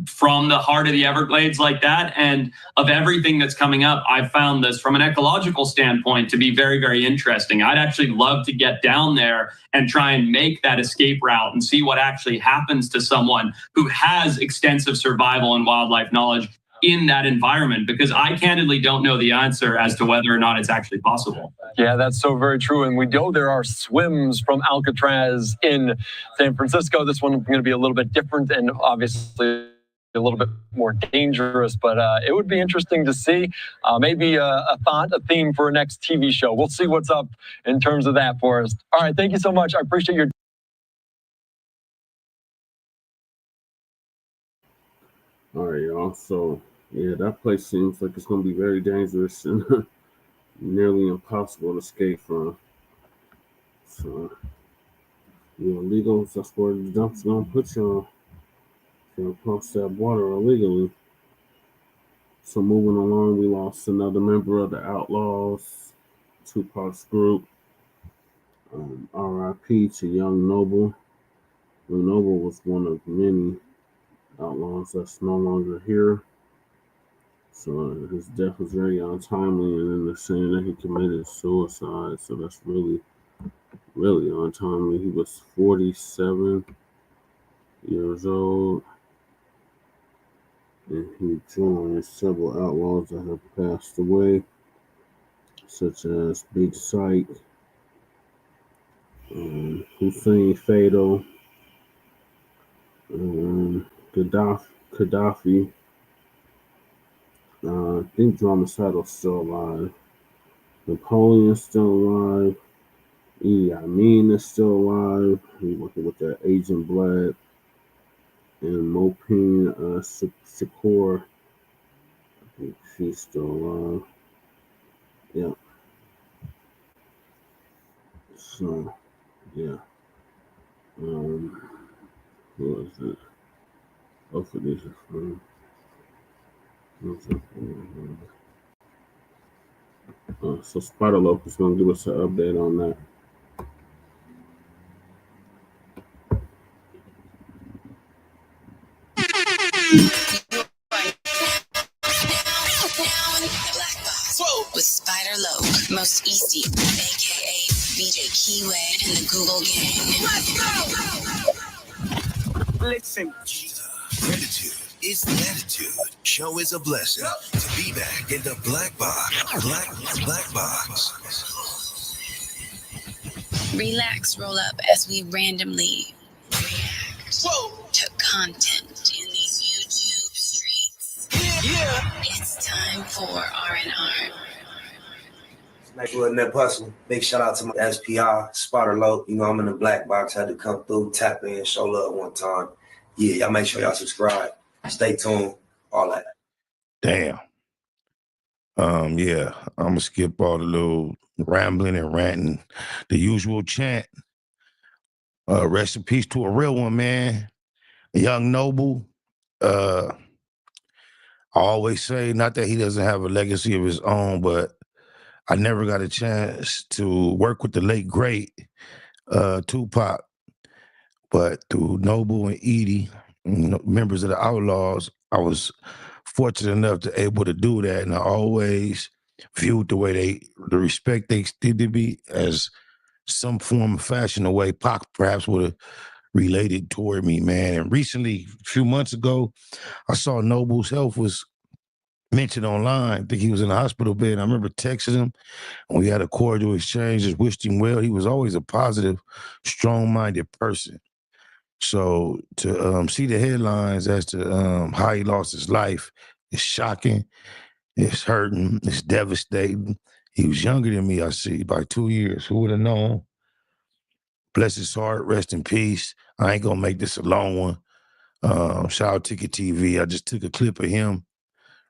from the heart of the Everglades like that. And of everything that's coming up, I found this from an ecological standpoint to be very, very interesting. I'd actually love to get down there and try and make that escape route and see what actually happens to someone who has extensive survival and wildlife knowledge in that environment, because I candidly don't know the answer as to whether or not it's actually possible. Yeah, that's so very true. And we know there are swims from Alcatraz in San Francisco. This one is going to be a little bit different and obviously a little bit more dangerous, but it would be interesting to see. Maybe a theme for a next TV show. We'll see what's up in terms of that, Forrest. All right, thank you so much. I appreciate your. All right, y'all. So, yeah, that place seems like it's going to be very dangerous and nearly impossible to escape from. So, you illegals, that's where the dump's going to put y'all. Cross that water illegally. So moving along, we lost another member of the Outlawz, Tupac's group. R.I.P. to Young Noble. Young Noble was one of many outlaws that's no longer here. So his death was very untimely, and then they're saying that he committed suicide. So that's really, really untimely. He was 47 years old, and he joined several outlaws that have passed away, such as Big Sight, Hussein Fatal, Gaddafi. I think Dromacidal's still alive. Napoleon's still alive. Idi Amin is still alive. He's working with that Agent Blacc. And Mopin Shakur, I think she's still alive. Yeah. So, yeah. Who is it? Both of these are from. So Spider Lope is going to give us an update on that. With Spider Lope, Most Easty, aka BJ Keyway, and the Google Gang. Let's go! Listen. Gratitude is the attitude. Show is a blessing. To be back in the Black Box. Black Box. Relax, roll up as we randomly react to content in these YouTube streets. Yeah. It's time for R&R. Nice little net hustle. Big shout out to my SPR, Spotter Low. You know, I'm in the Black Box. Had to come through, tap in, show love one time. Yeah, y'all make sure y'all subscribe. Stay tuned. All that. Damn. Yeah, I'm gonna skip all the little rambling and ranting. The usual chant. Rest in peace to a real one, man. A young noble. I always say, not that he doesn't have a legacy of his own, but I never got a chance to work with the late great Tupac. But through Noble and Edie, members of the Outlawz, I was fortunate enough to able to do that, and I always viewed the respect they did to me as some form of fashion, the way Pac perhaps would have related toward me, man. And recently, a few months ago, I saw Noble's health was mentioned online. I think he was in the hospital bed. I remember texting him, and we had a cordial exchange, just wished him well. He was always a positive, strong-minded person. So to see the headlines as to how he lost his life is shocking. It's hurting. It's devastating. He was younger than me, I see, by 2 years. Who would have known? Bless his heart. Rest in peace. I ain't going to make this a long one. Shout out Ticket TV. I just took a clip of him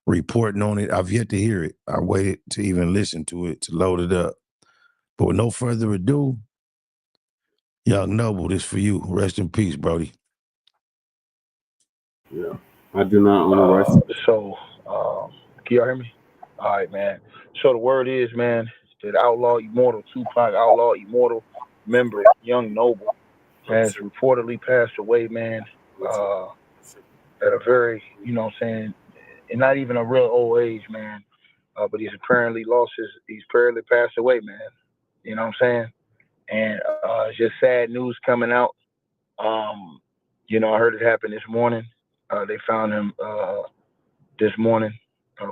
reporting on it. I've yet to hear it. I waited to even listen to it, to load it up. But with no further ado, Young Noble, this for you. Rest in peace, Brody. Yeah. I do not own the rest. So, can y'all hear me? All right, man. So the word is, man, that Outlaw Immortal, Tupac Outlaw Immortal member, Young Noble, has reportedly passed away, man, at a very, you know what I'm saying, and not even a real old age, man. But he's apparently passed away, man. You know what I'm saying? And it's just sad news coming out. You know, I heard it happen this morning. They found him this morning,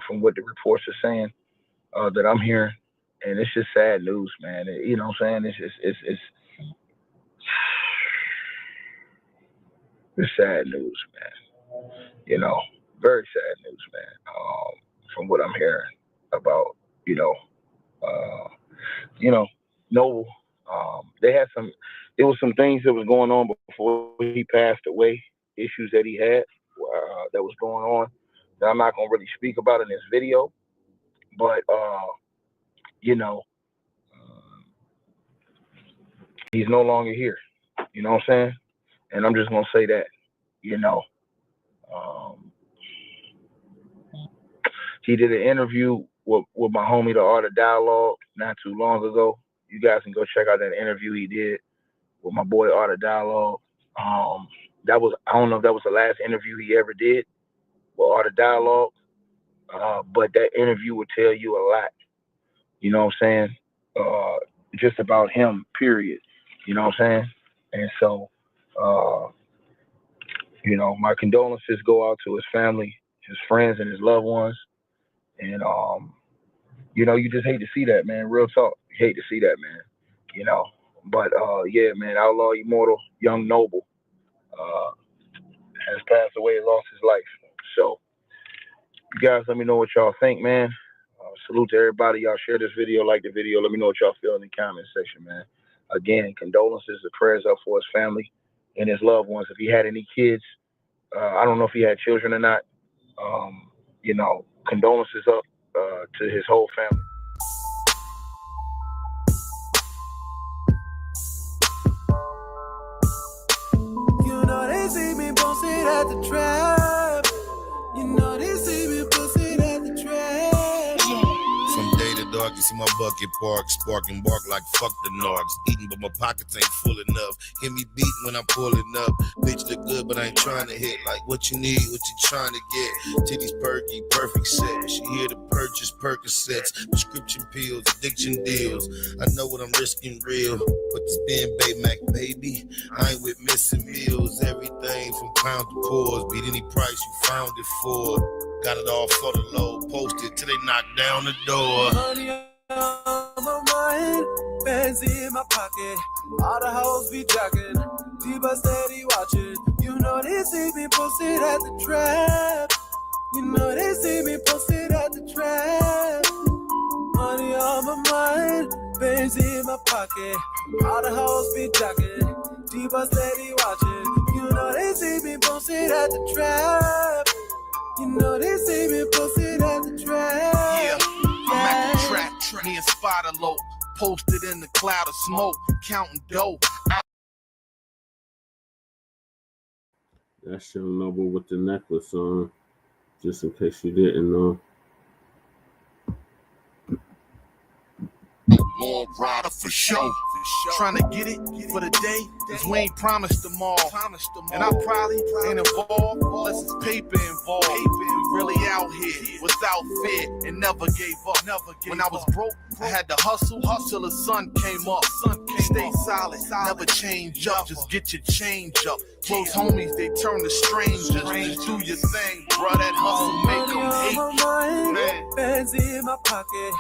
from what the reports are saying, that I'm hearing. And it's just sad news, man. You know what I'm saying? It's sad news, man. You know, very sad news, man. From what I'm hearing about, Noble. There was some things that was going on before he passed away, issues that he had that was going on that I'm not gonna really speak about in this video, but he's no longer here. You know what I'm saying? And I'm just gonna say that, he did an interview with my homie, the Art of Dialogue, not too long ago. You guys can go check out that interview he did with my boy Art of Dialogue. I don't know if that was the last interview he ever did with Art of Dialogue. But that interview would tell you a lot. You know what I'm saying? Just about him, period. You know what I'm saying? And so, you know, my condolences go out to his family, his friends, and his loved ones. And you know, you just hate to see that, man. Real talk. You hate to see that, man. You know. But yeah, man, Outlaw Immortal, Young Noble, has passed away, lost his life. So you guys let me know what y'all think, man. Salute to everybody. Y'all share this video, like the video. Let me know what y'all feel in the comment section, man. Again, condolences, the prayers up for his family and his loved ones. If he had any kids, I don't know if he had children or not. You know, condolences up to his whole family. You know they see me posted at the trap. You know they see me posted at the trap. From day to dark, you see my bucket park, spark and bark like fuck the narcs. Eating, but my pockets ain't full enough. Hear me beating when I'm pulling up. Bitch look good, but I ain't trying to hit. Like what you need, what you trying to get. Titties perky, perfect set. When she here to purchase Percocets, prescription pills, addiction deals. I know what I'm risking real. But this being Bay Mac, baby, I ain't with missing meals. Everything from pound to pause. Beat any price you found it for. Got it all for the low, posted till they knock down the door. Money on my mind, bands in my pocket. All the hoes be jocking, Diva steady watching. You know they see me posted at the trap. You know they see me posted at the trap. Money on my mind, bands in my pocket. All the hoes be jocking, Diva steady watching. You know they see me posted at the trap. You know they see me posted at the trap. Yeah, I'm at the trap, me and Spider Low, posted in the cloud of smoke, counting dough. That's Young Noble with the necklace on, just in case you didn't know. More rider for sure. Trying to get it for the day, cause we ain't promised them all. And I probably ain't involved unless it's paper involved. We really out here without fear and never gave up. When I was broke, I had to hustle till the sun came up. Stay solid, never change up. Just get your change up. Close homies, they turn to strangers. Just do your thing, bro. That hustle make them hate. Man. Bands in my pocket,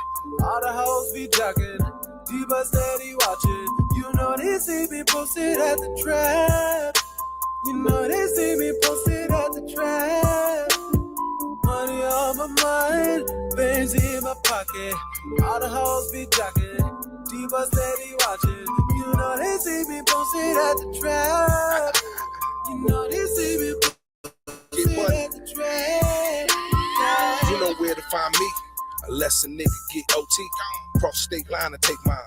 all the hoes be jocking. Diva steady watching. You know they see me posted at the trap. You know they see me posted at the trap. Money on my mind, bands in my pocket. All the hoes be jocking. Diva steady watching. You know they see me posted at the trap. You know they see me posted at the trap. You know where to find me, unless a nigga get OT. Cross state line to take mine,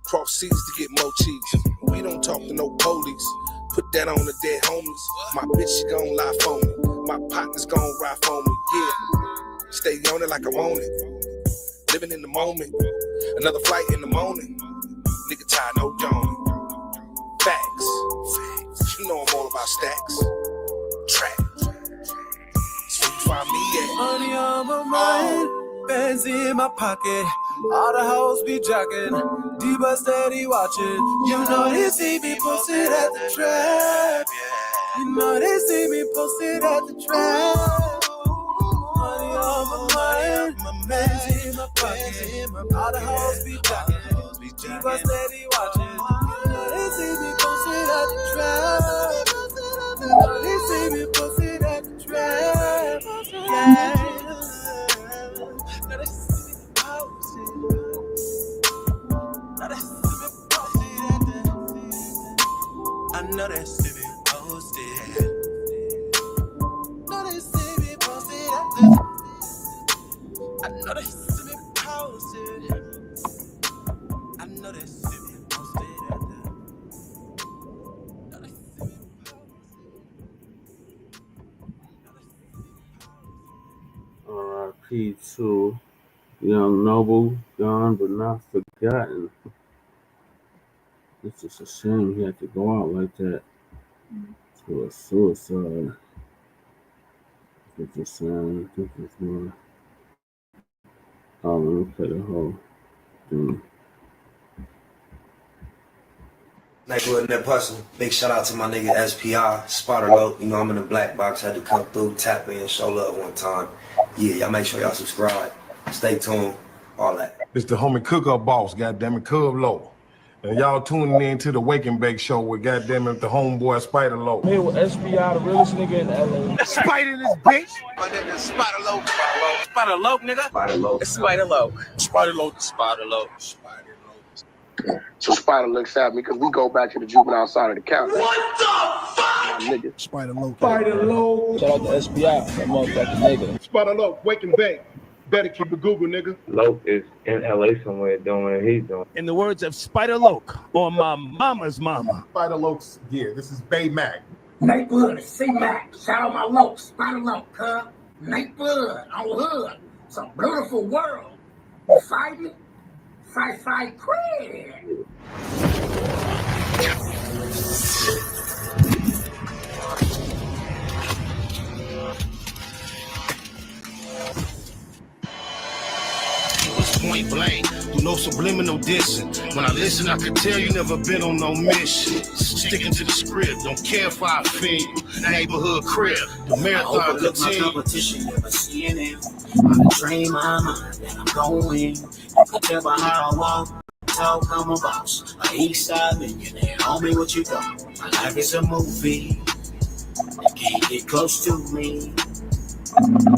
cross seas to get more cheese. We don't talk to no police, put that on the dead homies. My bitch, she gon' lie for me, my partner's gon' ride for me, yeah. Stay on it like I'm on it, living in the moment. Another flight in the morning, nigga tired, no dawning. Facts, you know I'm all about stacks. Track, so you find me at. Money on my mind, bands in my pocket. All the hoes be jocking, Diva steady watching. You know they see me posted at the trap. You know they see me posted at the trap. Money on my mind, bands in my pocket. All the hoes be jocking, Diva steady watching. You know they see me posted at the trap. You know they see me posted at the trap. Yeah. Now they see me posted. Now they see me posted at the. I know they see me posted. Know they see me posted at the. I know they see me posted. I know they see me posted at the. R.I.P. to Young Noble, gone but not forgotten. It's just a shame he had to go out like that to a suicide. It's just saying, I think it's more Oh, let me play the whole thing. Neighborhood Net Hustle. Big shout out to my nigga SPI, Spotter Low. You know, I'm in the black box. Had to come through, tap in, show love one time. Yeah, y'all make sure y'all subscribe. Stay tuned. All that. It's the homie cook-up boss, goddammit, Cub Low. And y'all tuning in to the Wake and Bake show with goddammit the homeboy Spider Low. I'm here with SPI, the realest nigga in LA. Spider this bitch. My nigga Spider Low. Spider Low, nigga. Spider Low. It's Spider Low. Spider Low. Spider Low. So Spider looks at me because we go back to the juvenile side of the county. What the fuck? My nigga. Spider Low. Spider Low. Shout out to SPI, that motherfucking nigga. Spider Low, Wake and Bake. Better keep it Google, nigga. Loke is in LA somewhere doing what he's doing. In the words of Spider Loke, or my mama's mama. Spider Loke's here. This is Bay Mac. Nate Blood, C-Mac. Shout out my Loke, Spider Loke, huh? Nate Blood, on hood. It's a beautiful world. You fighting? Fight, crazy. Point blank, with no subliminal dissing. When I listen, I can tell you never been on no mission. Sticking to the script, don't care if I offend you. Neighborhood crib, the marathon overlook my competition, never seeing it. I train my mind, and I'm going. You can tell by how I walk, talk, I'm a boss. A east side millionaire, homie, what you got? My life is a movie. They can't get close to me.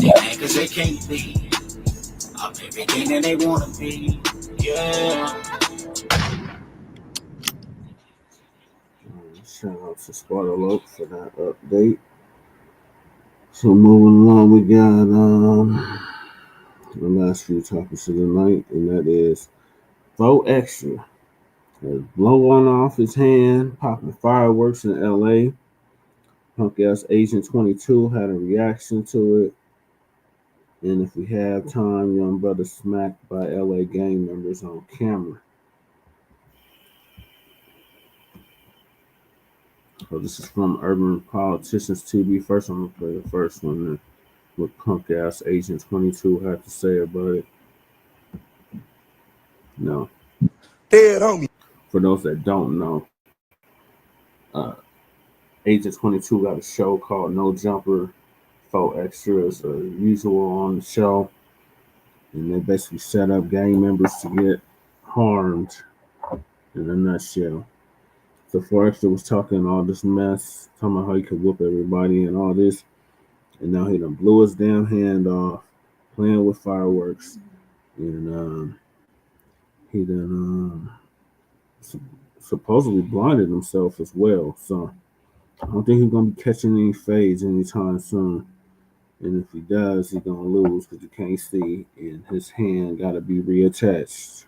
They mad cause they can't be. I'm everything that they wanna be, yeah. Shout out to Spider Loke for that update. So moving along, we got the last few topics of the night, and that is Faux Extra. Blowing off his hand, popping fireworks in LA. Punk ass Agent 22 had a reaction to it. And if we have time, young brother smacked by LA gang members on camera. So this is from Urban Politicians TV. First, I'm gonna play the first one. What punk ass Agent 22 had to say about it. No. Dead homie. For those that don't know, Agent 22 got a show called No Jumper. Faux Extra as usual on the show, and they basically set up gang members to get harmed in a nutshell. So Faux Extra was talking all this mess, talking about how he could whoop everybody and all this, and now he done blew his damn hand off playing with fireworks, and he done supposedly blinded himself as well. So I don't think he's gonna be catching any fades anytime soon. And if he does, he's going to lose because you can't see, and his hand got to be reattached.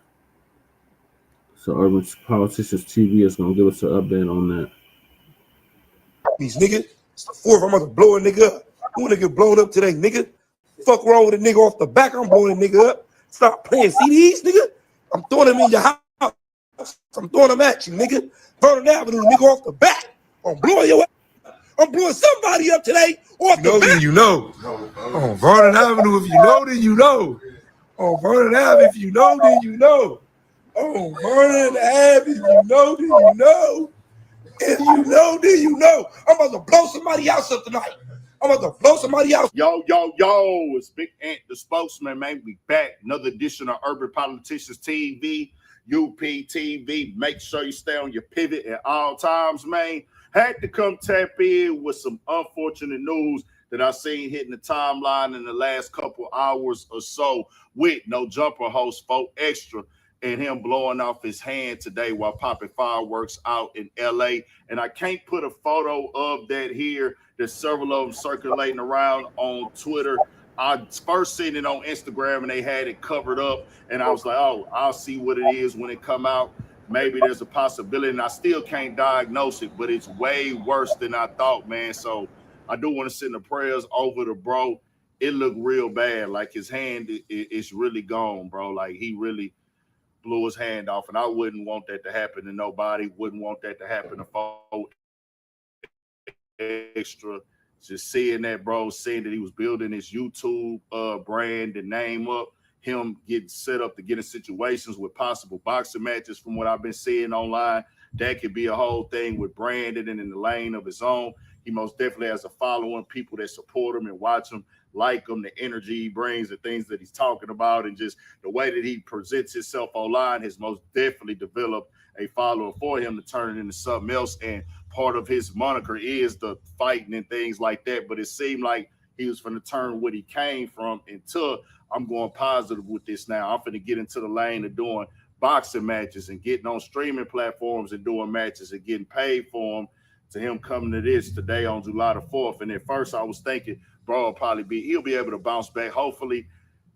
So Urban Politicians TV is going to give us an update on that. These nigga, it's the fourth. I'm about to blow a nigga up. You want to get blown up today, nigga? Fuck wrong with a nigga off the back? I'm blowing a nigga up. Stop playing CDs, nigga. I'm throwing them in your house. I'm throwing them at you, nigga. Vernon Avenue, nigga, off the back. I'm blowing your ass. I'm blowing somebody up today off the back. You know. On Vernon Avenue, if you know, then you know. On Vernon Ave, if you know, then you know. On Vernon Ave, if you know, then you know. If you know, then you know. I'm about to blow somebody else up tonight. I'm about to blow somebody else. Yo, it's Big Ant, the spokesman, man. We back. Another edition of Urban Politicians TV, UPTV. Make sure you stay on your pivot at all times, man. Had to come tap in with some unfortunate news that I seen hitting the timeline in the last couple hours or so with No Jumper host Faux Extra and him blowing off his hand today while popping fireworks out in LA. And I can't put a photo of that here. There's several of them circulating around on Twitter. I first seen it on Instagram and they had it covered up. And I was like, oh, I'll see what it is when it come out. Maybe there's a possibility, and I still can't diagnose it, but it's way worse than I thought, man. So I do want to send the prayers over to bro. It looked real bad. Like his hand is really gone, bro. Like he really blew his hand off, and I wouldn't want that to happen to nobody. Wouldn't want that to happen to Faux Extra. Just seeing that, bro, seeing that he was building his YouTube brand and name up. him getting set up to get in situations with possible boxing matches from what I've been seeing online. That could be a whole thing with Brandon and in the lane of his own. He most definitely has a following, people that support him and watch him, like him, the energy he brings, the things that he's talking about, and just the way that he presents himself online has most definitely developed a follower for him to turn it into something else. And part of his moniker is the fighting and things like that. But it seemed like he was going to turn what he came from into, I'm going positive with this now. I'm going to get into the lane of doing boxing matches and getting on streaming platforms and doing matches and getting paid for them, to him coming to this today on July the 4th. And at first I was thinking, bro, he'll be able to bounce back, hopefully,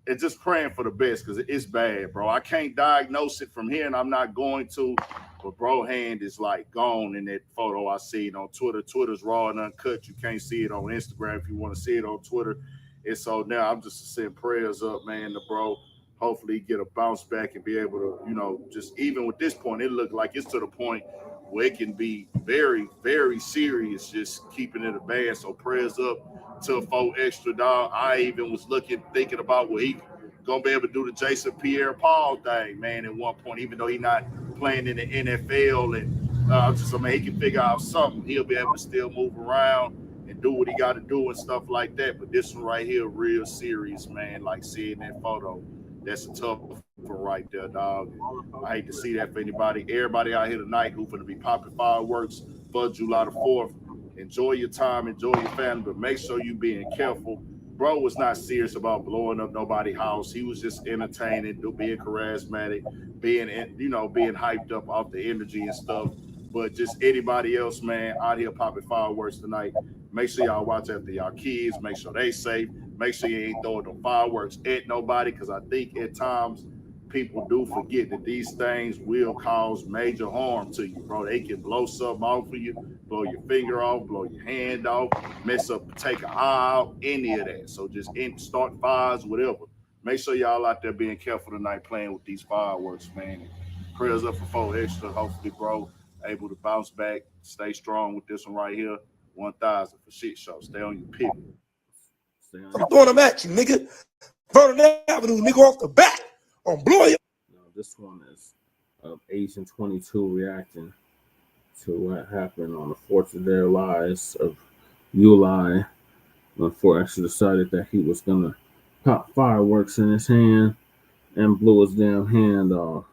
and just praying for the best, because it's bad, bro. I can't diagnose it from here, and I'm not going to, but bro hand is like gone in that photo I seen on Twitter. Twitter's raw and uncut. You can't see it on Instagram if you want to see it on Twitter. And so now I'm just sending prayers up, man, to bro. Hopefully he get a bounce back and be able to, just even with this point, it looked like it's to the point where it can be very, very serious, just keeping it a band. So prayers up to 4 Extra, dog. I even was thinking about what he gonna be able to do the Jason Pierre-Paul thing, man, at one point, even though he's not playing in the NFL. And he can figure out something. He'll be able to still move around and do what he got to do and stuff like that. But this one right here, real serious, man. Like seeing that photo, that's a tough one right there, dog. I hate to see that for anybody. Everybody out here tonight who's going to be popping fireworks for July the 4th. Enjoy your time, enjoy your family, but make sure you being careful. Bro was not serious about blowing up nobody's house. He was just entertaining, being charismatic, being hyped up off the energy and stuff. But just anybody else, man, out here popping fireworks tonight, make sure y'all watch after y'all kids. Make sure they safe. Make sure you ain't throwing no fireworks at nobody, because I think at times people do forget that these things will cause major harm to you, bro. They can blow something off of you, blow your finger off, blow your hand off, mess up, take an eye out, any of that. So just start fires, whatever. Make sure y'all out there being careful tonight playing with these fireworks, man. Prayers up for 4 Extra. Hopefully, bro, able to bounce back, stay strong with this one right here. 1,000 for shit show. Stay on your pivot. I'm throwing them at you, nigga. Vernon Avenue, nigga, off the back. I'm blowing you. No, this one is Asian 22 reacting to what happened on the 4th of their lives of July, when Forrest decided that he was gonna pop fireworks in his hand and blew his damn hand off.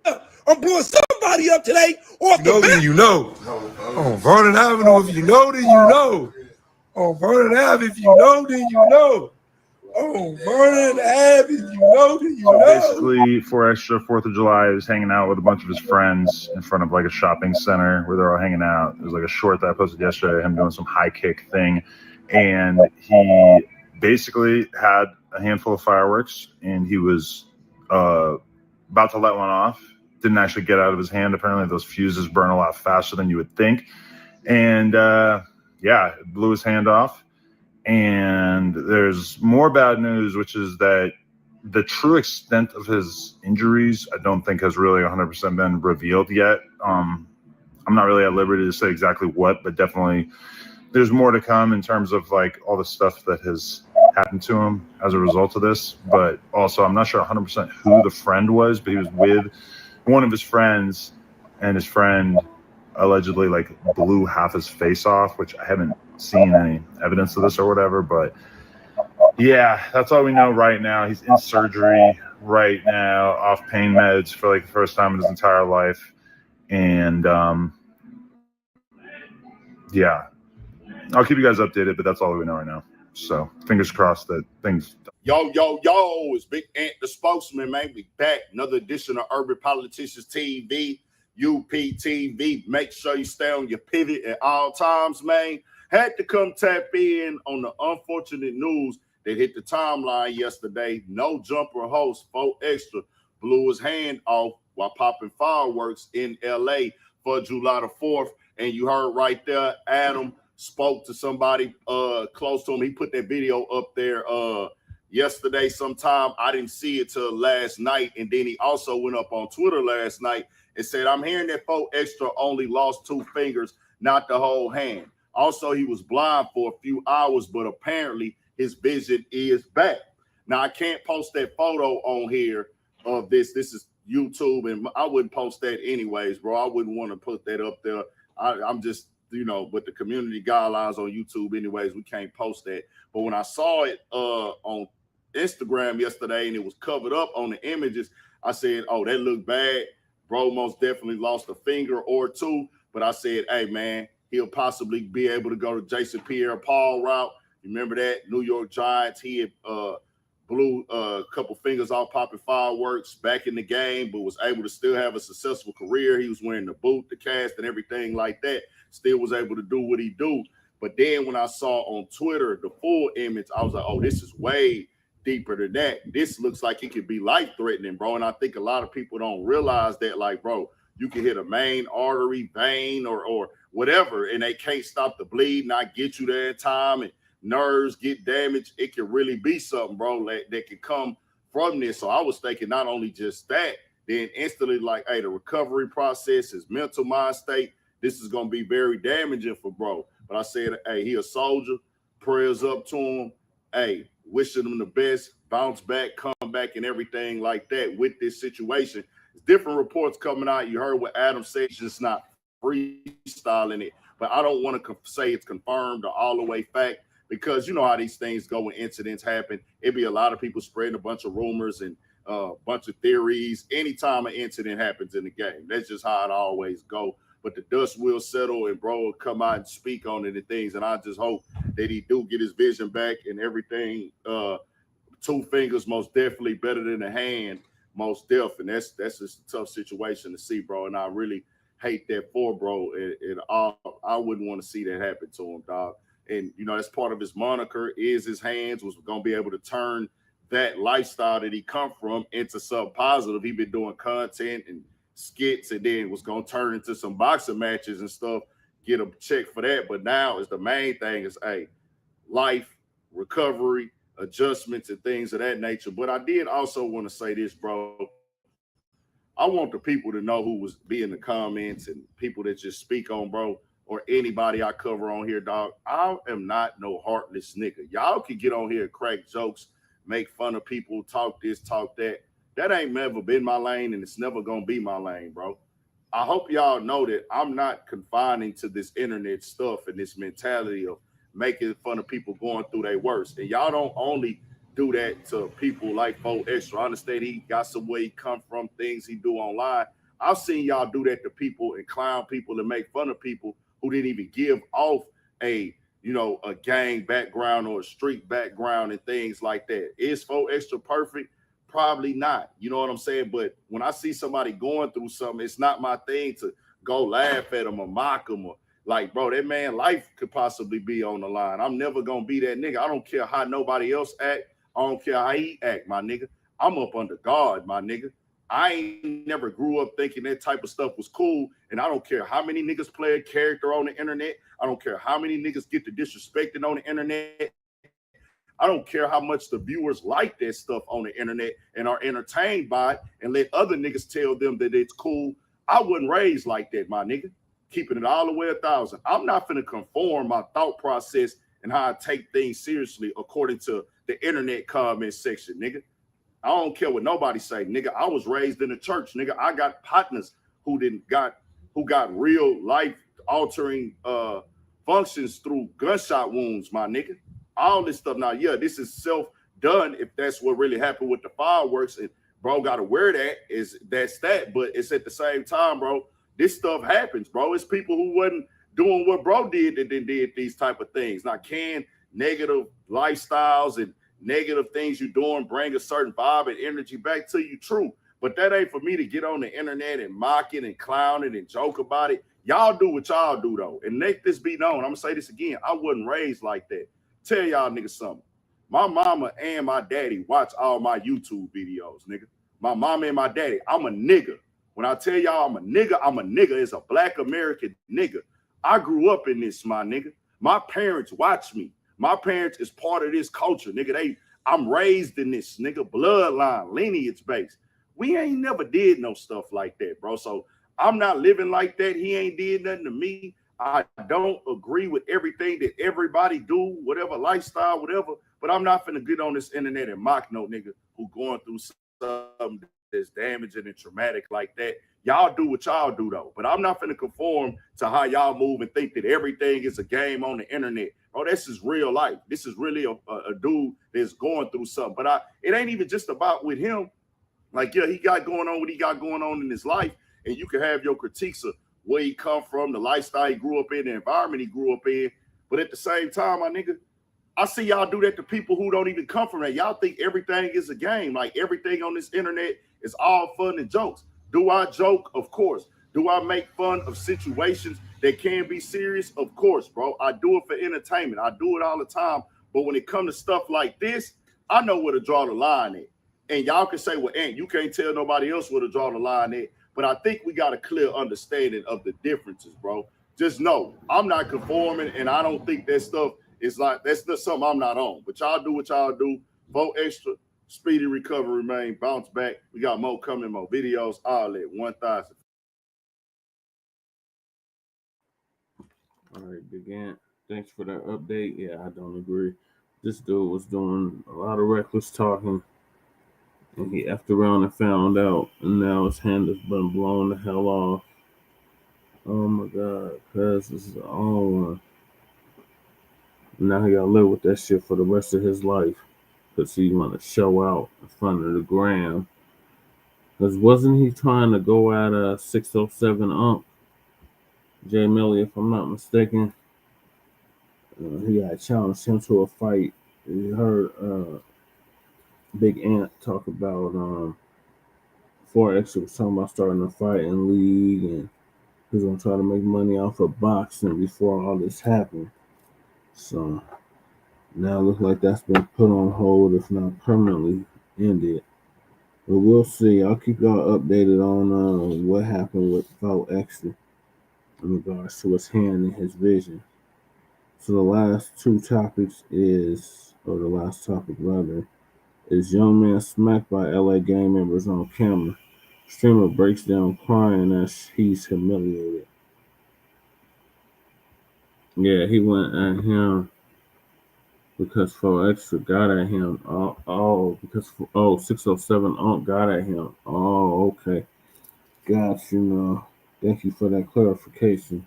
I'm blowing somebody up today off the back. You know. On Vernon Avenue, if you know, then you know. On Vernon Ave, if you know, then you know. Oh, Vernon Ave, if you know, then you know. Basically, 4 Extra, 4th of July, he was hanging out with a bunch of his friends in front of like a shopping center where they're all hanging out. It was like a short that I posted yesterday, him doing some high kick thing. And he basically had a handful of fireworks and he was about to let one off. Didn't actually get out of his hand. Apparently, those fuses burn a lot faster than you would think. And it blew his hand off. And there's more bad news, which is that the true extent of his injuries, I don't think has really 100% been revealed yet. I'm not really at liberty to say exactly what, but definitely there's more to come in terms of like all the stuff that has happened to him as a result of this. But also, I'm not sure 100% who the friend was, but he was with one of his friends, and his friend allegedly like blew half his face off, which I haven't seen any evidence of this or whatever, but yeah, that's all we know right now. He's in surgery right now, off pain meds for like the first time in his entire life. And I'll keep you guys updated, but that's all we know right now. So fingers crossed that things. Yo, it's Big Ant, the spokesman, man. We back. Another edition of Urban Politicians TV, UPTV. Make sure you stay on your pivot at all times, man. Had to come tap in on the unfortunate news that hit the timeline yesterday. No Jumper host, 4 Extra, blew his hand off while popping fireworks in LA for July the 4th. And you heard right there, Adam spoke to somebody close to him. He put that video up there yesterday sometime. I didn't see it till last night. And then he also went up on Twitter last night and said, I'm hearing that 4 Extra only lost 2 fingers, not the whole hand. Also, he was blind for a few hours, but apparently his vision is back. Now I can't post that photo on here of this. This is YouTube, and I wouldn't post that anyways, bro. I wouldn't want to put that up there. I'm just, you know, with the community guidelines on YouTube anyways, we can't post that. But when I saw it on Instagram yesterday and it was covered up on the images, I said, oh, that looked bad. Bro most definitely lost a finger or two. But I said, hey, man, he'll possibly be able to go to Jason Pierre-Paul route. Remember that? New York Giants, he had blew a couple fingers off popping fireworks back in the game, but was able to still have a successful career. He was wearing the boot, the cast, and everything like that. Still was able to do what he do. But then when I saw on Twitter the full image, I was like, oh, this is way deeper than that. This looks like it could be life-threatening, bro. And I think a lot of people don't realize that, like, bro, you can hit a main artery, vein, or whatever, and they can't stop the bleed, not get you there in time, and nerves get damaged. It can really be something, bro, that can come from this. So I was thinking not only just that, then instantly like, hey, the recovery process, his mental mind state, this is going to be very damaging for bro. But I said, hey, he a soldier. Prayers up to him. Hey, wishing him the best. Bounce back, come back, and everything like that with this situation. Different reports coming out. You heard what Adam said. He's just not freestyling it. But I don't want to say it's confirmed or all the way fact, because you know how these things go when incidents happen. It'd be a lot of people spreading a bunch of rumors and a bunch of theories anytime an incident happens in the game. That's just how it always go. But the dust will settle and bro will come out and speak on it and things. And I just hope that he do get his vision back and everything. 2 fingers most definitely better than a hand, most deaf. And that's just a tough situation to see, bro. And I really hate that for bro. I wouldn't want to see that happen to him, dog. And, you know, that's part of his moniker is his hands was going to be able to turn that lifestyle that he come from into something positive. He been doing content and skits and then was going to turn into some boxing matches and stuff, get a check for that. But now is the main thing is, hey, life, recovery, adjustments and things of that nature. But I did also want to say this, bro. I want the people to know who was be in the comments and people that just speak on, bro, or anybody I cover on here, dog. I am not no heartless nigga. Y'all can get on here and crack jokes, make fun of people, talk this, talk that. That ain't never been my lane, and it's never gonna be my lane, bro. I hope y'all know that I'm not confining to this internet stuff and this mentality of making fun of people going through their worst. And y'all don't only do that to people like Fo Extra. I understand he got some way he come from, things he do online. I've seen y'all do that to people and clown people and make fun of people who didn't even give off a, you know, a gang background or a street background and things like that. Is Fo Extra perfect? Probably not. You know what I'm saying? But when I see somebody going through something, it's not my thing to go laugh at them or mock them or like, bro, that man life could possibly be on the line. I'm never going to be that nigga. I don't care how nobody else act. I don't care how he act, my nigga. I'm up under God, my nigga. I ain't never grew up thinking that type of stuff was cool. And I don't care how many niggas play a character on the internet. I don't care how many niggas get to disrespecting on the internet. I don't care how much the viewers like that stuff on the internet and are entertained by it and let other niggas tell them that it's cool. I wasn't raised like that, my nigga. Keeping it all the way 1,000. I'm not finna conform my thought process and how I take things seriously according to the internet comment section, nigga. I don't care what nobody say, nigga. I was raised in the church, nigga. I got partners who got real life altering functions through gunshot wounds, my nigga. All this stuff. Now, yeah, this is self-done if that's what really happened with the fireworks. And bro got to wear that's that. But it's at the same time, bro, this stuff happens, bro. It's people who wasn't doing what bro did that then did these type of things. Now, can negative lifestyles and negative things you're doing bring a certain vibe and energy back to you? True. But that ain't for me to get on the internet and mock it and clown it and joke about it. Y'all do what y'all do, though. And make this be known. I'm going to say this again. I wasn't raised like that. Tell y'all niggas something. My mama and my daddy watch all my YouTube videos, nigga. My mama and my daddy. I'm a nigga. When I tell y'all I'm a nigga, I'm a nigga. It's a black American nigga. I grew up in this, my nigga. My parents watch me. My parents is part of this culture, nigga. I'm raised in this, nigga. Bloodline, lineage based. We ain't never did no stuff like that, bro. So I'm not living like that. He ain't did nothing to me. I don't agree with everything that everybody do, whatever lifestyle, whatever. But I'm not finna get on this internet and mock no nigga who going through something that's damaging and traumatic like that. Y'all do what y'all do though, but I'm not finna conform to how y'all move and think that everything is a game on the internet. Oh, this is real life. This is really a dude that's going through something. But it ain't even just about with him. Like, yeah, he got going on what he got going on in his life, and you can have your critiques of where he come from, the lifestyle he grew up in, the environment he grew up in. But at the same time, my nigga, I see y'all do that to people who don't even come from that. Y'all think everything is a game. Like everything on this internet is all fun and jokes. Do I joke? Of course. Do I make fun of situations that can be serious? Of course, bro. I do it for entertainment. I do it all the time. But when it comes to stuff like this, I know where to draw the line at. And y'all can say, well, Ant, you can't tell nobody else where to draw the line at. But I think we got a clear understanding of the differences, bro. Just know I'm not conforming, and I don't think that stuff is like, that's just something I'm not on. But y'all do what y'all do. Vote extra. Speedy recovery, man. Bounce back. We got more coming, more videos. All that 1,000. All right, Big Ant. Thanks for that update. Yeah, I don't agree. This dude was doing a lot of reckless talking, and he effed around and found out, and now his hand has been blown the hell off. Oh my God, cuz this is all one. Now he gotta live with that shit for the rest of his life, because he want to show out in front of the gram. Because wasn't he trying to go at a 607 ump? Jay Millie, if I'm not mistaken, he had challenged him to a fight. You heard Big Ant talk about Forrest was talking about starting a fight in league, and he was gonna try to make money off of boxing before all this happened. So now it looks like that's been put on hold, if not permanently ended. But we'll see. I'll keep y'all updated on what happened with Vote Extra in regards to his hand and his vision. So the last two topics is, or the last topic rather, is young man smacked by LA gang members on camera. Streamer breaks down crying as he's humiliated. Yeah, he went at him because For Extra got at him. Because 607 Unk got at him. Oh, okay. Got you now. Thank you for that clarification.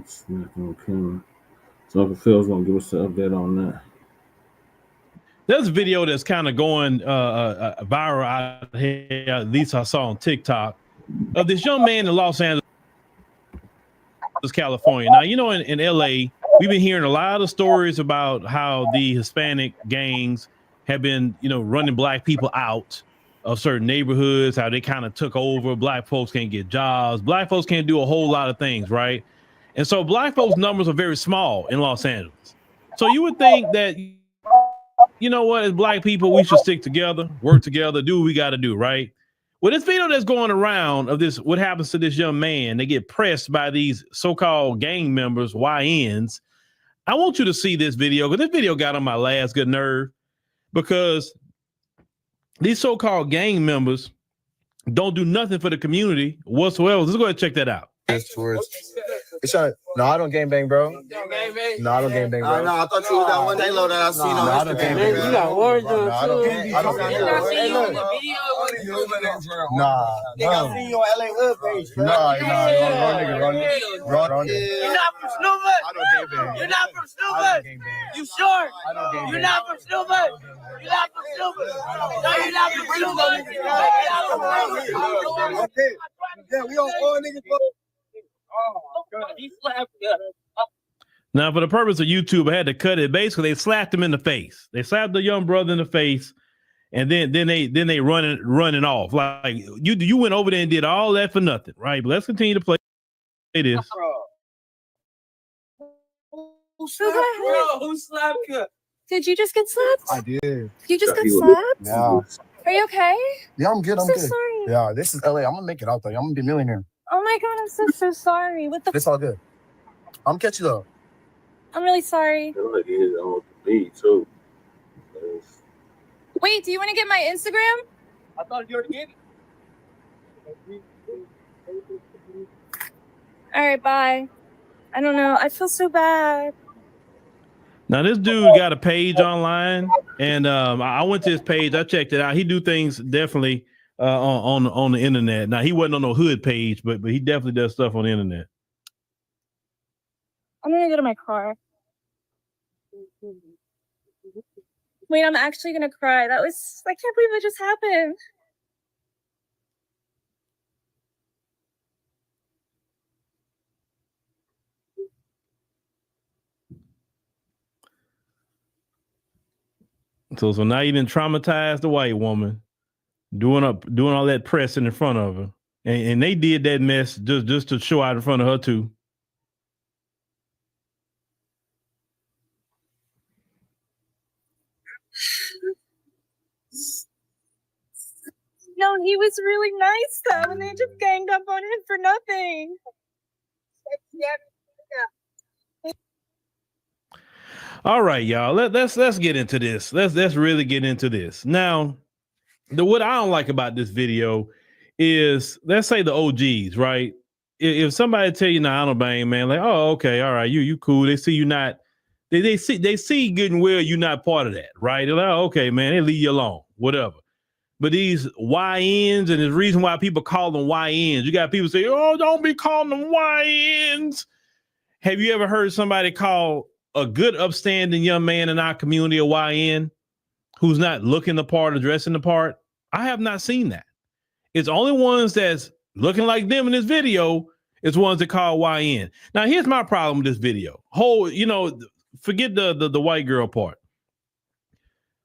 Smack on camera. So Uncle Phil's gonna give us an update on that. There's a video that's kind of going viral out here, at least I saw on TikTok, of this young man in Los Angeles, California. Now, you know, in LA, we've been hearing a lot of stories about how the Hispanic gangs have been, you know, running black people out of certain neighborhoods, how they kind of took over. Black folks can't get jobs. Black folks can't do a whole lot of things, right? And so black folks' numbers are very small in Los Angeles. So you would think that, you know what, as black people, we should stick together, work together, do what we got to do, right? Well, this video that's going around of this, what happens to this young man, they get pressed by these so-called gang members, YNs. I want you to see this video, because this video got on my last good nerve, because these so-called gang members don't do nothing for the community whatsoever. Let's go ahead and check that out. No, I don't gang bang, bro. No, I don't gang bang, bro. No, I thought you was that one J-Lo that I seen on I don't gang Instagram. bang. You got orange on I don't gang bang. I don't gang bang. They got seen you on LA Hood page. Wrong nigga. You're not from Snowbud. I don't gang bang. You're not from Snowbud. You sure? I don't gang bang. You're not from Snowbud. You're not from Snowbud. No, you're not from Snowbud. Okay. Yeah, we on all niggas. Now, for the purpose of YouTube, I had to cut it. Basically, they slapped him in the face. They slapped the young brother in the face, and then they running off. Like you went over there and did all that for nothing, right? But let's continue to play this. Who slapped you? Did you just get slapped? I did. You just got slapped? Yeah. Are you okay? Yeah, I'm good. I'm so good. Sorry. Yeah, this is LA. I'm gonna make it out there. I'm gonna be a millionaire. Oh my God, I'm so sorry. What the? It's all good. I'm gonna catch you though. I'm really sorry. I feel like he hit it on me too. Wait, do you want to get my Instagram? I thought you already gave it. All right, bye. I don't know. I feel so bad. Now this dude got a page online, and I went to his page. I checked it out. He do things definitely on the internet. Now he wasn't on no hood page, but he definitely does stuff on the internet. I'm gonna go to my car. Wait, I'm actually gonna cry. I can't believe it just happened. So now you done traumatized the white woman, doing all that pressing in front of her, and they did that mess just to show out in front of her too. No, he was really nice though, and they just ganged up on him for nothing. All right, y'all. Let's get into this. Let's really get into this. Now, what I don't like about this video is, let's say the OGs, right? If somebody tell you, "Nah, I don't bang, man," like, "Oh, okay, all right, you cool." They see you not. They see good and well you're not part of that, right? They're like, "Oh, okay, man," they leave you alone, whatever. But these YNs, and there's a reason why people call them YNs. You got people say, "Oh, don't be calling them YNs." Have you ever heard somebody call a good, upstanding young man in our community a YN who's not looking the part or dressing the part? I have not seen that. It's only ones that's looking like them in this video is ones that call YN. Now, here's my problem with this video. Forget the white girl part.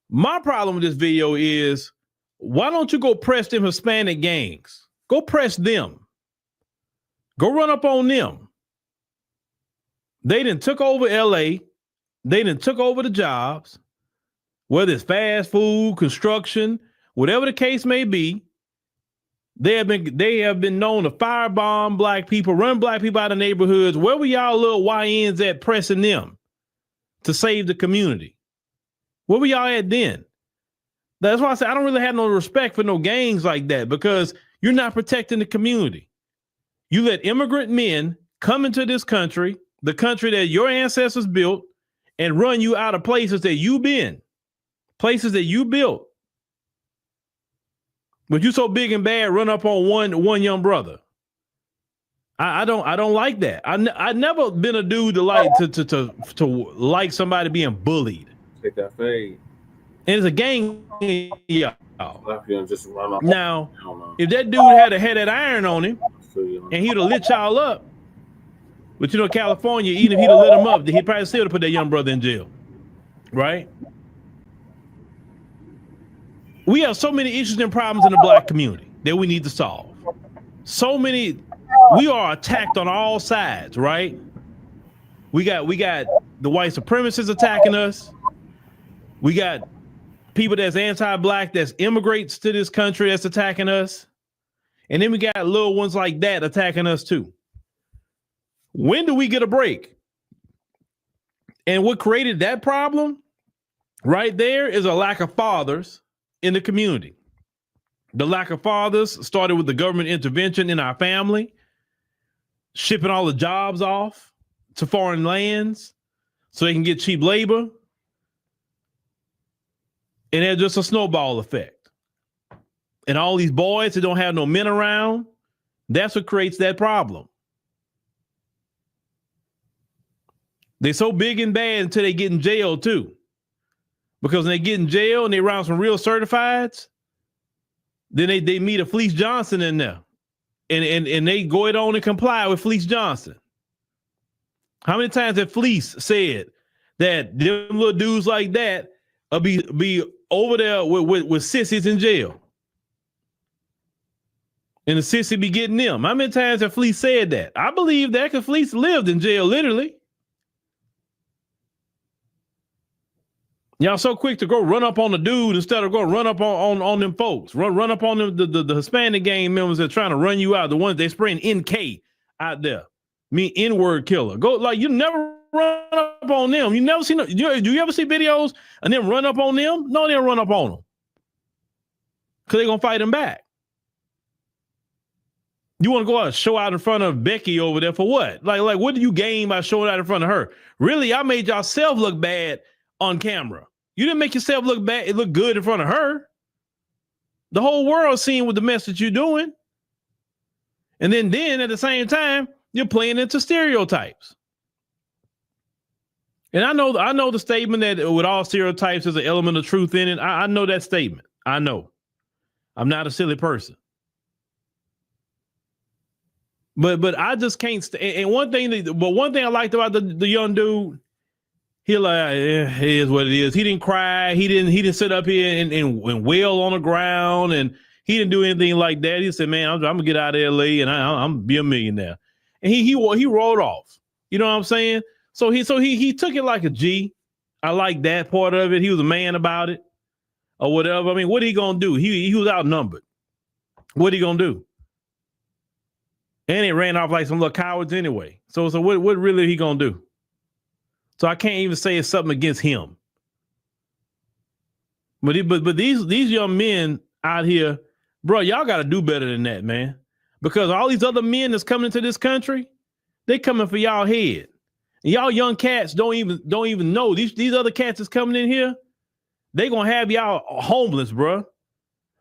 My problem with this video is, why don't you go press them Hispanic gangs? Go press them. Go run up on them. They done took over LA. They done took over the jobs, whether it's fast food, construction, whatever the case may be. They have been known to firebomb black people, run black people out of neighborhoods. Where were y'all little YNs at pressing them to save the community? Where were y'all at then? That's why I say I don't really have no respect for no gangs like that, because you're not protecting the community. You let immigrant men come into this country, the country that your ancestors built, and run you out of places that you've been, places that you built. But you so big and bad, run up on one young brother. I don't like that. I never been a dude to like to like somebody being bullied. Take that fade. And it's a gang, y'all. Just run off. Now, if that dude had that iron on him and he'd have lit y'all up, but California, even if he'd have lit him up, he'd probably still have put that young brother in jail, right? We have so many issues and problems in the black community that we need to solve. So many, we are attacked on all sides, right? We got the white supremacists attacking us. We got people that's anti-black, that's immigrants to this country, that's attacking us. And then we got little ones like that attacking us too. When do we get a break? And what created that problem right there is a lack of fathers in the community. The lack of fathers started with the government intervention in our family, shipping all the jobs off to foreign lands so they can get cheap labor. And there's just a snowball effect. And all these boys that don't have no men around, that's what creates that problem. They're so big and bad until they get in jail too. Because when they get in jail and they around some real certifieds, then they meet a Fleece Johnson in there. And they go it on and comply with Fleece Johnson. How many times have Fleece said that them little dudes like that will be over there with sissies in jail? And the sissy be getting them. How many times have Fleece said that? I believe that because Fleece lived in jail, literally. Y'all so quick to go run up on the dude instead of going run up on them folks. Run up on them, the Hispanic gang members that are trying to run you out. The ones they spraying NK out there. N-word killer. Go, like, you never run up on them. You never seen. Do you ever see videos and them run up on them? No, they don't run up on them because they're gonna fight them back. You want to go out and show out in front of Becky over there for what? Like what do you gain by showing out in front of her? Really, y'all made yourself look bad on camera. You didn't make yourself look bad. It looked good in front of her. The whole world seeing what the mess that you're doing. And then at the same time, you're playing into stereotypes. And I know the statement that with all stereotypes there's an element of truth in it. I know that statement. I know. I'm not a silly person. But I just can't. And one thing I liked about the young dude, he like, it is what it is. He didn't cry. He didn't sit up here and wail on the ground, and he didn't do anything like that. He said, "Man, I'm gonna get out of LA and I'm gonna be a millionaire." And he rolled off. You know what I'm saying? So he took it like a G. I like that part of it. He was a man about it, or whatever. I mean, what are he gonna do? He was outnumbered. What are he gonna do? And it ran off like some little cowards anyway. So what really are he gonna do? So I can't even say it's something against him. But these young men out here, bro, y'all got to do better than that, man. Because all these other men that's coming into this country, they coming for y'all head. And y'all young cats don't even know these other cats that's coming in here. They gonna have y'all homeless, bro.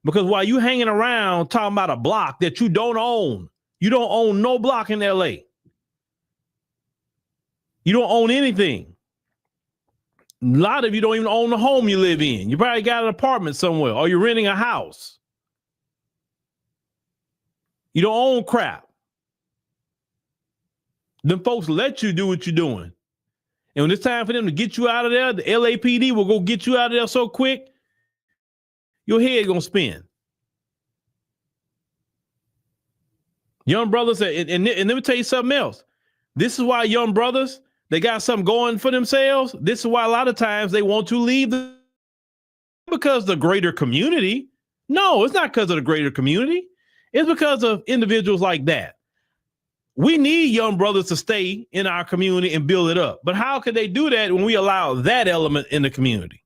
Because while you hanging around talking about a block that you don't own. You don't own no block in LA. You don't own anything. A lot of you don't even own the home you live in. You probably got an apartment somewhere or you're renting a house. You don't own crap. Them folks let you do what you're doing. And when it's time for them to get you out of there, the LAPD will go get you out of there so quick, your head gonna spin. Young brothers, and let me tell you something else. This is why young brothers, they got something going for themselves. This is why a lot of times they want to leave because of the greater community. No, it's not because of the greater community. It's because of individuals like that. We need young brothers to stay in our community and build it up. But how could they do that when we allow that element in the community?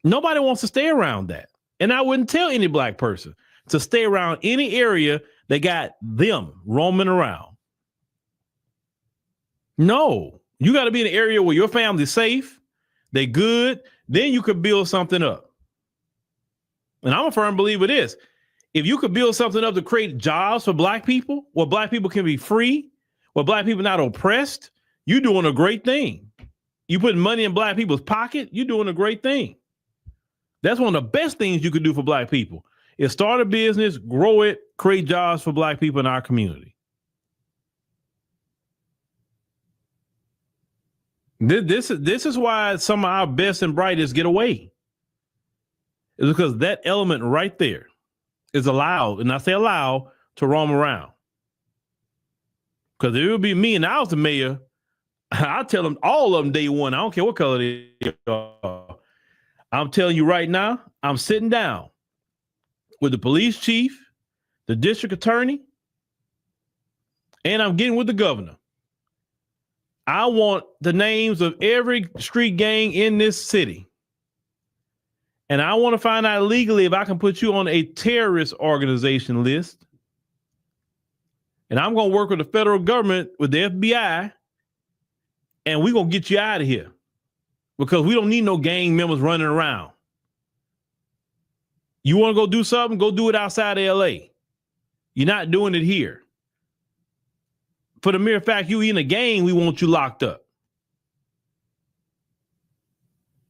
Nobody wants to stay around that. And I wouldn't tell any black person to stay around any area that got them roaming around. No, you got to be in an area where your family's safe, they good, then you could build something up. And I'm a firm believer of this. If you could build something up to create jobs for black people, where black people can be free, where black people not oppressed, you're doing a great thing. You putting money in black people's pocket, you're doing a great thing. That's one of the best things you could do for black people is start a business, grow it, create jobs for black people in our community. This is why some of our best and brightest get away. It's because that element right there is allowed, and I say allowed, to roam around. Because if it would be me and I was the mayor, I'll tell them, all of them day one, I don't care what color they are. I'm telling you right now, I'm sitting down with the police chief, the district attorney, and I'm getting with the governor. I want the names of every street gang in this city. And I want to find out legally if I can put you on a terrorist organization list. And I'm going to work with the federal government, with the FBI, and we're going to get you out of here because we don't need no gang members running around. You want to go do something? Go do it outside of LA. You're not doing it here. For the mere fact you in a gang, we want you locked up.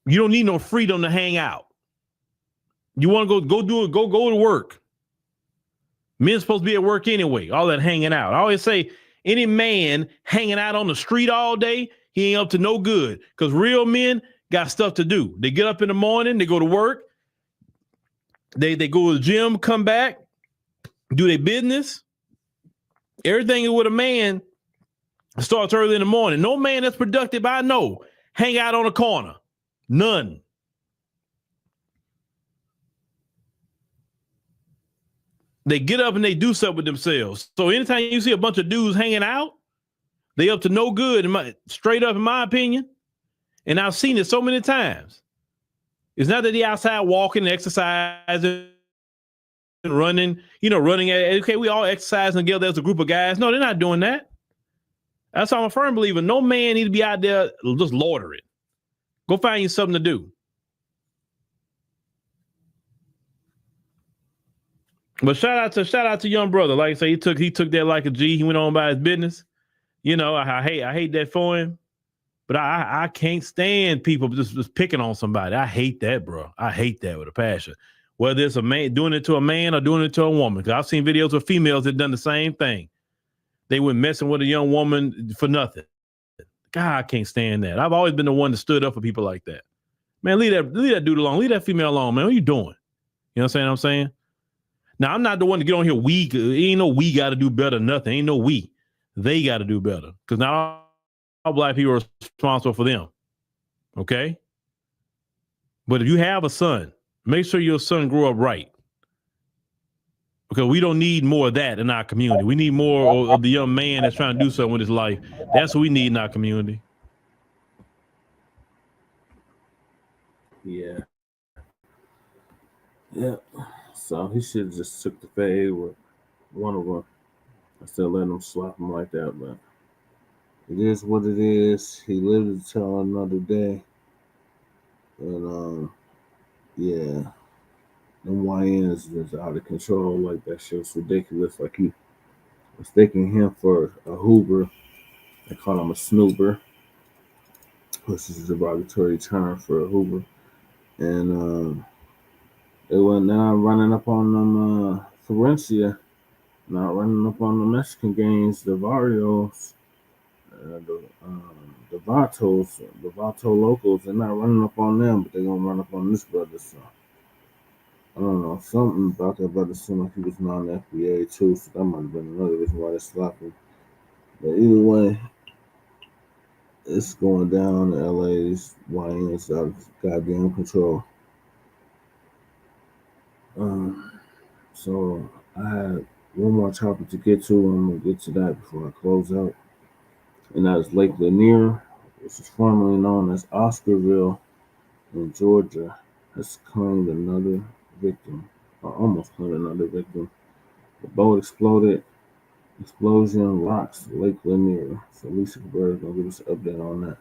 You don't need no freedom to hang out. You want to go do it, go to work. Men's supposed to be at work anyway, all that hanging out. I always say any man hanging out on the street all day, he ain't up to no good because real men got stuff to do. They get up in the morning, they go to work, they go to the gym, come back, do their business. Everything with a man starts early in the morning. No man that's productive I know hang out on a corner. None. They get up and they do something with themselves. So anytime you see a bunch of dudes hanging out, They up to no good, straight up in my opinion. And I've seen it so many times. It's not that they outside walking, exercising, running, running. Okay, we all exercising together as a group of guys. No, they're not doing that. That's why I'm a firm believer. No man need to be out there just loitering. Go find you something to do. But shout out to young brother. Like I say, he took that like a G. He went on by his business. I hate that for him. But I can't stand people just picking on somebody. I hate that, bro. I hate that with a passion. Whether it's a man doing it to a man or doing it to a woman. Because I've seen videos of females that done the same thing. They were messing with a young woman for nothing. God, I can't stand that. I've always been the one that stood up for people like that. Man, leave that dude alone. Leave that female alone, man. What are you doing? You know what I'm saying? Now, I'm not the one to get on here weak. Ain't no we got to do better, nothing. Ain't no we. They got to do better. Because now all black people are responsible for them. Okay? But if you have a son, make sure your son grow up right. Because we don't need more of that in our community. We need more of the young man that's trying to do something with his life. That's what we need in our community. Yeah. Yeah. So he should have just took the fade with one of them instead of letting him slap him like that. But it is what it is. He lived to tell another day. And yeah. Them YNs is out of control. Like, that shit's ridiculous. Like, he mistaking him for a Hoover. They call him a snooper, which is a derogatory term for a Hoover. And they were now running up on them Florencia, not running up on the Mexican gangs, the Barrios, the Vatos, the Vato locals. They're not running up on them, but they're going to run up on this brother. So I don't know, something about that brother seemed like he was non-FBA too, so that might have been another reason why they slapped him. But either way, it's going down in LA's YN's out of goddamn control. So I had one more topic to get to. I'm going to get to that before I close out. And that is Lake Lanier, which is formerly known as Oscarville in Georgia, has claimed another victim. Almost killed another victim. The boat exploded. Explosion rocks Lake Lanier. So Lisa Bird gonna give us an update on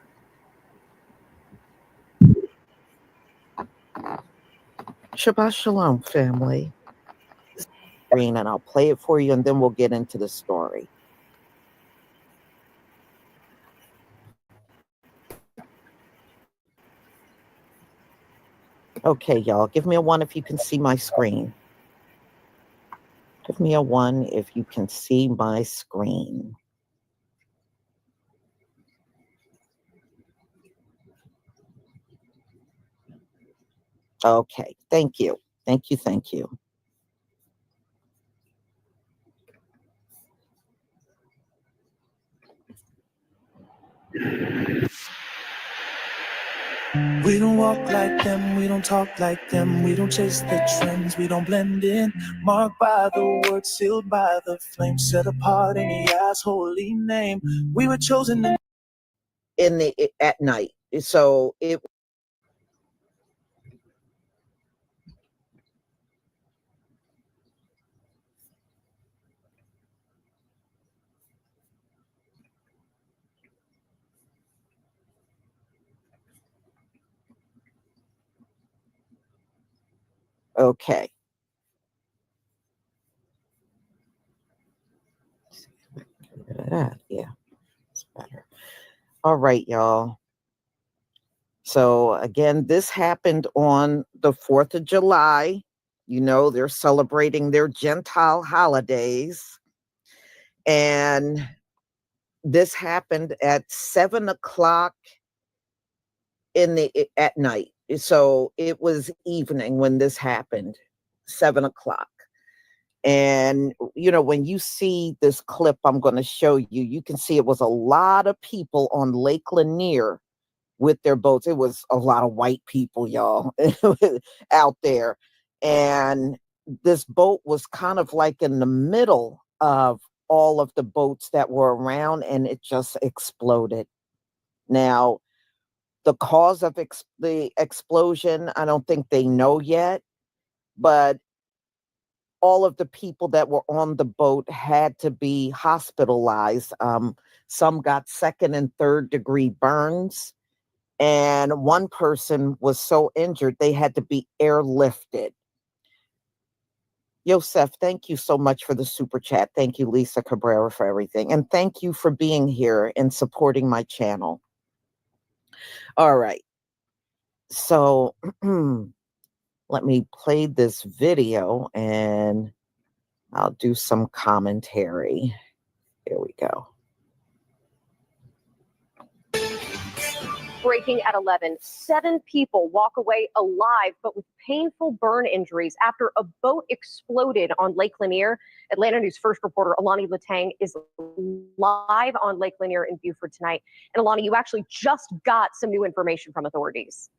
that. Shabbat Shalom, family. And I'll play it for you, and then we'll get into the story. Okay, y'all, give me a 1 if you can see my screen. Give me a 1 if you can see my screen. Okay, thank you. Thank you, thank you. We don't walk like them, we don't talk like them, we don't chase the trends, we don't blend in. Marked by the word, sealed by the flame, set apart in Yah's holy name. We were chosen at night. So it. Okay. Get rid of that. Yeah, it's better. All right, y'all. So again, this happened on the 4th of July. You know, they're celebrating their Gentile holidays. And this happened at 7 o'clock at night. So it was evening when this happened, 7 o'clock. And, you know, when you see this clip I'm going to show you, you can see it was a lot of people on Lake Lanier with their boats. It was a lot of white people, y'all, out there. And this boat was kind of like in the middle of all of the boats that were around, and it just exploded. Now, the cause of the explosion, I don't think they know yet, but all of the people that were on the boat had to be hospitalized. Some got 2nd and 3rd degree burns, and one person was so injured they had to be airlifted. Yosef, thank you so much for the super chat. Thank you, Lisa Cabrera, for everything. And thank you for being here and supporting my channel. All right. So let me play this video and I'll do some commentary. Here we go. Breaking at 11, 7 people walk away alive, but with painful burn injuries after a boat exploded on Lake Lanier. Atlanta News First reporter Alani Latang is live on Lake Lanier in Beaufort tonight. And Alani, you actually just got some new information from authorities.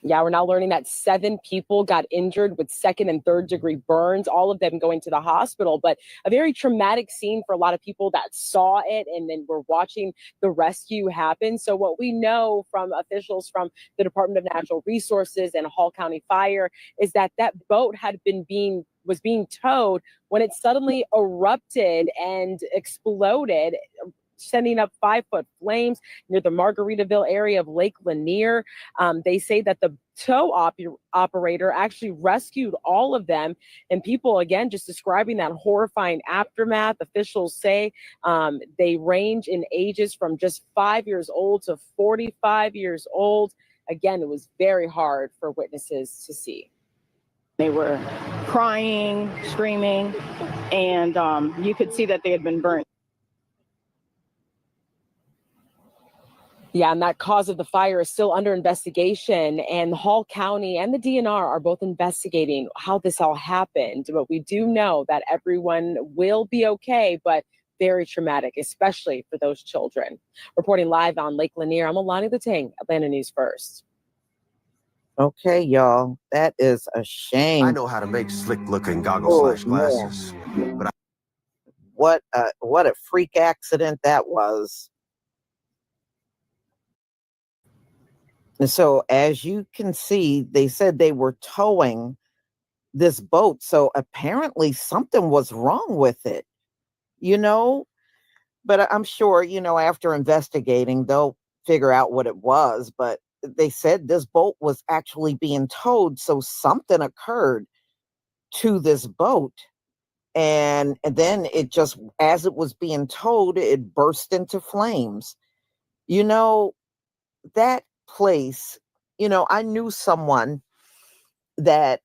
Yeah, we're now learning that 7 people got injured with 2nd and 3rd degree burns, all of them going to the hospital. But a very traumatic scene for a lot of people that saw it and then were watching the rescue happen. So what we know from officials from the Department of Natural Resources and Hall County Fire is that that boat was being towed when it suddenly erupted and exploded, sending up 5-foot flames near the Margaritaville area of Lake Lanier. They say that the tow operator actually rescued all of them, and people, again, just describing that horrifying aftermath. Officials say they range in ages from just 5 years old to 45 years old. Again, it was very hard for witnesses to see. They were crying, screaming, and you could see that they had been burnt. Yeah, and that cause of the fire is still under investigation, and Hall County and the DNR are both investigating how this all happened. But we do know that everyone will be okay, but very traumatic, especially for those children. Reporting live on Lake Lanier, I'm Alani Latang, Atlanta News First. Okay, y'all, that is a shame. I know how to make slick-looking goggles/glasses, but what a freak accident that was. And so, as you can see, they said they were towing this boat. So apparently something was wrong with it, but I'm sure, after investigating, they'll figure out what it was. But they said this boat was actually being towed. So something occurred to this boat. And then it just, as it was being towed, it burst into flames. That place, I knew someone that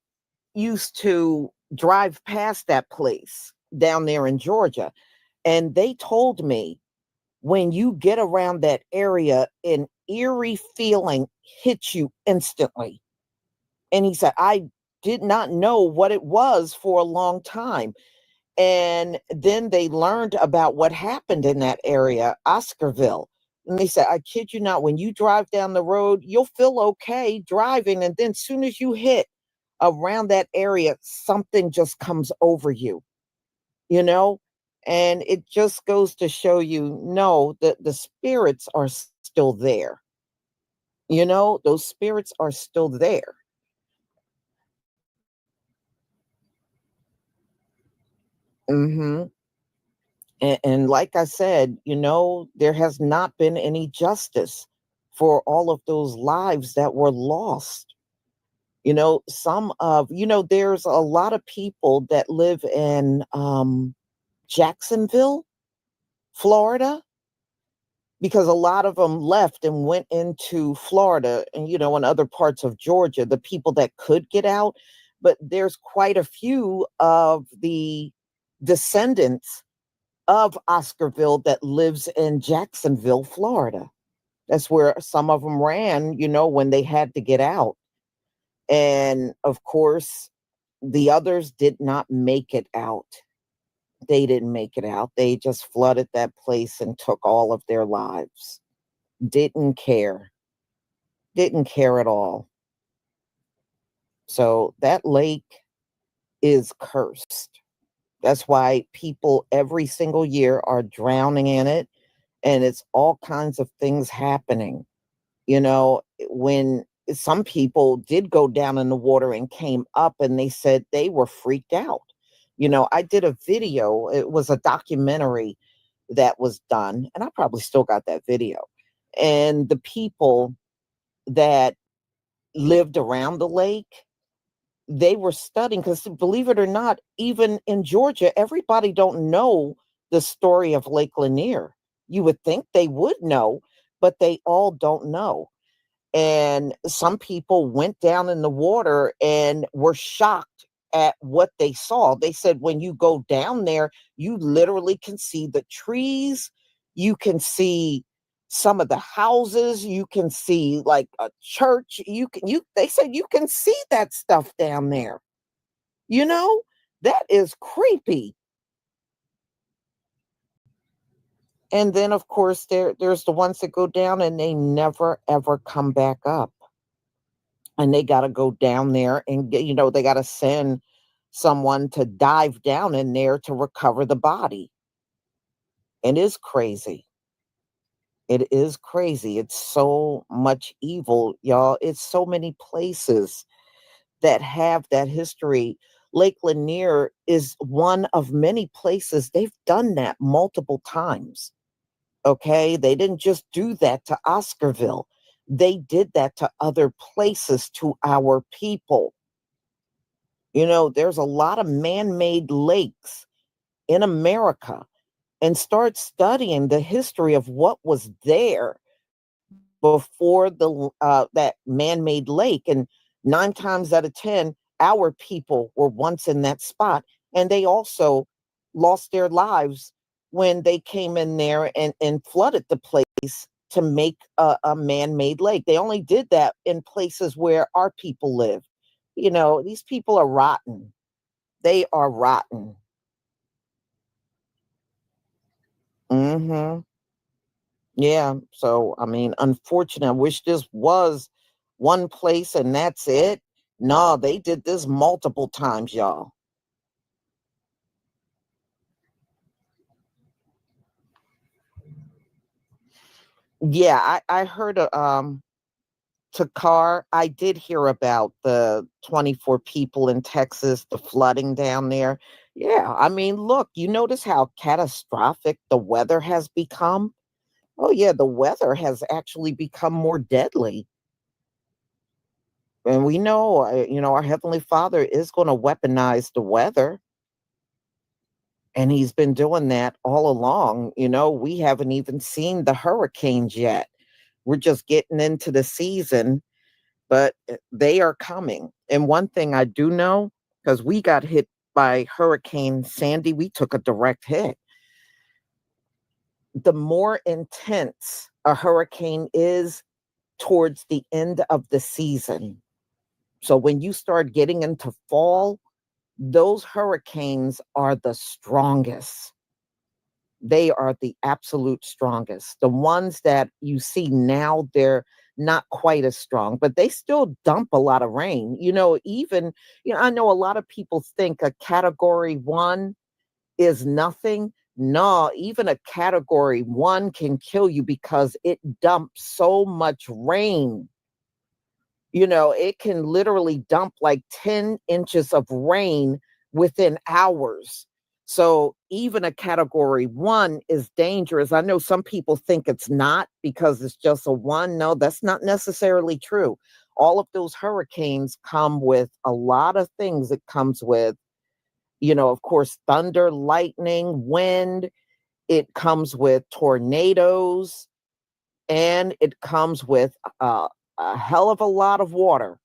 used to drive past that place down there in Georgia. And they told me when you get around that area, an eerie feeling hits you instantly. And he said, I did not know what it was for a long time. And then they learned about what happened in that area, Oscarville. And they said, I kid you not, when you drive down the road, you'll feel okay driving. And then as soon as you hit around that area, something just comes over you, and it just goes to show you, no, the spirits are still there. Those spirits are still there. And like I said, there has not been any justice for all of those lives that were lost. There's a lot of people that live in Jacksonville, Florida, because a lot of them left and went into Florida and, and other parts of Georgia, the people that could get out. But there's quite a few of the descendants of Oscarville that lives in Jacksonville, Florida. That's where some of them ran, when they had to get out. And of course, the others did not make it out. They didn't make it out. They just flooded that place and took all of their lives. Didn't care. Didn't care at all. So that lake is cursed. That's why people every single year are drowning in it, and it's all kinds of things happening. You know, when some people did go down in the water and came up and they said they were freaked out. You know, I did a video, it was a documentary that was done, and I probably still got that video. And the people that lived around the lake, they were studying because believe it or not, even in Georgia, everybody don't know the story of Lake Lanier. You would think they would know, but they all don't know. And some people went down in the water and were shocked at what they saw. They said when you go down there, you literally can see the trees, you can see some of the houses, you can see like a church, they said you can see that stuff down there. You know, that is creepy. And then of course there's the ones that go down and they never ever come back up. And they got to go down there and get, they got to send someone to dive down in there to recover the body. It is crazy. It is crazy. It's so much evil, y'all. It's so many places that have that history. Lake Lanier is one of many places they've done that multiple times. Okay. They didn't just do that to Oscarville. They did that to other places, to our people. You know, there's a lot of man-made lakes in America, and start studying the history of what was there before that man-made lake. And 9 times out of 10, our people were once in that spot, and they also lost their lives when they came in there and flooded the place to make a man-made lake. They only did that in places where our people live. You know, these people are rotten. They are rotten. Mm-hmm. Yeah. So, I mean, unfortunately, I wish this was one place and that's it. No, they did this multiple times, y'all. Yeah, I heard Takar, I did hear about the 24 people in Texas, the flooding down there. Yeah, I mean, look, you notice how catastrophic the weather has become? Oh, yeah, the weather has actually become more deadly. And we know, our Heavenly Father is going to weaponize the weather. And he's been doing that all along. You know, we haven't even seen the hurricanes yet. We're just getting into the season, but they are coming. And one thing I do know, because we got hit by Hurricane Sandy, we took a direct hit. The more intense a hurricane is towards the end of the season. So when you start getting into fall, those hurricanes are the strongest. They are the absolute strongest. The ones that you see now, they're not quite as strong, but they still dump a lot of rain. I know a lot of people think a category 1 is nothing. No, even a category 1 can kill you because it dumps so much rain. It can literally dump like 10 inches of rain within hours. So even a category 1 is dangerous. I know some people think it's not because it's just a 1. No, that's not necessarily true. All of those hurricanes come with a lot of things. It comes with, of course, thunder, lightning, wind. It comes with tornadoes, and it comes with a hell of a lot of water.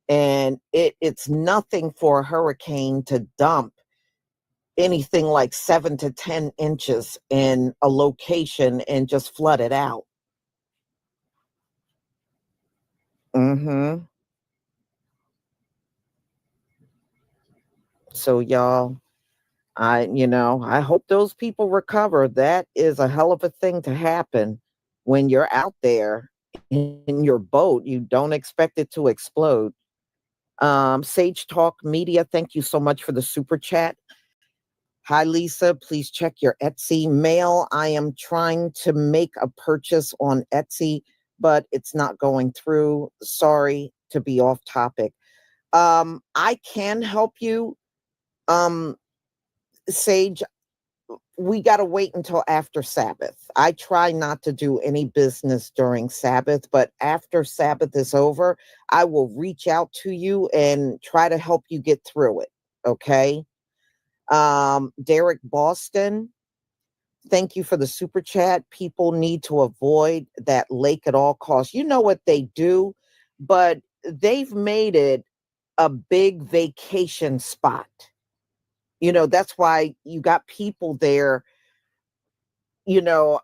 And it's nothing for a hurricane to dump anything like 7 to 10 inches in a location and just flood it out. Mm-hmm. So y'all, I hope those people recover. That is a hell of a thing to happen when you're out there in your boat. You don't expect it to explode. Sage Talk Media, thank you so much for the super chat. Hi, Lisa. Please check your Etsy mail. I am trying to make a purchase on Etsy, but it's not going through. Sorry to be off topic. I can help you. Sage, we got to wait until after Sabbath. I try not to do any business during Sabbath, but after Sabbath is over, I will reach out to you and try to help you get through it. Okay. Derek Boston, thank you for the super chat. People need to avoid that lake at all costs. You know what they do, but they've made it a big vacation spot. You know, that's why you got people there, you know,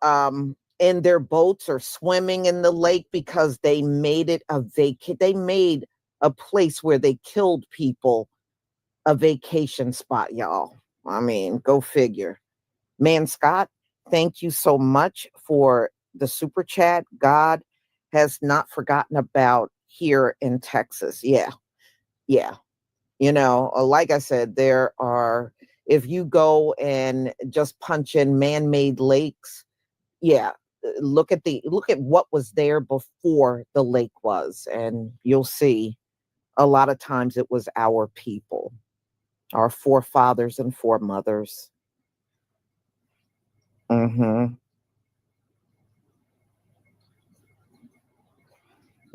in their boats or swimming in the lake because they made it they made a place where they killed people a vacation spot, y'all. I mean, go figure. Man Scott, thank you so much for the super chat. God has not forgotten about here in Texas. Yeah. Yeah. You know, like I said, there are, if you go and just punch in man-made lakes, yeah, look at what was there before the lake was, and you'll see a lot of times it was our people, our forefathers and foremothers. Mm-hmm.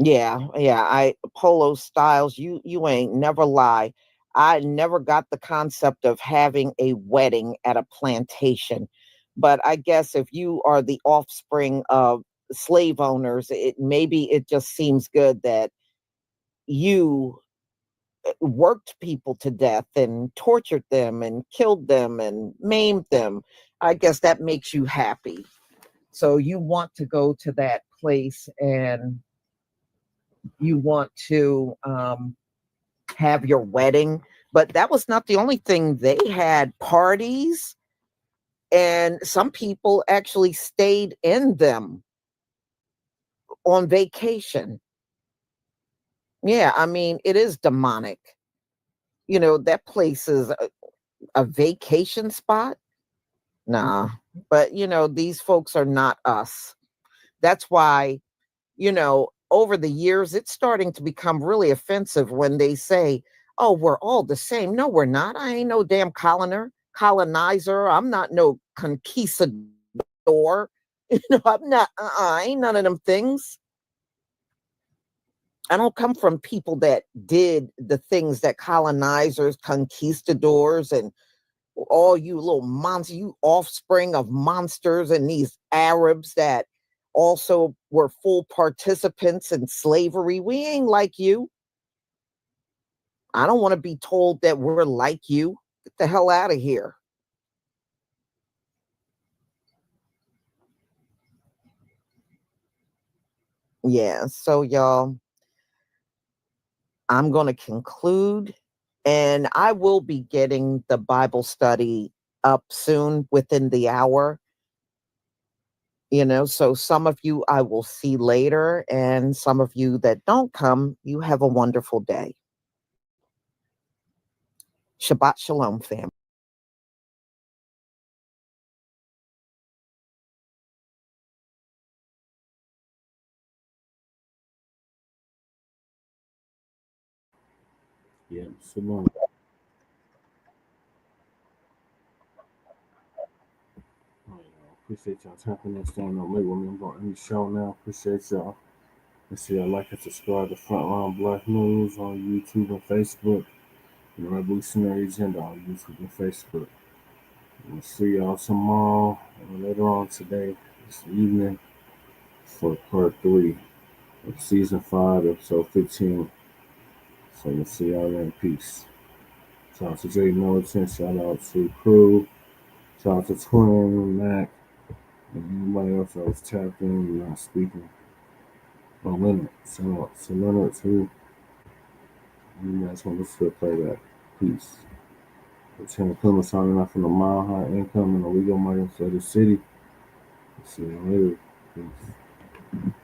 Yeah, yeah. Polo Styles, you ain't never lie. I never got the concept of having a wedding at a plantation. But I guess if you are the offspring of slave owners, it just seems good that you worked people to death and tortured them and killed them and maimed them. I guess that makes you happy. So you want to go to that place and you want to have your wedding. But that was not the only thing. They had parties, and some people actually stayed in them on vacation. Yeah, I mean, it is demonic. You know, that place is a vacation spot. Nah, but you know, these folks are not us. That's why, you know, over the years, it's starting to become really offensive when they say, oh, we're all the same. No, we're not. I ain't no damn colonizer. I'm not no conquistador. You know, I'm not, I ain't none of them things. I don't come from people that did the things that colonizers, conquistadors, and all you little monsters, you offspring of monsters, and these Arabs that also were full participants in slavery. We ain't like you. I don't want to be told that we're like you. Get the hell out of here. Yeah, so y'all, I'm going to conclude, and I will be getting the Bible study up soon within the hour. You know, so some of you I will see later, and some of you that don't come, you have a wonderful day. Shabbat Shalom, fam. Yeah, Simone. Appreciate y'all tapping in, staying on late with me. I'm going to end the show now. Appreciate y'all. Let's see, like and subscribe to Frontline Black News on YouTube and Facebook. And Revolutionary Agenda on YouTube and Facebook. We'll see y'all tomorrow and later on today, this evening, for part 3 of season 5, episode 15. So we'll see y'all in peace. Shout out to Jay Militant, shout out to Crew, shout out to Twin, Mac, and anybody else that was tapped in and not speaking. Oh, Leonard, shout out to Leonard too. You guys want to still play that. Peace. Lieutenant Plymouth signing off from the Mile High Income and the legal markets of the city. See you later. Peace.